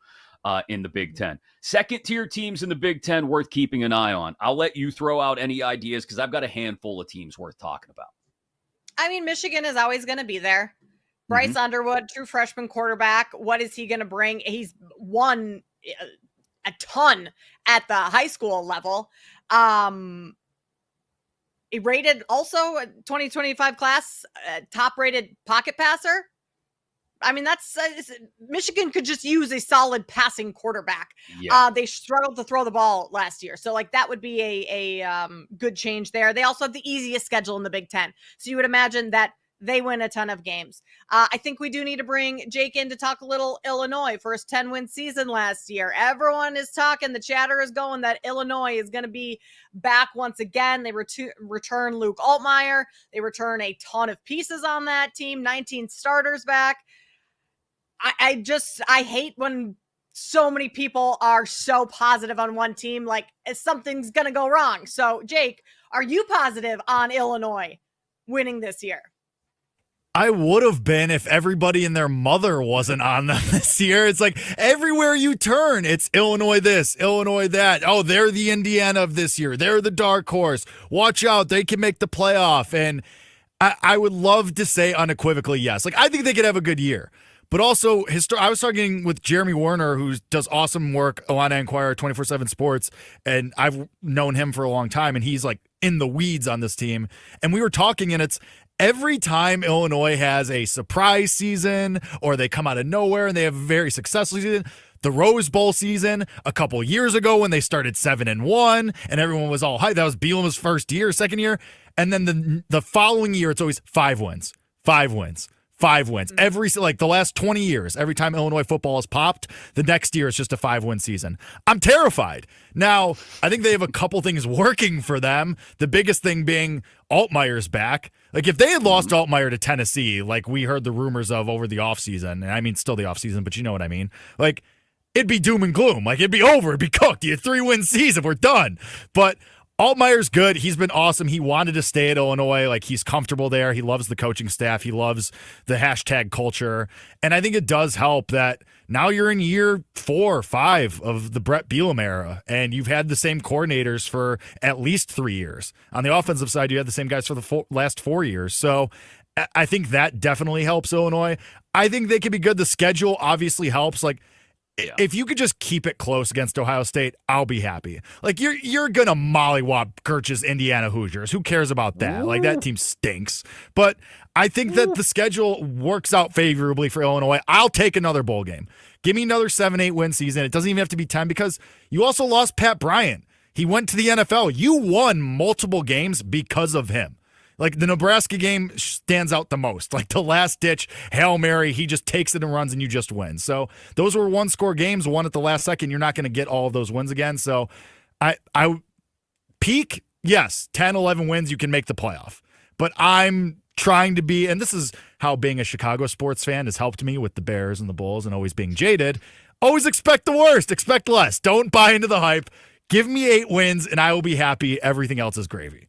in the Big Ten. Second-tier teams in the Big Ten worth keeping an eye on. I'll let you throw out any ideas because I've got a handful of teams worth talking about. I mean, Michigan is always going to be there. Bryce Underwood, true freshman quarterback. What is he going to bring? He's won a ton at the high school level. He rated also 2025 class, top-rated pocket passer. I mean, that's Michigan could just use a solid passing quarterback. Yeah. They struggled to throw the ball last year. So, like, that would be a good change there. They also have the easiest schedule in the Big Ten. So you would imagine that they win a ton of games. I think we do need to bring Jake in to talk a little Illinois. First 10-win season last year. Everyone is talking. The chatter is going that Illinois is going to be back once again. They return Luke Altmaier. They return a ton of pieces on that team. 19 starters back. I hate when so many people are so positive on one team, like something's going to go wrong. So, Jake, are you positive on Illinois winning this year? I would have been if everybody and their mother wasn't on them this year. It's like everywhere you turn, it's Illinois this, Illinois that. Oh, they're the Indiana of this year. They're the dark horse. Watch out. They can make the playoff. And I would love to say unequivocally yes. Like, I think they could have a good year. But also, I was talking with Jeremy Werner, who does awesome work, Illini Inquirer, 24/7 Sports, and I've known him for a long time, and he's like in the weeds on this team. And we were talking, and it's every time Illinois has a surprise season or they come out of nowhere and they have a very successful season, the Rose Bowl season a couple years ago when they started 7-1 and everyone was all hyped. That was Bielema's first year, second year. And then the following year, it's always 5 wins, 5 wins. 5 wins. The last 20 years, every time Illinois football has popped, the next year it's just a 5-win season. I'm terrified. Now, I think they have a couple things working for them. The biggest thing being Altmaier's back. Like, if they had lost Altmaier to Tennessee, like we heard the rumors of over the offseason, and I mean still the offseason, but you know what I mean. Like, it'd be doom and gloom. Like, it'd be over. It'd be cooked. You had 3-win season. We're done. But Altmaier's good. He's been awesome. He wanted to stay at Illinois. Like, he's comfortable there. He loves the coaching staff. He loves the hashtag culture. And I think it does help that now you're in year 4 or 5 of the Brett Bielema era, and you've had the same coordinators for at least 3 years. On the offensive side, you had the same guys for the last 4 years. So I think that definitely helps Illinois. I think they could be good. The schedule obviously helps. Like, if you could just keep it close against Ohio State, I'll be happy. Like, you're gonna mollywop Kirch's Indiana Hoosiers. Who cares about that? Like, that team stinks. But I think that the schedule works out favorably for Illinois. I'll take another bowl game. Give me another 7-8 win season. It doesn't even have to be 10 because you also lost Pat Bryant. He went to the NFL. You won multiple games because of him. Like, the Nebraska game stands out the most. Like, the last-ditch Hail Mary, he just takes it and runs, and you just win. So those were one-score games, won at the last second. You're not going to get all of those wins again. So I peak, yes, 10, 11 wins, you can make the playoff. But I'm trying to be, and this is how being a Chicago sports fan has helped me with the Bears and the Bulls and always being jaded. Always expect the worst. Expect less. Don't buy into the hype. Give me 8 wins, and I will be happy. Everything else is gravy.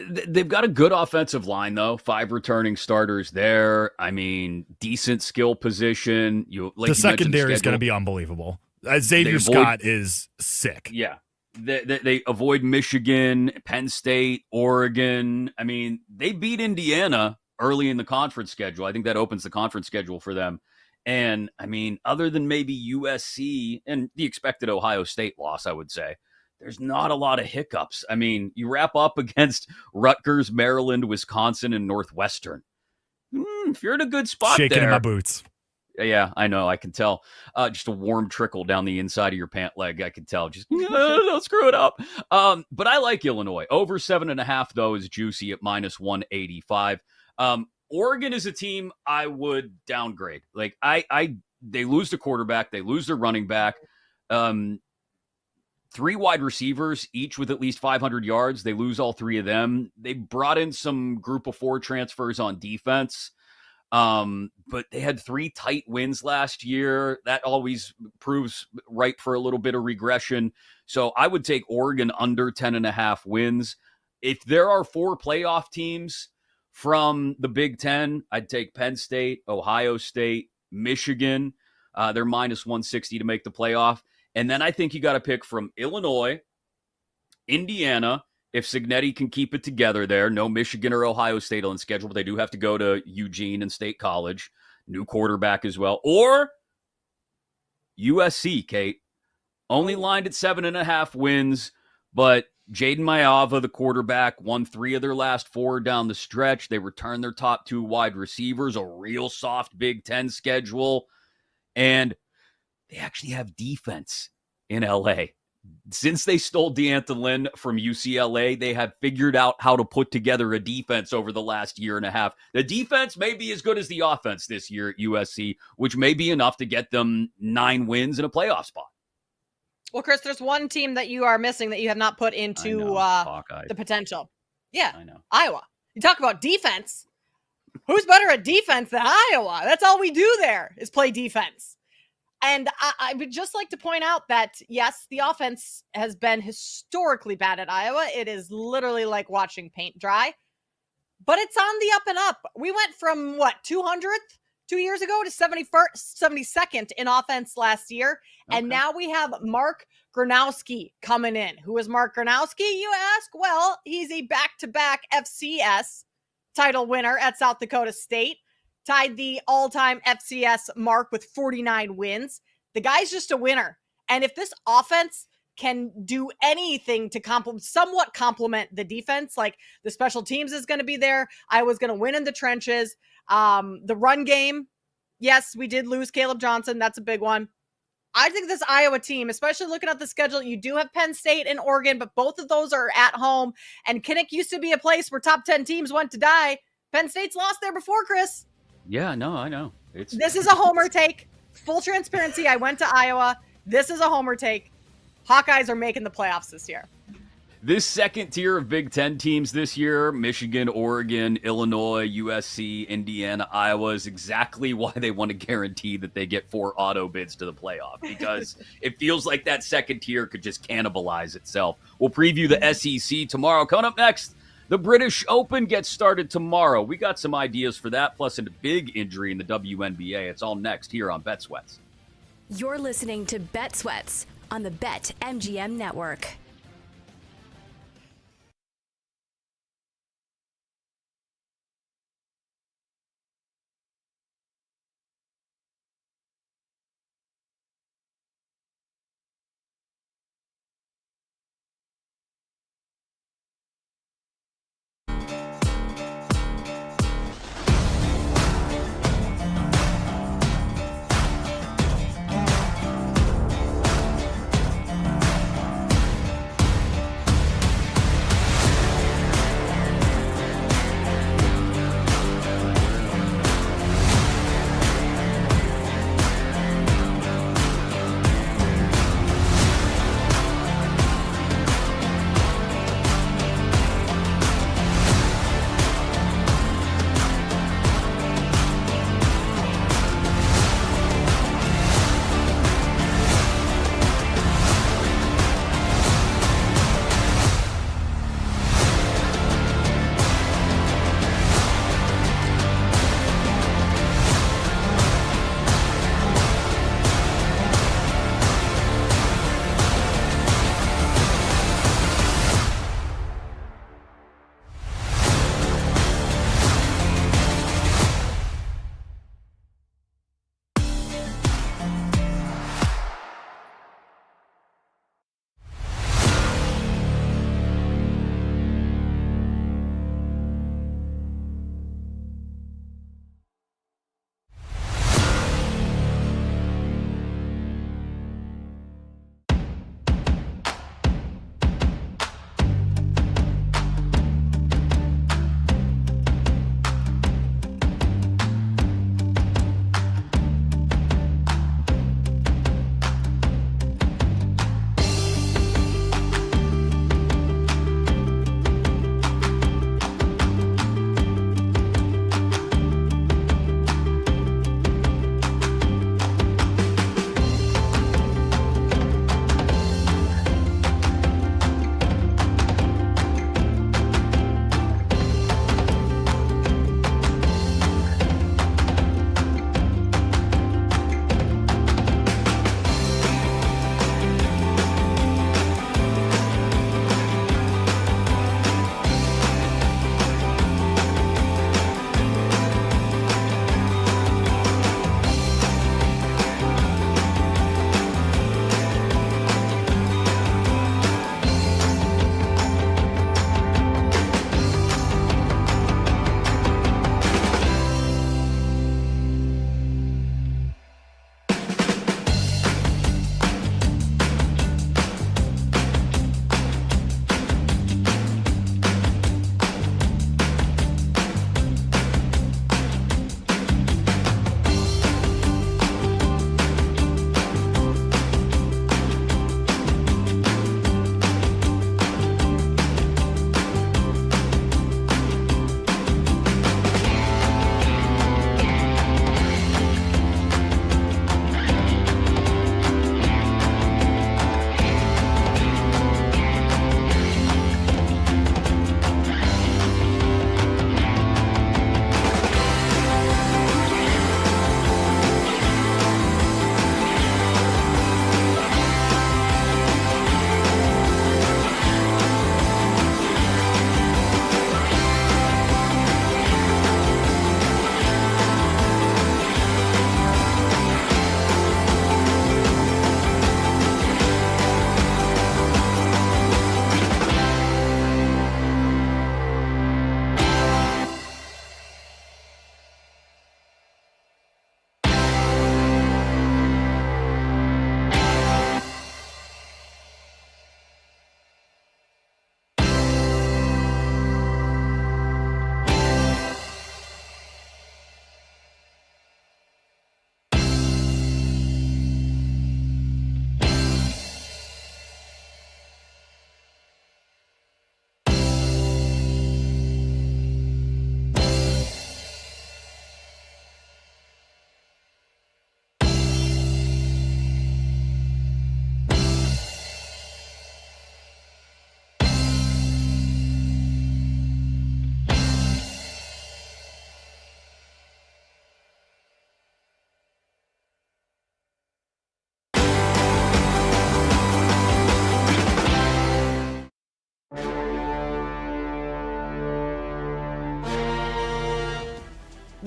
They've got a good offensive line, though. 5 returning starters there. I mean, decent skill position. The secondary is going to be unbelievable. Xavier Scott is sick. Yeah. They avoid Michigan, Penn State, Oregon. I mean, they beat Indiana early in the conference schedule. I think that opens the conference schedule for them. And, I mean, other than maybe USC and the expected Ohio State loss, I would say, there's not a lot of hiccups. I mean, you wrap up against Rutgers, Maryland, Wisconsin, and Northwestern. If you're in a good spot Shaking there. in my boots. Yeah, I know. I can tell. Just a warm trickle down the inside of your pant leg. I can tell. Just don't screw it up. But I like Illinois. Over 7.5, though, is juicy at -185. Oregon is a team I would downgrade. Like, they lose the quarterback. They lose their running back. 3 wide receivers, each with at least 500 yards. They lose all 3 of them. They brought in some group of 4 transfers on defense. But they had 3 tight wins last year. That always proves ripe for a little bit of regression. So I would take Oregon under 10.5 wins. If there are 4 playoff teams from the Big Ten, I'd take Penn State, Ohio State, Michigan. They're -160 to make the playoff. And then I think you got to pick from Illinois, Indiana, if Cignetti can keep it together there. No Michigan or Ohio State on schedule, but they do have to go to Eugene and State College. New quarterback as well. Or USC, Kate. Only lined at 7.5 wins, but Jaden Mayava, the quarterback, won 3 of their last 4 down the stretch. They returned their top 2 wide receivers, a real soft Big Ten schedule. And they actually have defense in LA. Since they stole D'Anton Lynn from UCLA, they have figured out how to put together a defense over the last year and a half. The defense may be as good as the offense this year at USC, which may be enough to get them 9 wins in a playoff spot. Well, Chris, there's one team that you are missing that you have not put into the potential. Yeah, I know. Iowa. You talk about defense. Who's better at defense than Iowa? That's all we do there is play defense. And I would just like to point out that, yes, the offense has been historically bad at Iowa. It is literally like watching paint dry. But it's on the up and up. We went from, 200th 2 years ago to 72nd in offense last year. Okay. And now we have Mark Gronowski coming in. Who is Mark Gronowski, you ask? Well, he's a back-to-back FCS title winner at South Dakota State. Tied the all-time FCS mark with 49 wins. The guy's just a winner. And if this offense can do anything to somewhat complement the defense, like the special teams is going to be there, Iowa's going to win in the trenches. The run game, yes, we did lose Caleb Johnson. That's a big one. I think this Iowa team, especially looking at the schedule, you do have Penn State and Oregon, but both of those are at home. And Kinnick used to be a place where top 10 teams went to die. Penn State's lost there before, Chris. Yeah, no, I know. This is a homer take. Full transparency, I went to Iowa. This is a homer take. Hawkeyes are making the playoffs this year. This second tier of Big Ten teams this year, Michigan, Oregon, Illinois, USC, Indiana, Iowa, is exactly why they want to guarantee that they get 4 auto bids to the playoff, because it feels like that second tier could just cannibalize itself. We'll preview the SEC tomorrow. Coming up next, the British Open gets started tomorrow. We got some ideas for that, plus a big injury in the WNBA. It's all next here on Bet Sweats. You're listening to Bet Sweats on the BetMGM Network.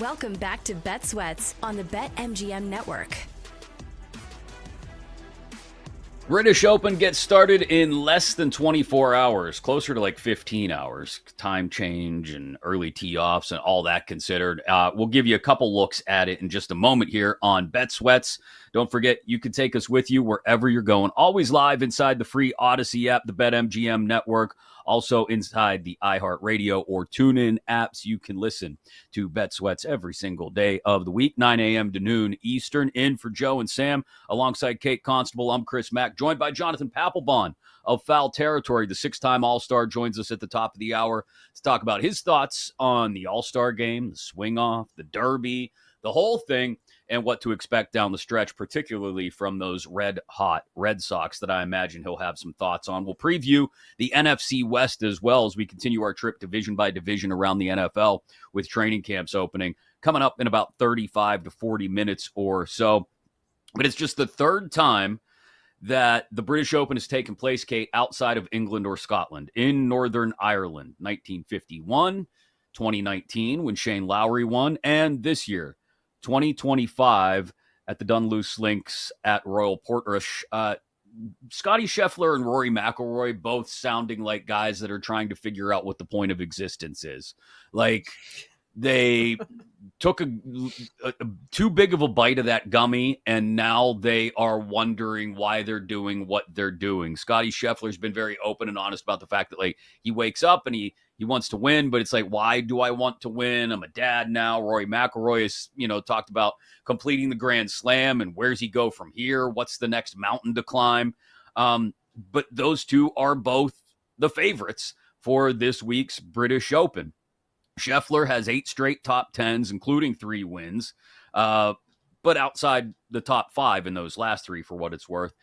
Welcome back to Bet Sweats on the BetMGM Network. British Open gets started in less than 24 hours, closer to like 15 hours. Time change and early tee-offs and all that considered. We'll give you a couple looks at it in just a moment here on Bet Sweats. Don't forget, you can take us with you wherever you're going. Always live inside the free Odyssey app, the BetMGM network. Also inside the iHeartRadio or TuneIn apps. You can listen to Bet Sweats every single day of the week, 9 a.m. to noon Eastern. In for Joe and Sam, alongside Kate Constable, I'm Chris Mack, joined by Jonathan Papelbon of Foul Territory. The six-time All-Star joins us at the top of the hour to talk about his thoughts on the All-Star game, the swing-off, the Derby, the whole thing, and what to expect down the stretch, particularly from those red-hot Red Sox that I imagine he'll have some thoughts on. We'll preview the NFC West as well as we continue our trip division by division around the NFL with training camps opening, coming up in about 35 to 40 minutes or so. But it's just the third time that the British Open has taken place, Kate, outside of England or Scotland, in Northern Ireland. 1951, 2019, when Shane Lowry won, and this year, 2025 at the Dunluce Links at Royal Portrush. Scotty Scheffler and Rory McIlroy both sounding like guys that are trying to figure out what the point of existence is. Like, they took a too big of a bite of that gummy, and now they are wondering why they're doing what they're doing. Scotty Scheffler's been very open and honest about the fact that, like, he wakes up and he wants to win, but it's like, why do I want to win? I'm a dad now. Rory McIlroy has, talked about completing the Grand Slam and where's he go from here? What's the next mountain to climb? But those two are both the favorites for this week's British Open. Scheffler has 8 straight top 10s, including 3 wins, but outside the top 5 in those last 3 for what it's worth.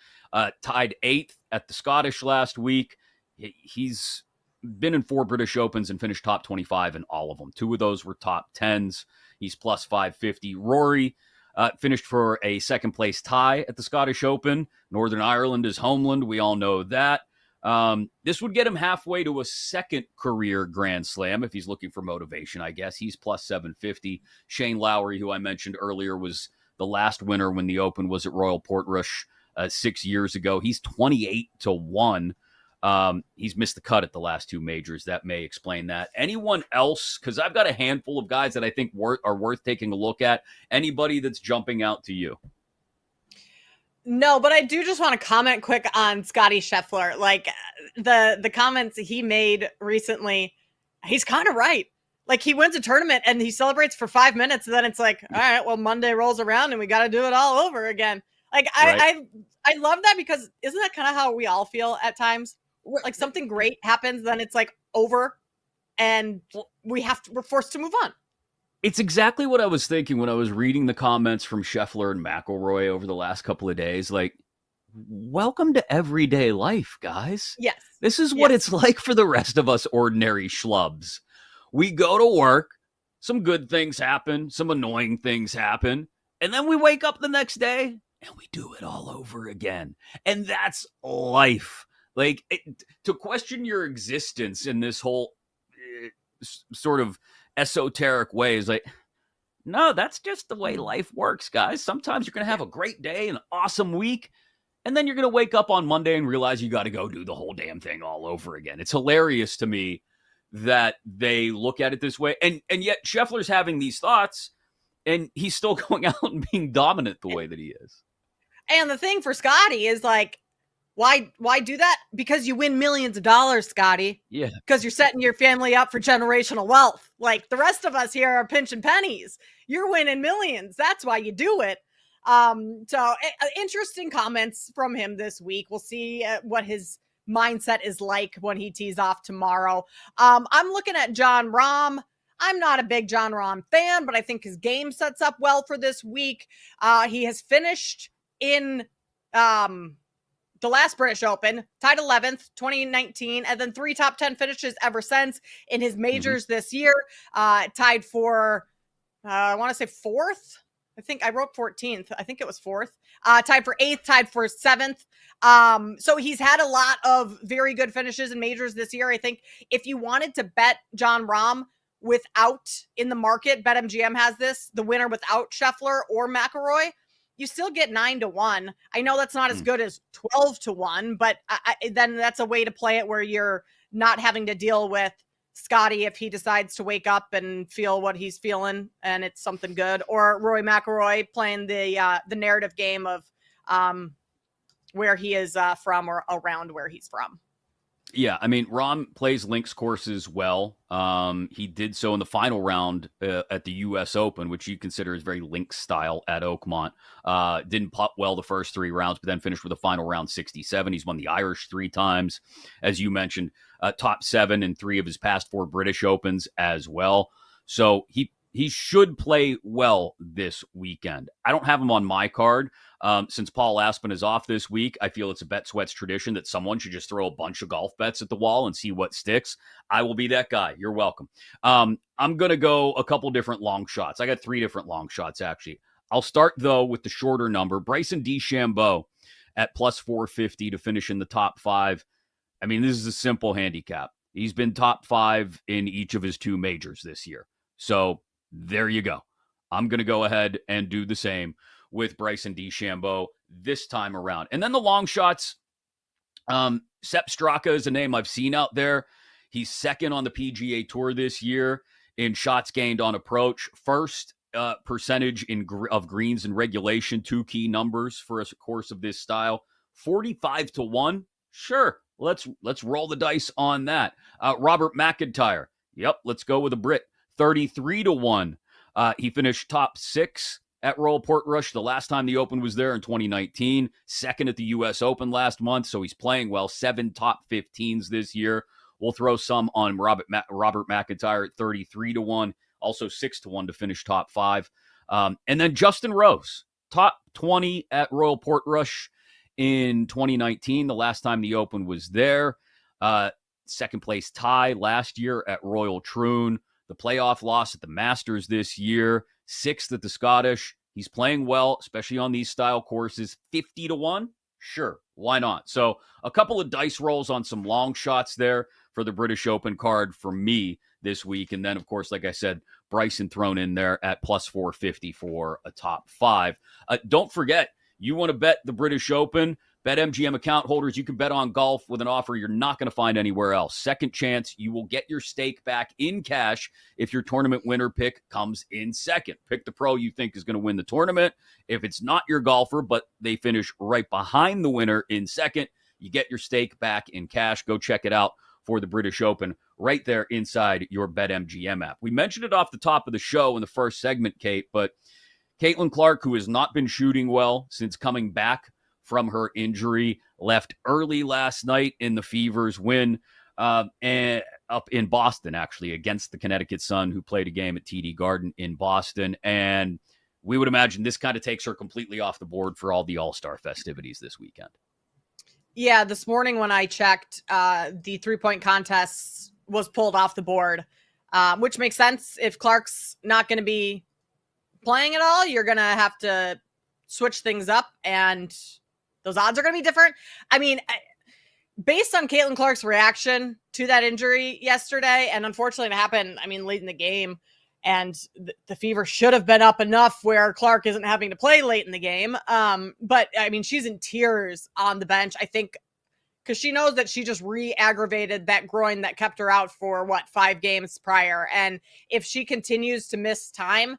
Tied 8th at the Scottish last week. He's been in 4 British Opens and finished top 25 in all of them. 2 of those were top 10s. He's plus 550. Rory finished for a second-place tie at the Scottish Open. Northern Ireland is homeland. We all know that. This would get him halfway to a second career Grand Slam if he's looking for motivation, I guess. He's plus 750. Shane Lowry, who I mentioned earlier, was the last winner when the Open was at Royal Portrush 6 years ago. He's 28-1. He's missed the cut at the last 2 majors. That may explain that. Anyone else? Because I've got a handful of guys that I think are worth taking a look at. Anybody that's jumping out to you? No, but I do just want to comment quick on Scotty Scheffler. Like, the comments he made recently, he's kind of right. Like, he wins a tournament and he celebrates for 5 minutes, and then it's like, all right, well, Monday rolls around and we got to do it all over again. Like, right. I love that, because isn't that kind of how we all feel at times? Like, something great happens, then it's like over, and we're forced to move on. It's exactly what I was thinking when I was reading the comments from Scheffler and McIlroy over the last couple of days. Like, welcome to everyday life, guys. Yes. This is what it's like for the rest of us ordinary schlubs. We go to work, some good things happen, some annoying things happen, and then we wake up the next day and we do it all over again. And that's life. Like, to question your existence in this whole sort of esoteric way is like, no, that's just the way life works, guys. Sometimes you're going to have a great day, an awesome week, and then you're going to wake up on Monday and realize you got to go do the whole damn thing all over again. It's hilarious to me that they look at it this way. And yet Scheffler's having these thoughts, and he's still going out and being dominant the way that he is. And the thing for Scotty is, like, why do that? Because you win millions of dollars, Scotty. Yeah. Because you're setting your family up for generational wealth. Like, the rest of us here are pinching pennies. You're winning millions. That's why you do it. So interesting comments from him this week. We'll see what his mindset is like when he tees off tomorrow. I'm looking at Jon Rahm. I'm not a big Jon Rahm fan, but I think his game sets up well for this week. He has finished in the last British Open, tied 11th, 2019, and then 3 top 10 finishes ever since in his majors this year. Tied for, I want to say 4th. I think I wrote 14th. I think it was 4th. Tied for 8th, tied for 7th. So he's had a lot of very good finishes in majors this year. I think if you wanted to bet Jon Rahm without, in the market, BetMGM has this, the winner without Scheffler or McIlroy, you still get 9-1. I know that's not as good as 12-1, but then that's a way to play it where you're not having to deal with Scotty if he decides to wake up and feel what he's feeling and it's something good, or Rory McIlroy playing the narrative game of where he is from or around where he's from. Yeah, I mean, Rahm plays links courses well. He did so in the final round at the U.S. Open, which you consider is very links style at Oakmont. Didn't putt well the first 3 rounds, but then finished with a final round 67. He's won the Irish 3 times, as you mentioned, top 7 in 3 of his past 4 British Opens as well. So he should play well this weekend. I don't have him on my card. Since Paul Aspen is off this week, I feel it's a Bet Sweats tradition that someone should just throw a bunch of golf bets at the wall and see what sticks. I will be that guy. You're welcome. I'm going to go a couple different long shots. I got 3 different long shots, actually. I'll start, though, with the shorter number. Bryson DeChambeau at plus 450 to finish in the top 5. I mean, this is a simple handicap. He's been top 5 in each of his 2 majors this year. So there you go. I'm going to go ahead and do the same with Bryson DeChambeau this time around. And then the long shots, Sepp Straka is a name I've seen out there. He's second on the PGA Tour this year in shots gained on approach. First percentage of greens in regulation, 2 key numbers for a course of this style. 45-1. Sure, let's roll the dice on that. Robert McIntyre. Yep, let's go with a Brit. 33-1. He finished top 6 at Royal Portrush the last time the Open was there in 2019. Second at the U.S. Open last month, so he's playing well. 7 top 15s this year. We'll throw some on Robert McIntyre at 33-1. Also 6-1 to finish top 5. And then Justin Rose, top 20 at Royal Portrush in 2019, the last time the Open was there. Second place tie last year at Royal Troon. The playoff loss at the Masters this year. 6th at the Scottish. He's playing well, especially on these style courses. 50-1? Sure, why not? So a couple of dice rolls on some long shots there for the British Open card for me this week. And then, of course, like I said, Bryson thrown in there at plus 450 for a top 5. Don't forget, you want to bet the British Open, BetMGM account holders, you can bet on golf with an offer you're not going to find anywhere else. Second chance, you will get your stake back in cash if your tournament winner pick comes in second. Pick the pro you think is going to win the tournament. If it's not your golfer, but they finish right behind the winner in second, you get your stake back in cash. Go check it out for the British Open right there inside your BetMGM app. We mentioned it off the top of the show in the first segment, Kate, but Caitlin Clark, who has not been shooting well since coming back from her injury, left early last night in the Fever's win and up in Boston, actually, against the Connecticut Sun, who played a game at TD Garden in Boston. And we would imagine this kind of takes her completely off the board for all the All-Star festivities this weekend. Yeah, this morning when I checked, the 3-point contest was pulled off the board, which makes sense. If Clark's not going to be playing at all, you're going to have to switch things up, and those odds are going to be different. I mean, based on Caitlin Clark's reaction to that injury yesterday, and unfortunately it happened, I mean, late in the game, and the Fever should have been up enough where Clark isn't having to play late in the game. But, I mean, she's in tears on the bench, I think, because she knows that she just re-aggravated that groin that kept her out for, 5 games prior. And if she continues to miss time,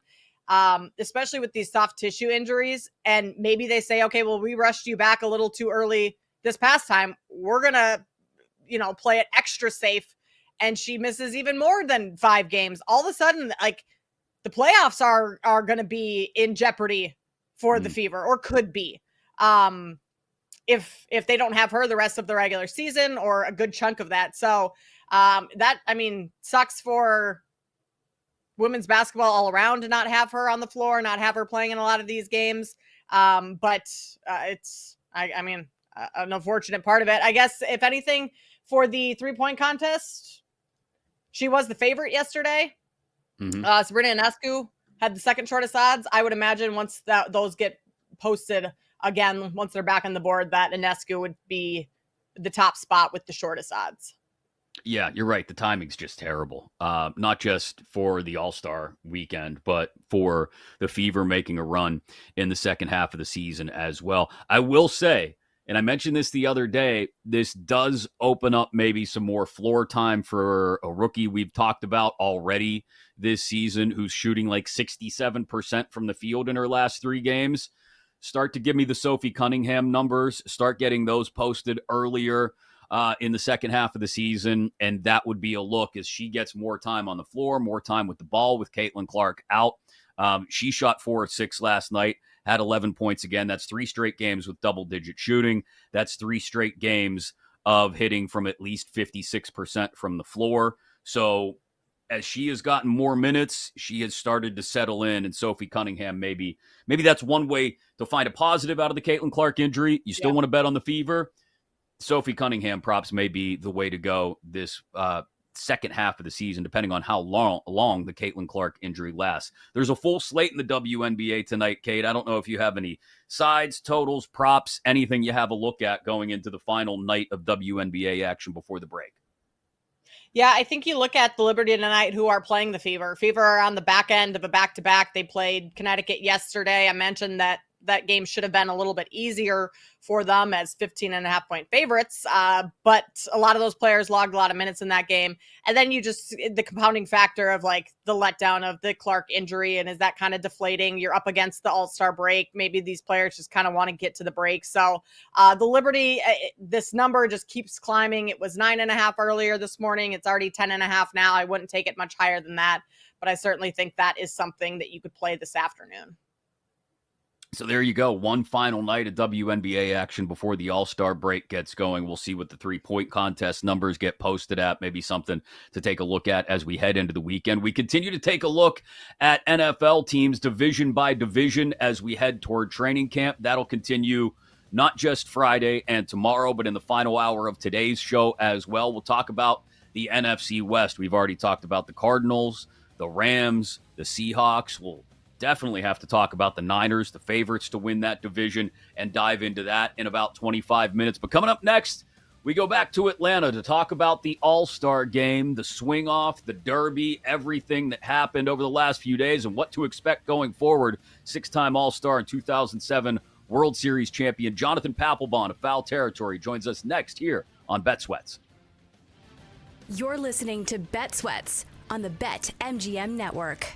especially with these soft tissue injuries, and maybe they say, okay, well, we rushed you back a little too early this past time, we're going to, play it extra safe. And she misses even more than 5 games. All of a sudden, like, the playoffs are going to be in jeopardy for the Fever, or could be, if they don't have her the rest of the regular season, or a good chunk of that. So that, I mean, sucks for women's basketball all around to not have her on the floor, not have her playing in a lot of these games. But it's, I mean, an unfortunate part of it. I guess, if anything, for the 3-point contest, she was the favorite yesterday. Sabrina Ionescu had the second shortest odds. I would imagine once those get posted again, once they're back on the board, that Ionescu would be the top spot with the shortest odds. Yeah, you're right. The timing's just terrible. Not just for the All-Star weekend, but for the Fever making a run in the second half of the season as well. I will say, and I mentioned this the other day, this does open up maybe some more floor time for a rookie we've talked about already this season who's shooting like 67% from the field in her last 3 games. Start to give me the Sophie Cunningham numbers. Start getting those posted earlier in the second half of the season, and that would be a look as she gets more time on the floor, more time with the ball with Caitlin Clark out. She shot 4 of 6 last night, had 11 points again. That's 3 straight games with double-digit shooting. That's 3 straight games of hitting from at least 56% from the floor. So as she has gotten more minutes, she has started to settle in, and Sophie Cunningham maybe that's one way to find a positive out of the Caitlin Clark injury. You still want to bet on the Fever. Sophie Cunningham props may be the way to go this second half of the season, depending on how long the Caitlin Clark injury lasts. There's a full slate in the WNBA tonight, Kate. I don't know if you have any sides, totals, props, anything you have a look at going into the final night of WNBA action before the break. Yeah, I think you look at the Liberty tonight, who are playing the Fever. Fever are on the back end of a back-to-back. They played Connecticut yesterday. I mentioned that game should have been a little bit easier for them as 15.5-point favorites. But a lot of those players logged a lot of minutes in that game. And then the compounding factor of like the letdown of the Clark injury. And is that kind of deflating? You're up against the All-Star break. Maybe these players just kind of want to get to the break. So the Liberty, this number just keeps climbing. It was 9.5 earlier this morning. It's already 10.5 now. I wouldn't take it much higher than that. But I certainly think that is something that you could play this afternoon. So there you go. One final night of WNBA action before the All-Star break gets going. We'll see what the 3-point contest numbers get posted at. Maybe something to take a look at as we head into the weekend. We continue to take a look at NFL teams division by division as we head toward training camp. That'll continue not just Friday and tomorrow, but in the final hour of today's show as well. We'll talk about the NFC West. We've already talked about the Cardinals, the Rams, the Seahawks. We'll definitely have to talk about the Niners, the favorites to win that division, and dive into that in about 25 minutes. But coming up next, we go back to Atlanta to talk about the All-Star game, the swing-off, the Derby, everything that happened over the last few days and what to expect going forward. 6-time All-Star and 2007 World Series champion Jonathan Papelbon of Foul Territory joins us next here on Bet Sweats. You're listening to Bet Sweats on the BetMGM Network.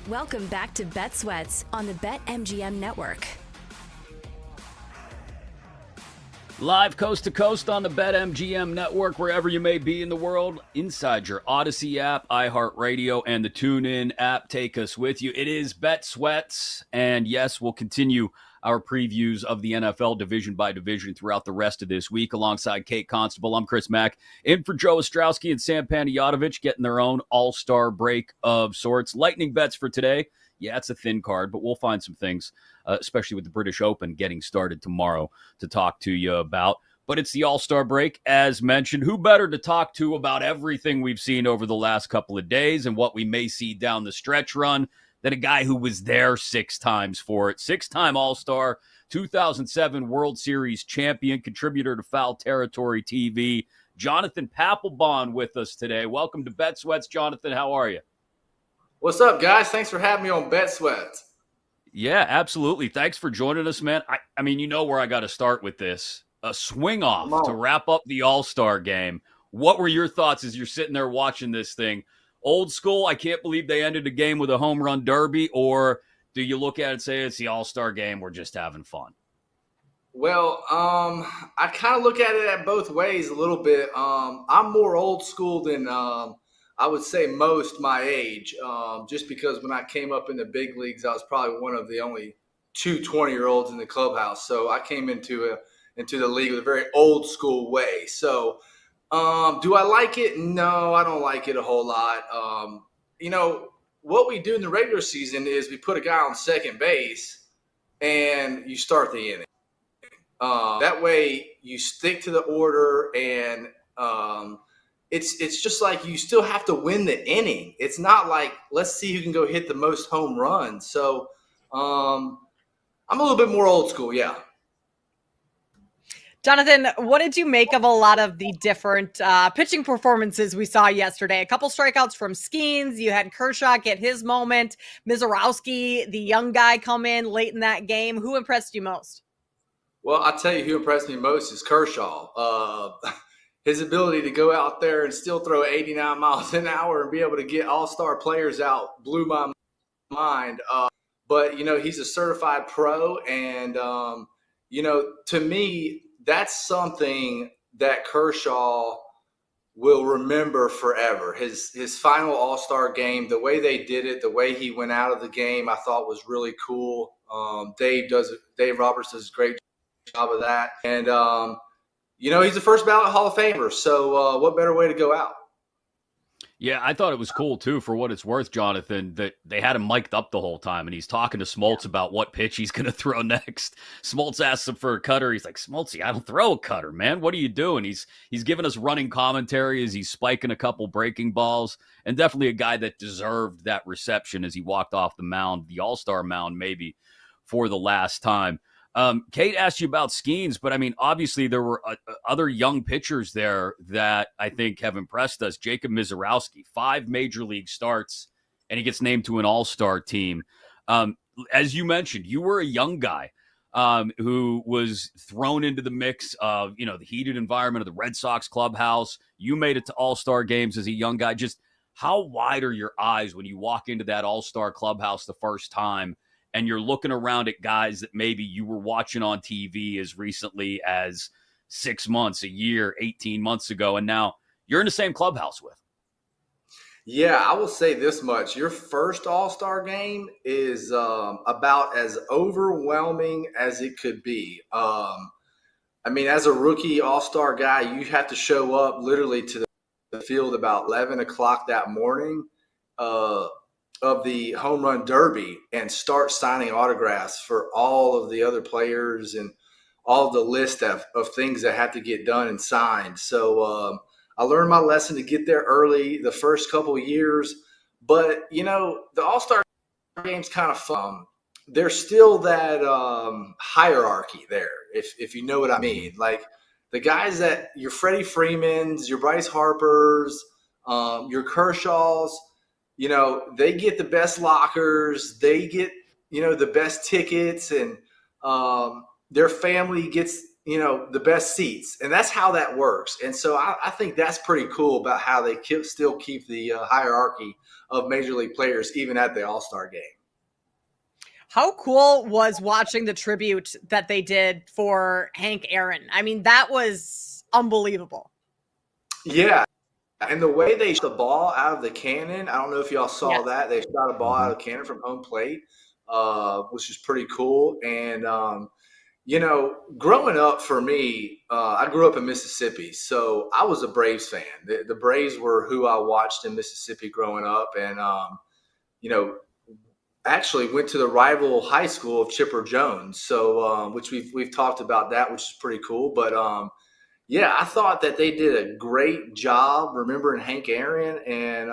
Welcome back to Bet Sweats on the BetMGM Network. Live coast to coast on the BetMGM Network, wherever you may be in the world, inside your Odyssey app, iHeartRadio, and the TuneIn app. Take us with you. It is Bet Sweats, and yes, we'll continue our previews of the NFL division by division throughout the rest of this week. Alongside Kate Constable, I'm Chris Mack, in for Joe Ostrowski and Sam Panayotovich, getting their own all-star break of sorts. Lightning bets for today. Yeah, it's a thin card, but we'll find some things, especially with the British Open getting started tomorrow, to talk to you about. But it's the All-Star break, as mentioned. Who better to talk to about everything we've seen over the last couple of days and what we may see down the stretch run than a guy who was there 6 times for it. 6-time All-Star, 2007 World Series champion, contributor to Foul Territory TV, Jonathan Papelbon with us today. Welcome to Bet Sweats, Jonathan. How are you? What's up, guys? Thanks for having me on Bet Sweats. Yeah, absolutely. Thanks for joining us, man. I mean, you know where I got to start with this. A swing off to wrap up the All-Star game. What were your thoughts as you're sitting there watching this thing? Old school, I can't believe they ended the game with a home run derby, or do you look at it and say it's the All-Star game, we're just having fun? Well, I kind of look at it at both ways a little bit. I'm more old school than I would say most my age, just because when I came up in the big leagues, I was probably one of the only 2 20-year-olds in the clubhouse. So I came into the league with a very old school way. So do I like it? No, I don't like it a whole lot. What we do in the regular season is we put a guy on second base and you start the inning. That way you stick to the order, and it's just like you still have to win the inning. It's not like, let's see who can go hit the most home runs. So I'm a little bit more old school, yeah. Jonathan, what did you make of a lot of the different pitching performances we saw yesterday? A couple strikeouts from Skeens. You had Kershaw get his moment. Mizorowski, the young guy, come in late in that game. Who impressed you most? Well, I'll tell you who impressed me most is Kershaw. His ability to go out there and still throw 89 miles an hour and be able to get all-star players out blew my mind. But, he's a certified pro. And, to me, that's something that Kershaw will remember forever. His final all-star game, the way they did it, the way he went out of the game, I thought was really cool. Dave Roberts does a great job of that. And, he's a first ballot Hall of Famer. So what better way to go out? Yeah, I thought it was cool, too, for what it's worth, Jonathan, that they had him mic'd up the whole time, and he's talking to Smoltz about what pitch he's going to throw next. Smoltz asks him for a cutter. He's like, Smoltzy, I don't throw a cutter, man. What are you doing? He's giving us running commentary as he's spiking a couple breaking balls, and definitely a guy that deserved that reception as he walked off the mound, the All-Star mound maybe, for the last time. Kate asked you about Skeens, but I mean, obviously there were other young pitchers there that I think have impressed us. Jacob Mizorowski, 5 major league starts, and he gets named to an all-star team. As you mentioned, you were a young guy who was thrown into the mix of, the heated environment of the Red Sox clubhouse. You made it to all-star games as a young guy. Just how wide are your eyes when you walk into that all-star clubhouse the first time and you're looking around at guys that maybe you were watching on TV as recently as 6 months, a year, 18 months ago, and now you're in the same clubhouse with? Yeah, I will say this much. Your first All-Star game is about as overwhelming as it could be. As a rookie All-Star guy, you have to show up literally to the field about 11 o'clock that morning of the home run derby and start signing autographs for all of the other players and all of the list of things that have to get done and signed. So I learned my lesson to get there early the first couple of years. But, the All-Star game's kind of fun. There's still that hierarchy there, if you know what I mean. Like the guys that your Freddie Freemans, your Bryce Harpers, your Kershaws, they get the best lockers, they get, the best tickets, and their family gets, the best seats, and that's how that works. And so I think that's pretty cool about how they still keep the hierarchy of major league players even at the All-Star game. How cool was watching the tribute that they did for Hank Aaron? I mean, that was unbelievable. Yeah. And the way they shot the ball out of the cannon, I don't know if y'all saw that. They shot a ball out of the cannon from home plate, which is pretty cool. And, growing up for me, I grew up in Mississippi, so I was a Braves fan. The Braves were who I watched in Mississippi growing up. And, actually went to the rival high school of Chipper Jones. So, which we've talked about that, which is pretty cool. But, yeah, I thought that they did a great job remembering Hank Aaron. And,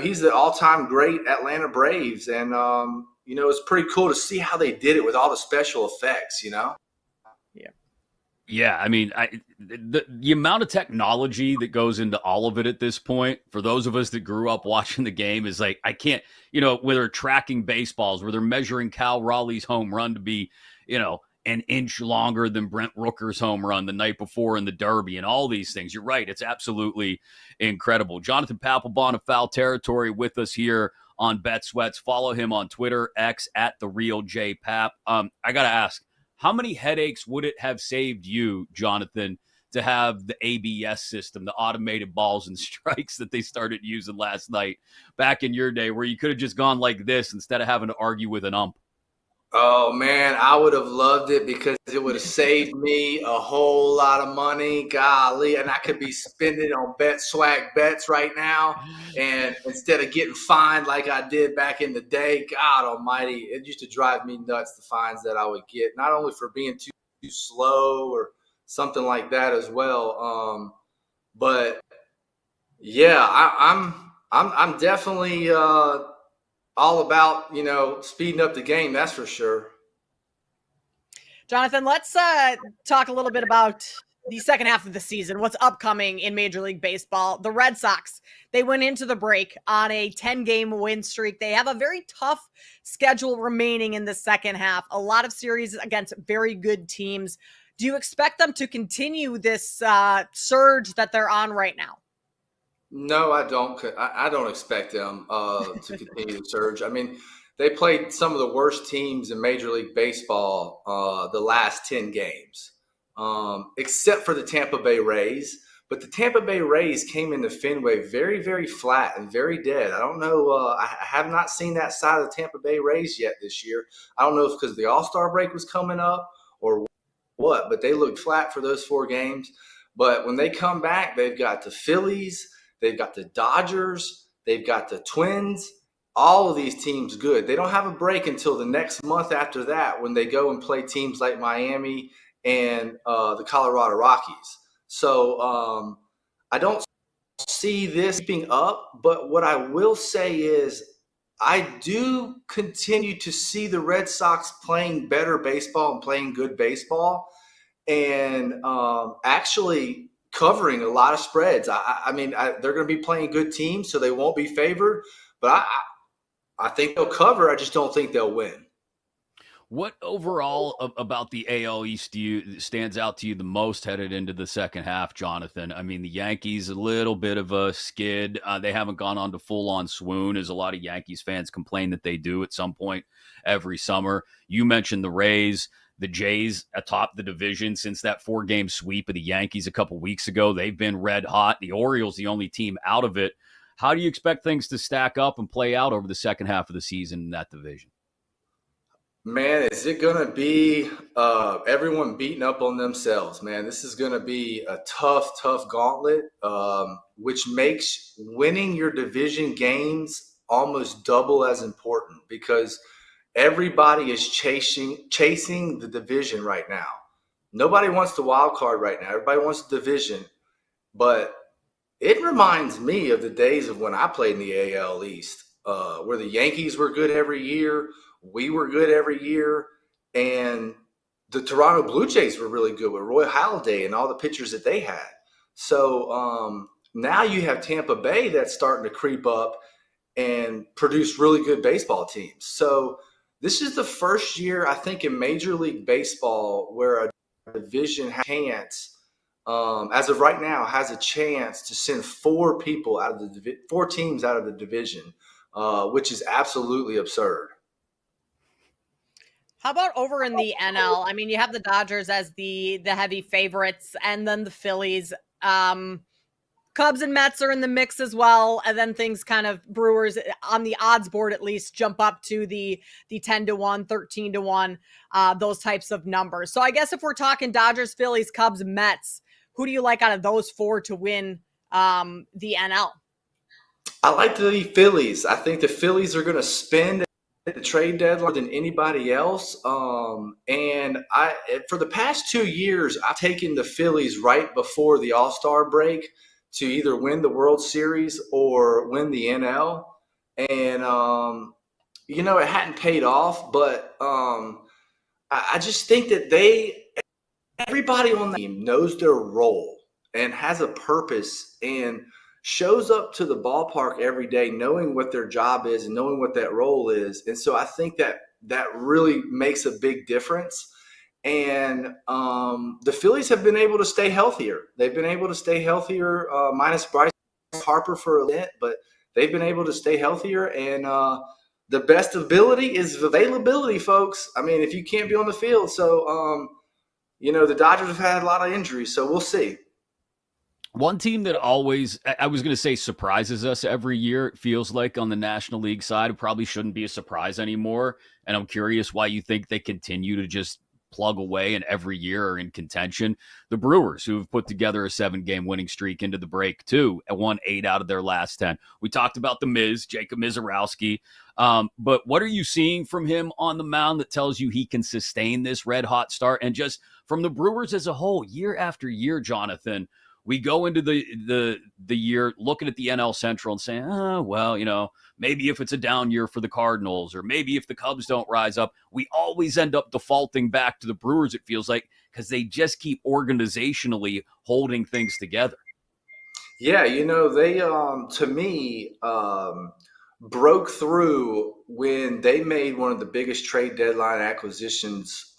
he's the all-time great Atlanta Braves. And, it's pretty cool to see how they did it with all the special effects, Yeah. Yeah, I mean, the amount of technology that goes into all of it at this point, for those of us that grew up watching the game, is like, I can't, where they're tracking baseballs, where they're measuring Cal Raleigh's home run to be, an inch longer than Brent Rooker's home run the night before in the Derby and all these things. You're right. It's absolutely incredible. Jonathan Papelbon of Foul Territory with us here on Bet Sweats. Follow him on Twitter, X @TheRealJPap. I got to ask, how many headaches would it have saved you, Jonathan, to have the ABS system, the automated balls and strikes that they started using last night back in your day, where you could have just gone like this instead of having to argue with an ump? Oh, man, I would have loved it because it would have saved me a whole lot of money. Golly, and I could be spending on Bet Swag bets right now. And instead of getting fined like I did back in the day, God almighty, it used to drive me nuts, the fines that I would get, not only for being too slow or something like that as well. But yeah, I'm definitely all about, speeding up the game. That's for sure. Jonathan, let's talk a little bit about the second half of the season, what's upcoming in Major League Baseball. The Red Sox, they went into the break on a 10-game win streak. They have a very tough schedule remaining in the second half, a lot of series against very good teams. Do you expect them to continue this surge that they're on right now? No, I don't. I don't expect them to continue the surge. I mean, they played some of the worst teams in Major League Baseball the last 10 games, except for the Tampa Bay Rays. But the Tampa Bay Rays came into Fenway very, very flat and very dead. I don't know. I have not seen that side of the Tampa Bay Rays yet this year. I don't know if because the All-Star break was coming up or what, but they looked flat for those 4 games. But when they come back, they've got the Phillies, they've got the Dodgers, they've got the Twins, all of these teams good. They don't have a break until the next month after that when they go and play teams like Miami and the Colorado Rockies. So I don't see this keeping up, but what I will say is I do continue to see the Red Sox playing better baseball and playing good baseball and actually covering a lot of spreads. I mean, they're going to be playing good teams, so they won't be favored. But I think they'll cover. I just don't think they'll win. What overall about the AL East stands out to you the most headed into the second half, Jonathan? I mean, the Yankees, a little bit of a skid. They haven't gone on to full-on swoon, as a lot of Yankees fans complain that they do at some point every summer. You mentioned the Rays. The Jays atop the division since that 4-game sweep of the Yankees a couple weeks ago. They've been red hot. The Orioles, the only team out of it. How do you expect things to stack up and play out over the second half of the season in that division? Man, is it going to be everyone beating up on themselves, man? This is going to be a tough gauntlet, which makes winning your division games almost double as important because everybody is chasing the division right now. Nobody wants the wild card right now. Everybody wants the division. But it reminds me of the days of when I played in the AL East, where the Yankees were good every year. We were good every year. And the Toronto Blue Jays were really good with Roy Halladay and all the pitchers that they had. So now you have Tampa Bay that's starting to creep up and produce really good baseball teams. So this is the first year, I think, in Major League Baseball where a division has a chance, as of right now, has a chance to send 4 teams out of the division, which is absolutely absurd. How about over in the NL? I mean, you have the Dodgers as the heavy favorites, and then the Phillies. Cubs and Mets are in the mix as well, and then things kind of Brewers on the odds board at least jump up to the 10-1, 13-1, those types of numbers. So I guess if we're talking Dodgers, Phillies, Cubs, Mets, who do you like out of those 4 to win the NL? I like the Phillies. I think the Phillies are going to spend at the trade deadline than anybody else. And for the past 2 years, I've taken the Phillies right before the All-Star break to either win the World Series or win the NL. And, it hadn't paid off, but I just think that everybody on the team knows their role and has a purpose and shows up to the ballpark every day knowing what their job is and knowing what that role is. And so I think that really makes a big difference. And the Phillies have been able to stay healthier. They've been able to stay healthier, minus Bryce Harper for a bit, but they've been able to stay healthier. And the best ability is availability, folks. I mean, if you can't be on the field. So, the Dodgers have had a lot of injuries, so we'll see. One team that always, I was going to say surprises us every year, it feels like on the National League side, it probably shouldn't be a surprise anymore. And I'm curious why you think they continue to just plug away and every year are in contention. The Brewers, who have put together a 7-game winning streak into the break too, and won 8 out of their last 10. We talked about the Miz, Jacob Mizorowski. But what are you seeing from him on the mound that tells you he can sustain this red hot start? And just from the Brewers as a whole, year after year, Jonathan, we go into the year looking at the NL Central and saying, maybe if it's a down year for the Cardinals or maybe if the Cubs don't rise up, we always end up defaulting back to the Brewers, it feels like, because they just keep organizationally holding things together. Yeah, they, to me, broke through when they made one of the biggest trade deadline acquisitions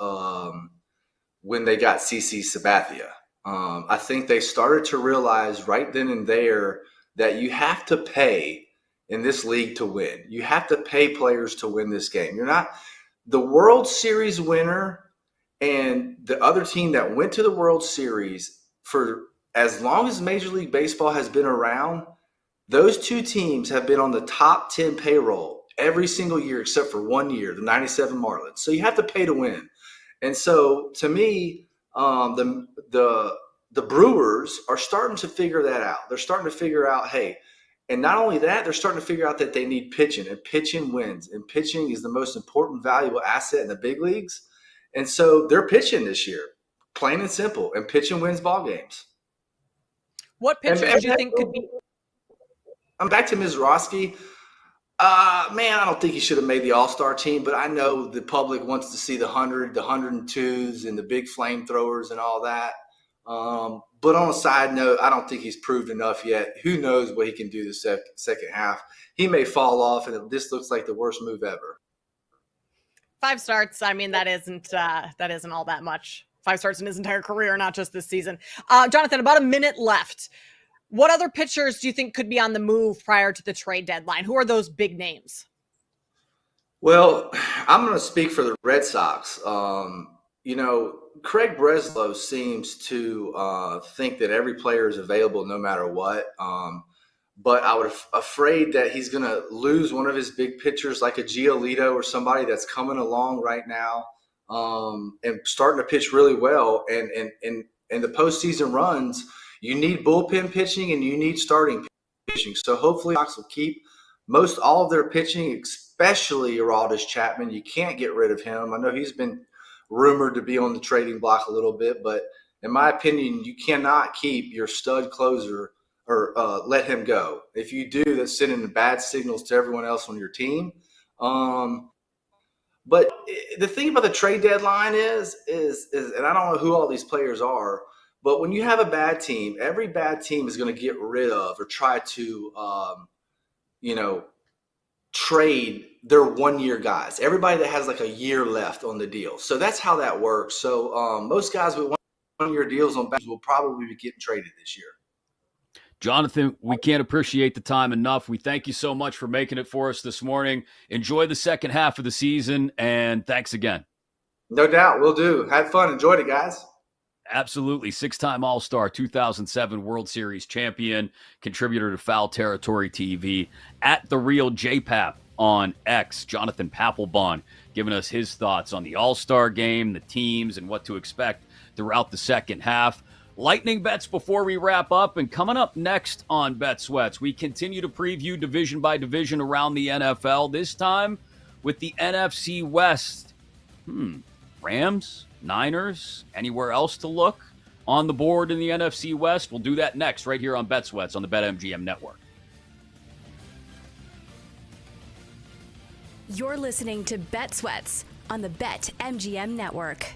when they got CC Sabathia. I think they started to realize right then and there that you have to pay in this league to win. You have to pay players to win this game. You're not the World Series winner and the other team that went to the World Series for as long as Major League Baseball has been around. Those 2 teams have been on the top 10 payroll every single year except for 1 year, the 97 Marlins. So you have to pay to win. And so to me, the Brewers are starting to figure that out. They're starting to figure out, hey, and not only that, they're starting to figure out that they need pitching, and pitching wins. And pitching is the most important, valuable asset in the big leagues. And so they're pitching this year, plain and simple, and pitching wins ball games. What pitchers do you think could be? I'm back to Mizorowski. Man, I don't think he should have made the All-Star team, but I know the public wants to see the 100, the 102s, and the big flamethrowers and all that. But on a side note, I don't think he's proved enough yet. Who knows what he can do the second half. He may fall off, and this looks like the worst move ever. 5 starts. I mean, that isn't all that much. 5 starts in his entire career, not just this season. Jonathan, about a minute left. What other pitchers do you think could be on the move prior to the trade deadline? Who are those big names? Well, I'm going to speak for the Red Sox. Craig Breslow seems to think that every player is available no matter what. But I would afraid that he's going to lose one of his big pitchers like a Giolito or somebody that's coming along right now and starting to pitch really well. And the postseason runs, you need bullpen pitching and you need starting pitching. So hopefully Sox will keep most all of their pitching, especially Aroldis Chapman. You can't get rid of him. I know he's been rumored to be on the trading block a little bit, but in my opinion, you cannot keep your stud closer or let him go. If you do, that's sending bad signals to everyone else on your team. But the thing about the trade deadline is, and I don't know who all these players are, but when you have a bad team, every bad team is going to get rid of or try to, trade their 1-year guys. Everybody that has like a year left on the deal. So that's how that works. So most guys would want one-year deals on backs will probably be getting traded this year. Jonathan, we can't appreciate the time enough. We thank you so much for making it for us this morning. Enjoy the second half of the season, and thanks again. No doubt, we'll do. Had fun. Enjoyed it, guys. Absolutely. 6-time All-Star, 2007 World Series champion, contributor to Foul Territory TV, at The Real JPap on X. Jonathan Papelbon giving us his thoughts on the All-Star game, the teams, and what to expect throughout the second half. Lightning bets before we wrap up, and coming up next on Bet Sweats, we continue to preview division by division around the NFL, this time with the NFC West. Rams, Niners, anywhere else to look on the board in the NFC West? We'll do that next right here on Bet Sweats on the BetMGM Network. You're listening to Bet Sweats on the BetMGM Network.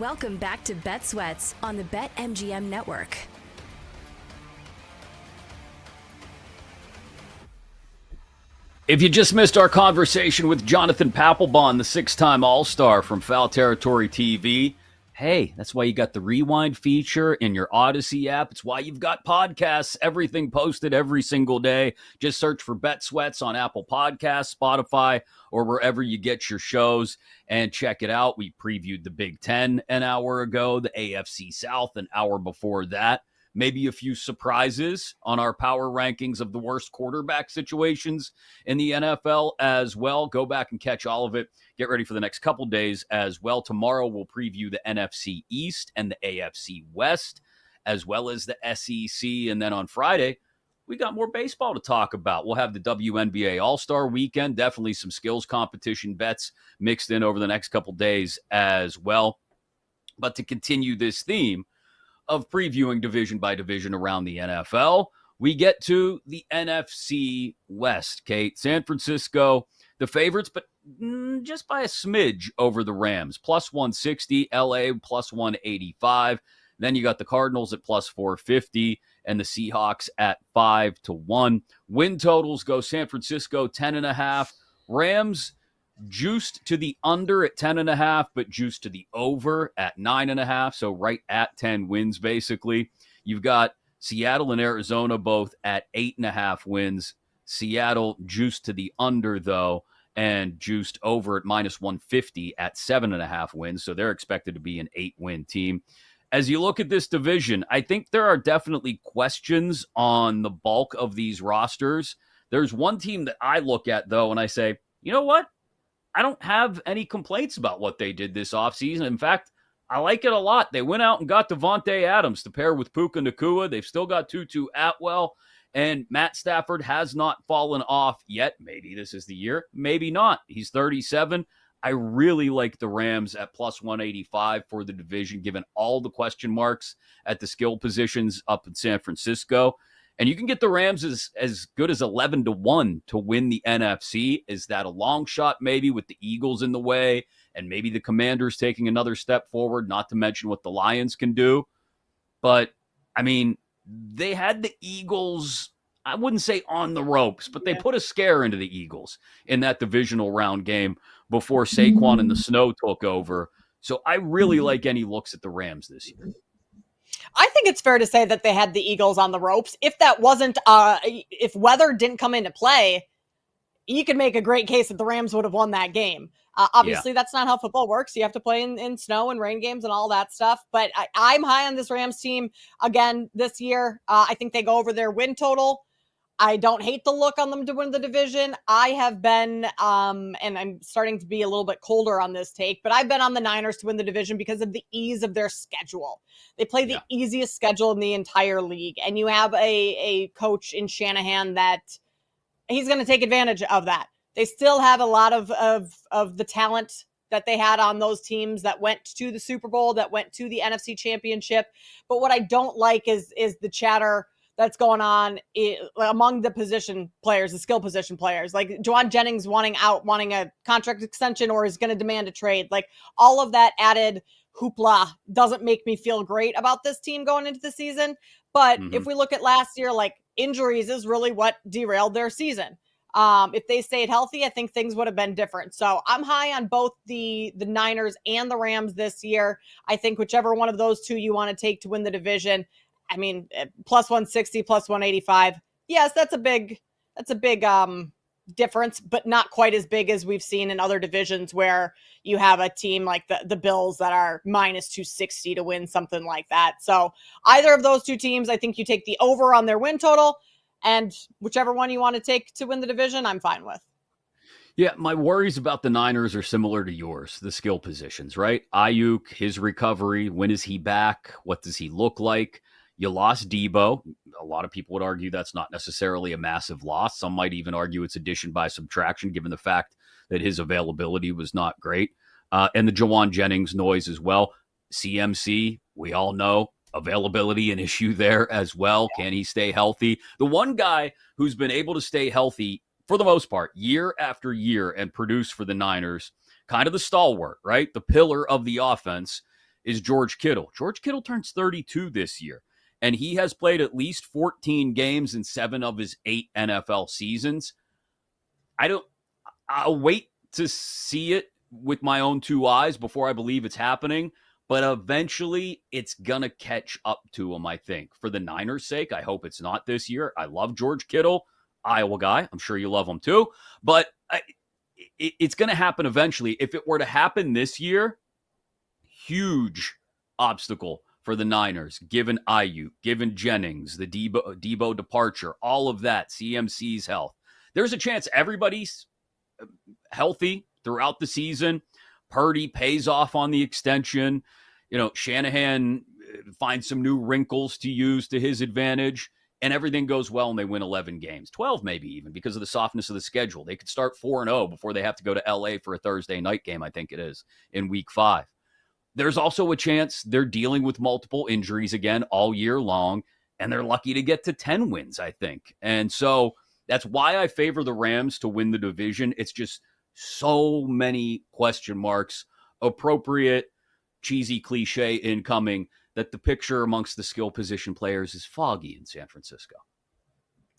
Welcome back to Bet Sweats on the BetMGM Network. If you just missed our conversation with Jonathan Papelbon, the 6-time All-Star from Foul Territory TV, hey, that's why you got the rewind feature in your Odyssey app. It's why you've got podcasts, everything posted every single day. Just search for Bet Sweats on Apple Podcasts, Spotify, or wherever you get your shows, and check it out. We previewed the Big Ten an hour ago, the AFC South an hour before that. Maybe a few surprises on our power rankings of the worst quarterback situations in the NFL as well. Go back and catch all of it. Get ready for the next couple days as well. Tomorrow we'll preview the NFC East and the AFC West, as well as the SEC. And then on Friday, we got more baseball to talk about. We'll have the WNBA All-Star Weekend. Definitely some skills competition bets mixed in over the next couple days as well. But to continue this theme of previewing division by division around the NFL, we get to the NFC West. Kate, San Francisco, the favorites, but just by a smidge over the Rams. Plus 160, LA plus 185. Then you got the Cardinals at plus 450 and the Seahawks at 5-1. Win totals go San Francisco 10.5. Rams juiced to the under at 10.5, but juiced to the over at 9.5. So right at 10 wins, basically. You've got Seattle and Arizona both at 8.5 wins. Seattle juiced to the under, though, and juiced over at minus 150 at 7.5 wins. So they're expected to be an 8-win team. As you look at this division, I think there are definitely questions on the bulk of these rosters. There's one team that I look at, though, and I say, you know what? I don't have any complaints about what they did this offseason. In fact, I like it a lot. They went out and got Devontae Adams to pair with Puka Nacua. They've still got Tutu Atwell, and Matt Stafford has not fallen off yet. Maybe this is the year. Maybe not. He's 37. I really like the Rams at plus 185 for the division, given all the question marks at the skill positions up in San Francisco. And you can get the Rams as good as 11-1 to win the NFC. Is that a long shot maybe with the Eagles in the way and maybe the Commanders taking another step forward, not to mention what the Lions can do? But, I mean, they had the Eagles, I wouldn't say on the ropes, but they put a scare into the Eagles in that divisional round game before Saquon and the Snow took over. So I really like any looks at the Rams this year. I think it's fair to say that they had the Eagles on the ropes. If that wasn't, if weather didn't come into play, you could make a great case that the Rams would have won that game. Obviously, that's not how football works. You have to play in snow and rain games and all that stuff. But I'm high on this Rams team again this year. I think they go over their win total. I don't hate the look on them to win the division. I have been, and I'm starting to be a little bit colder on this take, but I've been on the Niners to win the division because of the ease of their schedule. They play the easiest schedule in the entire league, and you have a coach in Shanahan that he's going to take advantage of that. They still have a lot of the talent that they had on those teams that went to the Super Bowl, that went to the NFC Championship. But what I don't like is the chatter that's going on among the position players, the skill position players, like Juwan Jennings wanting a contract extension or is going to demand a trade. Like all of that added hoopla doesn't make me feel great about this team going into the season. But if we look at last year, like injuries is really what derailed their season. If they stayed healthy, I think things would have been different. So I'm high on both the Niners and the Rams this year. I think whichever one of those two you want to take to win the division, I mean, plus 160, plus 185. Yes, that's a big difference, but not quite as big as we've seen in other divisions where you have a team like the Bills that are minus 260 to win something like that. So either of those two teams, I think you take the over on their win total, and whichever one you want to take to win the division, I'm fine with. Yeah, my worries about the Niners are similar to yours, the skill positions, right? Ayuk, his recovery, when is he back? What does he look like? You lost Debo. A lot of people would argue that's not necessarily a massive loss. Some might even argue it's addition by subtraction, given the fact that his availability was not great. And the Juwan Jennings noise as well. CMC, we all know, availability an issue there as well. Can he stay healthy? The one guy who's been able to stay healthy for the most part, year after year, and produce for the Niners, kind of the stalwart, right? The pillar of the offense, is George Kittle. George Kittle turns 32 this year, and he has played at least 14 games in 7 of his 8 NFL seasons. I'll wait to see it with my own 2 eyes before I believe it's happening, but eventually it's going to catch up to him, I think. For the Niners' sake, I hope it's not this year. I love George Kittle, Iowa guy. I'm sure you love him too, but it's going to happen eventually. If it were to happen this year, huge obstacle for the Niners, given Ayuk, given Jennings, the Debo departure, all of that, CMC's health. There's a chance everybody's healthy throughout the season. Purdy pays off on the extension. Shanahan finds some new wrinkles to use to his advantage, and everything goes well and they win 11 games, 12 maybe even, because of the softness of the schedule. They could start 4-0 before they have to go to LA for a Thursday night game, I think it is, in week 5. There's also a chance they're dealing with multiple injuries again all year long, and they're lucky to get to 10 wins, I think. And so that's why I favor the Rams to win the division. It's just so many question marks, appropriate, cheesy cliche incoming, that the picture amongst the skill position players is foggy in San Francisco.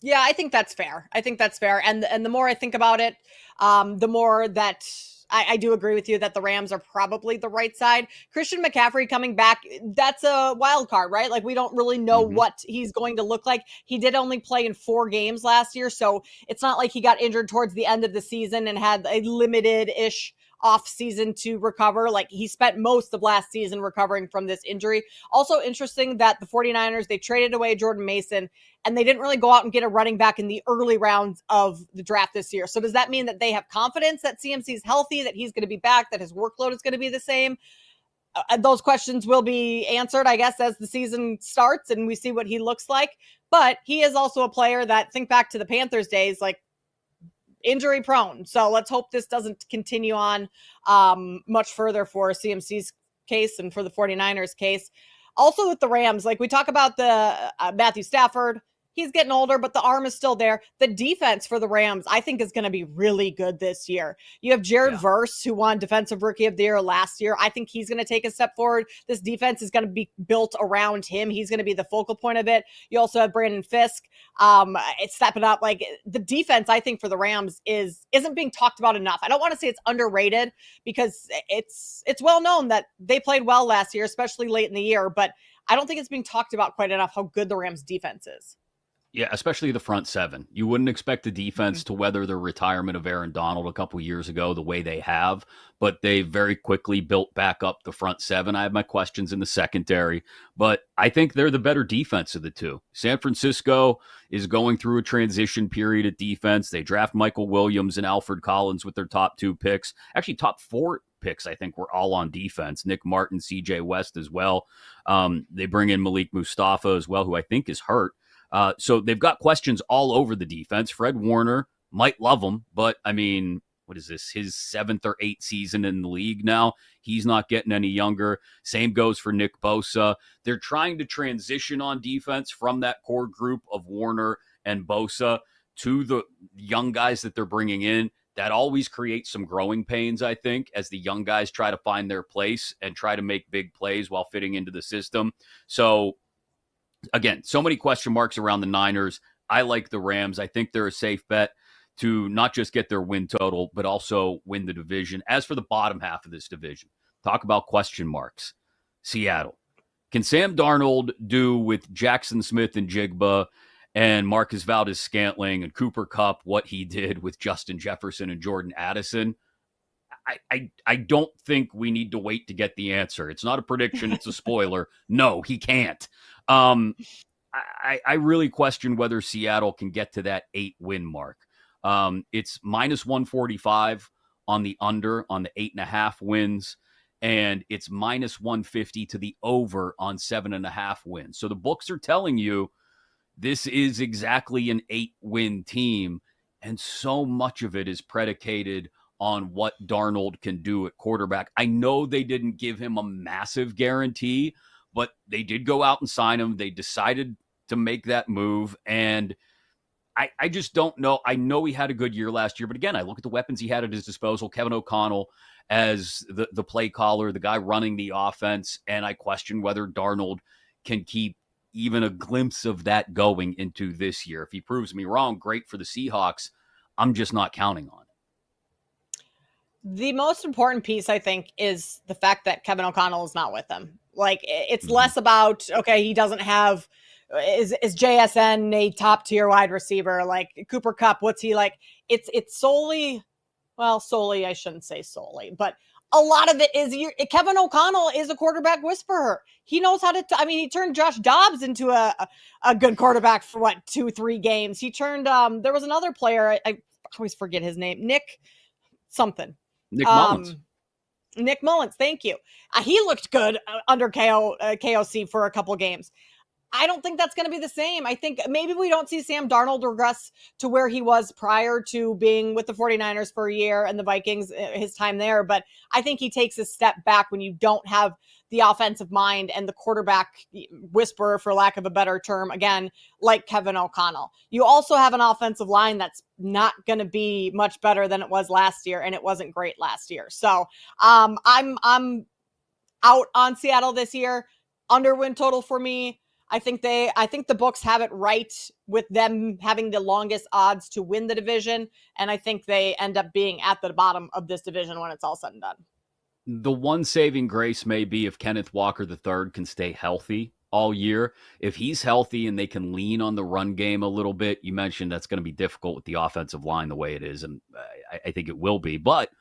Yeah, I think that's fair. And the more I think about it, the more that I do agree with you that the Rams are probably the right side. Christian McCaffrey coming back, that's a wild card, right? Like, we don't really know what he's going to look like. He did only play in 4 games last year, so it's not like he got injured towards the end of the season and had a limited-ish off season to recover. Like, he spent most of last season recovering from this injury. Also interesting that the 49ers, they traded away Jordan Mason, and they didn't really go out and get a running back in the early rounds of the draft this year. So does that mean that they have confidence that CMC's healthy, that he's going to be back, that his workload is going to be the same? Those questions will be answered, I guess, as the season starts and we see what he looks like. But he is also a player that, think back to the Panthers days, like, injury prone. So let's hope this doesn't continue on much further for CMC's case and for the 49ers case. Also with the Rams, like, we talk about the Matthew Stafford, he's getting older, but the arm is still there. The defense for the Rams, I think, is going to be really good this year. You have Jared Verse, who won Defensive Rookie of the Year last year. I think he's going to take a step forward. This defense is going to be built around him. He's going to be the focal point of it. You also have Brandon Fisk. It's stepping up. Like, the defense, I think, for the Rams isn't being talked about enough. I don't want to say it's underrated, because it's well known that they played well last year, especially late in the year, but I don't think it's being talked about quite enough how good the Rams defense is. Yeah, especially the front 7. You wouldn't expect the defense to weather the retirement of Aaron Donald a couple years ago the way they have, but they very quickly built back up the front 7. I have my questions in the secondary, but I think they're the better defense of the two. San Francisco is going through a transition period at defense. They draft Michael Williams and Alfred Collins with their top 2 picks. Actually, top 4 picks, I think, were all on defense. Nick Martin, CJ West as well. They bring in Malik Mustafa as well, who I think is hurt. So they've got questions all over the defense. Fred Warner, might love him, but I mean, what is this, his 7th or 8th season in the league now? He's not getting any younger. Same goes for Nick Bosa. They're trying to transition on defense from that core group of Warner and Bosa to the young guys that they're bringing in. That always creates some growing pains, I think, as the young guys try to find their place and try to make big plays while fitting into the system. So, again, so many question marks around the Niners. I like the Rams. I think they're a safe bet to not just get their win total, but also win the division. As for the bottom half of this division, talk about question marks. Seattle. Can Sam Darnold do with Jackson Smith and Jigba and Marcus Valdez-Scantling and Cooper Kupp what he did with Justin Jefferson and Jordan Addison? I don't think we need to wait to get the answer. It's not a prediction. It's a spoiler. No, he can't. I really question whether Seattle can get to that 8-win mark. It's minus 145 on the under on the 8.5 wins, and it's minus 150 to the over on 7.5 wins. So the books are telling you this is exactly an 8-win team, and so much of it is predicated on what Darnold can do at quarterback. I know they didn't give him a massive guarantee, but they did go out and sign him. They decided to make that move, and I just don't know. I know he had a good year last year, but again, I look at the weapons he had at his disposal. Kevin O'Connell as the play caller, the guy running the offense, and I question whether Darnold can keep even a glimpse of that going into this year. If he proves me wrong, great for the Seahawks. I'm just not counting on it. The most important piece, I think, is the fact that Kevin O'Connell is not with them. Like, it's less about, okay, he doesn't have, is JSN a top tier wide receiver? Like Cooper Kupp, what's he like? It's solely, I shouldn't say solely, but a lot of it is Kevin O'Connell is a quarterback whisperer. He knows how to, he turned Josh Dobbs into a good quarterback for 2-3 games. He turned, there was another player, I always forget his name, Nick Mullins. Nick Mullins, thank you. He looked good under KOC for a couple games. I don't think that's going to be the same. I think maybe we don't see Sam Darnold regress to where he was prior to being with the 49ers for a year and the Vikings, his time there. But I think he takes a step back when you don't have the offensive mind and the quarterback whisperer, for lack of a better term, again, like Kevin O'Connell. You also have an offensive line that's not going to be much better than it was last year, and it wasn't great last year. So I'm out on Seattle this year. Under win total for me. I think the books have it right with them having the longest odds to win the division, and I think they end up being at the bottom of this division when it's all said and done. The one saving grace may be if Kenneth Walker III can stay healthy all year. If he's healthy and they can lean on the run game a little bit, you mentioned that's going to be difficult with the offensive line the way it is, and I think it will be. But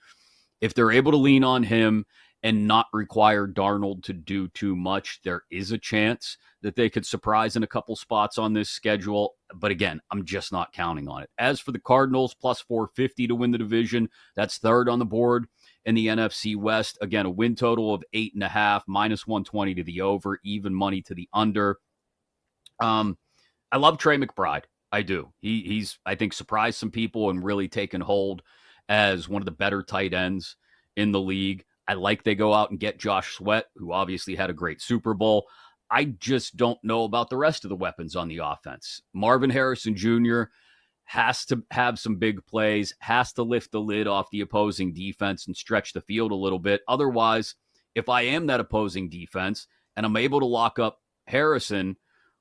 if they're able to lean on him and not require Darnold to do too much, there is a chance that they could surprise in a couple spots on this schedule. But again, I'm just not counting on it. As for the Cardinals, plus 450 to win the division, that's third on the board in the NFC West. Again, a win total of 8.5, minus 120 to the over, even money to the under. I love Trey McBride. I do. He's, I think, surprised some people and really taken hold as one of the better tight ends in the league. I like they go out and get Josh Sweat, who obviously had a great Super Bowl. I just don't know about the rest of the weapons on the offense. Marvin Harrison Jr. has to have some big plays, has to lift the lid off the opposing defense and stretch the field a little bit. Otherwise, if I am that opposing defense and I'm able to lock up Harrison,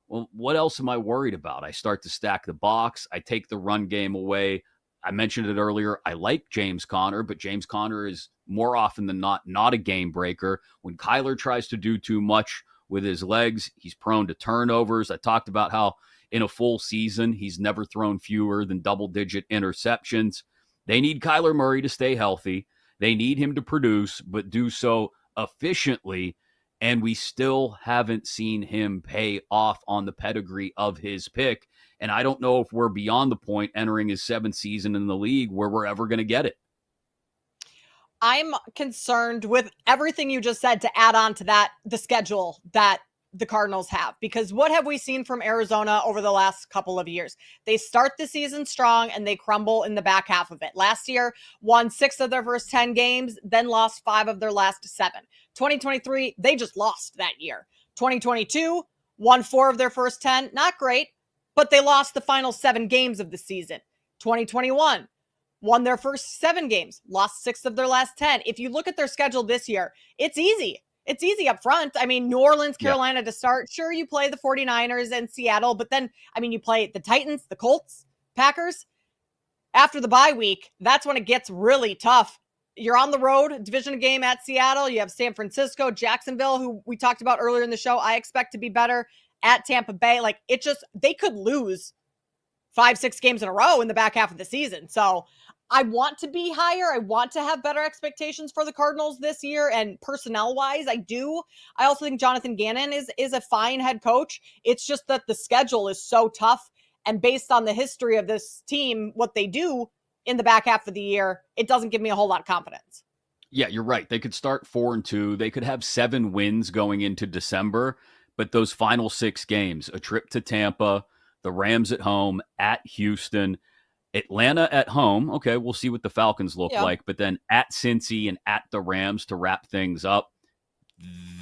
well, what else am I worried about? I start to stack the box. I take the run game away. I mentioned it earlier. I like James Conner, but James Conner is more often than not a game breaker. When Kyler tries to do too much with his legs, he's prone to turnovers. I talked about how in a full season, he's never thrown fewer than double-digit interceptions. They need Kyler Murray to stay healthy. They need him to produce, but do so efficiently. And we still haven't seen him pay off on the pedigree of his pick. And I don't know if we're beyond the point entering his 7th season in the league where we're ever going to get it. I'm concerned with everything you just said to add on to that, the schedule that the Cardinals have, because what have we seen from Arizona over the last couple of years? They start the season strong and they crumble in the back half of it. Last year, won 6 of their first 10 games, then lost 5 of their last 7. 2023, they just lost that year. 2022, won 4 of their first 10. Not great, but they lost the final 7 games of the season. 2021, won their first 7 games, lost 6 of their last 10. If you look at their schedule this year, it's easy. It's easy up front. I mean, New Orleans, Carolina to start. Sure, you play the 49ers and Seattle, but then, you play the Titans, the Colts, Packers. After the bye week, that's when it gets really tough. You're on the road, division game at Seattle. You have San Francisco, Jacksonville, who we talked about earlier in the show. I expect to be better at Tampa Bay. They could lose 5-6 games in a row in the back half of the season. So I want to be higher. I want to have better expectations for the Cardinals this year. And personnel-wise, I do. I also think Jonathan Gannon is a fine head coach. It's just that the schedule is so tough. And based on the history of this team, what they do in the back half of the year, it doesn't give me a whole lot of confidence. Yeah, you're right. They could start 4-2. They could have 7 wins going into December. But those final 6 games, a trip to Tampa, the Rams at home, at Houston, Atlanta at home. Okay, we'll see what the Falcons look like. But then at Cincy and at the Rams to wrap things up,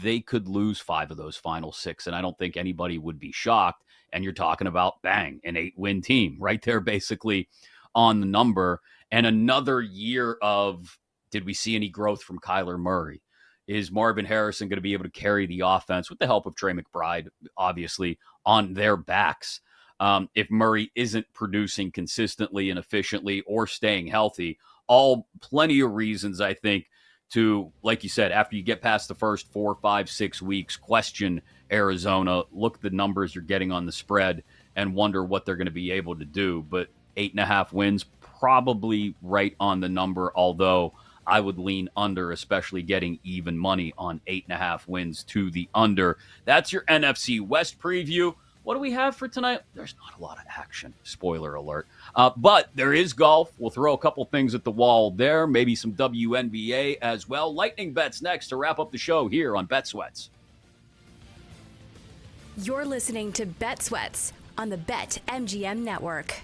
they could lose 5 of those final 6. And I don't think anybody would be shocked. And you're talking about, bang, an 8-win team right there basically on the number. And another year of Did we see any growth from Kyler Murray? Is Marvin Harrison going to be able to carry the offense with the help of Trey McBride, obviously, on their backs? If Murray isn't producing consistently and efficiently or staying healthy, all plenty of reasons, I think, to, like you said, after you get past the first 4, 5, 6 weeks, question Arizona, look at the numbers you're getting on the spread, and wonder what they're going to be able to do. But 8.5 wins, probably right on the number, although I would lean under, especially getting even money on 8.5 wins to the under. That's your NFC West preview. What do we have for tonight? There's not a lot of action, spoiler alert. But there is golf. We'll throw a couple things at the wall there, maybe some WNBA as well. Lightning bets next to wrap up the show here on Bet Sweats. You're listening to Bet Sweats on the BetMGM Network.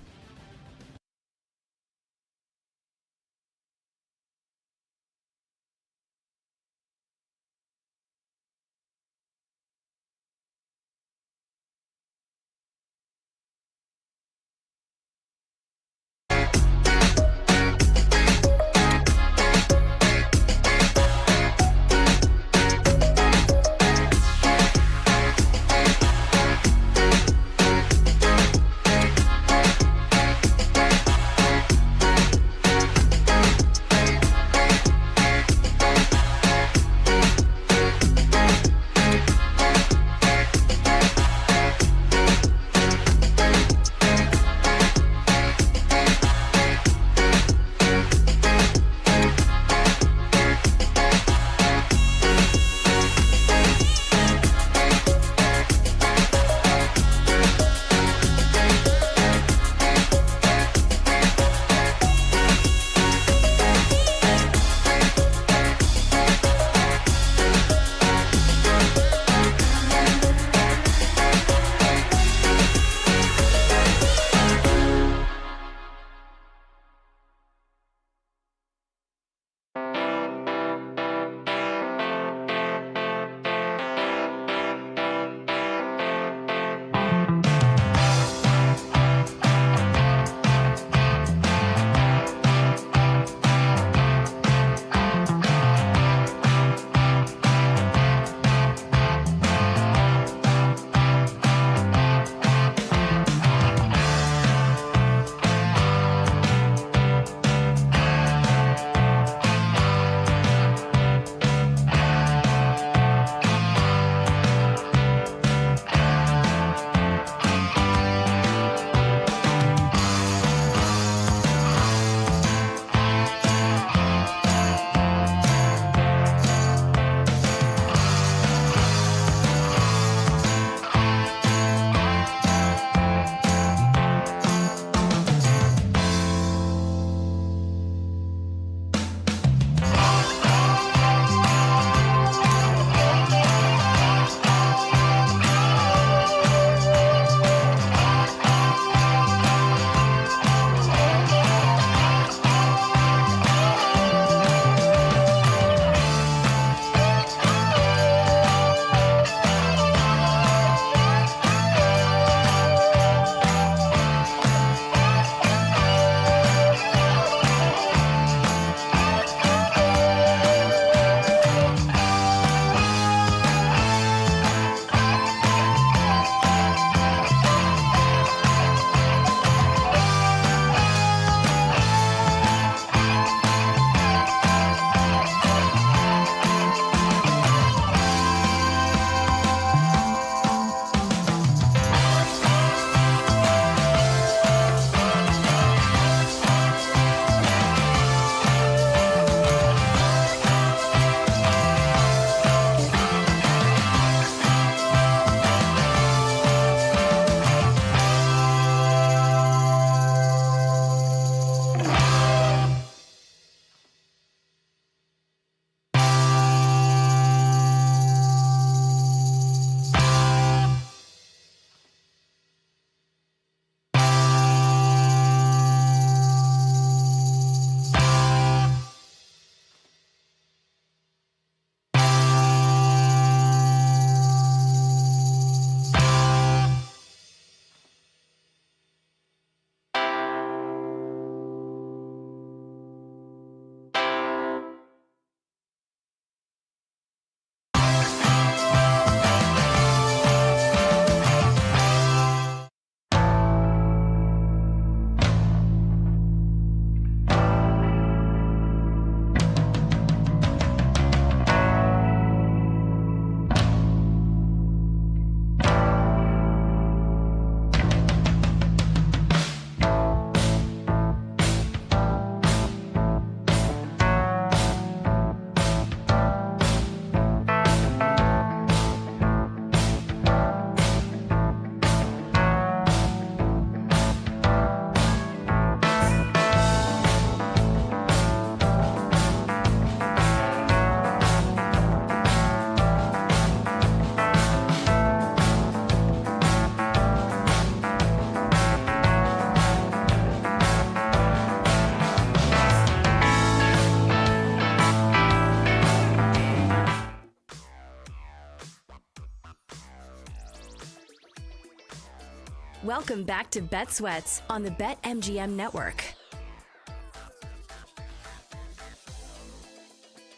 Welcome back to Bet Sweats on the BetMGM Network.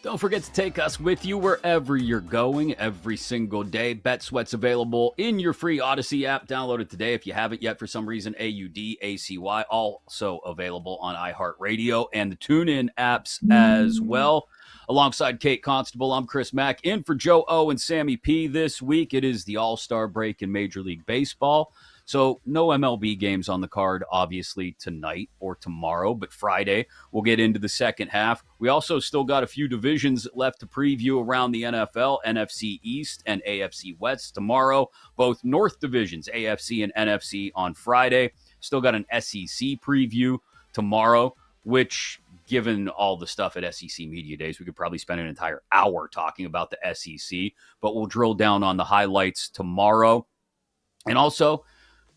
Don't forget to take us with you wherever you're going every single day. Bet Sweat's available in your free Odyssey app. Download it today if you haven't yet for some reason. AUDACY. Also available on iHeartRadio and the TuneIn apps as well. Alongside Kate Constable, I'm Chris Mack. In for Joe O and Sammy P this week. It is the All-Star break in Major League Baseball. So no MLB games on the card, obviously, tonight or tomorrow, but Friday we'll get into the second half. We also still got a few divisions left to preview around the NFL, NFC East and AFC West tomorrow, both North divisions, AFC and NFC on Friday. Still got an SEC preview tomorrow, which, given all the stuff at SEC Media Days, we could probably spend an entire hour talking about the SEC, but we'll drill down on the highlights tomorrow. And also,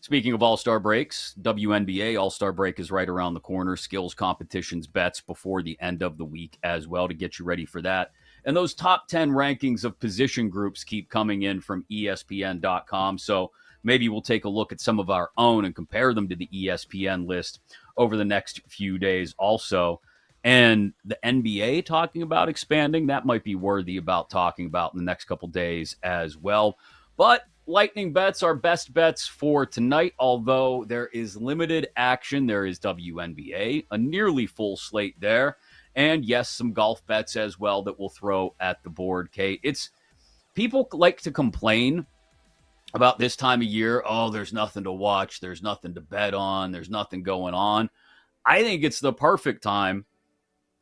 speaking of All-Star breaks, WNBA All-Star break is right around the corner. Skills competitions bets before the end of the week as well to get you ready for that. And those top 10 rankings of position groups keep coming in from ESPN.com. So maybe we'll take a look at some of our own and compare them to the ESPN list over the next few days also. And the NBA talking about expanding, that might be worthy about talking about in the next couple days as well. But lightning bets are best bets for tonight, although there is limited action. There is WNBA, a nearly full slate there, and yes, some golf bets as well that we'll throw at the board, Kate. It's people like to complain about this time of year. Oh, there's nothing to watch. There's nothing to bet on. There's nothing going on. I think it's the perfect time,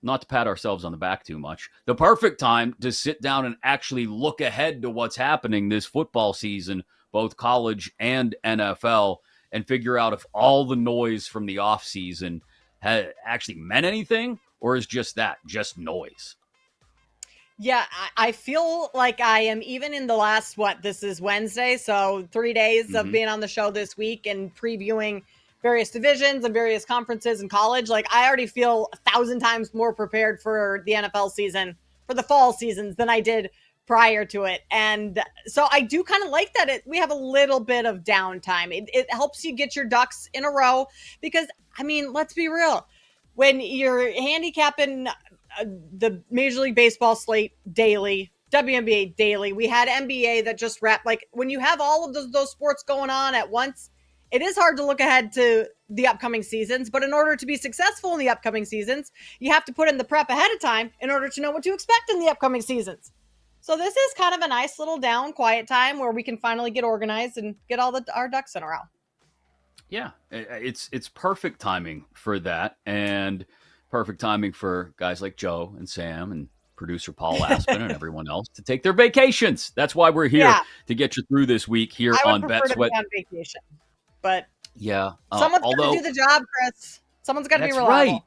not to pat ourselves on the back too much, the perfect time to sit down and actually look ahead to what's happening this football season, both college and NFL, and figure out if all the noise from the offseason had actually meant anything, or is just noise. Yeah, I feel like I am, even in the last, this is Wednesday, so 3 days of being on the show this week and previewing various divisions and various conferences in college. Like, I already feel 1,000 times more prepared for the NFL season, for the fall seasons, than I did prior to it. And so I do kind of like that we have a little bit of downtime. It helps you get your ducks in a row because, I mean, let's be real. When you're handicapping the Major League Baseball slate daily, WNBA daily, we had NBA that just wrapped. Like, when you have all of those sports going on at once, it is hard to look ahead to the upcoming seasons, but in order to be successful in the upcoming seasons, you have to put in the prep ahead of time in order to know what to expect in the upcoming seasons. So this is kind of a nice little quiet time where we can finally get organized and get all our ducks in a row. Yeah, it's perfect timing for that, and perfect timing for guys like Joe and Sam and producer Paul Aspen and everyone else to take their vacations. That's why we're here to get you through this week here on Bet Sweat. On vacation. But yeah, someone's got to do the job, Chris. Someone's got to be reliable.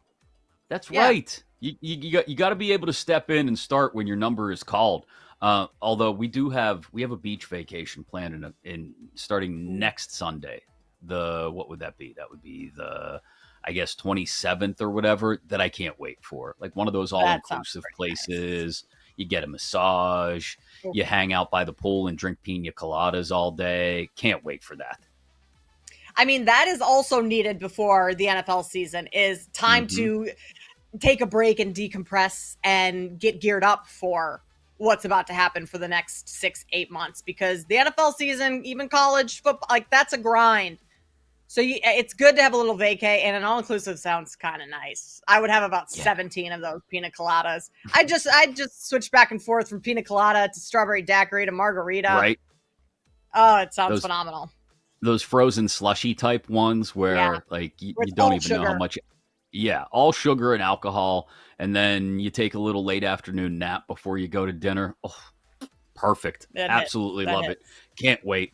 That's right. You got to be able to step in and start when your number is called. Although we have a beach vacation planned in starting next Sunday. What would that be? That would be the, I guess, 27th or whatever. That I can't wait for. Like one of those all-inclusive places. Nice. You get a massage. You hang out by the pool and drink pina coladas all day. Can't wait for that. I mean, that is also needed before the NFL season, is time to take a break and decompress and get geared up for what's about to happen for the next 6-8 months, because the NFL season, even college football, like, that's a grind. So it's good to have a little vacay, and an all-inclusive sounds kind of nice. I would have about 17 of those pina coladas. I just switch back and forth from pina colada to strawberry daiquiri to margarita. Right. Oh, it sounds phenomenal. Those frozen slushy type ones where you don't even know how much. Yeah, all sugar and alcohol. And then you take a little late afternoon nap before you go to dinner. Oh, perfect. Absolutely love it. Can't wait.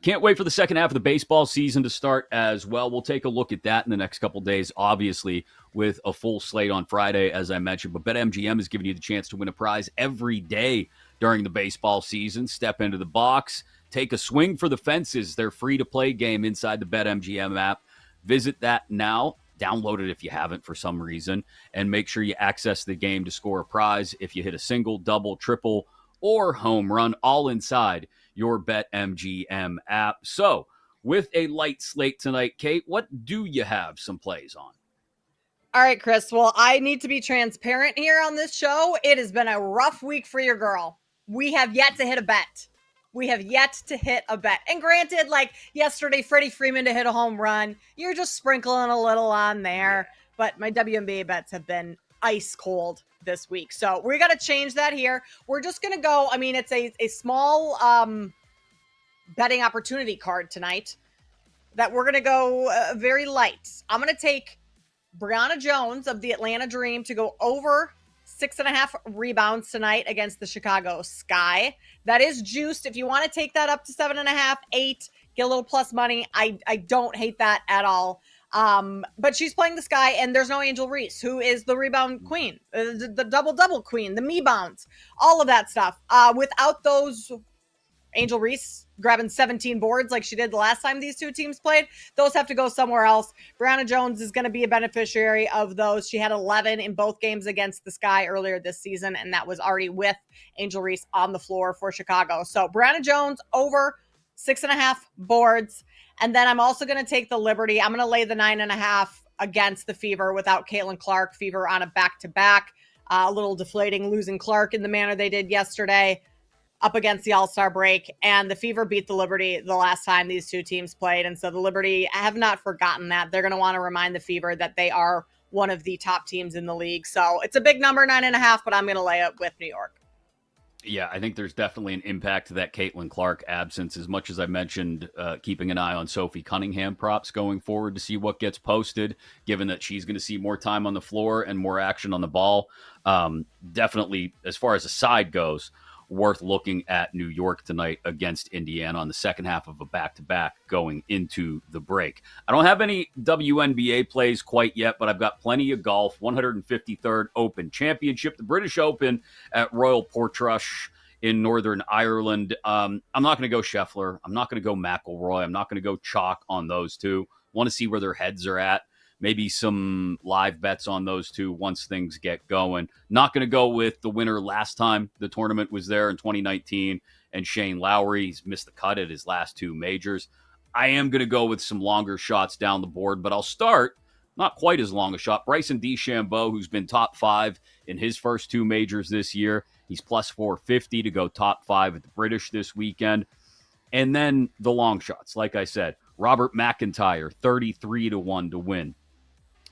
Can't wait for the second half of the baseball season to start as well. We'll take a look at that in the next couple days, obviously, with a full slate on Friday, as I mentioned. But BetMGM is giving you the chance to win a prize every day during the baseball season. Step into the box. Take a swing for the fences. Their free-to-play game inside the BetMGM app. Visit that now. Download it if you haven't for some reason. And make sure you access the game to score a prize if you hit a single, double, triple, or home run, all inside your BetMGM app. So with a light slate tonight. Kate, what do you have some plays on? All right, Chris. Well, I need to be transparent here on this show. It has been a rough week for your girl. We have yet to hit a bet. And granted, like yesterday, Freddie Freeman to hit a home run. You're just sprinkling a little on there. But my WNBA bets have been ice cold this week. So we got to change that here. We're just going to go. I mean, it's a small betting opportunity card tonight that we're going to go very light. I'm going to take Brianna Jones of the Atlanta Dream to go over 6.5 rebounds tonight against the Chicago Sky. That is juiced. If you want to take that up to 7.5, 8, get a little plus money. I don't hate that at all. But she's playing the Sky, and there's no Angel Reese, who is the rebound queen, the double queen, the me-bounds, all of that stuff. Without those, Angel Reese grabbing 17 boards like she did the last time these two teams played, those have to go somewhere else. Brianna Jones is going to be a beneficiary of those. She had 11 in both games against the Sky earlier this season, and that was already with Angel Reese on the floor for Chicago. So Brianna Jones over 6.5 boards. And then I'm also going to take the Liberty. I'm going to lay the 9.5 against the Fever without Caitlin Clark. Fever on a back-to-back, a little deflating, losing Clark in the manner they did yesterday up against the All-Star break. And the Fever beat the Liberty the last time these two teams played. And so the Liberty have not forgotten that. They're going to want to remind the Fever that they are one of the top teams in the league. So it's a big number, 9.5, but I'm going to lay it with New York. Yeah, I think there's definitely an impact to that Caitlin Clark absence, as much as I mentioned keeping an eye on Sophie Cunningham props going forward to see what gets posted, given that she's going to see more time on the floor and more action on the ball. Definitely, as far as the side goes, worth looking at New York tonight against Indiana on the second half of a back-to-back going into the break. I don't have any WNBA plays quite yet, but I've got plenty of golf. 153rd Open Championship, the British Open at Royal Portrush in Northern Ireland. I'm not going to go Scheffler. I'm not going to go McIlroy. I'm not going to go chalk on those two. Want to see where their heads are at. Maybe some live bets on those two once things get going. Not going to go with the winner last time the tournament was there in 2019 and Shane Lowry. He's missed the cut at his last two majors. I am going to go with some longer shots down the board, but I'll start not quite as long a shot. Bryson DeChambeau, who's been top 5 in his first two majors this year. He's plus 450 to go top 5 at the British this weekend. And then the long shots. Like I said, Robert McIntyre, 33-1 to win.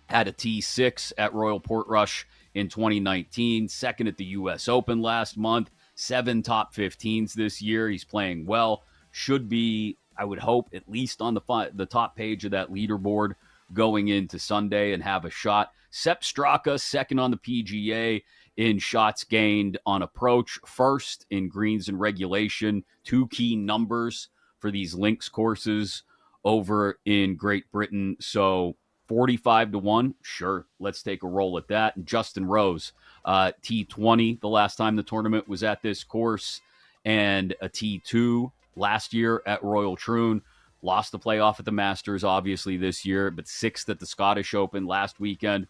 Had a T6 at Royal Portrush in 2019, second at the U.S. Open last month, 7 top 15s this year. He's playing well. Should be, I would hope, at least on the top page of that leaderboard going into Sunday and have a shot. Sepp Straka, second on the PGA in shots gained on approach, first in greens and regulation. 2 key numbers for these links courses over in Great Britain. So 45-1, sure, let's take a roll at that. And Justin Rose, T20 the last time the tournament was at this course, and a T2 last year at Royal Troon. Lost the playoff at the Masters, obviously, this year, but 6th at the Scottish Open last weekend.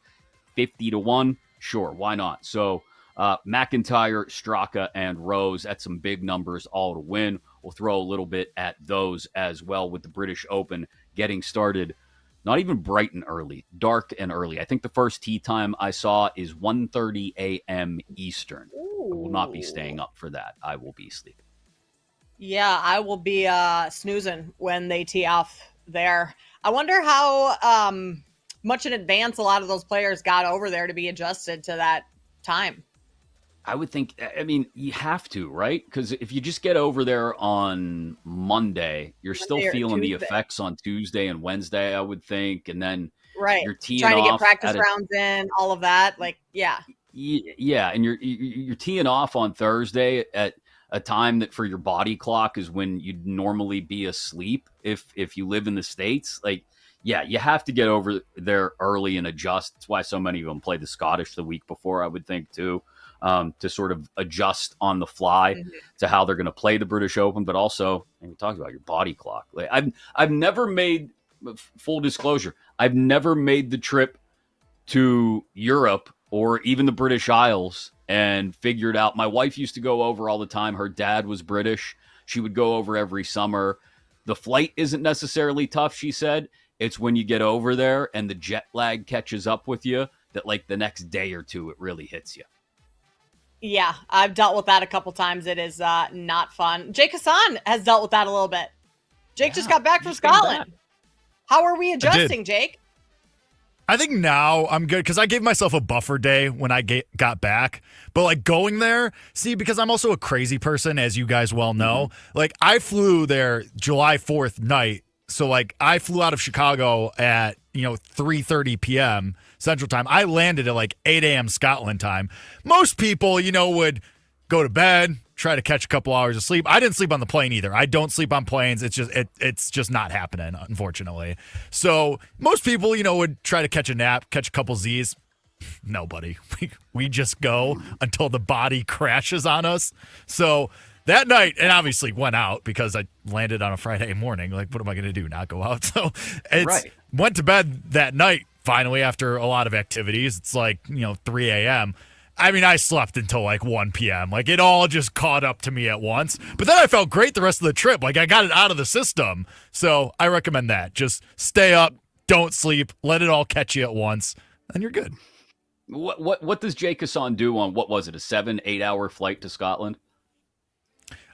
50-1, sure, why not? So McIntyre, Straka, and Rose, that's some big numbers all to win. We'll throw a little bit at those as well with the British Open getting started. Not even bright and early, dark and early. I think the first tee time I saw is 1:30 a.m. Eastern. I will not be staying up for that. I will be sleeping. Yeah, I will be snoozing when they tee off there. I wonder how much in advance a lot of those players got over there to be adjusted to that time. I would think, I mean, you have to, right? Because if you just get over there on Monday, you're still feeling the effects on Tuesday and Wednesday, I would think. And then you're teeing trying to get off practice rounds in, all of that. Like, yeah. Yeah, and you're teeing off on Thursday at a time that for your body clock is when you'd normally be asleep if you live in the States. Like, yeah, you have to get over there early and adjust. That's why so many of them play the Scottish the week before, I would think, too. To sort of adjust on the fly to how they're going to play the British Open, but also, and we talked about your body clock. Like I've never made, full disclosure, I've never made the trip to Europe or even the British Isles and figured out. My wife used to go over all the time. Her dad was British. She would go over every summer. The flight isn't necessarily tough, she said. It's when you get over there and the jet lag catches up with you that like the next day or two, it really hits you. Yeah, I've dealt with that a couple times. It is not fun. Jake Hassan has dealt with that a little bit. Jake just got back from Scotland. How are we adjusting, Jake? I think now I'm good because I gave myself a buffer day when I got back. But like going there, see, because I'm also a crazy person, as you guys well know. Like I flew there July 4th night. So like I flew out of Chicago at 3:30 p.m. Central Time. I landed at like 8 a.m. Scotland time. Most people, would go to bed, try to catch a couple hours of sleep. I didn't sleep on the plane either. I don't sleep on planes. It's just not happening, unfortunately. So most people, would try to catch a nap, catch a couple Z's. Nobody. We just go until the body crashes on us. So that night, and obviously went out because I landed on a Friday morning. Like, what am I going to do? Not go out? So went to bed that night, finally, after a lot of activities. It's like, 3 a.m. I mean, I slept until like 1 p.m. Like, it all just caught up to me at once. But then I felt great the rest of the trip. Like, I got it out of the system. So I recommend that. Just stay up, don't sleep, let it all catch you at once, and you're good. What does Jake Hassan do on, what was it, a 7-8 hour flight to Scotland?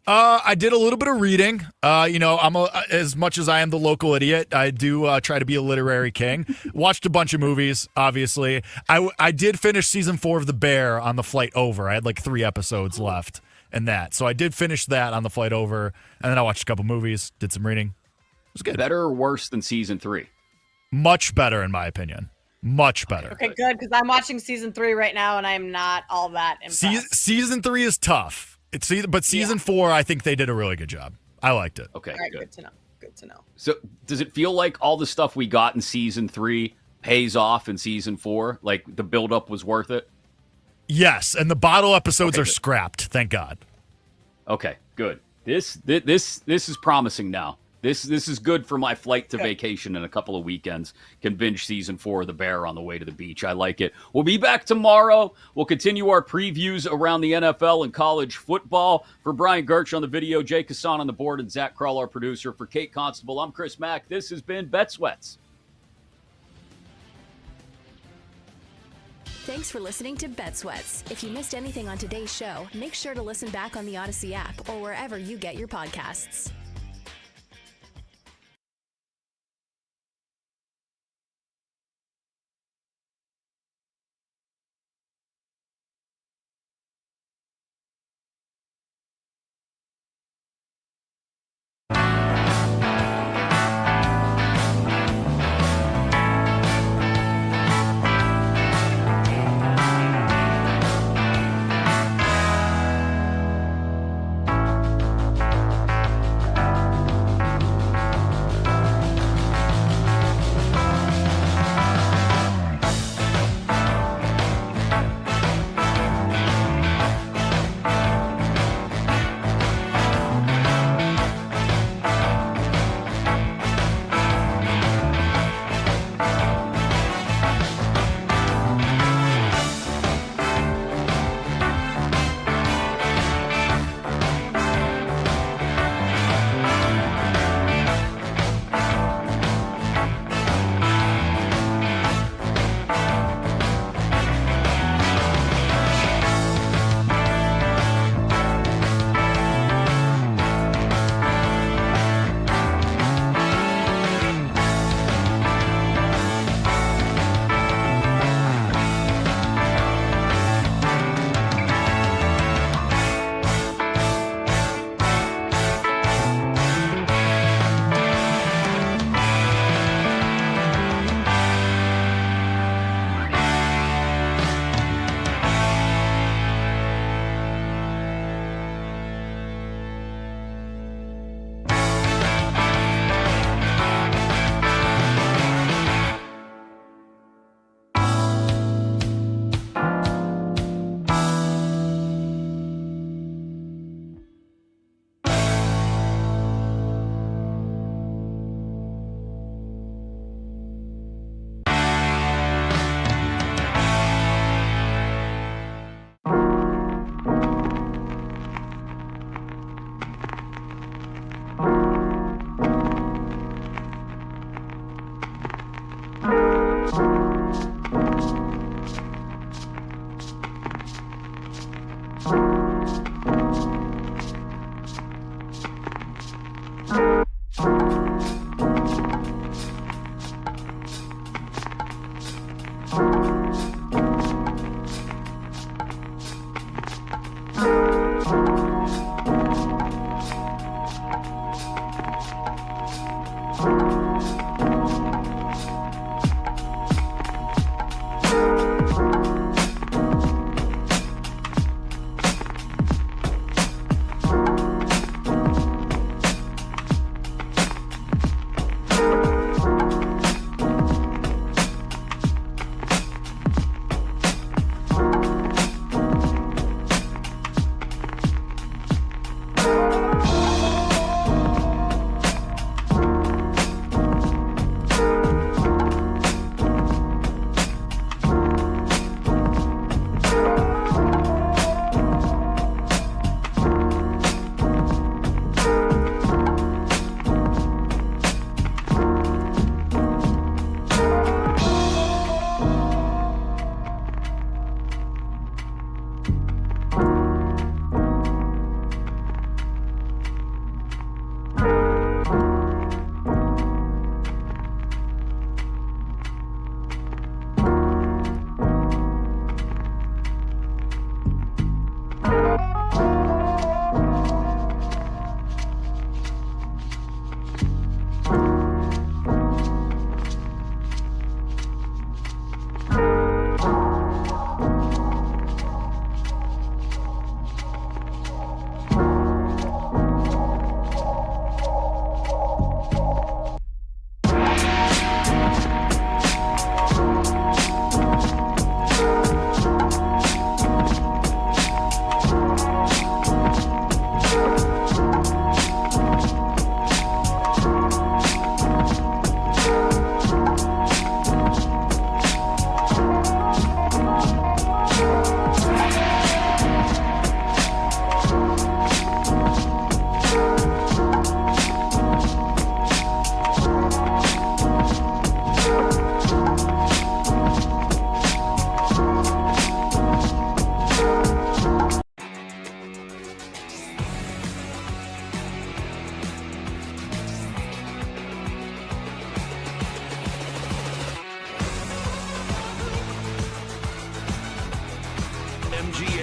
I did a little bit of reading. I'm as much as I am the local idiot, I do try to be a literary king. Watched a bunch of movies, obviously. I did finish season 4 of The Bear on the flight over. I had like 3 episodes left in that. So I did finish that on the flight over, and then I watched a couple movies, did some reading. It was good. Better or worse than season 3? Much better, in my opinion. Much better. Okay, good, because I'm watching season 3 right now, and I'm not all that impressed. Season 3 is tough. But season 4, I think they did a really good job. I liked it. Okay, all right, good to know. Good to know. So does it feel like all the stuff we got in season 3 pays off in season 4? Like the buildup was worth it? Yes, and the bottle episodes are scrapped. Thank God. Okay, good. This is promising now. This is good for my flight to vacation in a couple of weekends. Can binge season 4 of The Bear on the way to the beach. I like it. We'll be back tomorrow. We'll continue our previews around the NFL and college football. For Brian Gertsch on the video, Jake Hassan on the board, and Zach Krull, our producer. For Kate Constable, I'm Chris Mack. This has been Bet Sweats. Thanks for listening to Bet Sweats. If you missed anything on today's show, make sure to listen back on the Odyssey app or wherever you get your podcasts.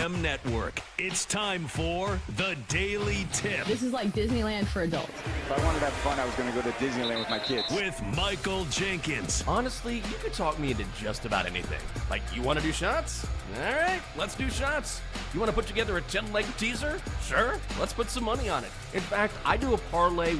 BetMGM Network. It's time for the Daily Tip This is like Disneyland for adults. If I wanted to have fun, I was going to go to Disneyland with my kids. with Michael Jenkins. Honestly, you could talk me into just about anything. Like, you want to do shots? All right, let's do shots. You want to put together a 10-leg teaser? Sure, let's put some money on it. In fact, I do a parlay